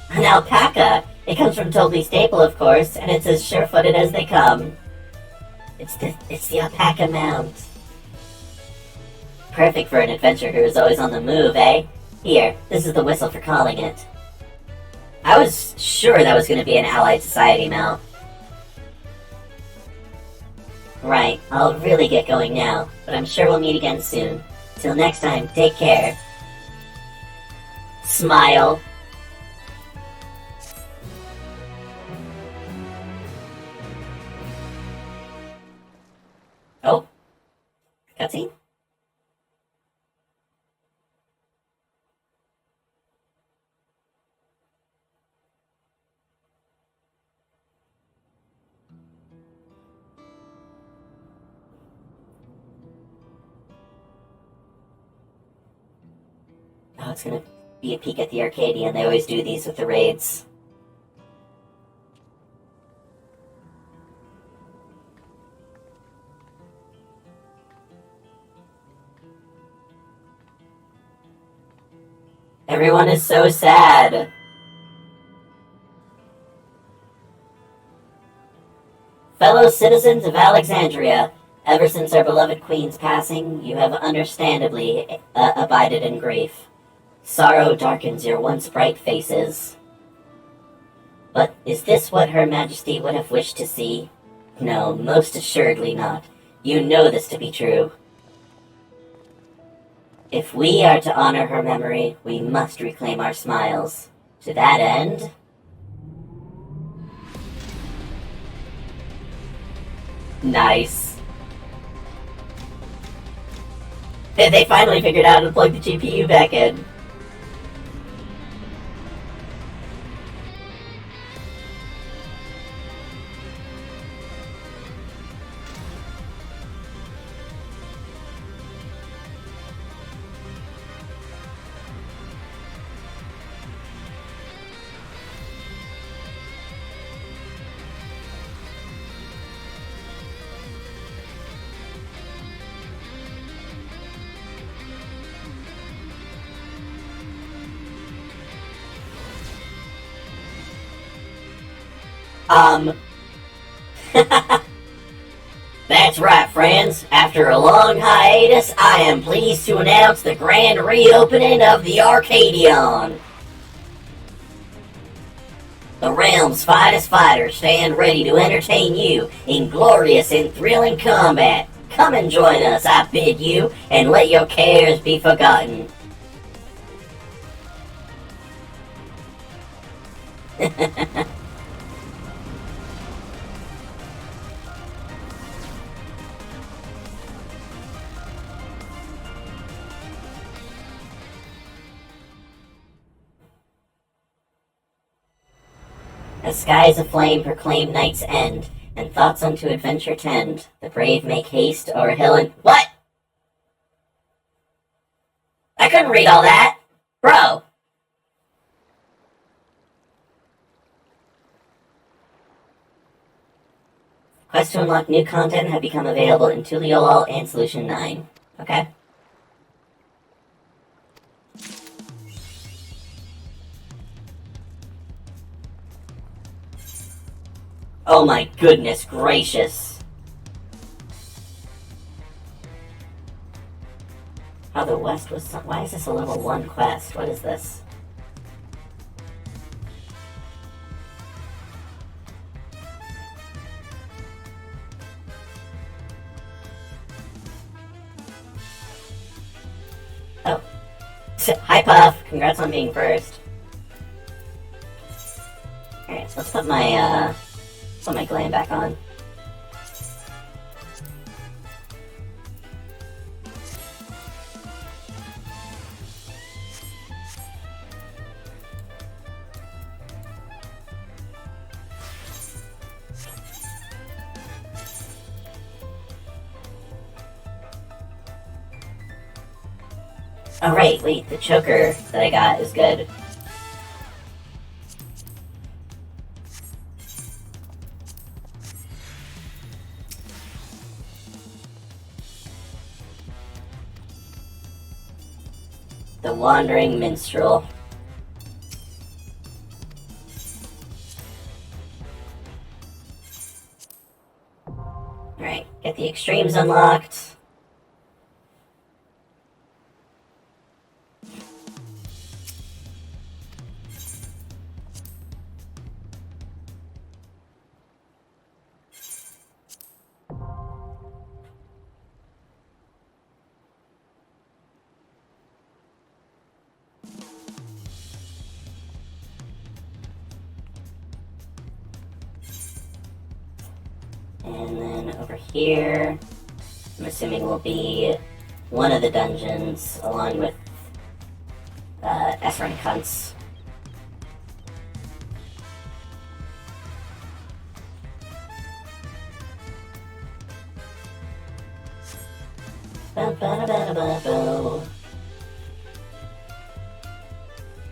An alpaca! It comes from Toby Staple, of course, and it's as sure-footed as they come. It's the alpaca mount. Perfect for an adventurer who is always on the move, eh? Here, this is the whistle for calling it. I was sure that was going to be an allied society mount. Right, I'll really get going now, but I'm sure we'll meet again soon. Till next time, take care. Smile. Oh. Cutscene? Oh, it's gonna be a peek at the Arcadian. They always do these with the raids. Everyone is so sad. Fellow citizens of Alexandria, ever since our beloved queen's passing, you have understandably abided in grief. Sorrow darkens your once bright faces. But is this what Her Majesty would have wished to see? No, most assuredly not. You know this to be true. If we are to honor her memory, we must reclaim our smiles. To that end... Nice. They finally figured out how to plug the GPU back in. That's right, friends. After a long hiatus, I am pleased to announce the grand reopening of the Arcadion. The realm's finest fighters stand ready to entertain you in glorious and thrilling combat. Come and join us, I bid you, and let your cares be forgotten. As skies aflame proclaim night's end, and thoughts unto adventure tend, the brave make haste o'er hill and... What? I couldn't read all that! Bro! Quests to unlock new content have become available in Tuliolol and Solution 9. Okay. Oh my goodness gracious. How the West was... Why is this a level 1 quest? What is this? Oh. Hi Puff! Congrats on being first. Alright, so let's put my glam back on. Oh right, wait, the choker that I got is good. The Wandering Minstrel. Alright, get the extremes unlocked. And then over here, I'm assuming will be one of the dungeons, along with Esran Cunts.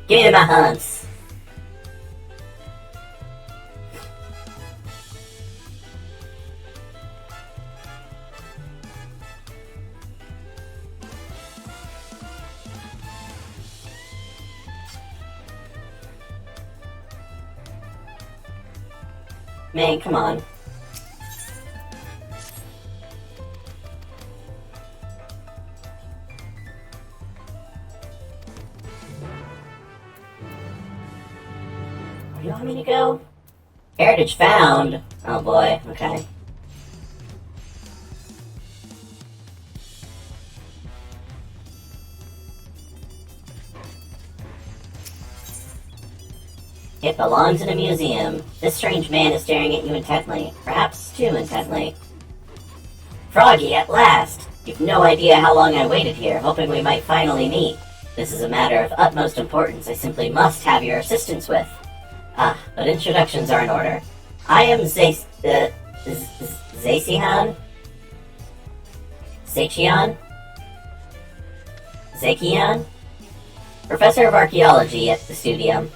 Give me my hunts! Man, come on. Where do you want me to go? Heritage found! Oh boy, okay. It belongs in a museum. This strange man is staring at you intently. Perhaps too intently. Froggy, at last! You've no idea how long I waited here, hoping we might finally meet. This is a matter of utmost importance I simply must have your assistance with. Ah, but introductions are in order. I am Zacian? Zacian? Zakian? Professor of Archaeology at the Studium.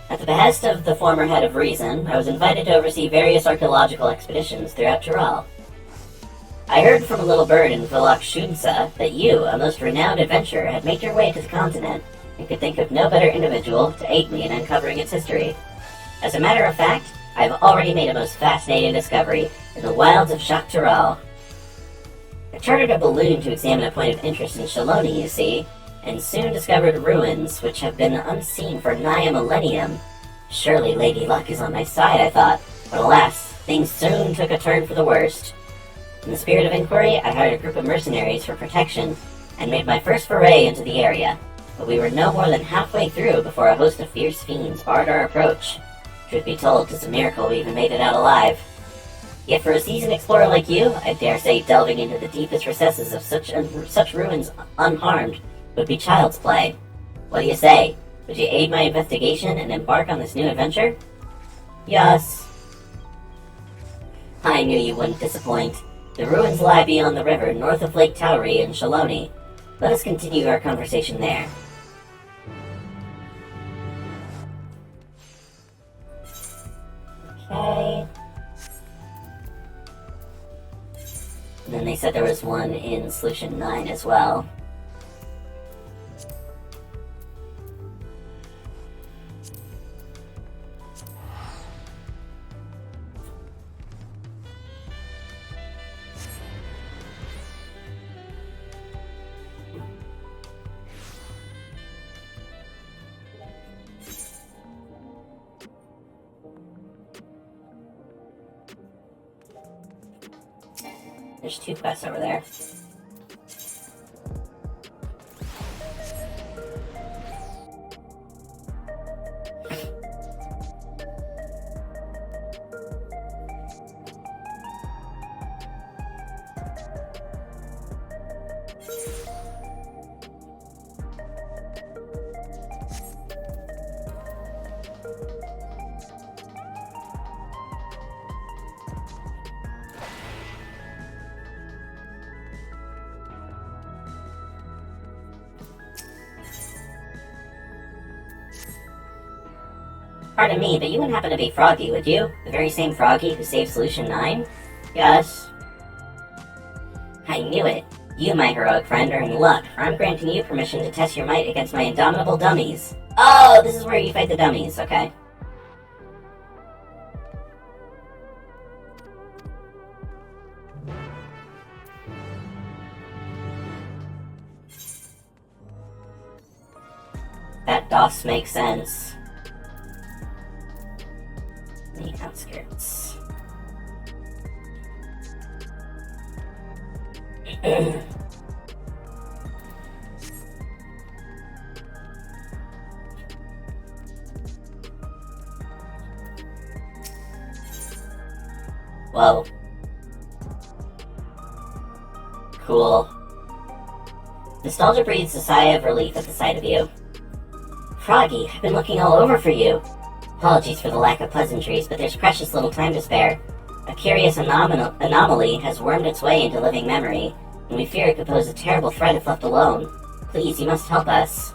At the behest of the former head of Reason, I was invited to oversee various archaeological expeditions throughout Tyrell. I heard from a little bird in Vilak Shunsa that you, a most renowned adventurer, had made your way to the continent, and could think of no better individual to aid me in uncovering its history. As a matter of fact, I have already made a most fascinating discovery in the wilds of Shak Tyrell. I chartered a balloon to examine a point of interest in Shaloni, you see, and soon discovered ruins which have been unseen for nigh a millennium. Surely Lady Luck is on my side, I thought, but alas, things soon took a turn for the worst. In the spirit of inquiry, I hired a group of mercenaries for protection, and made my first foray into the area, but we were no more than halfway through before a host of fierce fiends barred our approach. Truth be told, 'tis a miracle we even made it out alive. Yet for a seasoned explorer like you, I dare say delving into the deepest recesses of such ruins unharmed would be child's play. What do you say? Would you aid my investigation and embark on this new adventure? Yes. I knew you wouldn't disappoint. The ruins lie beyond the river, north of Lake Tauri in Shaloni. Let us continue our conversation there. Okay. And then they said there was one in Solution 9 as well. There's 2 quests over there. Pardon me, but you wouldn't happen to be Froggy, would you? The very same Froggy who saved Solution 9? Yes. I knew it. You, my heroic friend, are in luck, for I'm granting you permission to test your might against my indomitable dummies. Oh, this is where you fight the dummies, okay. That does make sense. The outskirts. Whoa. Cool. Nostalgia breathes a sigh of relief at the sight of you. Froggy, I've been looking all over for you. Apologies for the lack of pleasantries, but there's precious little time to spare. A curious anomaly has wormed its way into living memory, and we fear it could pose a terrible threat if left alone. Please, you must help us.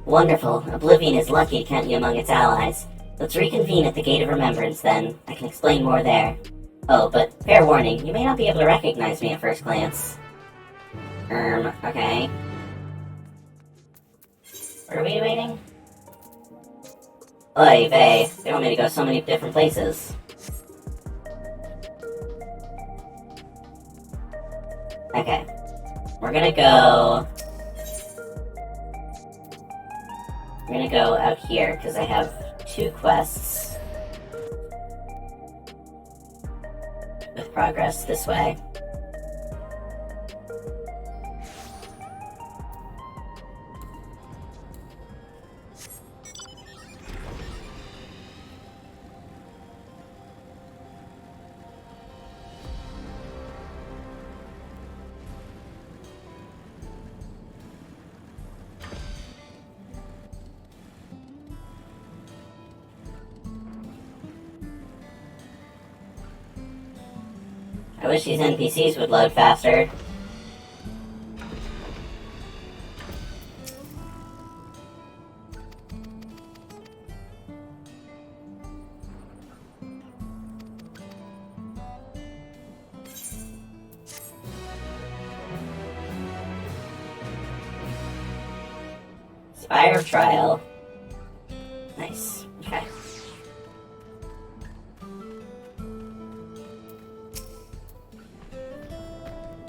Wonderful. Oblivion is lucky to count you among its allies. Let's reconvene at the Gate of Remembrance, then. I can explain more there. Oh, but fair warning, you may not be able to recognize me at first glance. Okay. Where are we waiting? Oy vey, they want me to go so many different places. Okay. We're gonna go out here, because I have 2 quests with progress this way. I wish these NPCs would load faster. Spire of Trial. Nice. Okay.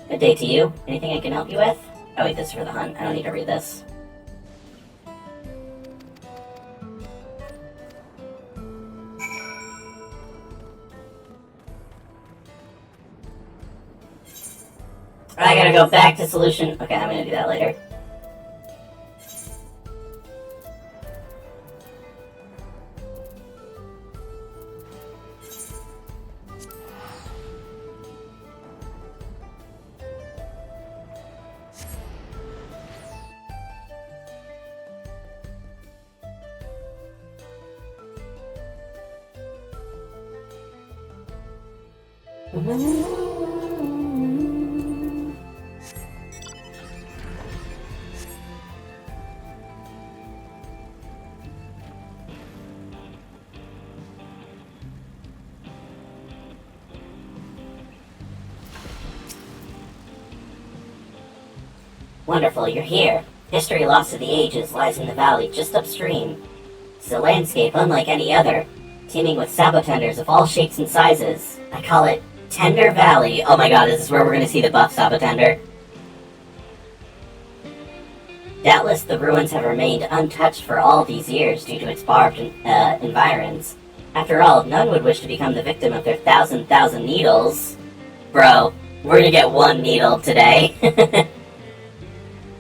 Good day to you. Anything I can help you with? Oh wait, this is for the hunt. I don't need to read this. I gotta go back to solution. Okay, I'm gonna do that later. Wonderful, you're here. History lost to the ages lies in the valley just upstream. It's a landscape unlike any other, teeming with sabotenders of all shapes and sizes. I call it Tender Valley. Oh my god, this is where we're gonna see the buff sabotender. Doubtless the ruins have remained untouched for all these years due to its barbed environs. After all, none would wish to become the victim of their thousand needles. Bro, we're gonna get 1 needle today.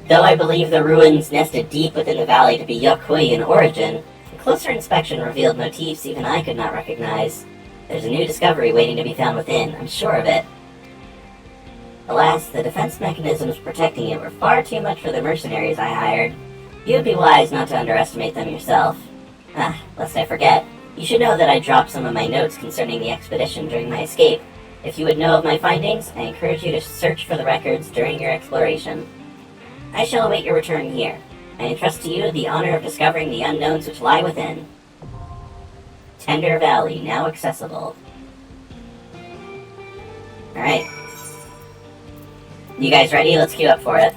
Though I believe the ruins nested deep within the valley to be Yokui in origin, a closer inspection revealed motifs even I could not recognize. There's a new discovery waiting to be found within, I'm sure of it. Alas, the defense mechanisms protecting it were far too much for the mercenaries I hired. You would be wise not to underestimate them yourself. Lest I forget, you should know that I dropped some of my notes concerning the expedition during my escape. If you would know of my findings, I encourage you to search for the records during your exploration. I shall await your return here. I entrust to you the honor of discovering the unknowns which lie within. Tender Valley, now accessible. Alright. You guys ready? Let's queue up for it.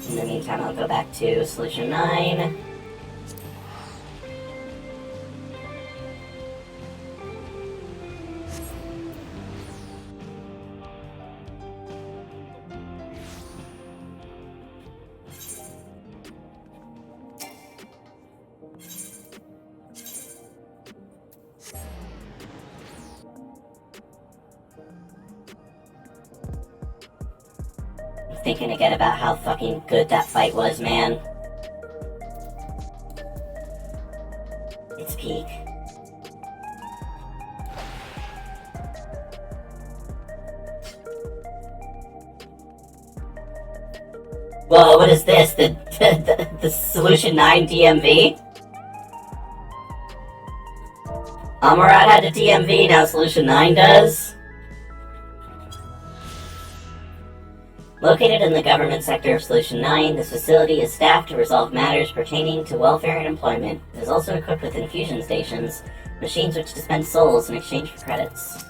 In the meantime, I'll go back to Solution 9. Thinking again about how fucking good that fight was, man. It's peak. Whoa, what is this? The Solution 9 DMV? Amarat had a DMV, now Solution 9 does? Located in the government sector of Solution 9, this facility is staffed to resolve matters pertaining to welfare and employment. It is also equipped with infusion stations, machines which dispense souls in exchange for credits.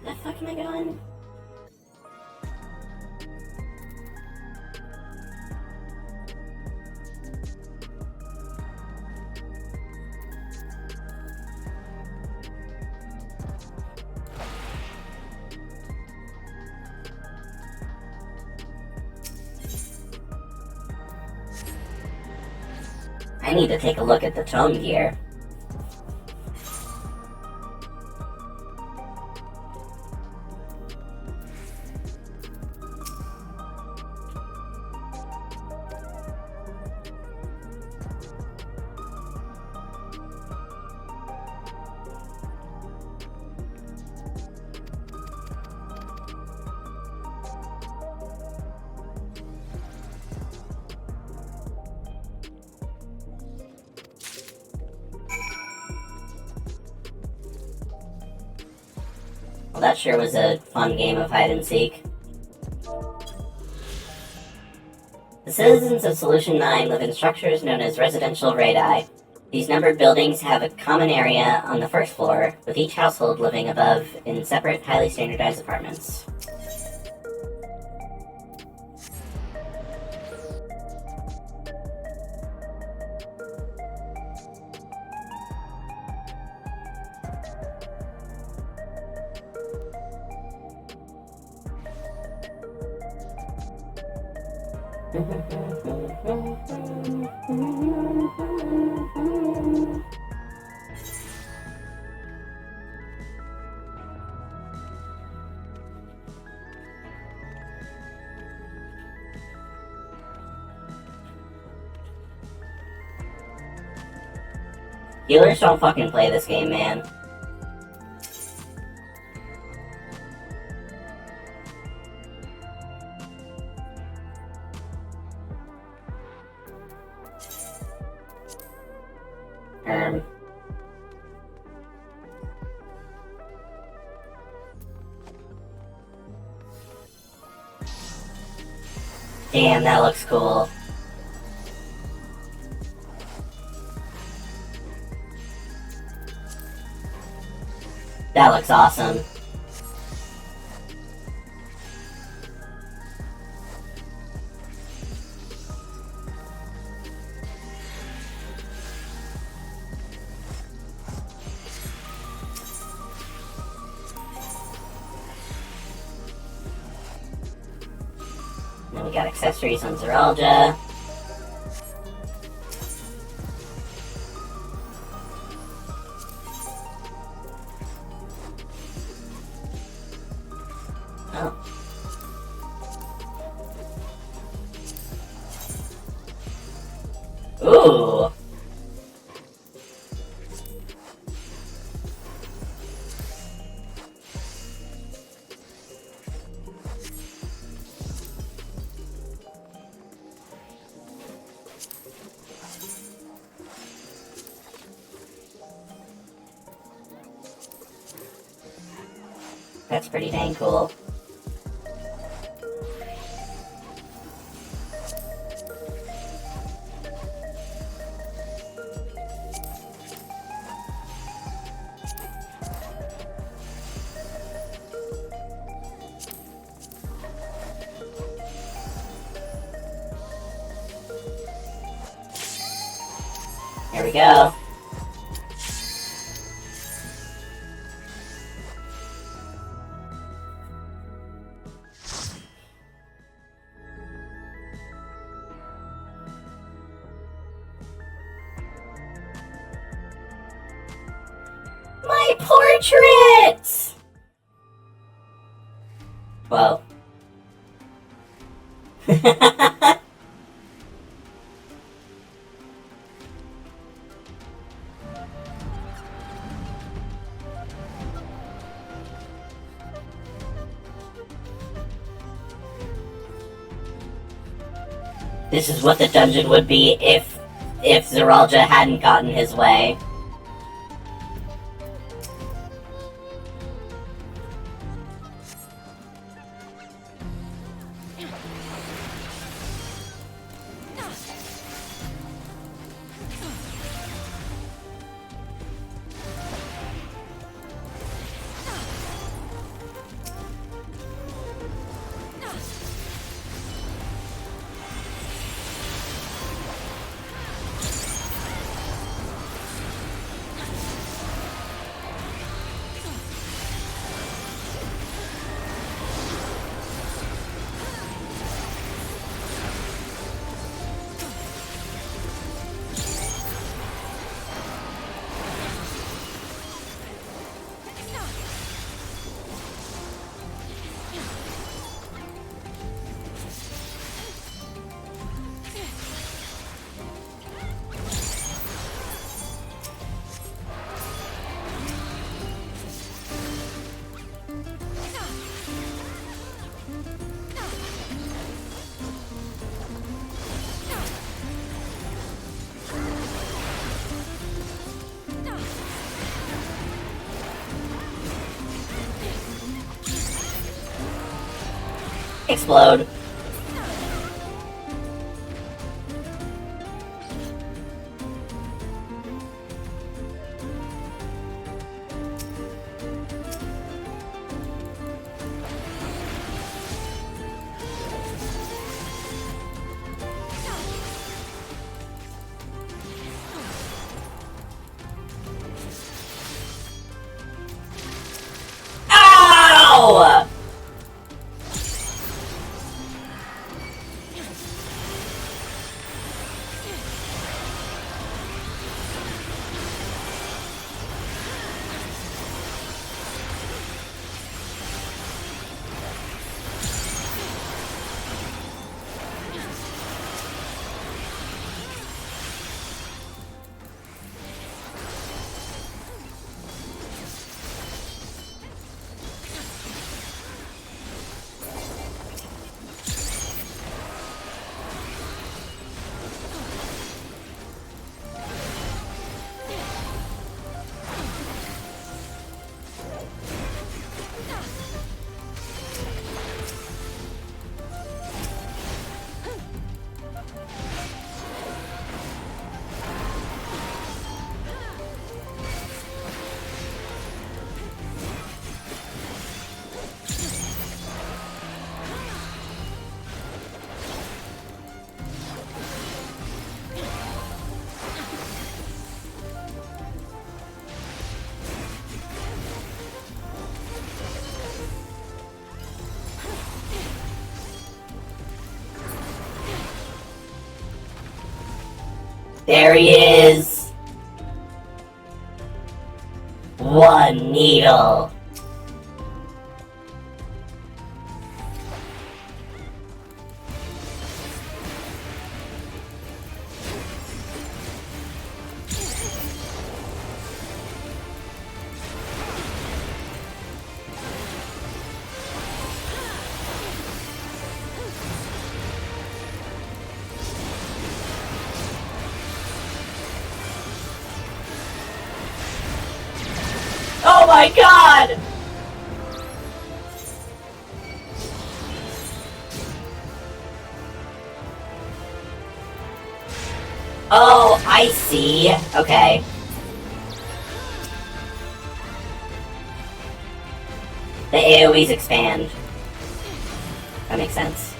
Where the fuck am I going? I need to take a look at the tome gear. Well, that sure was a fun game of hide and seek. The citizens of Solution 9 live in structures known as residential radii. These numbered buildings have a common area on the first floor, with each household living above in separate, highly standardized apartments. Healers don't fucking play this game, man. Damn, that looks cool. That looks awesome. Then we got accessories on Zeralja. Ooh. That's pretty dang cool. Here we go. My portrait! Whoa. This is what the dungeon would be if Zeralja hadn't gotten his way. Explode. Ow! There he is! One needle. Oh my god! Oh, I see. Okay. The AoEs expand. That makes sense.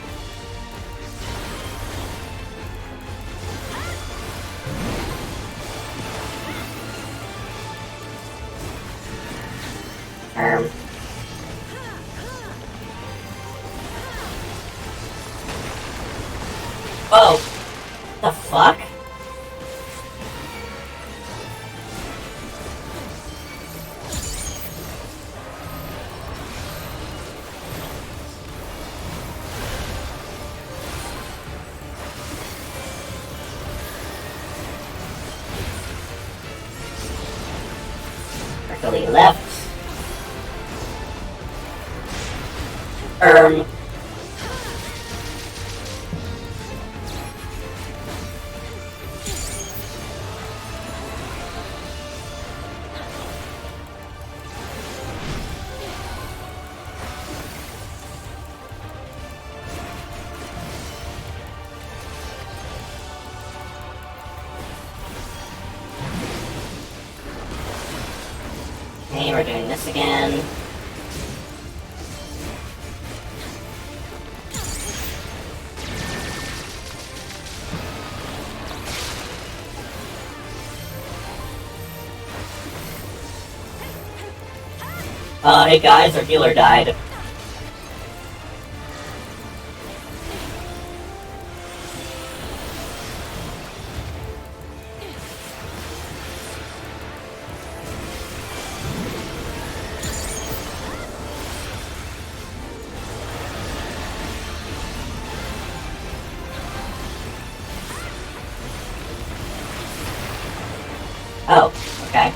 Whoa! The fuck? Circling left. me, we're doing this again. Hey guys, our healer died. Oh, okay.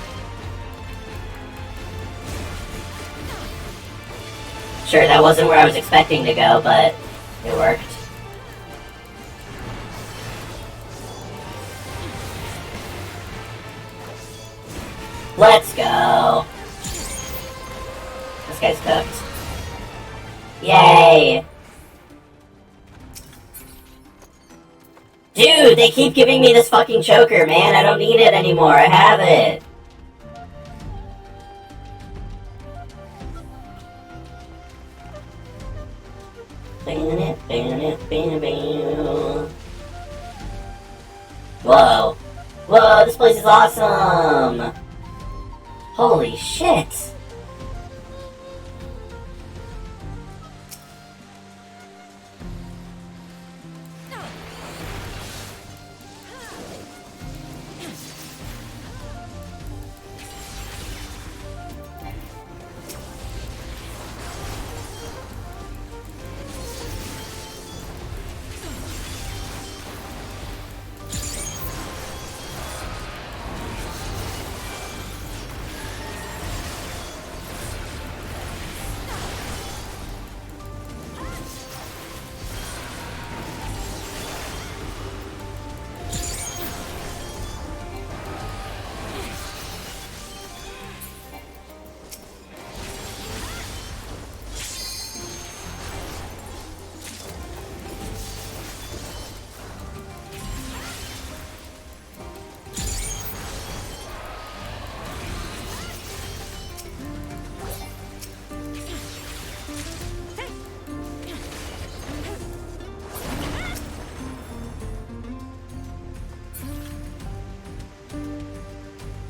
Sure, that wasn't where I was expecting to go, but it worked. Let's go! This guy's cooked. Yay! Dude, they keep giving me this fucking choker, man. I don't need it anymore. I have it. Whoa. Whoa, this place is awesome! Holy shit!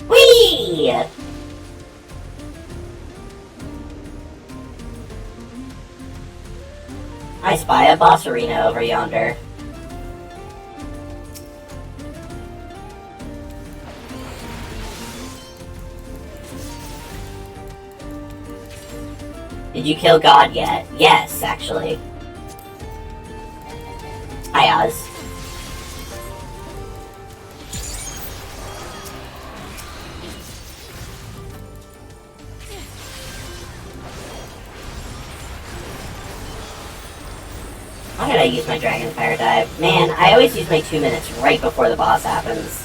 Whee! I spy a boss arena over yonder. Did you kill God yet? Yes, actually. Hi, Oz. Why did I use my Dragon Fire dive? Man, I always use my 2 minutes right before the boss happens.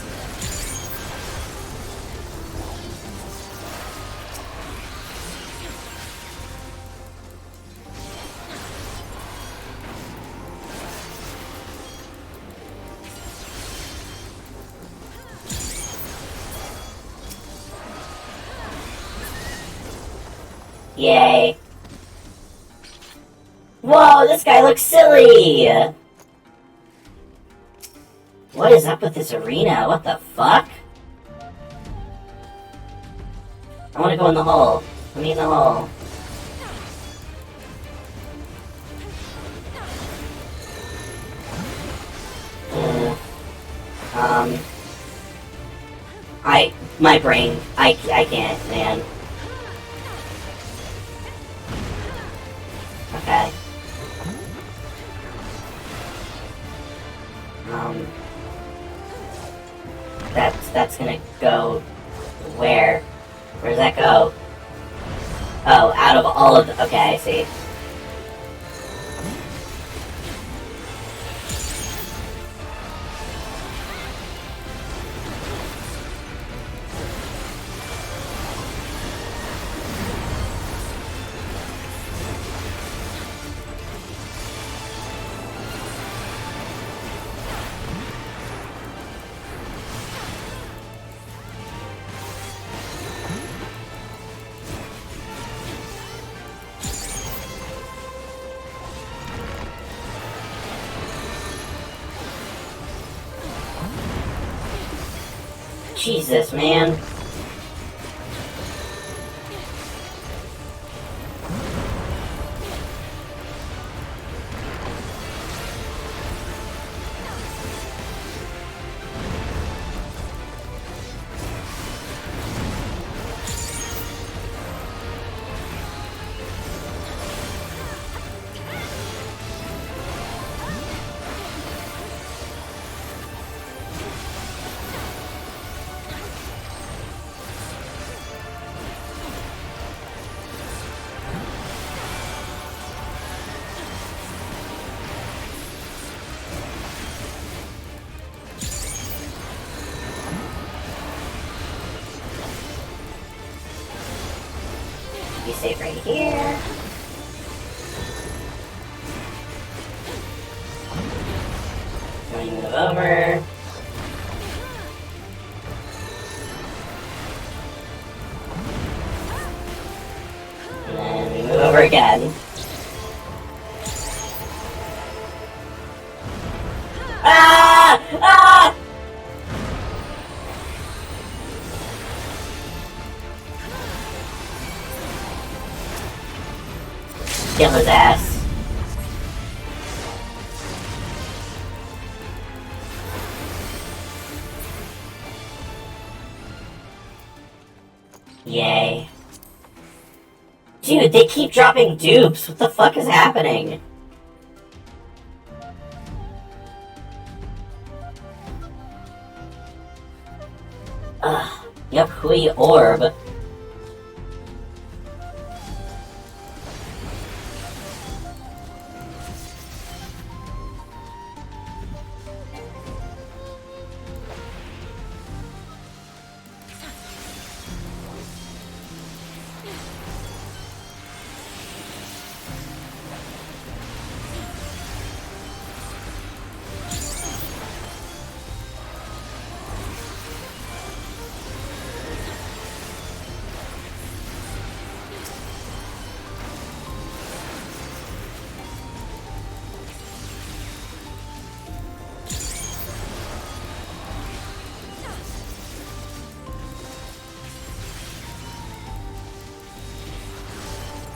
Yay. Whoa, this guy looks silly! What is up with this arena? What the fuck? I wanna go in the hole. Let me in the hole. My brain, I can't, man. Okay. That's gonna go where? Where does that go? Oh, out of all of the, okay, I see. Jesus, man. Be safe right here. Going to move over. And then we move over again. Ah! Ah! Kill his ass. Yay. Dude, they keep dropping dupes. What the fuck is happening? Ugh. Yep, Hui Orb.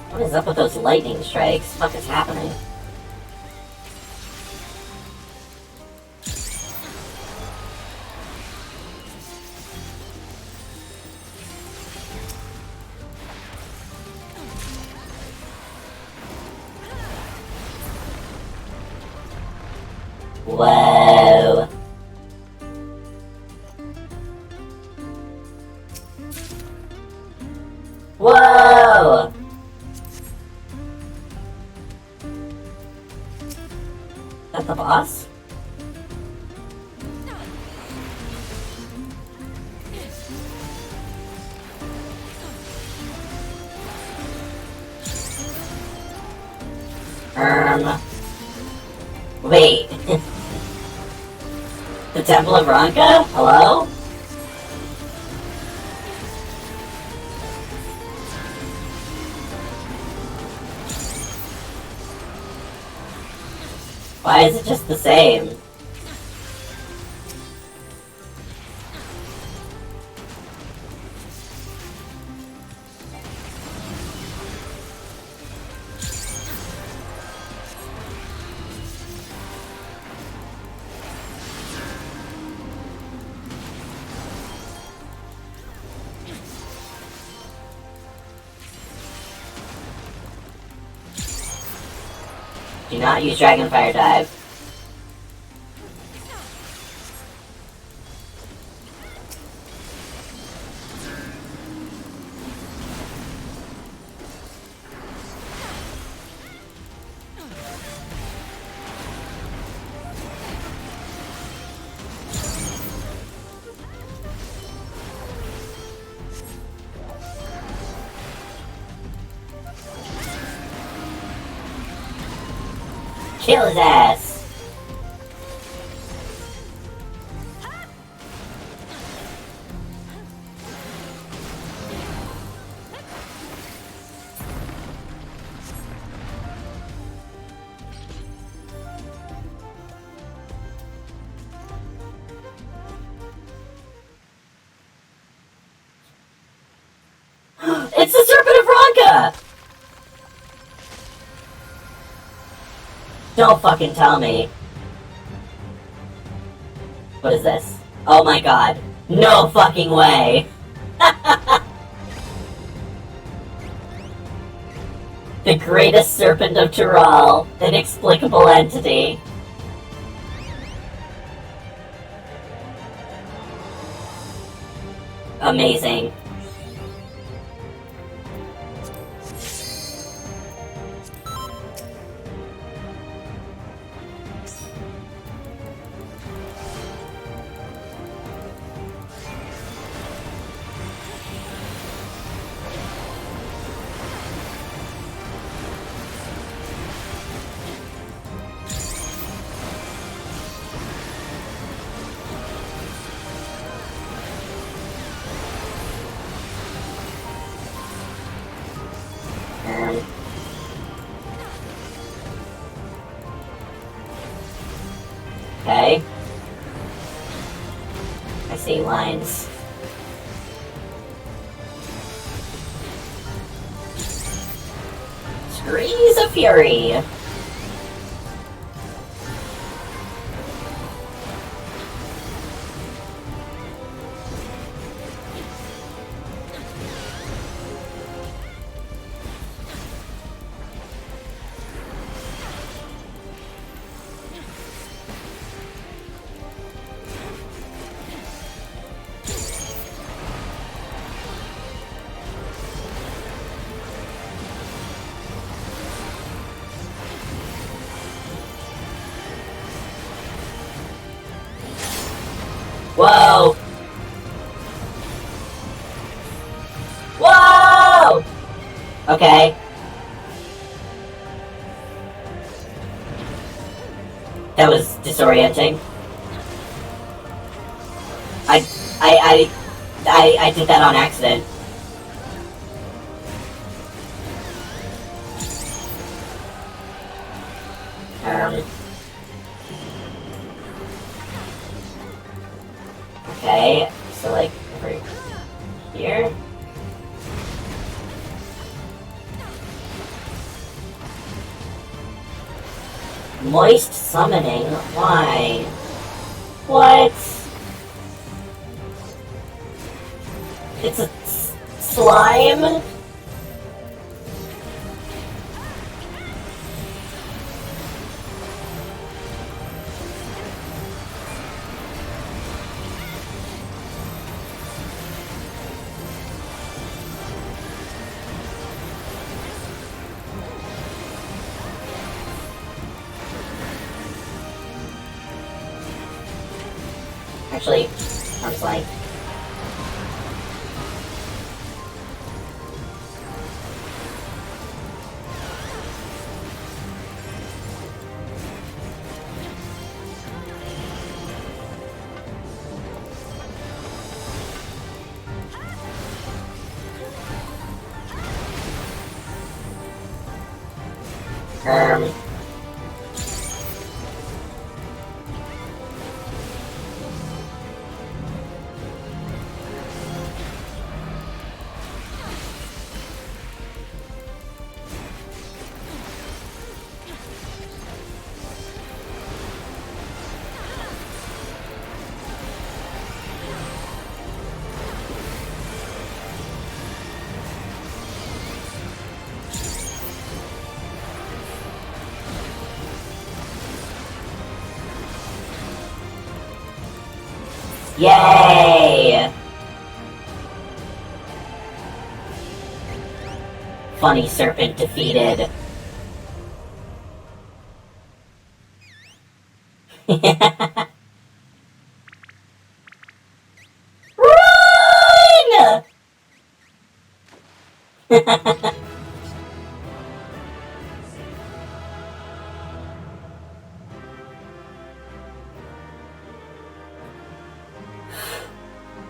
What is up with those lightning strikes? What is happening? Whoa. Whoa! Is that the boss? Wait. The Temple of Ranka? Hello? Why is it just the same? Do not use Dragonfire Dive. Kill his ass! Don't fucking tell me. What is this? Oh my god. No fucking way! The greatest serpent of Tyrol, inexplicable entity. Amazing. Okay. I see lines. Screes of Fury! Whoa! Whoa! Okay. That was disorienting. I did that on accident. Okay, so like over here. Moist summoning? Why? What? It's a slime? Actually, arm's length. Yay! Funny serpent defeated. Run!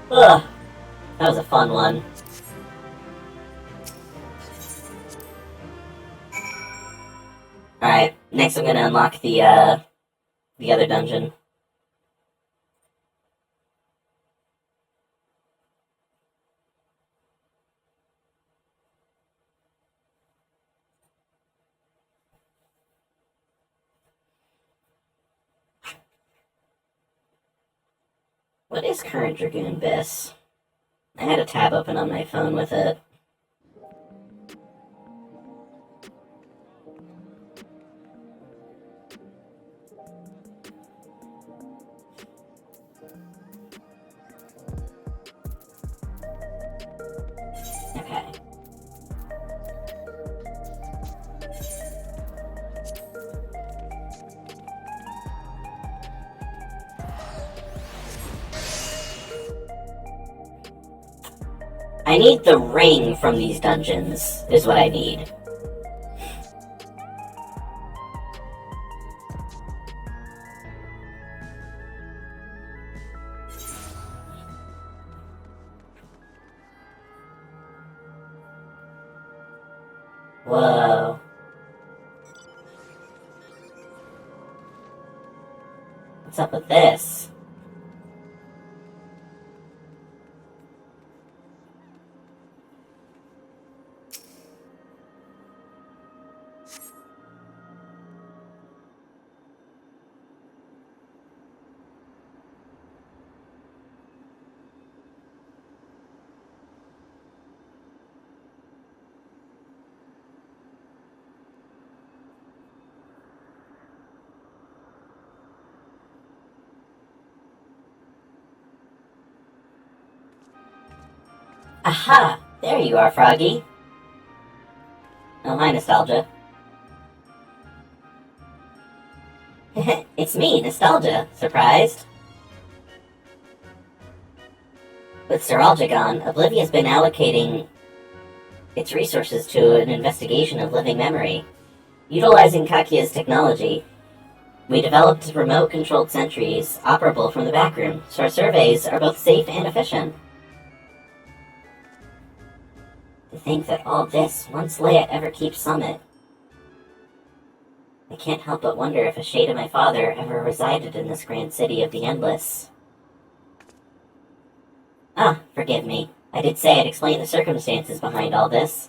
Ugh, that was a fun one. Alright, next I'm gonna unlock the other dungeon. What is current Dragoon Bis? I had a tab open on my phone with it. Okay. I need the ring from these dungeons, is what I need. Whoa. What's up with this? Aha! There you are, Froggy. Oh, hi, Nostalgia. It's me, Nostalgia. Surprised? With Seralja gone, Oblivia's been allocating its resources to an investigation of living memory. Utilizing Kakia's technology, we developed remote-controlled sentries operable from the backroom, so our surveys are both safe and efficient. To think that all this once lay at Everkeep Summit. I can't help but wonder if a shade of my father ever resided in this grand city of the Endless. Ah, forgive me. I did say I'd explain the circumstances behind all this.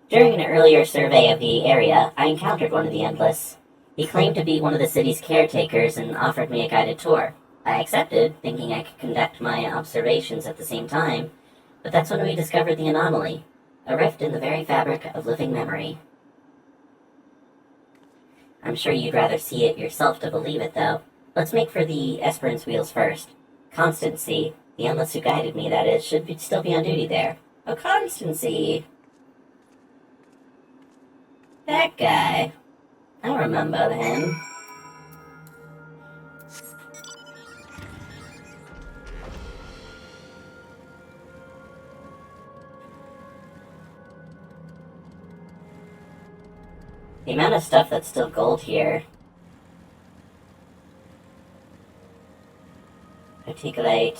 During an earlier survey of the area, I encountered one of the Endless. He claimed to be one of the city's caretakers and offered me a guided tour. I accepted, thinking I could conduct my observations at the same time, but that's when we discovered the anomaly. A rift in the very fabric of living memory. I'm sure you'd rather see it yourself to believe it, though. Let's make for the Esperance wheels first. Constancy, the Endless who guided me, that is, should still be on duty there. Oh, Constancy! That guy. I remember him. The amount of stuff that's still gold here. Articulate.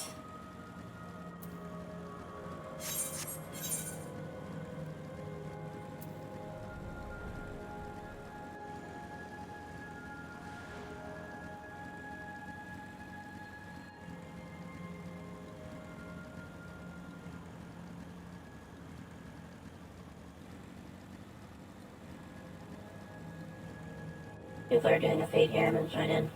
People are doing a fade here, I'm gonna join in.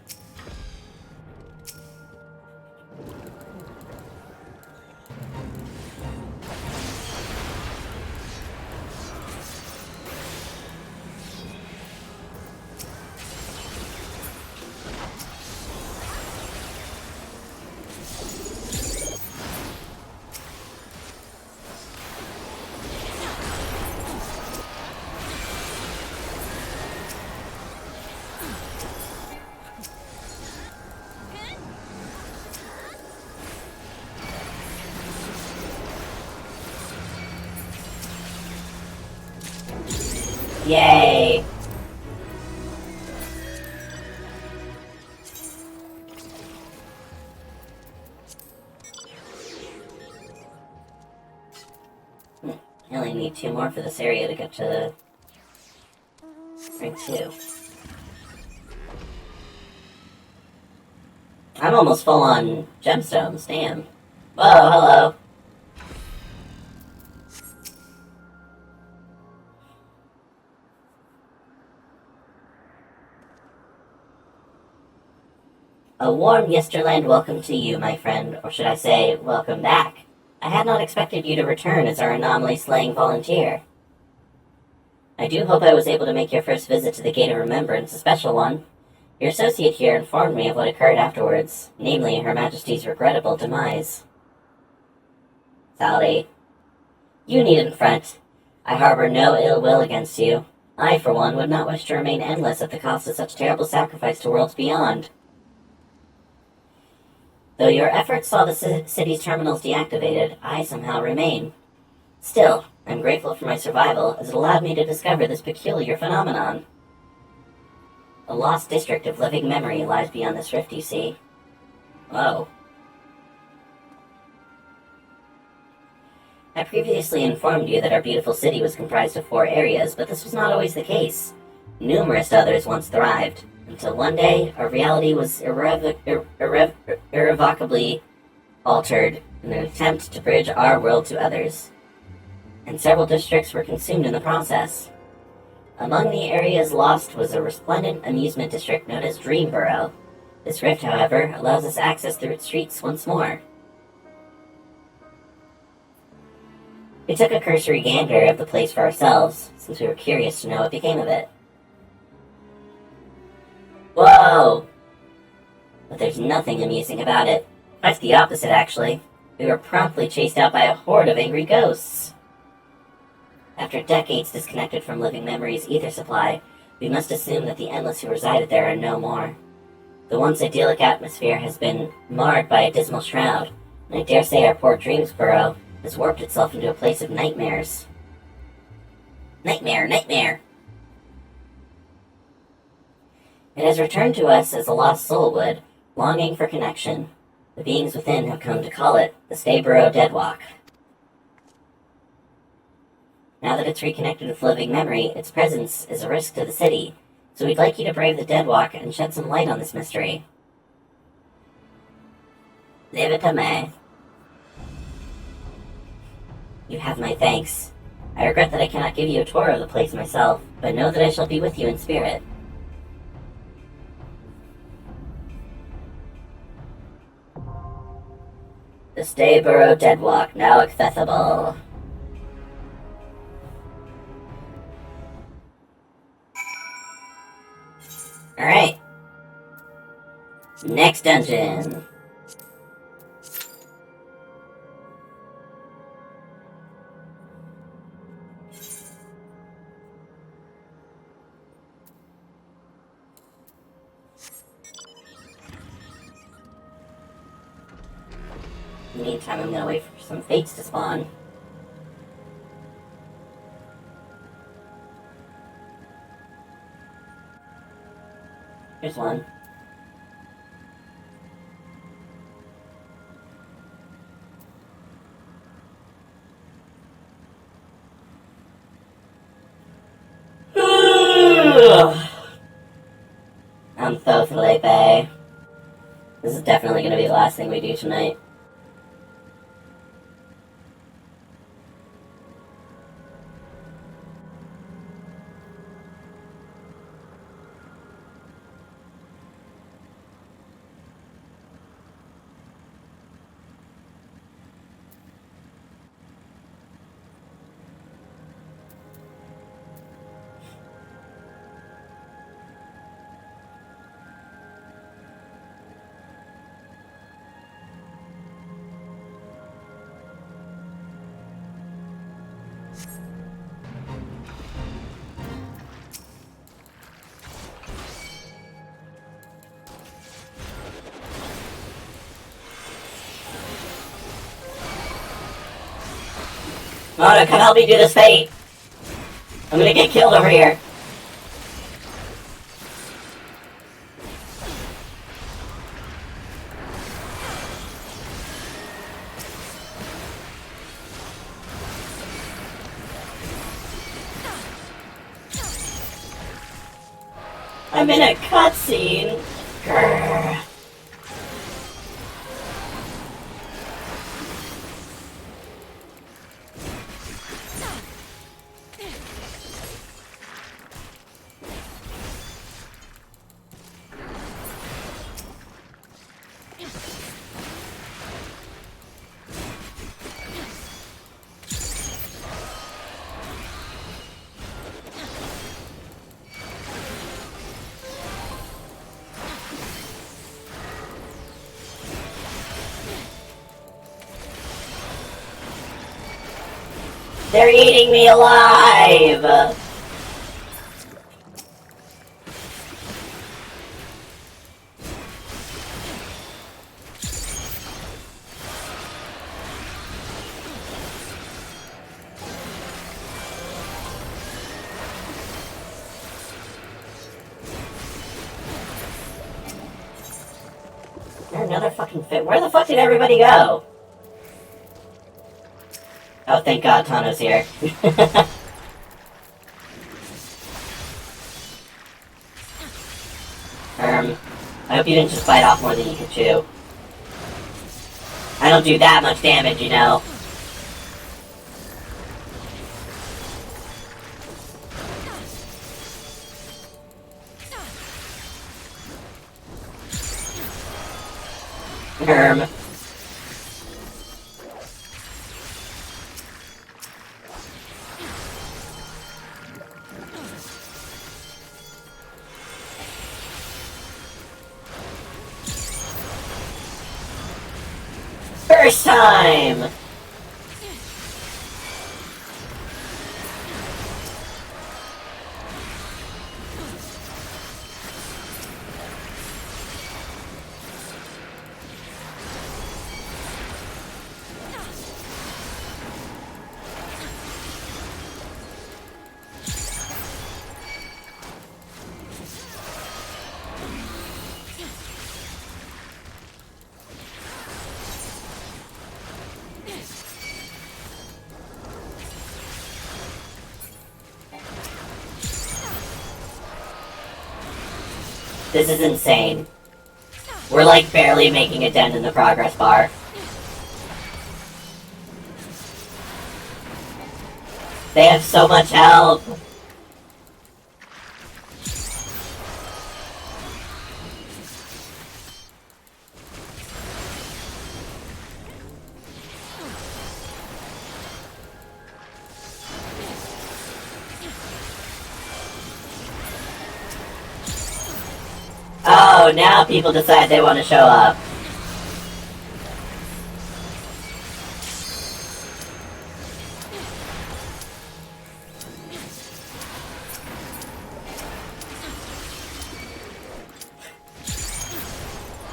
Yay! I only need 2 more for this area to get to rank 2. I'm almost full on gemstones, damn. Whoa, hello. A warm Yesterland welcome to you, my friend, or should I say, welcome back. I had not expected you to return as our anomaly-slaying volunteer. I do hope I was able to make your first visit to the Gate of Remembrance a special one. Your associate here informed me of what occurred afterwards, namely Her Majesty's regrettable demise. Sally, you needn't fret. I harbor no ill will against you. I, for one, would not wish to remain endless at the cost of such terrible sacrifice to worlds beyond. Though your efforts saw the city's terminals deactivated, I somehow remain. Still, I'm grateful for my survival, as it allowed me to discover this peculiar phenomenon. A lost district of living memory lies beyond this rift, you see. Whoa. I previously informed you that our beautiful city was comprised of 4 areas, but this was not always the case. Numerous others once thrived, until one day our reality was irrevocably altered in an attempt to bridge our world to others, and several districts were consumed in the process. Among the areas lost was a resplendent amusement district known as Dreamborough. This rift, however, allows us access through its streets once more. We took a cursory gander of the place for ourselves, since we were curious to know what became of it. Whoa! But there's nothing amusing about it. Quite the opposite, actually. We were promptly chased out by a horde of angry ghosts. After decades disconnected from living memory's ether supply, we must assume that the endless who resided there are no more. The once idyllic atmosphere has been marred by a dismal shroud, and I dare say our poor Dreamsboro has warped itself into a place of nightmares. Nightmare, nightmare! It has returned to us as a lost soul would, longing for connection. The beings within have come to call it the Stayboro Deadwalk. Now that it's reconnected with living memory, its presence is a risk to the city, so we'd like you to brave the Deadwalk and shed some light on this mystery. Leave it to me. You have my thanks. I regret that I cannot give you a tour of the place myself, but know that I shall be with you in spirit. The Stayboro Deadwalk now accessible. Alright. Next dungeon. In the meantime, I'm gonna wait for some fates to spawn. Here's one. I'm so sleepy. This is definitely gonna be the last thing we do tonight. Mona, come help me do this fate! I'm gonna get killed over here! I'm in a cutscene! Grrr. They're eating me alive! Another fucking fit. Where the fuck did everybody go? Oh, thank God Tano's here. I hope you didn't just bite off more than you could chew. I don't do that much damage, you know. First time! This is insane. We're like barely making a dent in the progress bar. They have so much help. Oh, now people decide they want to show up.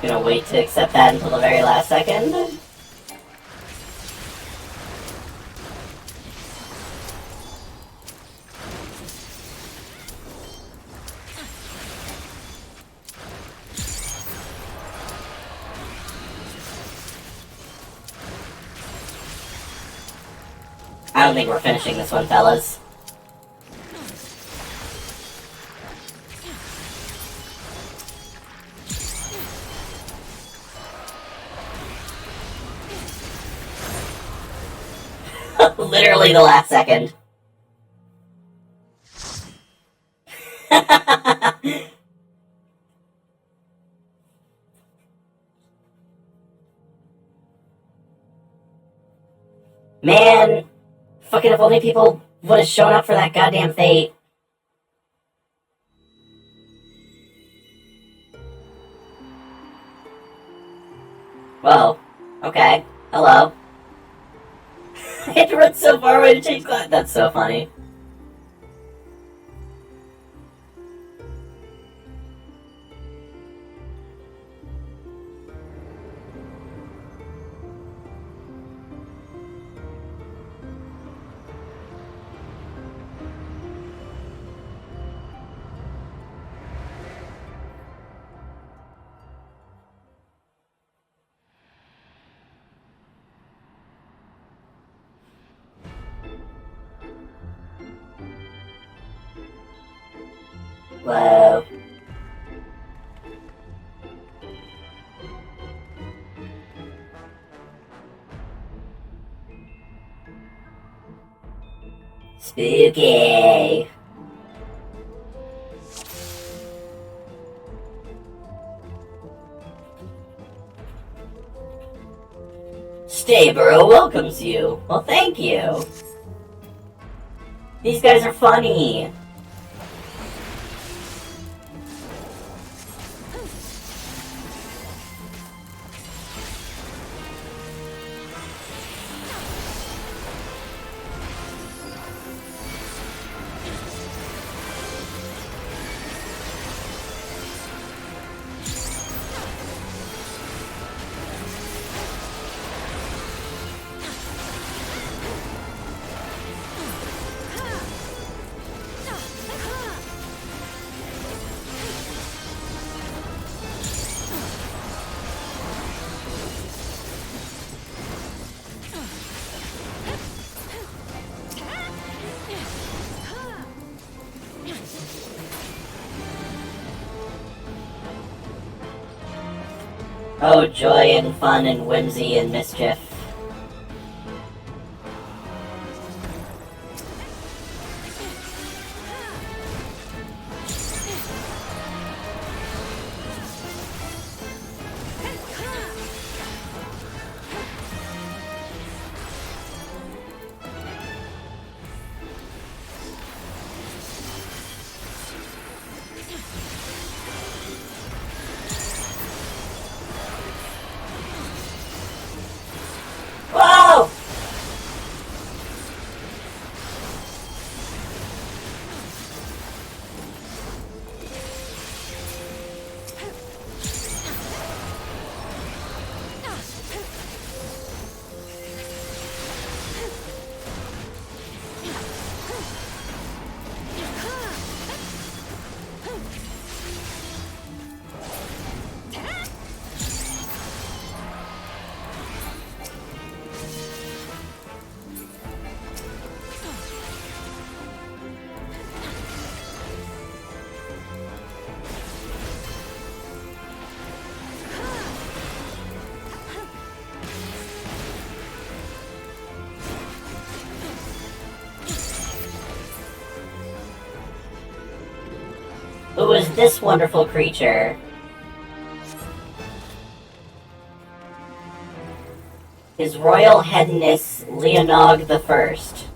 Gonna wait to accept that until the very last second. I don't think we're finishing this one, fellas. Literally the last second. Man, fucking if only people would have shown up for that goddamn fate. Whoa. Okay. Hello. I had to run so far away to change class. That's so funny. Whoa. Spooky. Stayboro welcomes you. Well, thank you. These guys are funny. Oh, joy and fun and whimsy and mischief. Whoa! Who is this wonderful creature? His Royal Headness Leonog the First.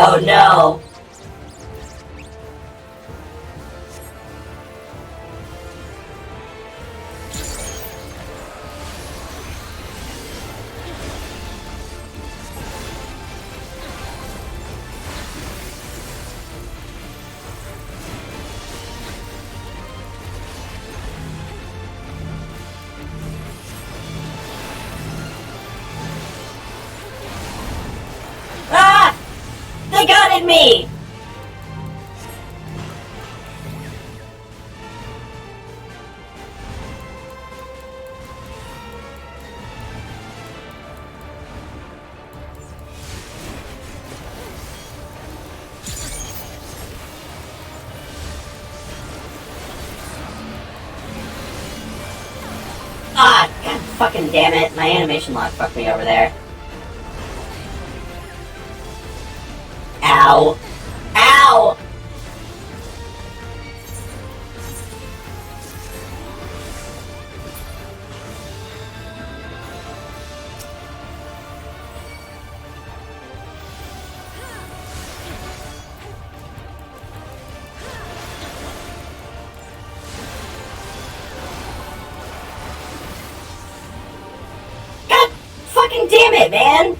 Oh no! Ah! They got at me! Ah, god fucking damn it. My animation lock fucked me over there. Ow. Ow! God fucking damn it, man!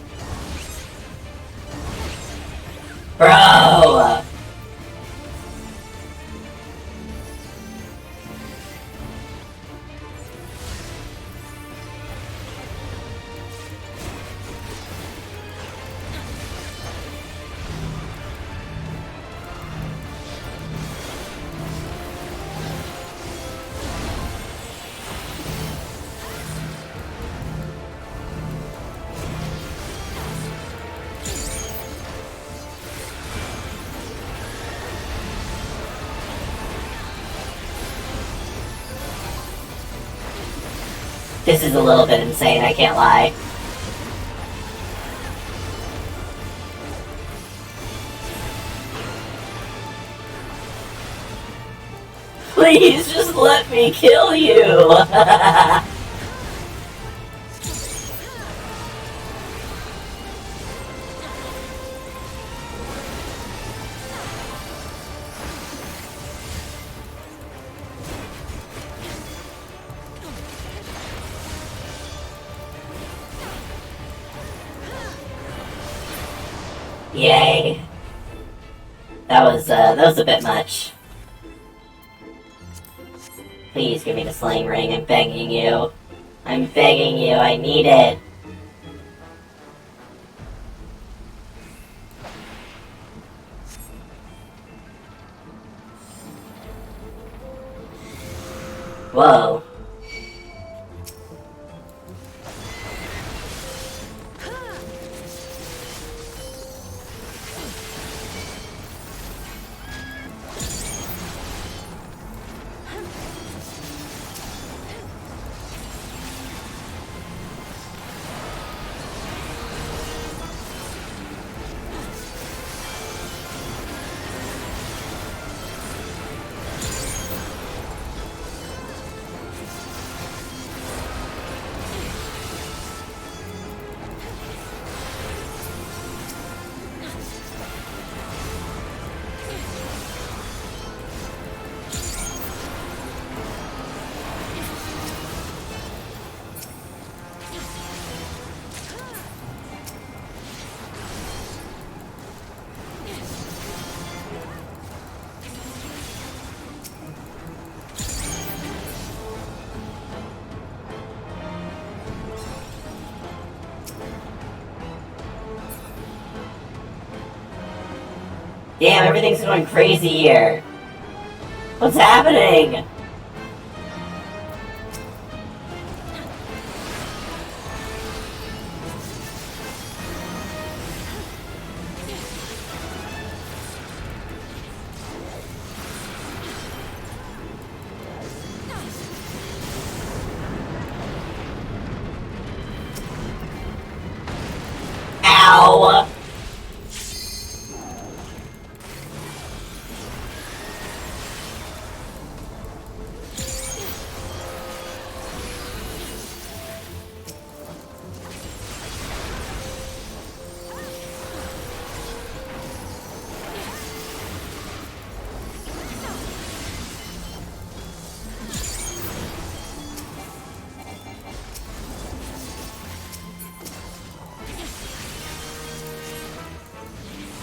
Bro! This is a little bit insane, I can't lie. Please, just let me kill you! Yay. That was a bit much. Please give me the sling ring, I'm begging you. I'm begging you, I need it. Whoa. Damn, everything's going crazy here. What's happening? Ow!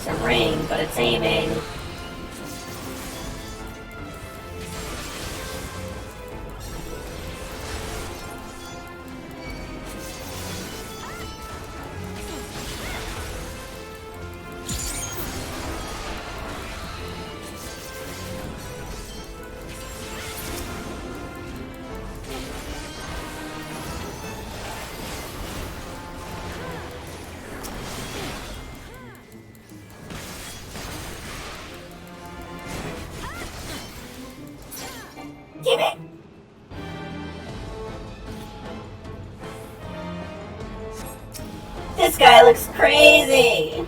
It's a ring, but it's aiming. Give it! This guy looks crazy!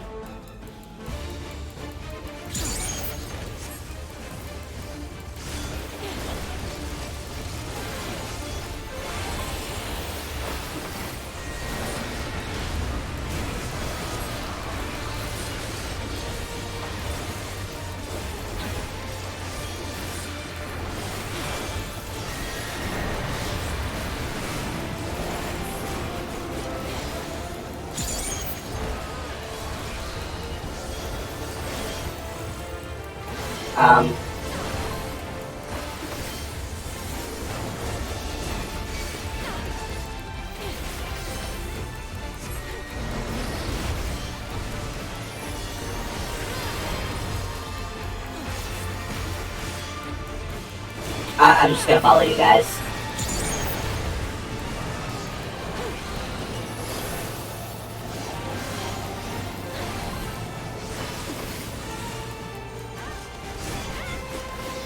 I'm just gonna follow you guys.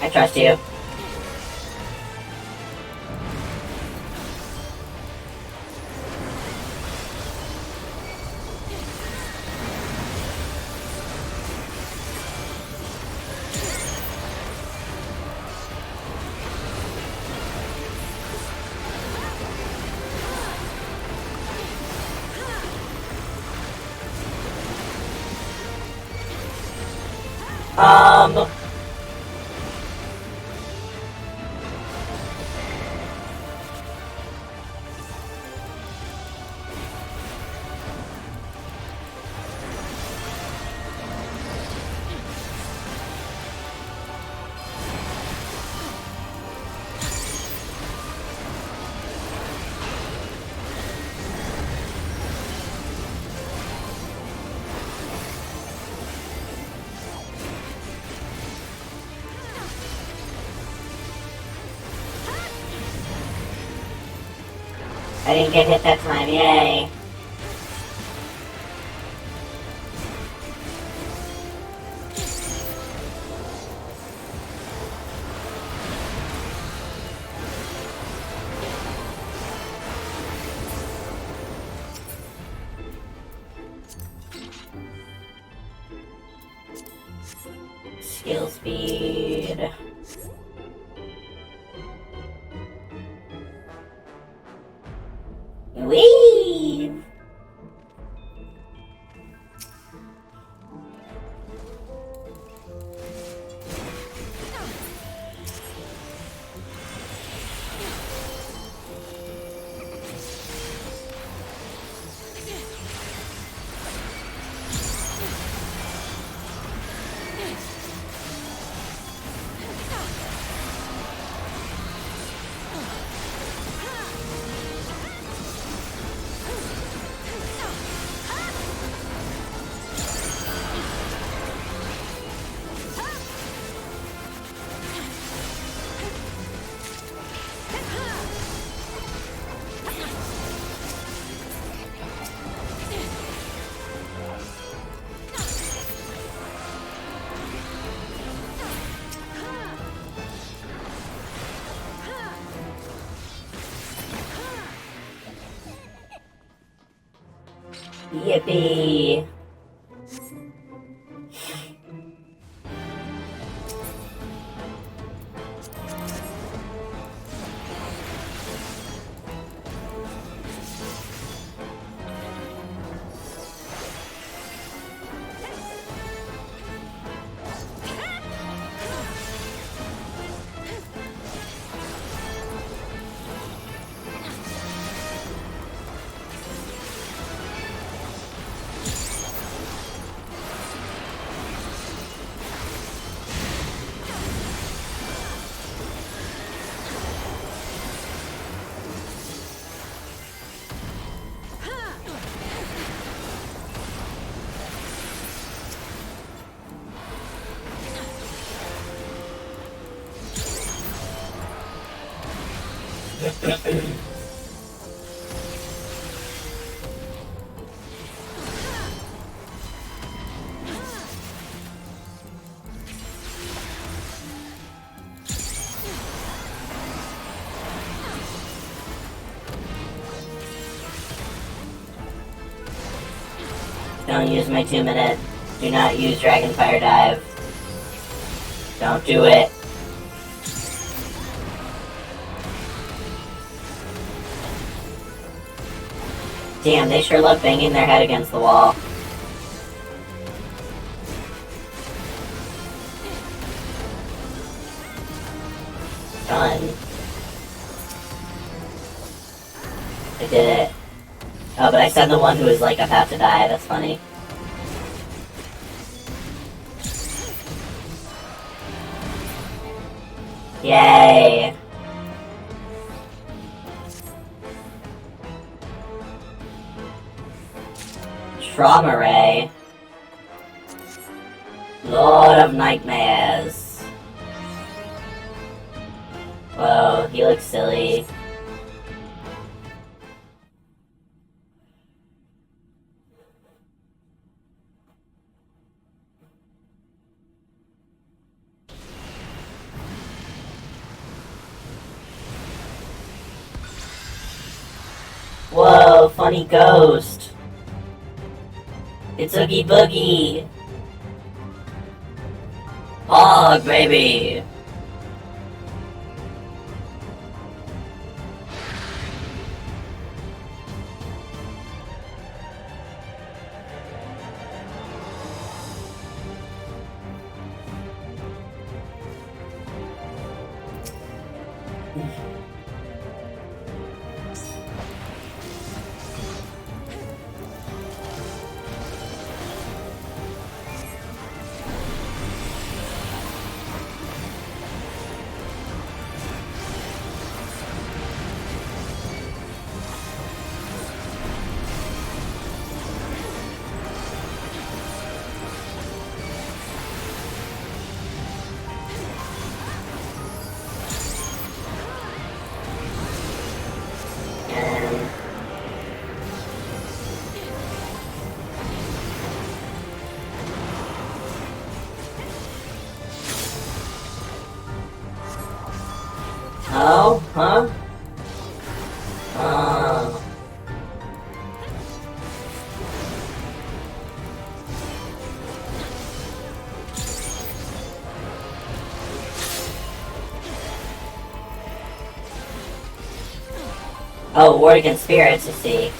I trust you. I didn't get hit that time, yay. Skill speed. Whee! Yippee! Don't use my 2-minute. Do not use Dragon Fire Dive. Don't do it. Damn, they sure love banging their head against the wall. Done. I did it. Oh, but I said the one who was like about to die. That's funny. Yay! Trauma Ray. Lord of Nightmares. Whoa, he looks silly. Whoa, funny ghost. It's Oogie Boogie. Hog, baby. Oh? Huh? Oh. Oh, Ward Against Spirits, I see.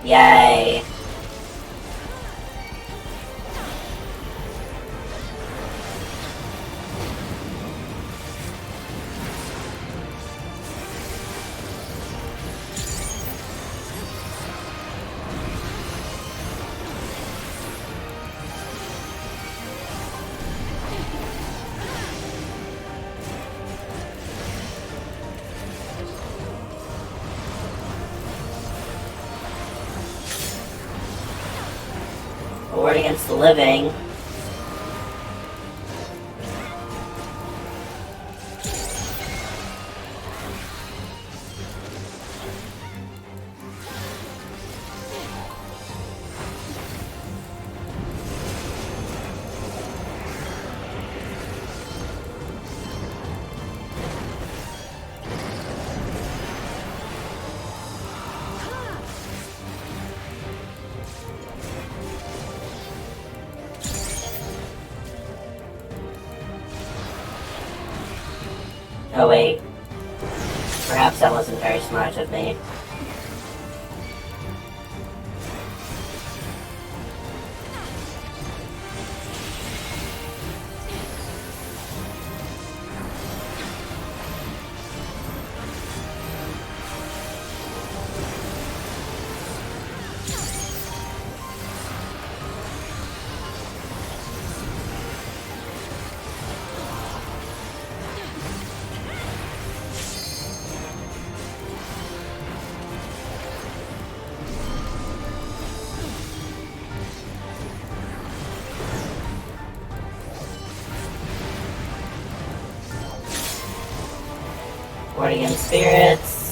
Yay. Ward Against the Living. Oh wait. Perhaps that wasn't very smart of me. Ward Against Spirits.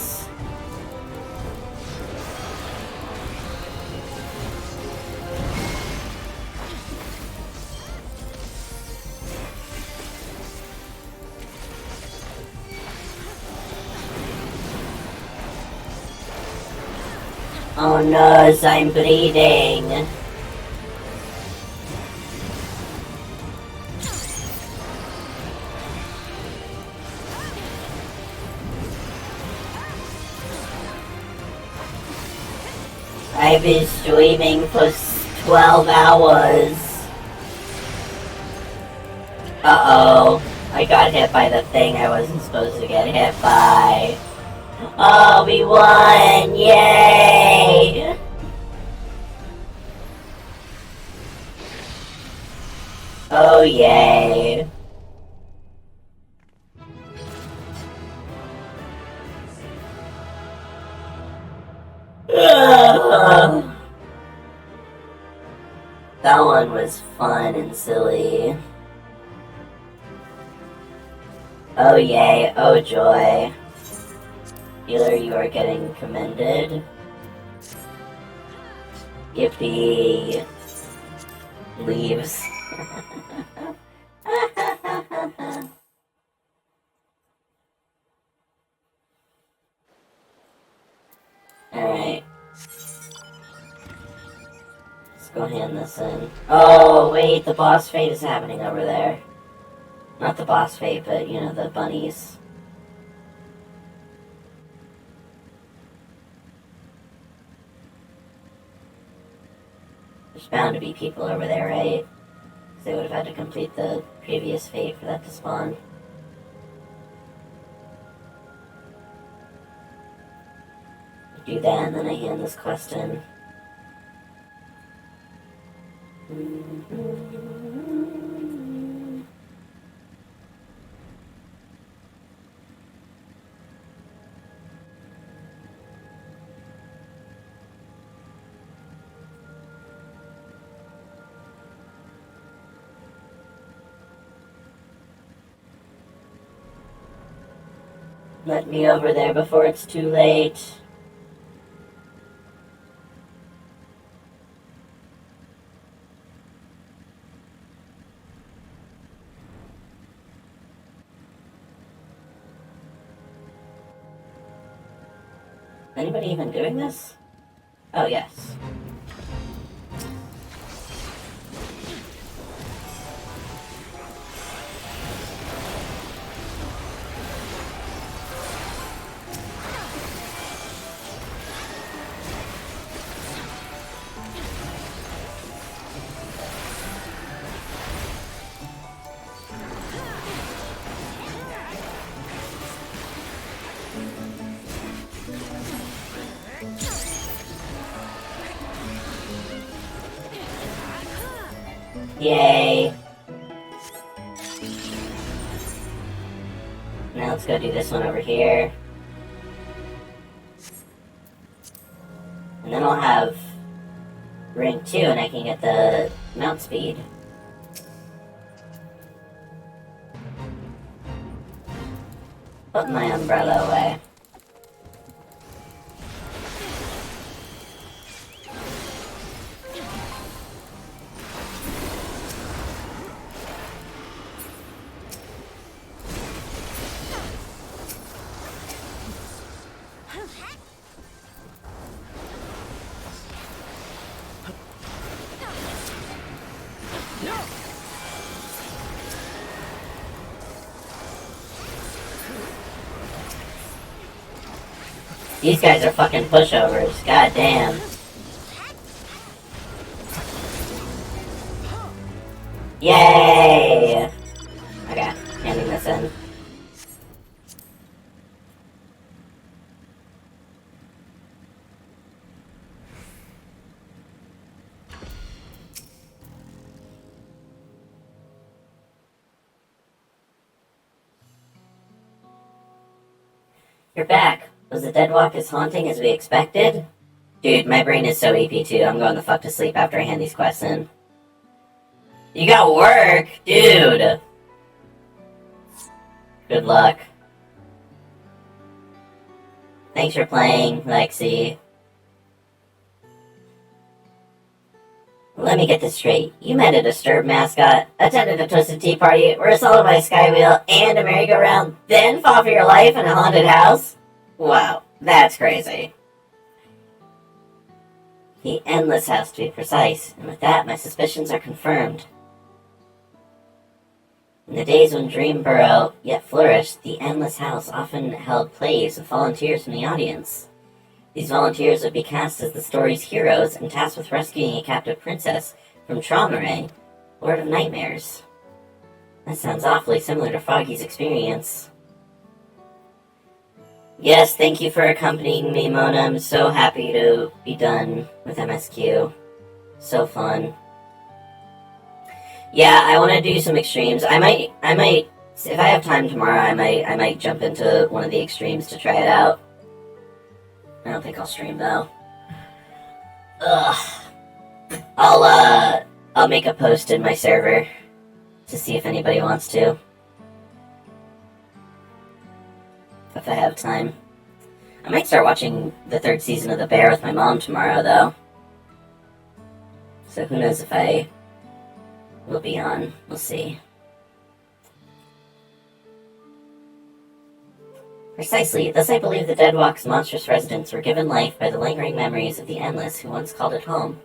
Oh no, I'm bleeding. I've been streaming for 12 hours. Uh-oh. I got hit by the thing I wasn't supposed to get hit by. Oh, we won! Yay! Oh, yay. That one was fun and silly. Oh yay, oh joy. Healer, you are getting commended. Yippee. Leaves. Alright. Let's go hand this in. Oh, wait, the boss fight is happening over there. Not the boss fight, but, you know, the bunnies. There's bound to be people over there, right? Because they would have had to complete the previous fate for that to spawn. Do that, and then I hand this quest in. Let me over there before it's too late. anybody even doing this? Oh, yes. Yay! Now let's go do this one over here. And then I'll have rank 2 and I can get the mount speed. Put my umbrella away. These guys are fucking pushovers. God damn. Yay! Okay, handing this in. You're back. Was the Deadwalk as haunting as we expected? Dude, my brain is so EP2. I'm going the fuck to sleep after I hand these quests in. You got work? Dude! Good luck. Thanks for playing, Lexi. Let me get this straight. You met a Disturbed mascot, attended a Twisted Tea Party, were assaulted by a skywheel and a merry-go-round, then fought for your life in a haunted house? Wow, that's crazy. The Endless House, to be precise, and with that, my suspicions are confirmed. In the days when Dreamborough yet flourished, the Endless House often held plays with volunteers from the audience. These volunteers would be cast as the story's heroes and tasked with rescuing a captive princess from Traumaray, Lord of Nightmares. That sounds awfully similar to Foggy's experience. Yes, thank you for accompanying me, Mona. I'm so happy to be done with MSQ. So fun. Yeah, I want to do some extremes. I might, if I have time tomorrow, I might jump into one of the extremes to try it out. I don't think I'll stream though. Ugh. I'll make a post in my server to see if anybody wants to. If I have time. I might start watching the 3rd season of The Bear with my mom tomorrow, though. So who knows if I will be on. We'll see. Precisely. Thus I believe the Deadwalk's monstrous residents were given life by the lingering memories of the Endless who once called it home.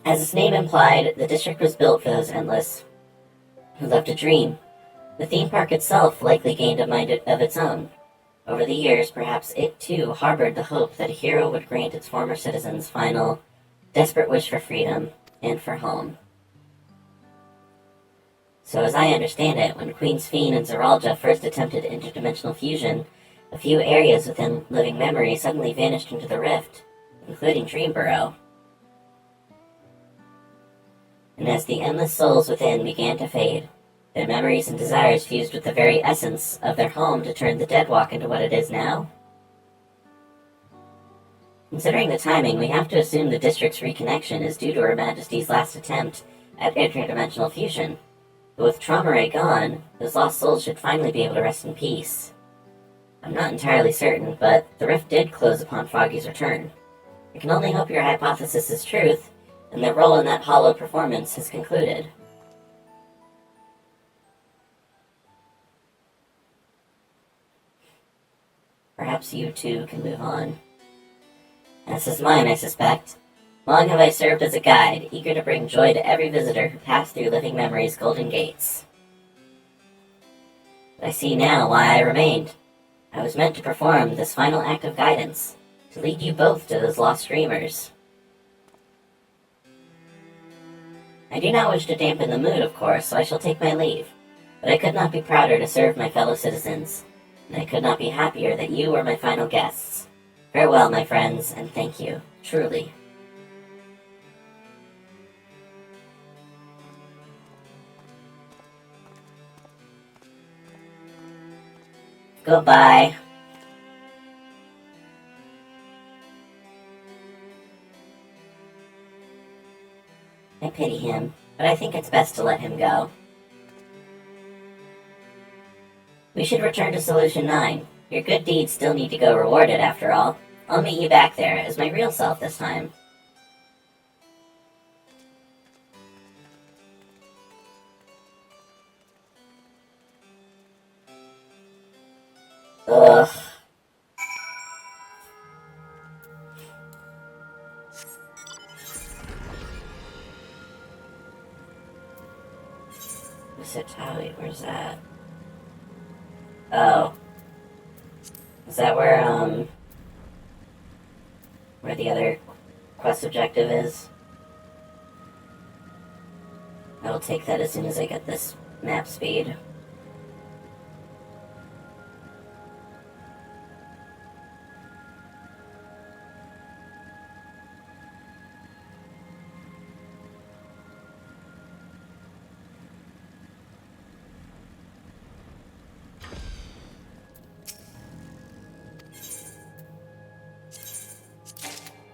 As its name implied, the district was built for those Endless who loved to dream. The theme park itself likely gained a mind of its own. Over the years, perhaps it too harbored the hope that a hero would grant its former citizens' final, desperate wish for freedom and for home. So as I understand it, when Queen Sphene and Zeralja first attempted interdimensional fusion, a few areas within living memory suddenly vanished into the rift, including Dreamborough. And as the endless souls within began to fade, their memories and desires fused with the very essence of their home to turn the Deadwalk into what it is now. Considering the timing, we have to assume the district's reconnection is due to Her Majesty's last attempt at interdimensional fusion. But with Traumaray gone, those lost souls should finally be able to rest in peace. I'm not entirely certain, but the rift did close upon Foggy's return. I can only hope your hypothesis is truth, and their role in that hollow performance has concluded. perhaps you too can move on. This is mine, I suspect. Long have I served as a guide, eager to bring joy to every visitor who passed through living memory's golden gates. But I see now why I remained. I was meant to perform this final act of guidance, to lead you both to those lost dreamers. I do not wish to dampen the mood, of course, so I shall take my leave. But I could not be prouder to serve my fellow citizens, and I could not be happier that you were my final guests. Farewell, my friends, and thank you, truly. Goodbye. I pity him, but I think it's best to let him go. We should return to Solution 9. Your good deeds still need to go rewarded, after all. I'll meet you back there, as my real self this time. Ugh. Misitali, where's that? Oh. Is that where the other quest objective is? I will take that as soon as I get this map speed.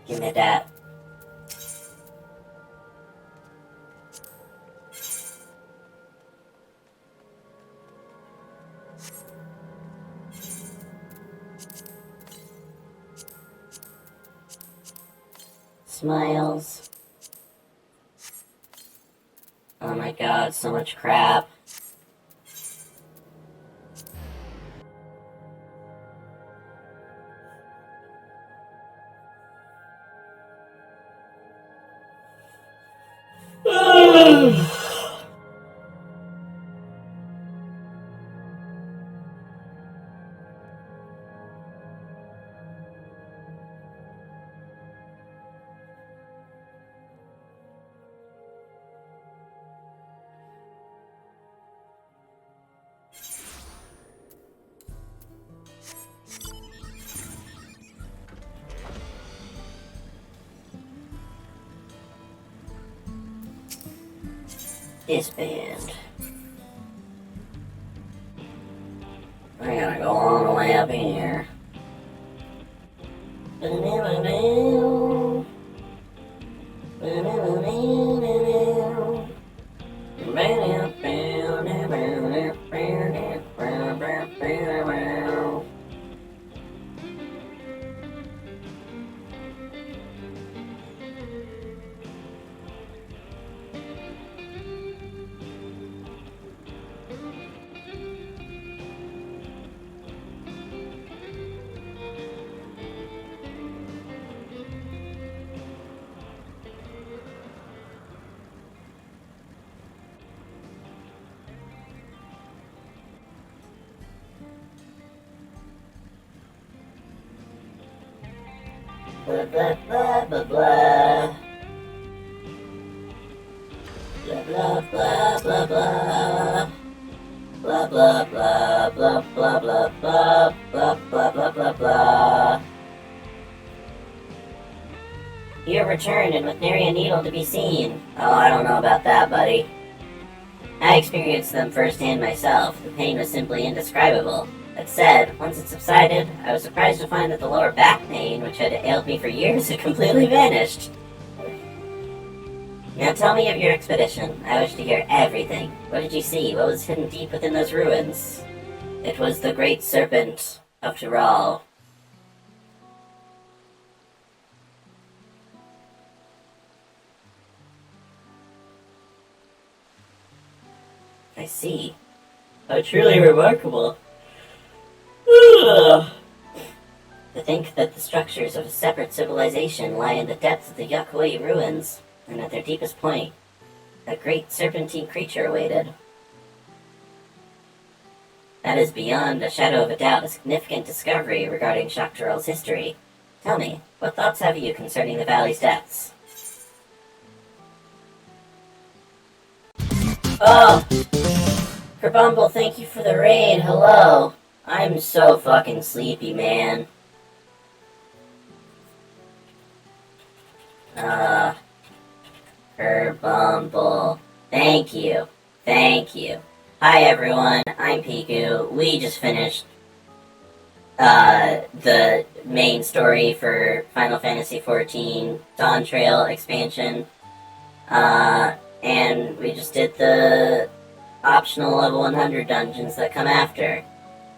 Give me that. Smiles. Oh my god, so much crap. Disband. I gotta go all the way up here. Blah blah blah blah blah. Blah blah blah blah blah. Blah blah blah blah blah blah blah blah blah blah blah blah. You have returned and with nary a needle to be seen. Oh, I don't know about that, buddy. I experienced them firsthand myself. The pain was simply indescribable. That said, once it subsided, I was surprised to find that the lower back pain, which had ailed me for years, had completely vanished. Now tell me of your expedition. I wish to hear everything. What did you see? What was hidden deep within those ruins? It was the great serpent of Tiral. I see. How truly remarkable. think that the structures of a separate civilization lie in the depths of the Yakuoi ruins, and at their deepest point, a great serpentine creature awaited. That is beyond a shadow of a doubt a significant discovery regarding Shak'Turul's history. Tell me, what thoughts have you concerning the valley's depths? Oh! Kerbumble, thank you for the raid, hello! I'm so fucking sleepy, man. Kerbumble. Thank you. Thank you. Hi everyone, I'm Piku. We just finished the main story for Final Fantasy XIV Dawntrail expansion. And we just did the optional level 100 dungeons that come after.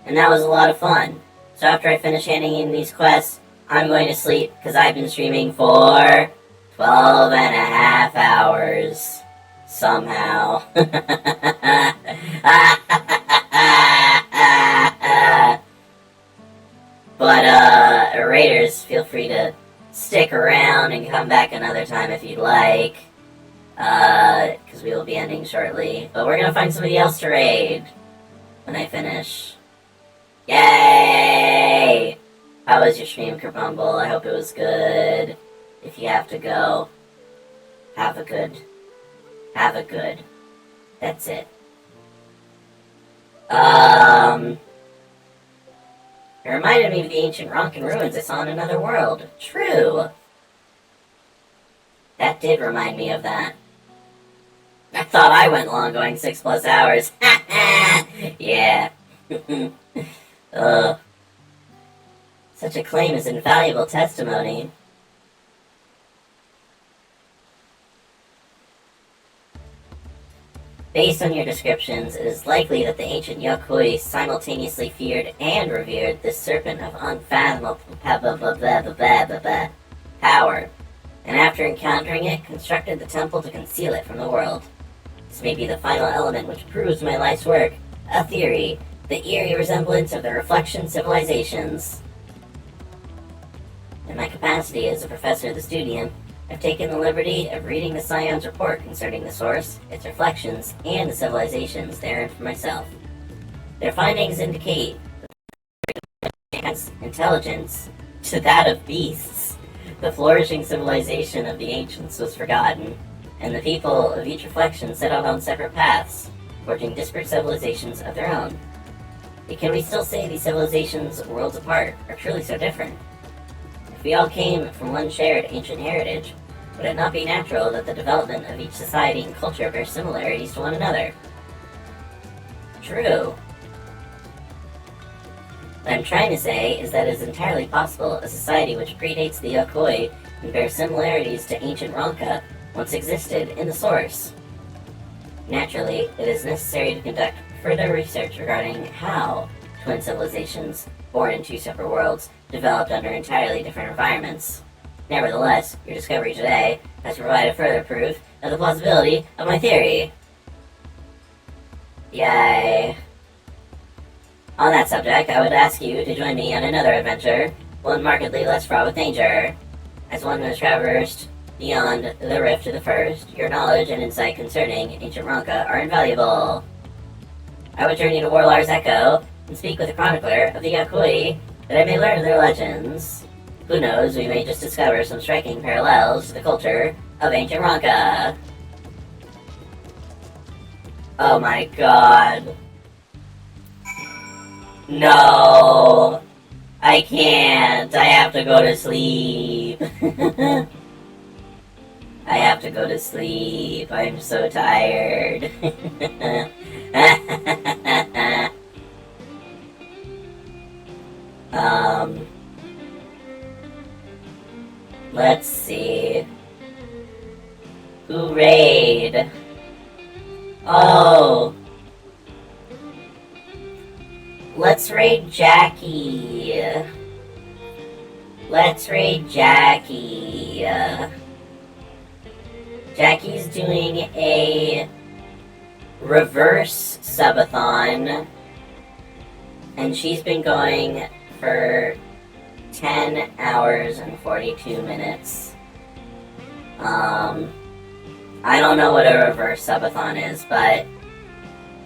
And that was a lot of fun. So after I finish handing in these quests, I'm going to sleep because I've been streaming for 12 and a half hours. Somehow. But, Raiders, feel free to stick around and come back another time if you'd like. Because we will be ending shortly. But we're gonna find somebody else to raid when I finish. Yay! How was your stream, Kerbumble? I hope it was good. If you have to go, have a good. That's it. It reminded me of the ancient Ronkan ruins I saw in another world. True. That did remind me of that. I thought I went long going 6+ hours. Yeah. Such a claim is invaluable testimony. Based on your descriptions, it is likely that the ancient Yakuoi simultaneously feared and revered this serpent of unfathomable power, and after encountering it, constructed the temple to conceal it from the world. This may be the final element which proves my life's work, a theory, the eerie resemblance of the reflection civilizations. In my capacity as a professor of the studium, I've taken the liberty of reading the Scion's report concerning the source, its reflections, and the civilizations therein for myself. Their findings indicate intelligence to that of beasts. The flourishing civilization of the ancients was forgotten, and the people of each reflection set out on separate paths, forging disparate civilizations of their own. Yet can we still say these civilizations, worlds apart, are truly so different? If we all came from one shared ancient heritage, would it not be natural that the development of each society and culture bear similarities to one another? True. What I'm trying to say is that it is entirely possible a society which predates the Yakuoi and bears similarities to ancient Ronka once existed in the source. Naturally, it is necessary to conduct further research regarding how twin civilizations, born in two separate worlds, developed under entirely different environments. Nevertheless, your discovery today has provided further proof of the plausibility of my theory. Yay. On that subject, I would ask you to join me on another adventure, one markedly less fraught with danger. As one who has traversed beyond the rift to the first, your knowledge and insight concerning ancient Ronka are invaluable. I would journey to Warlar's Echo and speak with a chronicler of the Yakuoi, that I may learn their legends. Who knows, we may just discover some striking parallels to the culture of ancient Ronka. Oh my god. No! I can't! I have to go to sleep! I have to go to sleep. I'm so tired. Let's see. Who raid? Oh! Let's raid Jackie. Let's raid Jackie. Jackie's doing a reverse subathon, and she's been going for 10 hours and 42 minutes. I don't know what a reverse subathon is, but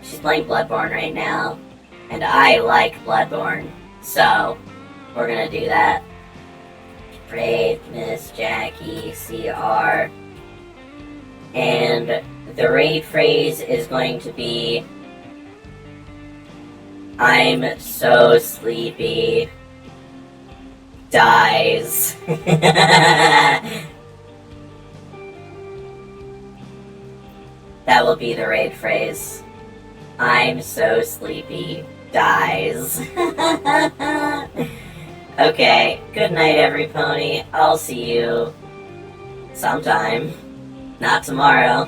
she's playing Bloodborne right now, and I like Bloodborne, so we're gonna do that. Brave Miss Jackie CR. And the raid phrase is going to be, I'm so sleepy. Dies. That will be the raid phrase. I'm so sleepy. Dies. Okay, good night, every pony. I'll see you sometime. Not tomorrow.